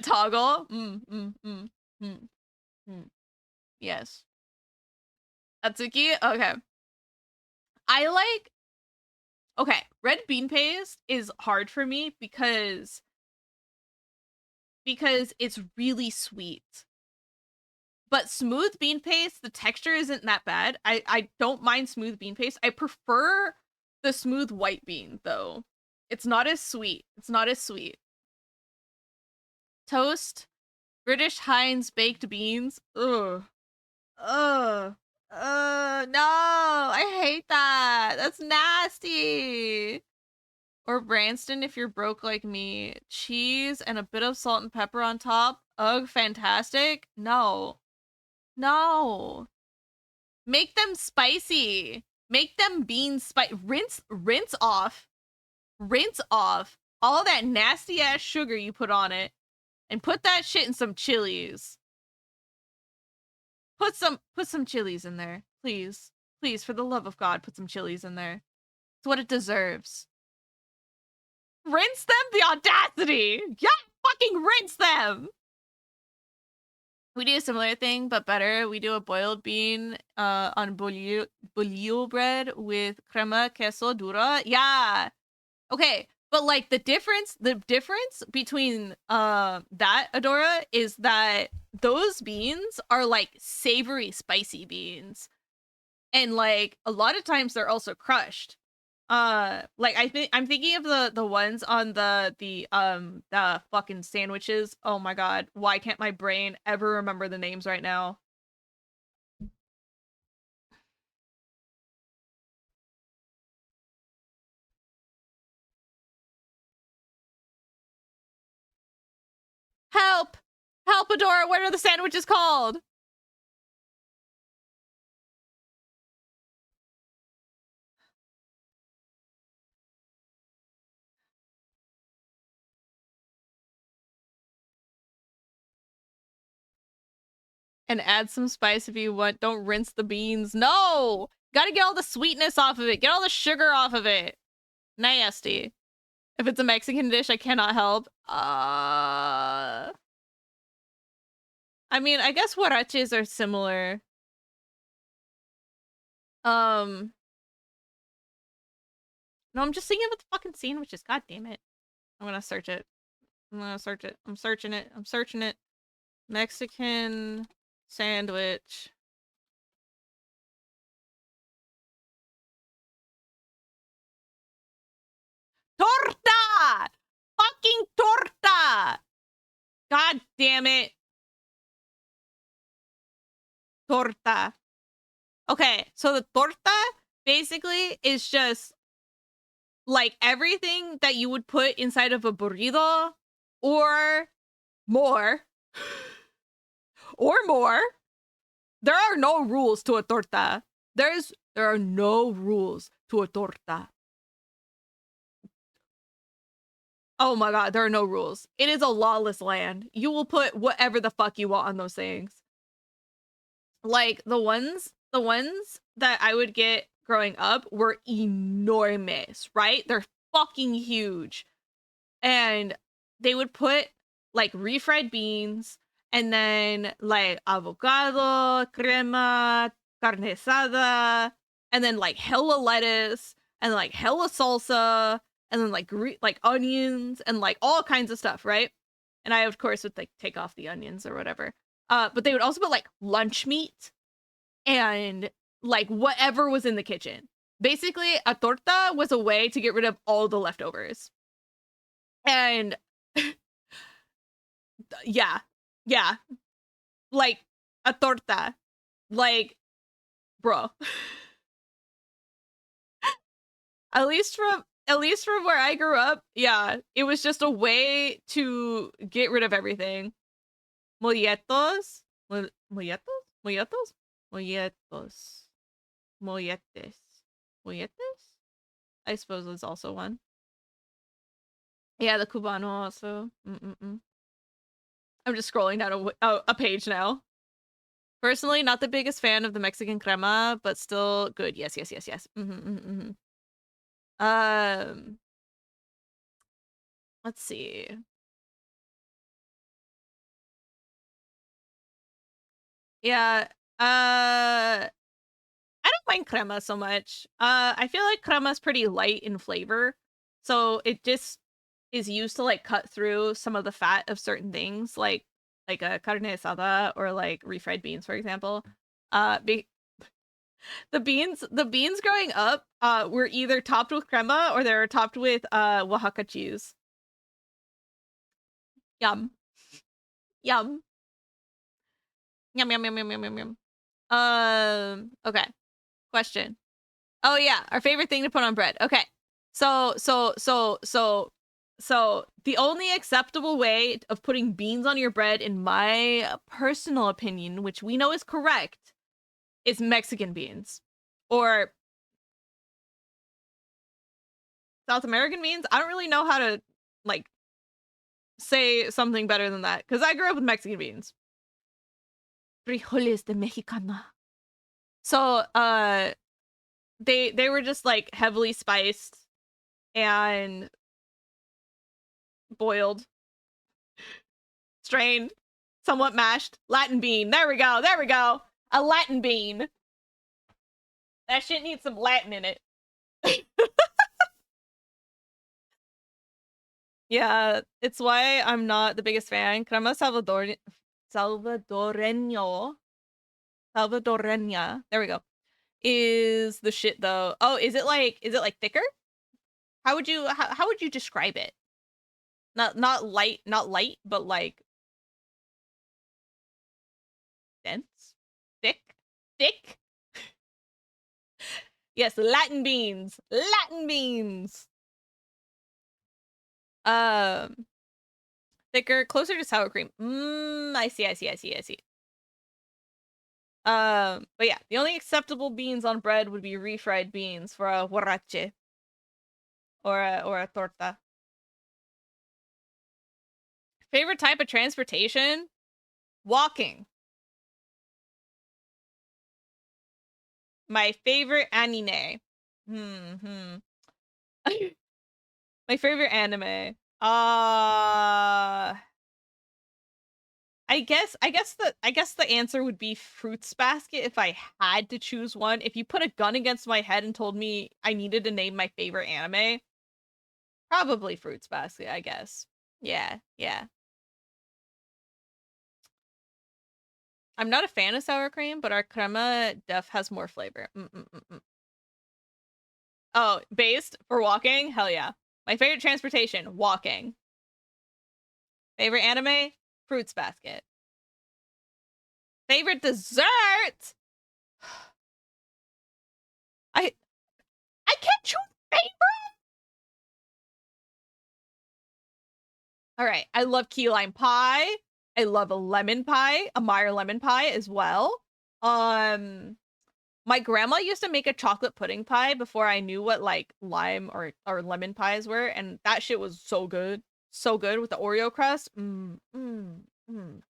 toggle. Yes. Atsuki? Okay. Okay, red bean paste is hard for me because it's really sweet. But smooth bean paste, the texture isn't that bad. I don't mind smooth bean paste. I prefer the smooth white bean, though. It's not as sweet. Toast, British Heinz baked beans. Ugh. No, I hate that. That's nasty. Or Branston if you're broke like me. Cheese and a bit of salt and pepper on top. Ugh, fantastic. No. Make them spicy. make them beans rinse off all that nasty ass sugar you put on it, and put that shit in some chilies. Put some chilies in there, please. Please, for the love of God, put some chilies in there. It's what it deserves. Rinse them? The audacity! Yeah, fucking rinse them! We do a similar thing, but better. We do a boiled bean on bouillon bread with crema queso dura. Yeah. Okay, but like the difference between that, Adora, is that those beans are like savory, spicy beans. And like a lot of times they're also crushed. Like I'm thinking of the ones on the fucking sandwiches. Oh my god, why can't my brain ever remember the names right now? Help! Help, Adora, what are the sandwiches called? And add some spice if you want. Don't rinse the beans. No! Gotta get all the sweetness off of it. Get all the sugar off of it. Nasty. If it's a Mexican dish, I cannot help. I mean, I guess huaraches are similar. No, I'm just thinking about the fucking sandwiches. God damn it. I'm gonna search it. I'm searching it. Mexican sandwich. Torta! Fucking torta! God damn it. Torta. Okay, so the torta basically is just like everything that you would put inside of a burrito or more. Or more. There are no rules to a torta. There are no rules to a torta. Oh my god, there are no rules. It is a lawless land. You will put whatever the fuck you want on those things. Like the ones that I would get growing up were enormous, right? They're fucking huge. And they would put like refried beans and then like avocado, crema, carne asada, and then like hella lettuce and like hella salsa and then like onions and like all kinds of stuff, right? And I of course would like take off the onions or whatever. But they would also put like lunch meat and like whatever was in the kitchen. Basically, a torta was a way to get rid of all the leftovers. And yeah, like a torta, like, bro. at least from where I grew up, yeah, it was just a way to get rid of everything. Molletos, molletes. I suppose there's also one. Yeah, the Cubano also. I'm just scrolling down a page now. Personally, not the biggest fan of the Mexican crema, but still good. Yes. Let's see. Yeah, I don't mind crema so much. I feel like crema is pretty light in flavor, so it just is used to like cut through some of the fat of certain things, like a carne asada or like refried beans, for example. The beans growing up were either topped with crema or they were topped with Oaxaca cheese. Yum. Yum. Okay. Question. Oh yeah, our favorite thing to put on bread. Okay. So the only acceptable way of putting beans on your bread, in my personal opinion, which we know is correct, is Mexican beans. Or South American beans. I don't really know how to like say something better than that because I grew up with Mexican beans. Frijoles de Mexicana. So they were just like heavily spiced and boiled, strained, somewhat mashed. Latin bean. There we go. There we go. A Latin bean. That shit needs some Latin in it. Yeah, it's why I'm not the biggest fan. Crema Salvadoreño. Salvadoreña. There we go. Is the shit though. Oh, is it like thicker? How would you describe it? Not light, but like dense? Thick? Yes, Latin beans. Latin beans. Thicker, closer to sour cream. I see. But yeah, the only acceptable beans on bread would be refried beans for a huarache or a torta. Favorite type of transportation? Walking. My favorite anime. My favorite anime. I guess the answer would be Fruits Basket if I had to choose one. If you put a gun against my head and told me I needed to name my favorite anime, probably Fruits Basket, I guess. Yeah. I'm not a fan of sour cream, but our crema def has more flavor. Oh, based for walking? Hell yeah. My favorite transportation, walking. Favorite anime? Fruits Basket. Favorite dessert? I can't choose favorite. All right, I love key lime pie. I love a lemon pie, a Meyer lemon pie as well. My grandma used to make a chocolate pudding pie before I knew what like lime or lemon pies were, and that shit was so good. So good with the Oreo crust.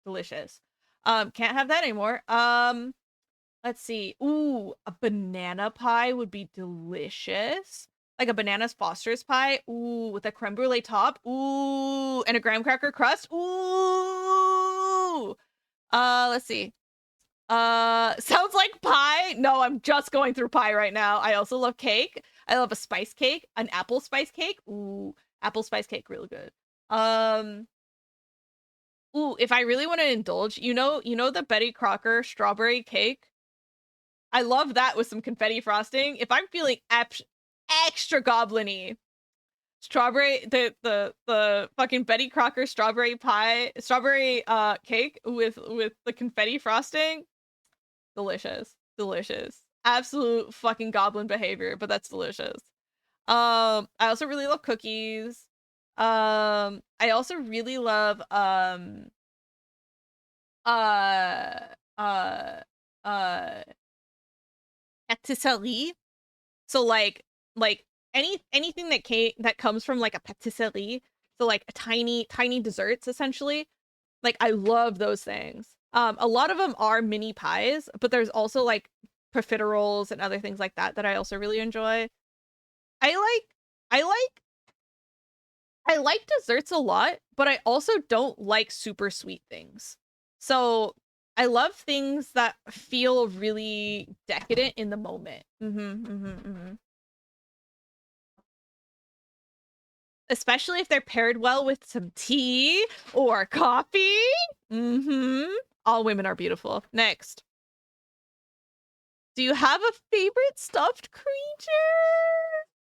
Delicious. Can't have that anymore. Let's see. Ooh, a banana pie would be delicious. Like a bananas Foster's pie. Ooh, with a creme brulee top. Ooh, and a graham cracker crust. Ooh. Let's see. Sounds like pie. No, I'm just going through pie right now. I also love cake. I love a spice cake, an apple spice cake. Ooh, apple spice cake, really good. Ooh, if I really want to indulge, you know the Betty Crocker strawberry cake? I love that with some confetti frosting. If I'm feeling extra goblin-y, strawberry, the fucking Betty Crocker strawberry cake with the confetti frosting, delicious. Absolute fucking goblin behavior, but that's delicious. I also really love cookies. I also really love patisserie. So like anything that comes from like a patisserie, so like a tiny desserts essentially. Like I love those things. A lot of them are mini pies, but there's also like profiteroles and other things like that I also really enjoy. I like desserts a lot, but I also don't like super sweet things. So I love things that feel really decadent in the moment. Especially if they're paired well with some tea or coffee. All women are beautiful. Next. Do you have a favorite stuffed creature?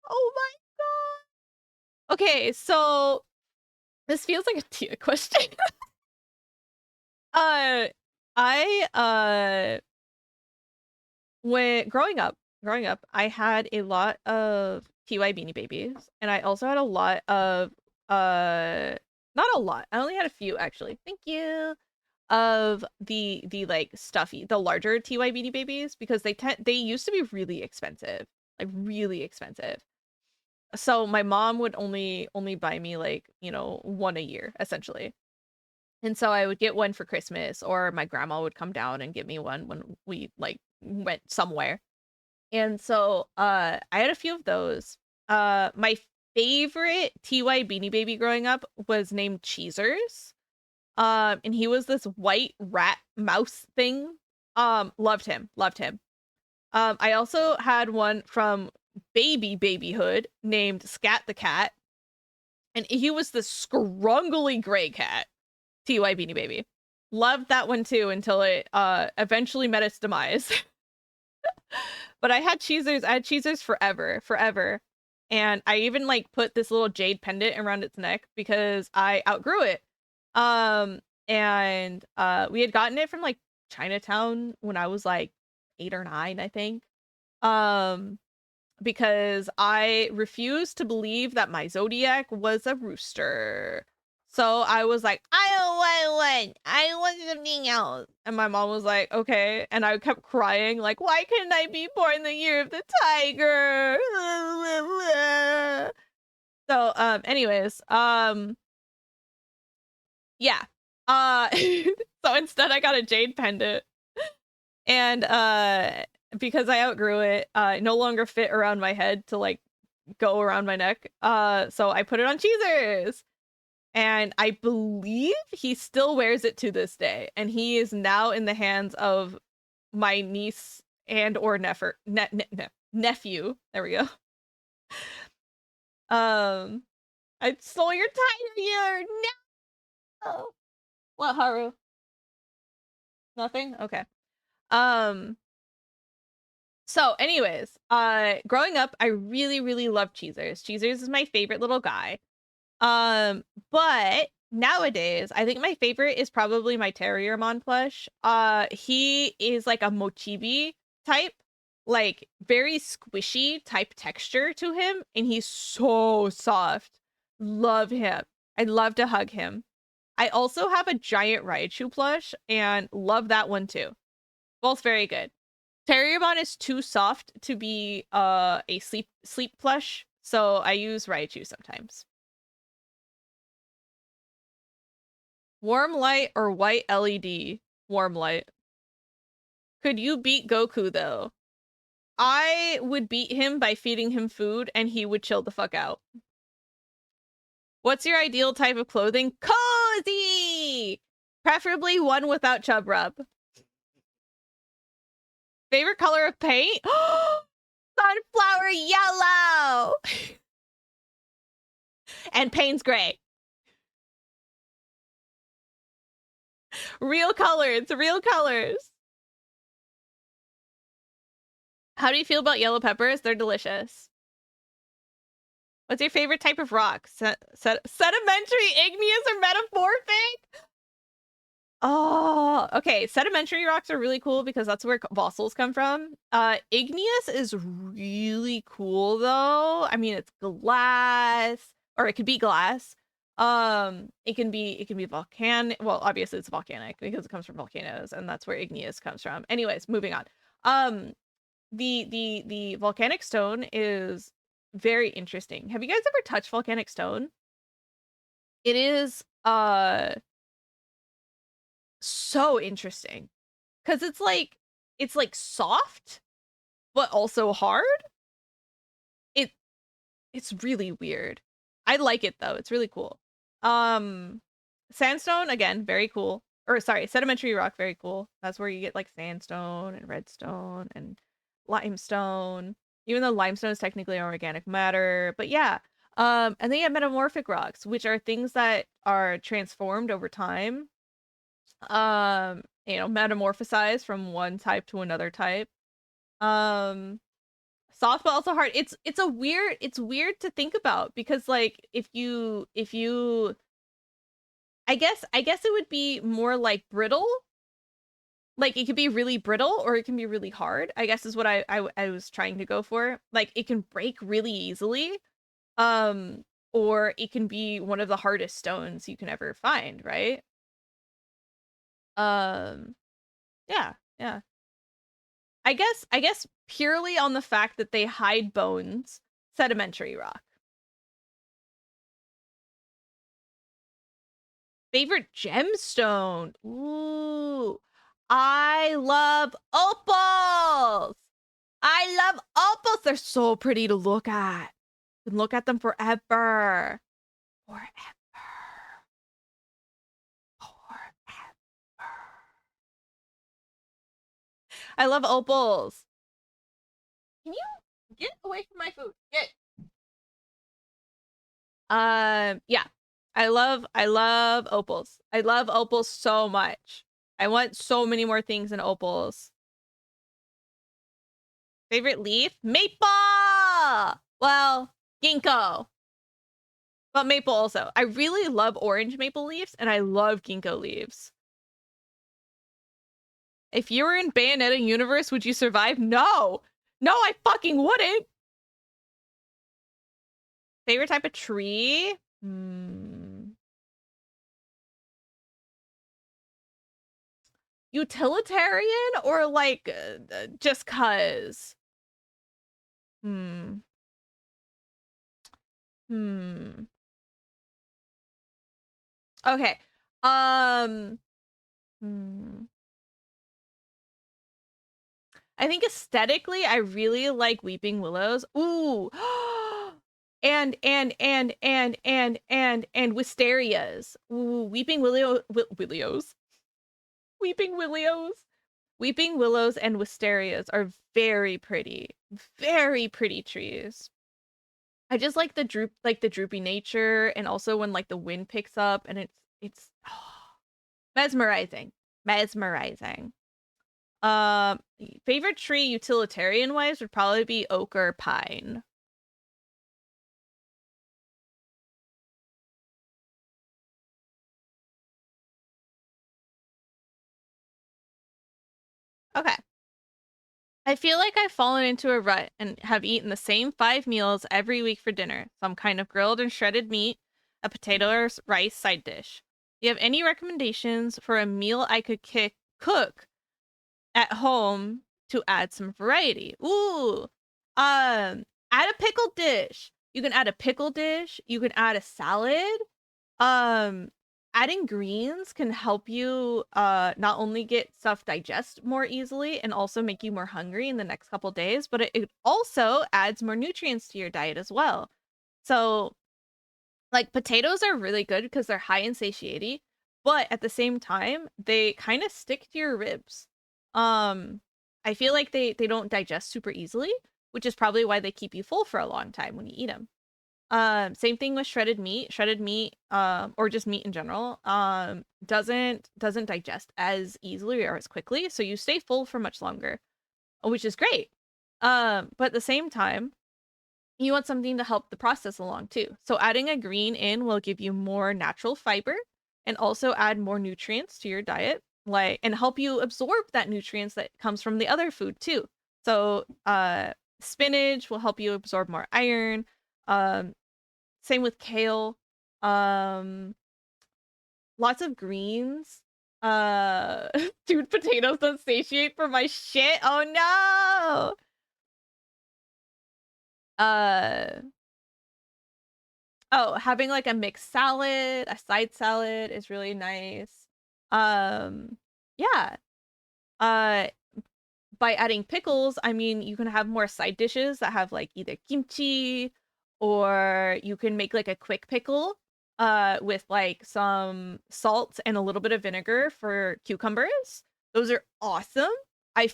Oh my god. Okay, so this feels like a Tia question. When growing up, I had a lot of TY Beanie Babies, and I also had a lot of not a lot. I only had a few actually. Thank you. Of the like stuffy, the larger TY Beanie Babies because they used to be really expensive, like really expensive. so my mom would only buy me like, one a year essentially. And so I would get one for Christmas, or my grandma would come down and give me one when we like went somewhere. And so I had a few of those. My favorite TY Beanie Baby growing up was named Cheezers. And he was this white rat mouse thing. Loved him. I also had one from Babyhood named Scat the Cat. And he was the scrungly gray cat. TY Beanie Baby. Loved that one too until it eventually met its demise. But I had Cheezers forever. And I even like put this little jade pendant around its neck because I outgrew it. And we had gotten it from like Chinatown when I was like 8 or 9, I think. Because I refused to believe that my zodiac was a rooster. So I was like, I don't want one. I want something else. And my mom was like, okay. And I kept crying, like, why couldn't I be born the year of the tiger? So, anyways, yeah. So instead I got a jade pendant. And because I outgrew it, it no longer fit around my head to like go around my neck. So I put it on Cheezers. And I believe he still wears it to this day. And he is now in the hands of my niece and or nephew. There we go. I stole your tiger. No. What, Haru? Nothing? Okay. So anyways, growing up, I really loved Cheezers. Cheezers is my favorite little guy. But nowadays, I think my favorite is probably my Terriermon plush. He is like a Mochibi type, like very squishy type texture to him, and he's so soft. Love him. I'd love to hug him. I also have a giant Raichu plush and love that one too. Both very good. Terriermon is too soft to be a sleep plush, so I use Raichu sometimes. Warm light or white LED? Warm light. Could you beat Goku though? I would beat him by feeding him food and he would chill the fuck out. What's your ideal type of clothing? Cozy! Preferably one without chub rub. Favorite color of paint? Sunflower yellow! And Payne's gray. Real colors. How do you feel about yellow peppers? They're delicious. What's your favorite type of rock? Sedimentary, igneous, or metamorphic? Oh, okay. Sedimentary rocks are really cool because that's where fossils come from. Igneous is really cool though. I mean, it's glass, or it could be glass. It can be volcanic. Well, obviously it's volcanic because it comes from volcanoes, and that's where igneous comes from. Anyways, moving on. The volcanic stone is very interesting. Have you guys ever touched volcanic stone? It is so interesting because it's like soft but also hard. It's really weird. I like it though. It's really cool. Sandstone, again, very cool. Or sorry, sedimentary rock, very cool. That's where you get like sandstone and redstone and limestone. Even though limestone is technically organic matter, but yeah. And then you have metamorphic rocks, which are things that are transformed over time. Metamorphosized from one type to another type. Soft but also hard. It's weird to think about because like if you I guess it would be more like brittle. Like it could be really brittle or it can be really hard, I guess is what I was trying to go for. Like it can break really easily. Or it can be one of the hardest stones you can ever find, right? Yeah. I guess purely on the fact that they hide bones, sedimentary rock. Favorite gemstone? Ooh, I love opals. I love opals. They're so pretty to look at. You can look at them forever. Forever. I love opals. Can you get away from my food? Get. Yeah. I love opals. I love opals so much. I want so many more things in opals. Favorite leaf? Maple! Well, ginkgo. But maple also. I really love orange maple leaves, and I love ginkgo leaves. If you were in Bayonetta universe, would you survive? No! No, I fucking wouldn't! Favorite type of tree? Utilitarian or like just cuz? Okay. I think aesthetically, I really like weeping willows. Ooh. and wisterias. Ooh, weeping willows. Weeping willows. Weeping willows and wisterias are very pretty. Very pretty trees. I just like the droopy nature, and also when like the wind picks up and it's mesmerizing. Mesmerizing. Favorite tree utilitarian wise would probably be oak or pine. Okay. I feel like I've fallen into a rut and have eaten the same 5 meals every week for dinner. Some kind of grilled and shredded meat, a potato or rice side dish. Do you have any recommendations for a meal I could cook at home to add some variety? Ooh. Add a pickle dish. You can add a pickle dish. You can add a salad. Adding greens can help you not only get stuff digest more easily and also make you more hungry in the next couple days, but it also adds more nutrients to your diet as well. So like potatoes are really good because they're high in satiety, but at the same time they kind of stick to your ribs. I feel like they don't digest super easily, which is probably why they keep you full for a long time when you eat them. Same thing with shredded meat. Shredded meat, or just meat in general, doesn't digest as easily or as quickly, so you stay full for much longer, which is great. But at the same time, you want something to help the process along too. So adding a green in will give you more natural fiber and also add more nutrients to your diet, like, and help you absorb that nutrients that comes from the other food too. So, spinach will help you absorb more iron. Same with kale. Lots of greens. Dude, potatoes don't satiate for my shit. Oh no. Oh, having like a mixed salad, a side salad is really nice. Yeah. Uh, by adding pickles, I mean, you can have more side dishes that have like either kimchi, or you can make like a quick pickle with like some salt and a little bit of vinegar for cucumbers. Those are awesome. I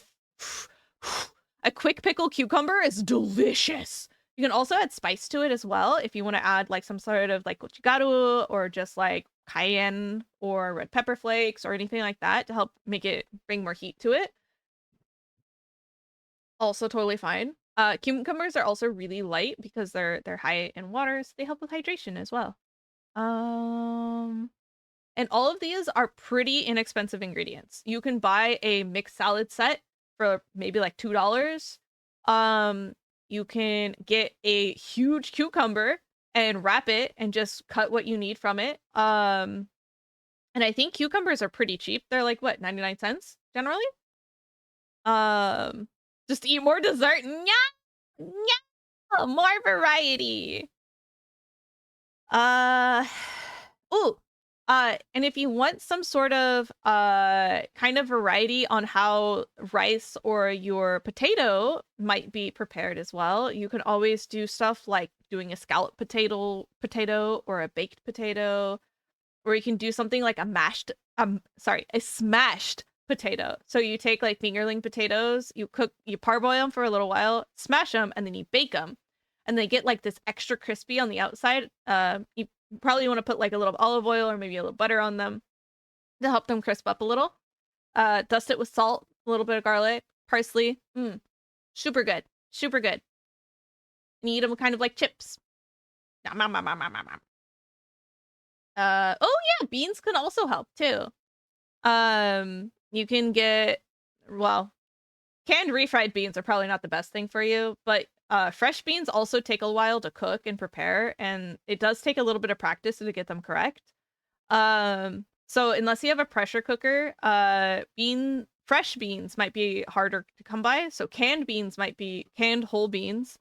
a quick pickle cucumber is delicious. You can also add spice to it as well if you want to add like some sort of like gochugaru or just like cayenne or red pepper flakes or anything like that to help make it bring more heat to it. Also totally fine. Cucumbers are also really light because they're high in water, so they help with hydration as well. And all of these are pretty inexpensive ingredients. You can buy a mixed salad set for maybe like $2. You can get a huge cucumber and wrap it and just cut what you need from it. And I think cucumbers are pretty cheap. They're like what, 99 cents generally? Just eat more dessert. Yeah, yeah, more variety. Ooh, And if you want some sort of kind of variety on how rice or your potato might be prepared as well, you can always do stuff like doing a scallop potato or a baked potato, or you can do something like a smashed potato. So you take like fingerling potatoes, you parboil them for a little while, smash them, and then you bake them, and they get like this extra crispy on the outside. You probably want to put like a little olive oil or maybe a little butter on them to help them crisp up a little. Dust it with salt, a little bit of garlic, parsley. Super good, super good. And you eat them kind of like chips. Oh yeah, beans can also help too. You can get, well, canned refried beans are probably not the best thing for you, but fresh beans also take a while to cook and prepare, and it does take a little bit of practice to get them correct. So unless you have a pressure cooker, fresh beans might be harder to come by. So canned whole beans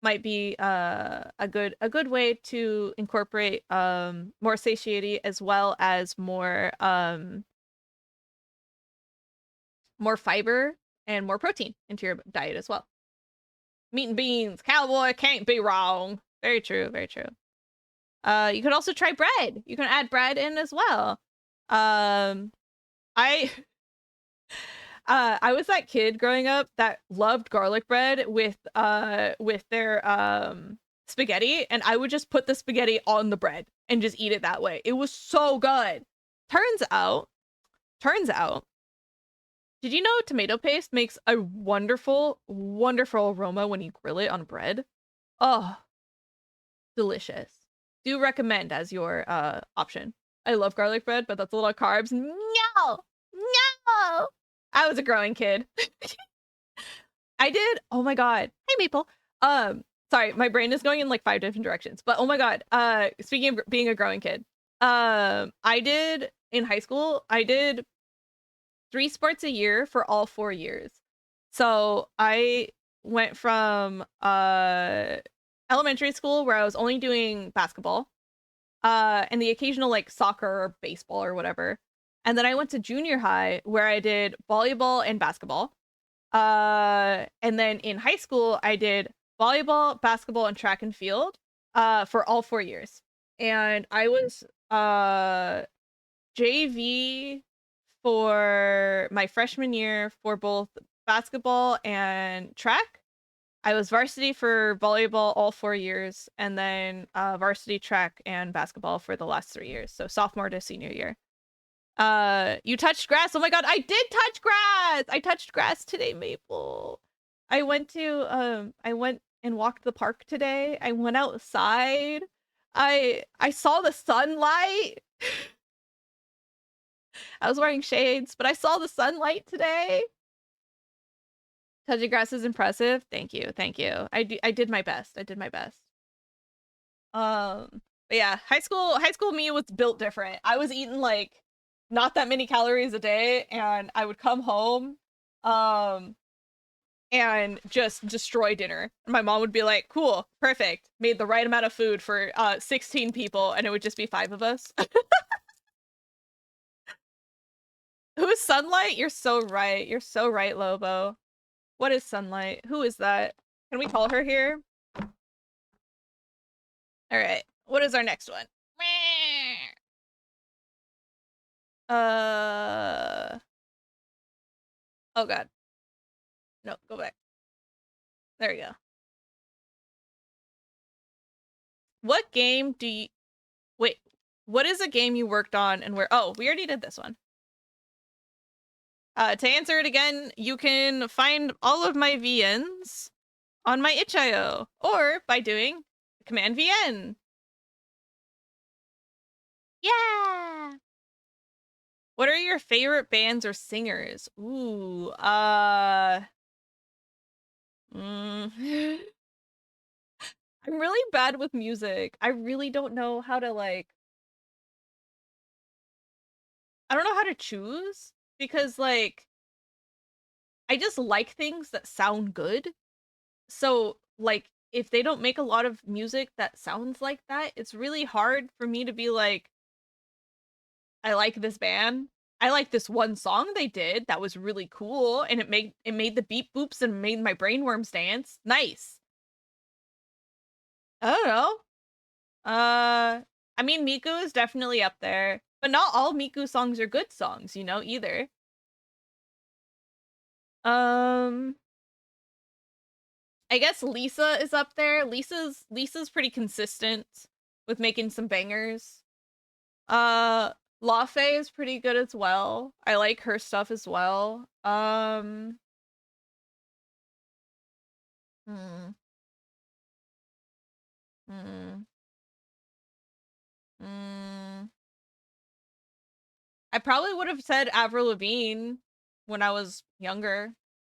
might be a good way to incorporate more satiety as well as more fiber and more protein into your diet as well. Meat and beans, cowboy can't be wrong. Very true, very true. You could also try bread. You can add bread in as well. I I was that kid growing up that loved garlic bread with their spaghetti, and I would just put the spaghetti on the bread and just eat it that way. It was so good. Turns out, did you know tomato paste makes a wonderful, wonderful aroma when you grill it on bread? Oh, delicious. Do recommend as your option. I love garlic bread, but that's a lot of carbs. No! No! I was a growing kid. I did. Oh my god. Hey, Maple. Sorry, my brain is going in like 5 different directions. But oh my god. Speaking of being a growing kid, I did in high school. I did 3 sports a year for all 4 years. So I went from elementary school where I was only doing basketball, and the occasional like soccer or baseball or whatever. And then I went to junior high where I did volleyball and basketball. And then in high school I did volleyball, basketball, and track and field for all 4 years. And I was JV for my freshman year for both basketball and track. I was varsity for volleyball all 4 years, and then varsity track and basketball for the last 3 years. So sophomore to senior year. You touched grass. Oh my god, I did touch grass. I touched grass today, Maple. I went and walked the park today. I went outside. I saw the sunlight. I was wearing shades, but I saw the sunlight today. Touching grass is impressive. Thank you. Thank you. I did my best. I did my best. But yeah, high school me was built different. I was eating like not that many calories a day, and I would come home and just destroy dinner. My mom would be like, "Cool, perfect. Made the right amount of food for 16 people," and it would just be 5 of us. Who's Sunlight? You're so right. You're so right, Lobo. What is Sunlight? Who is that? Can we call her here? All right. What is our next one? Oh god. No, go back. There you go. What game do you... Wait. What is a game you worked on and where... Oh, we already did this one. To answer it again, you can find all of my VNs on my itch.io or by doing command VN. Yeah! What are your favorite bands or singers? Ooh, I'm really bad with music. I really don't know how to like... I don't know how to choose because like I just like things that sound good. So like if they don't make a lot of music that sounds like that, it's really hard for me to be like, I like this band. I like this one song they did that was really cool, and it made the beep boops and made my brainworms dance. Nice. I don't know. I mean, Miku is definitely up there, but not all Miku songs are good songs, you know, either. I guess Lisa is up there. Lisa's pretty consistent with making some bangers. Lafay is pretty good as well. I like her stuff as well. Hmm. Hmm. Hmm. I probably would have said Avril Lavigne when I was younger.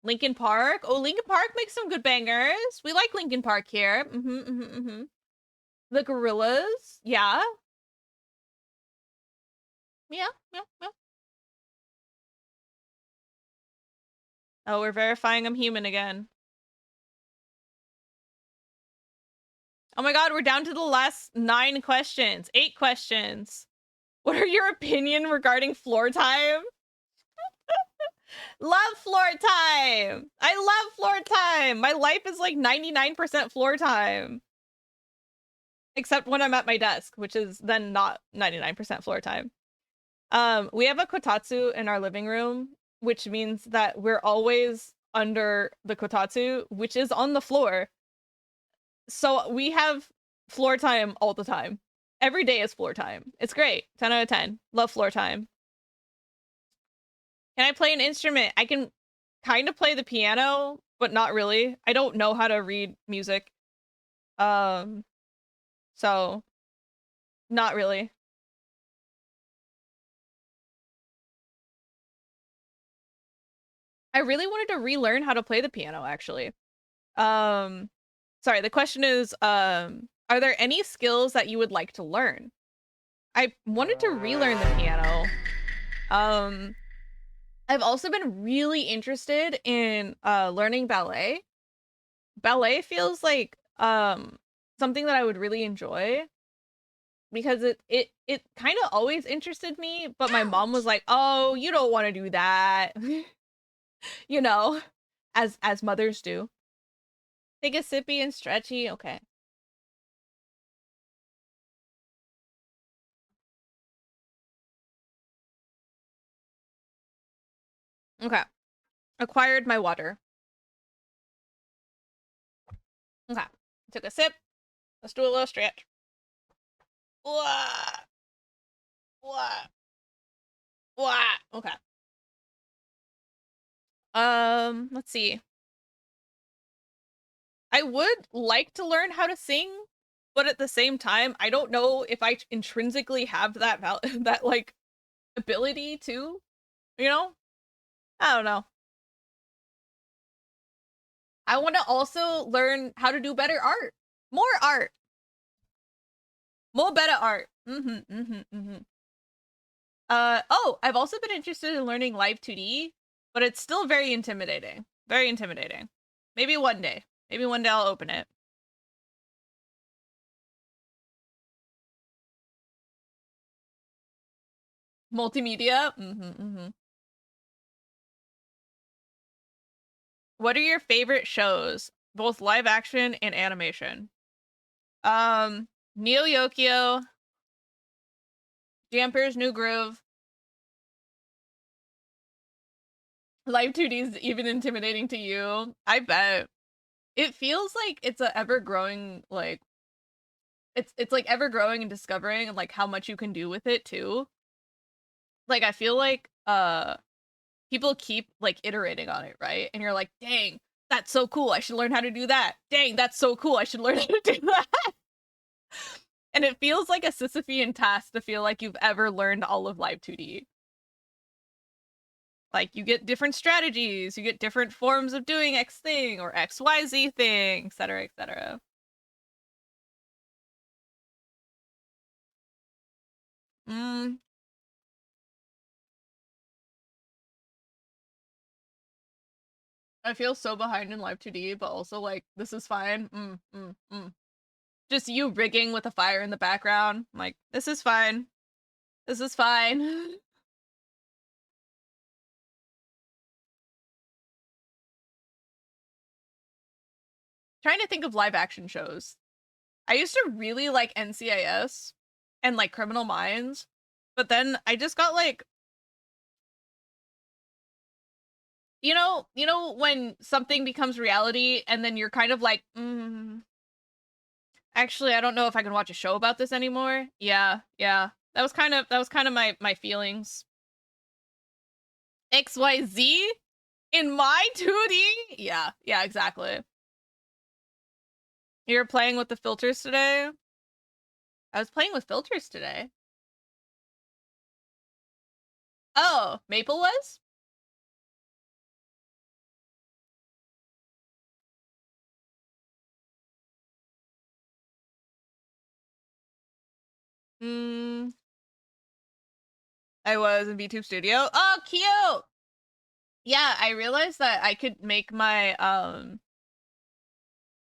Linkin Park. Oh, Linkin Park makes some good bangers. We like Linkin Park here. The Gorillas. Yeah. Yeah. Oh, we're verifying I'm human again. Oh my god, we're down to the last 9 questions. 8 questions. What are your opinion regarding floor time? Love floor time! I love floor time! My life is like 99% floor time. Except when I'm at my desk, which is then not 99% floor time. We have a kotatsu in our living room, which means that we're always under the kotatsu, which is on the floor. So we have floor time all the time. Every day is floor time. It's great. 10 out of 10. Love floor time. Can I play an instrument? I can kind of play the piano, but not really. I don't know how to read music. So not really. I really wanted to relearn how to play the piano, actually. Sorry, the question is, are there any skills that you would like to learn? I wanted to relearn the piano. I've also been really interested in learning ballet. Ballet feels like something that I would really enjoy because it kind of always interested me, but my mom was like, "Oh, you don't want to do that." You know, as mothers do. Take a sippy and stretchy. Okay. Okay. Acquired my water. Okay. Took a sip. Let's do a little stretch. Wah. Wah. Wah. Okay. Let's see. I would like to learn how to sing, but at the same time, I don't know if I intrinsically have that that like ability to, you know? I don't know. I want to also learn how to do better art. More art. More better art. Oh, I've also been interested in learning live 2D, but it's still very intimidating. Very intimidating. Maybe one day. Maybe one day I'll open it. Multimedia. What are your favorite shows? Both live action and animation. Neo Yokio, Jamper's New Groove. Live 2D is even intimidating to you. I bet. It feels like it's a ever growing like it's like ever growing and discovering and like how much you can do with it too. Like I feel like people keep like iterating on it, right? And you're like, "Dang, that's so cool. I should learn how to do that. Dang, that's so cool. I should learn how to do that." And it feels like a Sisyphean task to feel like you've ever learned all of Live 2D. Like, you get different strategies, you get different forms of doing X thing or XYZ thing, etc., etc. I feel so behind in Live 2D, but also like, this is fine. Just you rigging with a fire in the background. Like, this is fine. This is fine. Trying to think of live action shows. I used to really like NCIS and like Criminal Minds, but then I just got like, you know when something becomes reality and then you're kind of like, actually I don't know if I can watch a show about this anymore. Yeah. That was kind of my feelings. XYZ in my 2D? Yeah, exactly. You're playing with the filters today? I was playing with filters today. Oh, Maple was? I was in VTube Studio. Oh, cute! Yeah, I realized that I could make my,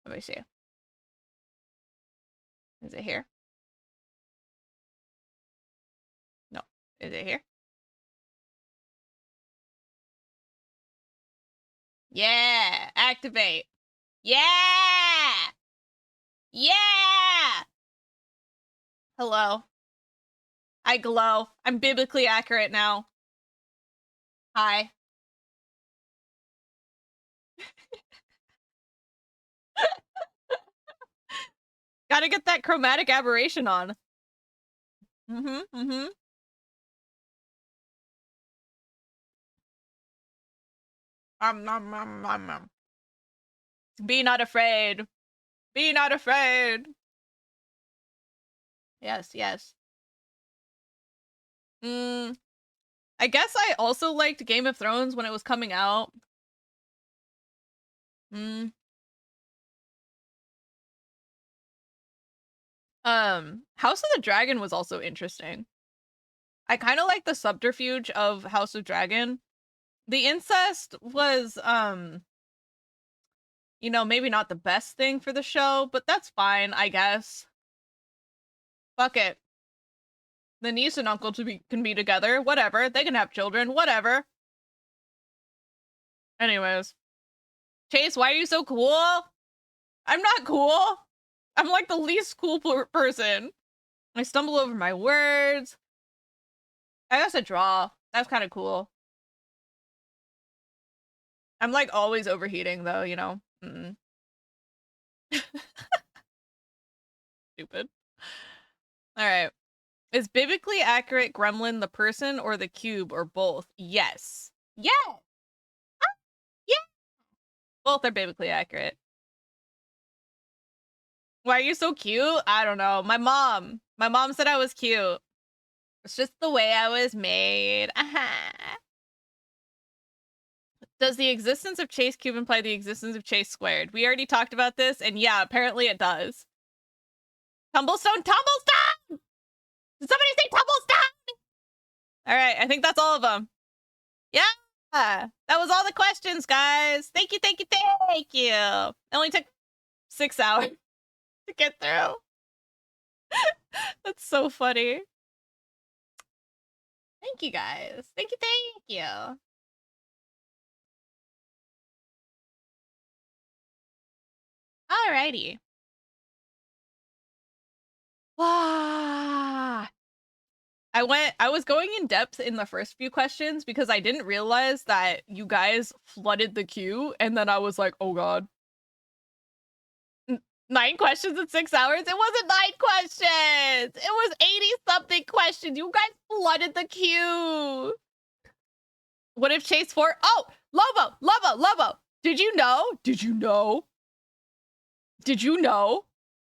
let me see. Is it here? No. Is it here? Yeah! Activate! Yeah! Yeah! Hello. I glow. I'm biblically accurate now. Hi. Gotta get that chromatic aberration on. Be not afraid. Be not afraid. Yes. I guess I also liked Game of Thrones when it was coming out. House of the Dragon was also interesting. I kind of like the subterfuge of House of Dragon. The incest was, you know, maybe not the best thing for the show, but that's fine, I guess. Fuck it. The niece and uncle can be together, whatever. They can have children, whatever. Anyways. Chase, why are you so cool? I'm not cool. I'm like the least cool person. I stumble over my words. I guess a draw. That's kind of cool. I'm like always overheating though, you know? Stupid. Alright. Is biblically accurate gremlin the person or the cube or both? Yes. Yeah! Yeah! Both are biblically accurate. Why are you so cute? I don't know. My mom said I was cute. It's just the way I was made. Does the existence of Chase Cube imply the existence of Chase Squared? We already talked about this, and yeah, apparently it does. Tumblestone! Tumblestone! Did somebody say Tumblestone? Alright, I think that's all of them. Yeah! That was all the questions, guys. Thank you. It only took 6 hours to get through. That's so funny. Thank you, guys. Thank you. Alrighty. Wow. I was going in depth in the first few questions because I didn't realize that you guys flooded the queue, and then I was like, oh god. 9 questions in 6 hours? It wasn't 9 questions! It was 80-something questions! You guys flooded the queue! What if Chase 4? Oh! Lobo! Did you know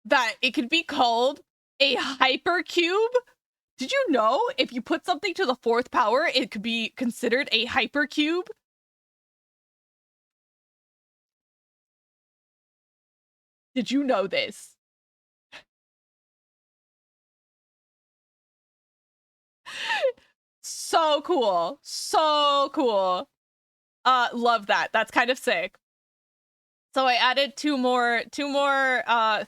that it could be called a hypercube? Did you know if you put something to the 4th power, it could be considered a hypercube? Did you know this? So cool. Love that. That's kind of sick. So I added two more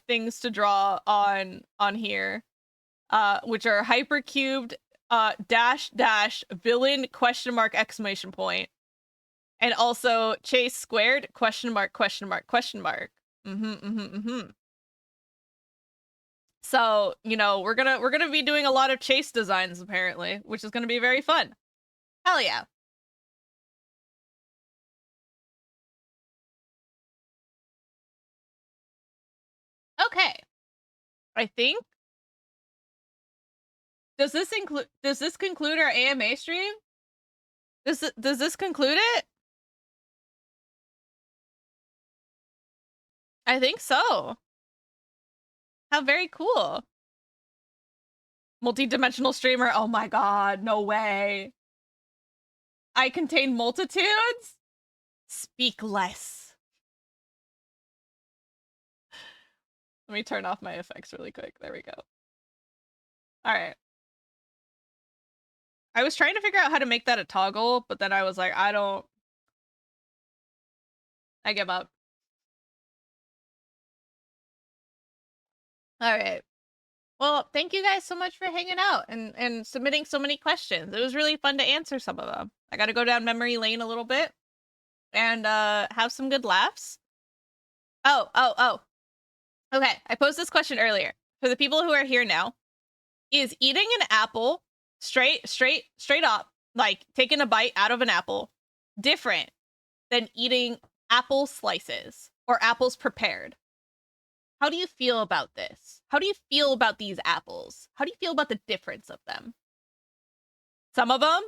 things to draw on here, which are hypercubed dash dash villain question mark exclamation point. And also chase squared question mark question mark question mark. So, you know, we're gonna be doing a lot of chase designs apparently, which is gonna be very fun. Hell yeah. Okay. I think does this conclude our AMA stream? Does this conclude it? I think so. How very cool. Multi-dimensional streamer. Oh my god, no way. I contain multitudes? Speak less. Let me turn off my effects really quick. There we go. All right. I was trying to figure out how to make that a toggle, but then I was like, I give up. All right. Well, thank you guys so much for hanging out and submitting so many questions. It was really fun to answer some of them. I got to go down memory lane a little bit and have some good laughs. Oh. Okay, I posed this question earlier. For the people who are here now, is eating an apple straight up, like taking a bite out of an apple, different than eating apple slices or apples prepared? How do you feel about this? How do you feel about these apples? How do you feel about the difference of them? Some of them?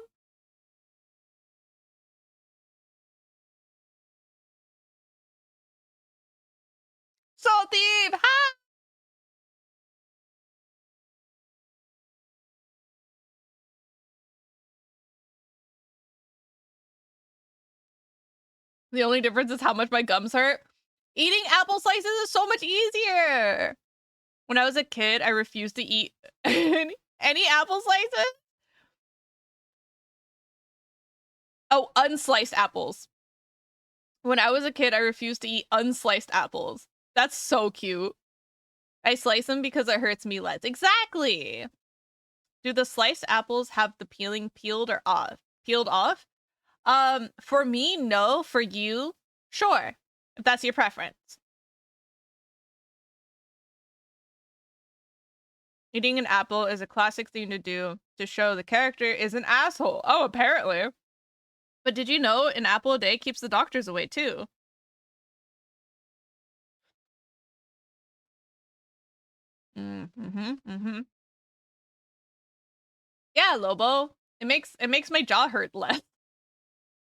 Salty! Ha! The only difference is how much my gums hurt. Eating apple slices is so much easier. When I was a kid, I refused to eat any apple slices. Oh, unsliced apples. When I was a kid, I refused to eat unsliced apples. That's so cute. I slice them because it hurts me less. Exactly. Do the sliced apples have the peeling peeled or off? Peeled off? For me, no. For you, sure. If that's your preference. Eating an apple is a classic thing to do to show the character is an asshole. Oh, apparently. But did you know an apple a day keeps the doctors away too? Yeah, Lobo. It makes my jaw hurt less.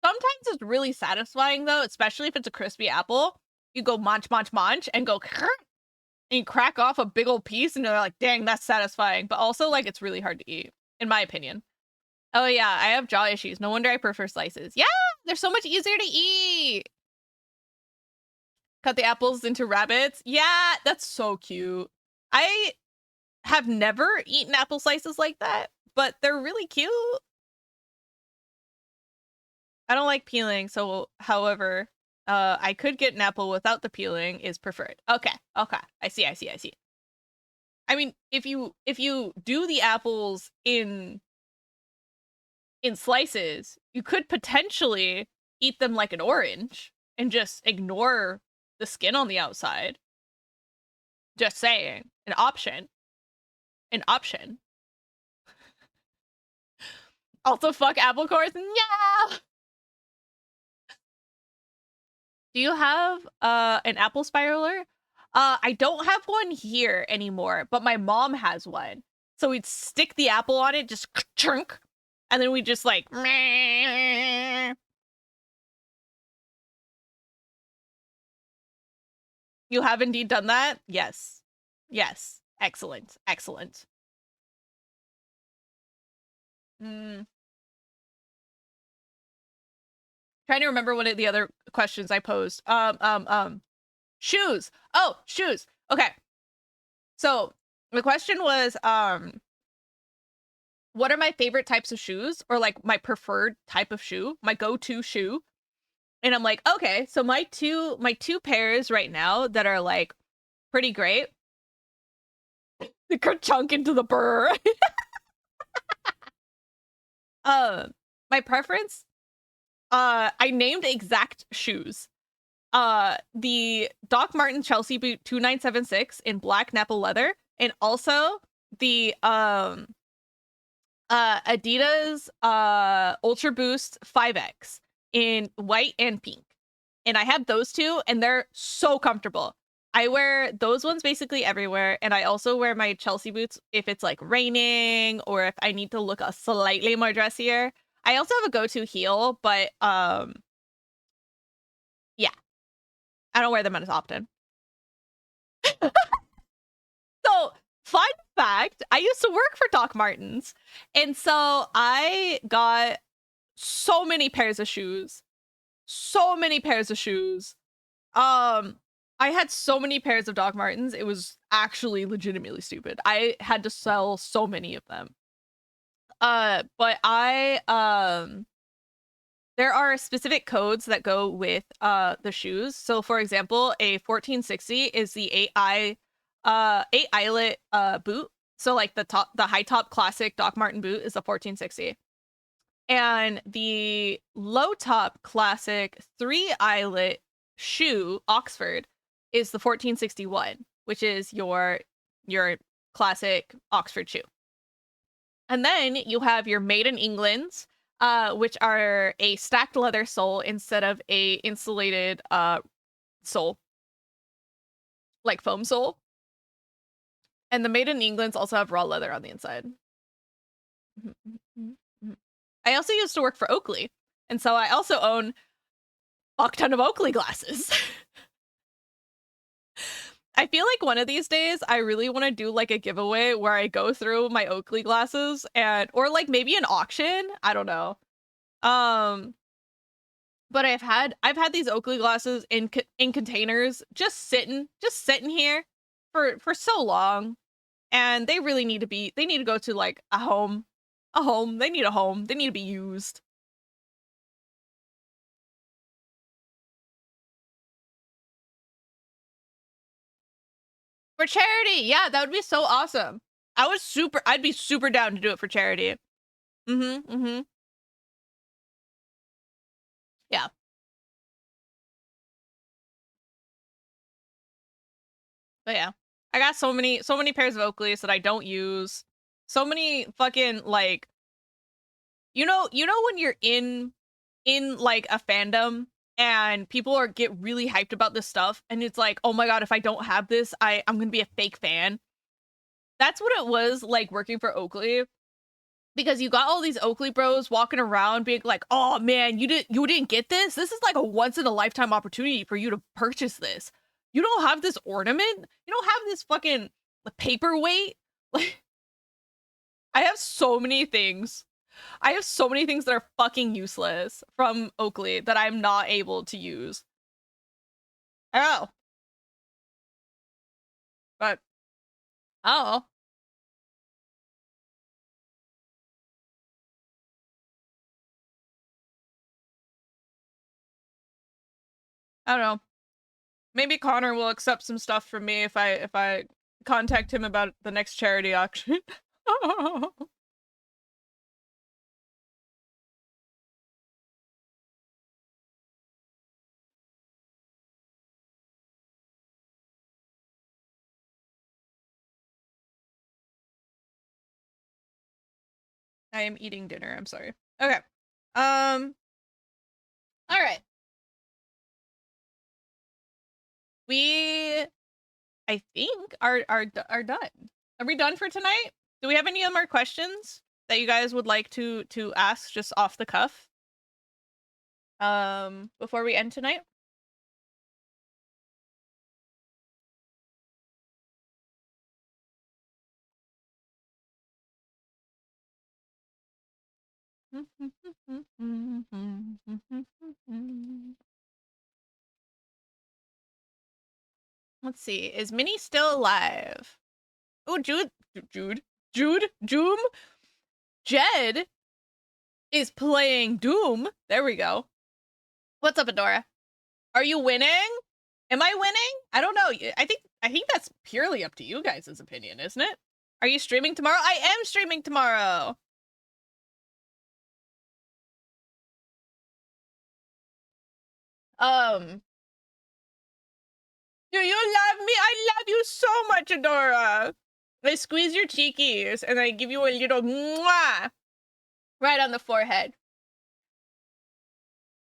Sometimes it's really satisfying though, especially if it's a crispy apple. You go munch, and go and you crack off a big old piece and you're like, dang, that's satisfying. But also, like, it's really hard to eat, in my opinion. Oh yeah, I have jaw issues. No wonder I prefer slices. Yeah, they're so much easier to eat. Cut the apples into rabbits. Yeah, that's so cute. I have never eaten apple slices like that, but they're really cute. I don't like peeling, so however, I could get an apple without the peeling is preferred. Okay. I see. I mean, if you do the apples in slices, you could potentially eat them like an orange and just ignore the skin on the outside. Just saying. An option. Also, fuck apple cores. Yeah! Do you have an apple spiraler? I don't have one here anymore, but my mom has one. So we'd stick the apple on it, just chunk, and then we just like. You have indeed done that? Yes. Excellent. Trying to remember one of the other questions I posed. Shoes. Oh, shoes. Okay. So the question was, what are my favorite types of shoes, or like my preferred type of shoe, my go-to shoe? And I'm like, okay, so my two pairs right now that are like pretty great. The chunk into the burr. My preference, I named exact shoes. The Doc Marten Chelsea boot 2976 in black Nappa leather, and also the Adidas Ultra Boost 5X in white and pink. And I have those two, and they're so comfortable. I wear those ones basically everywhere, and I also wear my Chelsea boots if it's like raining or if I need to look a slightly more dressier. I also have a go-to heel, but yeah, I don't wear them as often. So, fun fact, I used to work for Doc Martens, and so I got so many pairs of shoes. So many pairs of shoes. I had so many pairs of Doc Martens, it was actually legitimately stupid. I had to sell so many of them. But there are specific codes that go with the shoes. So for example, a 1460 is the 8 eyelet boot. So like the high top classic Doc Marten boot is the 1460. And the low top classic 3 eyelet shoe, Oxford, is the 1461, which is your classic Oxford shoe. And then you have your Made in England's, which are a stacked leather sole instead of a insulated sole, like foam sole. And the Made in England's also have raw leather on the inside. I also used to work for Oakley, and so I also own a ton of Oakley glasses. I feel like one of these days I really want to do like a giveaway where I go through my Oakley glasses or like maybe an auction. I don't know. But I've had these Oakley glasses in containers just sitting here for so long, and they really need to go to like a home. They need a home. They need to be used. For charity. Yeah, that would be so awesome. I'd be super down to do it for charity. Yeah. But yeah. I got so many pairs of Oakleys that I don't use. So many fucking like you know when you're in like a fandom and people get really hyped about this stuff and it's like, oh my god, if I don't have this, I'm gonna be a fake fan. That's what it was like working for Oakley, because you got all these Oakley bros walking around being like, oh man, you didn't get this? This is like a once in a lifetime opportunity for you to purchase this. You don't have this ornament? You don't have this fucking paperweight? Like, I have so many things. I have so many things that are fucking useless from Oakley that I'm not able to use. I don't know. But, I don't know. I don't know. Maybe Connor will accept some stuff from me if I contact him about the next charity auction. I am eating dinner. I'm sorry. Okay. All right. We, I think, are done. Are we done for tonight? Do we have any other more questions that you guys would like to ask just off the cuff? Before we end tonight? Let's see. Is Minnie still alive? Oh, Jude, Doom. Jed is playing Doom. There we go. What's up, Adora? Are you winning? Am I winning? I don't know. I think that's purely up to you guys' opinion, isn't it? Are you streaming tomorrow? I am streaming tomorrow. Um, do you love me? I love you so much, Adora. I squeeze your cheekies and I give you a little mwah right on the forehead.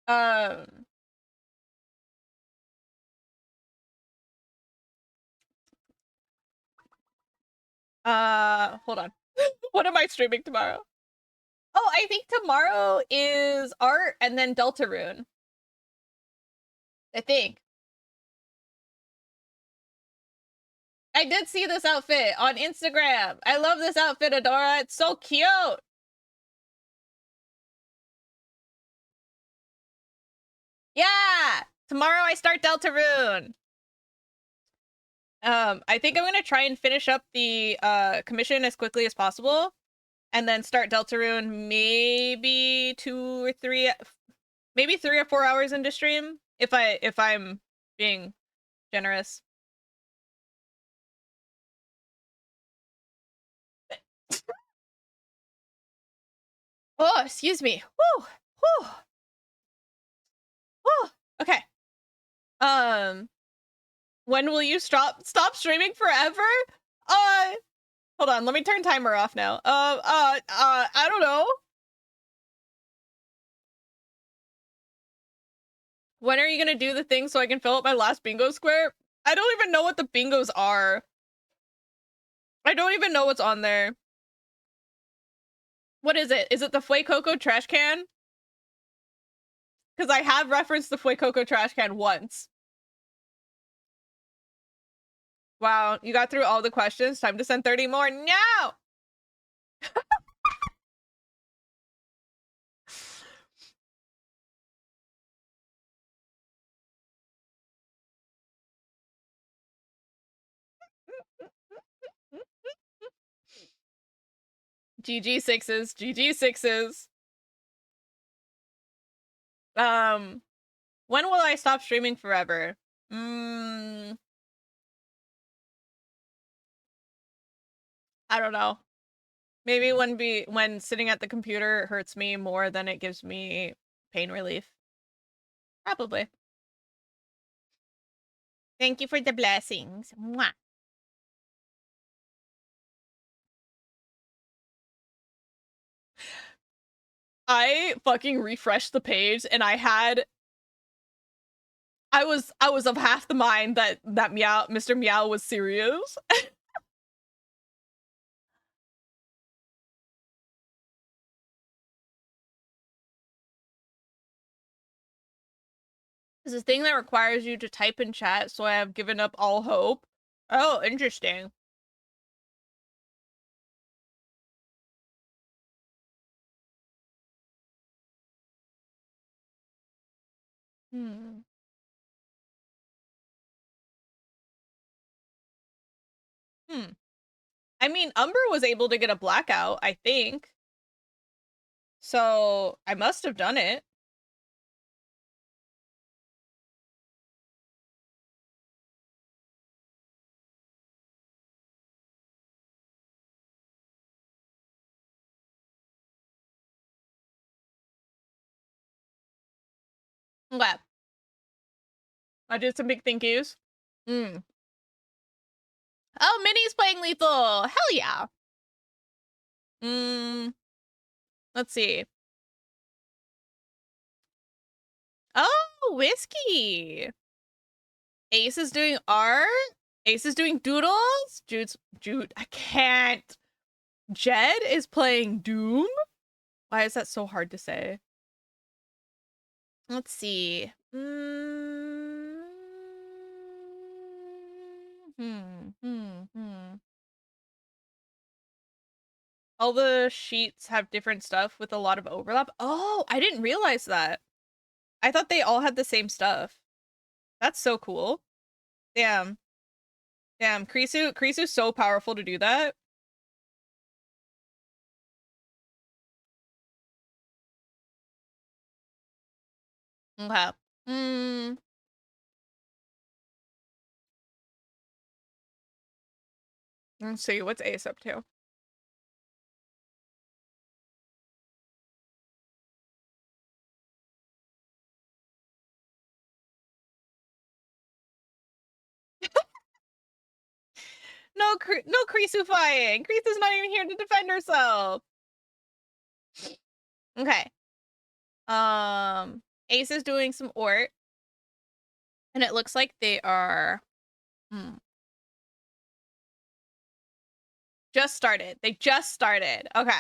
Hold on. What am I streaming tomorrow? Oh, I think tomorrow is art and then Deltarune. I think. I did see this outfit on Instagram. I love this outfit, Adora. It's so cute. Yeah! Tomorrow I start Deltarune. I think I'm gonna try and finish up the commission as quickly as possible. And then start Deltarune maybe 2 or 3, maybe 3 or 4 hours into stream. If I'm being generous. Oh, excuse me. Whew. Whew. Whew. Okay. When will you stop streaming forever? Hold on, let me turn timer off now. I don't know. When are you gonna do the thing so I can fill up my last bingo square? I don't even know what the bingos are. I don't even know what's on there. What is it? Is it the Fuecoco trash can? Because I have referenced the Fuecoco trash can once. Wow, you got through all the questions. Time to send 30 more. No! GG sixes. GG sixes. When will I stop streaming forever? I don't know. Maybe when sitting at the computer hurts me more than it gives me pain relief. Probably. Thank you for the blessings. Mwah. I fucking refreshed the page and I was of half the mind that Mr. Meow was serious. It's a thing that requires you to type in chat, so I have given up all hope. Oh, interesting. I mean, Umber was able to get a blackout, I think. So, I must have done it. Okay. I did some big thank yous. Oh, Minnie's playing lethal. Hell yeah. Let's see. Oh, whiskey. Ace is doing art. Ace is doing doodles. Jude, I can't. Jed is playing Doom. Why is that so hard to say? Let's see. All the sheets have different stuff with a lot of overlap. Oh, I didn't realize that. I thought they all had the same stuff. That's so cool. Damn. Damn, Krisu's so powerful to do that. Okay. Let's see, what's Ace up to? no Krisufying. Krisu's not even here to defend herself. Okay. Ace is doing some ort. And it looks like they are just started. They just started. Okay.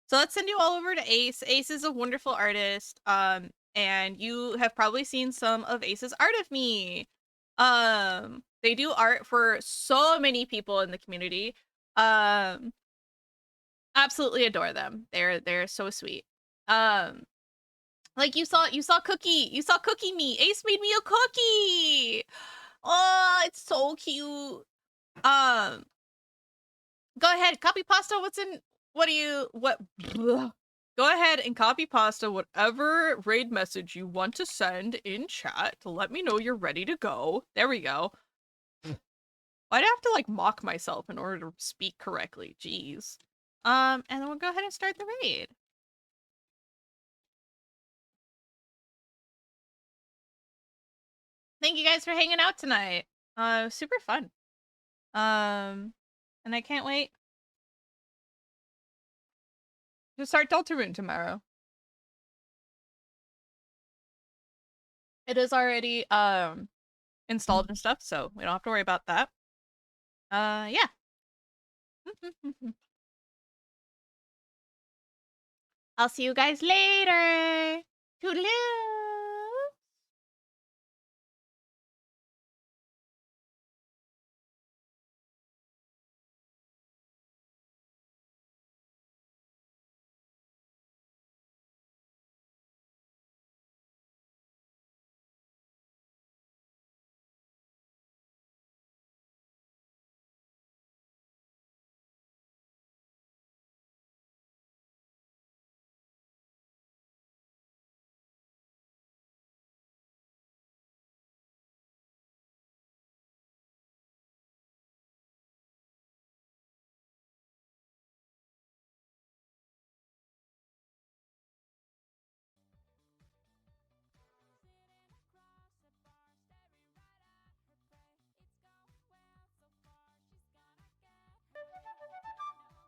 So let's send you all over to Ace. Ace is a wonderful artist. And you have probably seen some of Ace's art of me. They do art for so many people in the community. Absolutely adore them. They're so sweet. Like you saw Cookie. You saw Cookie me. Ace made me a cookie. Oh, it's so cute. Go ahead, copy pasta. Go ahead and copy pasta whatever raid message you want to send in chat to let me know you're ready to go. There we go. I'd have to like mock myself in order to speak correctly. Jeez. And then we'll go ahead and start the raid. Thank you guys for hanging out tonight. Super fun. And I can't wait to start Deltarune tomorrow. It is already installed and stuff, so we don't have to worry about that. Yeah. I'll see you guys later. Toodaloo.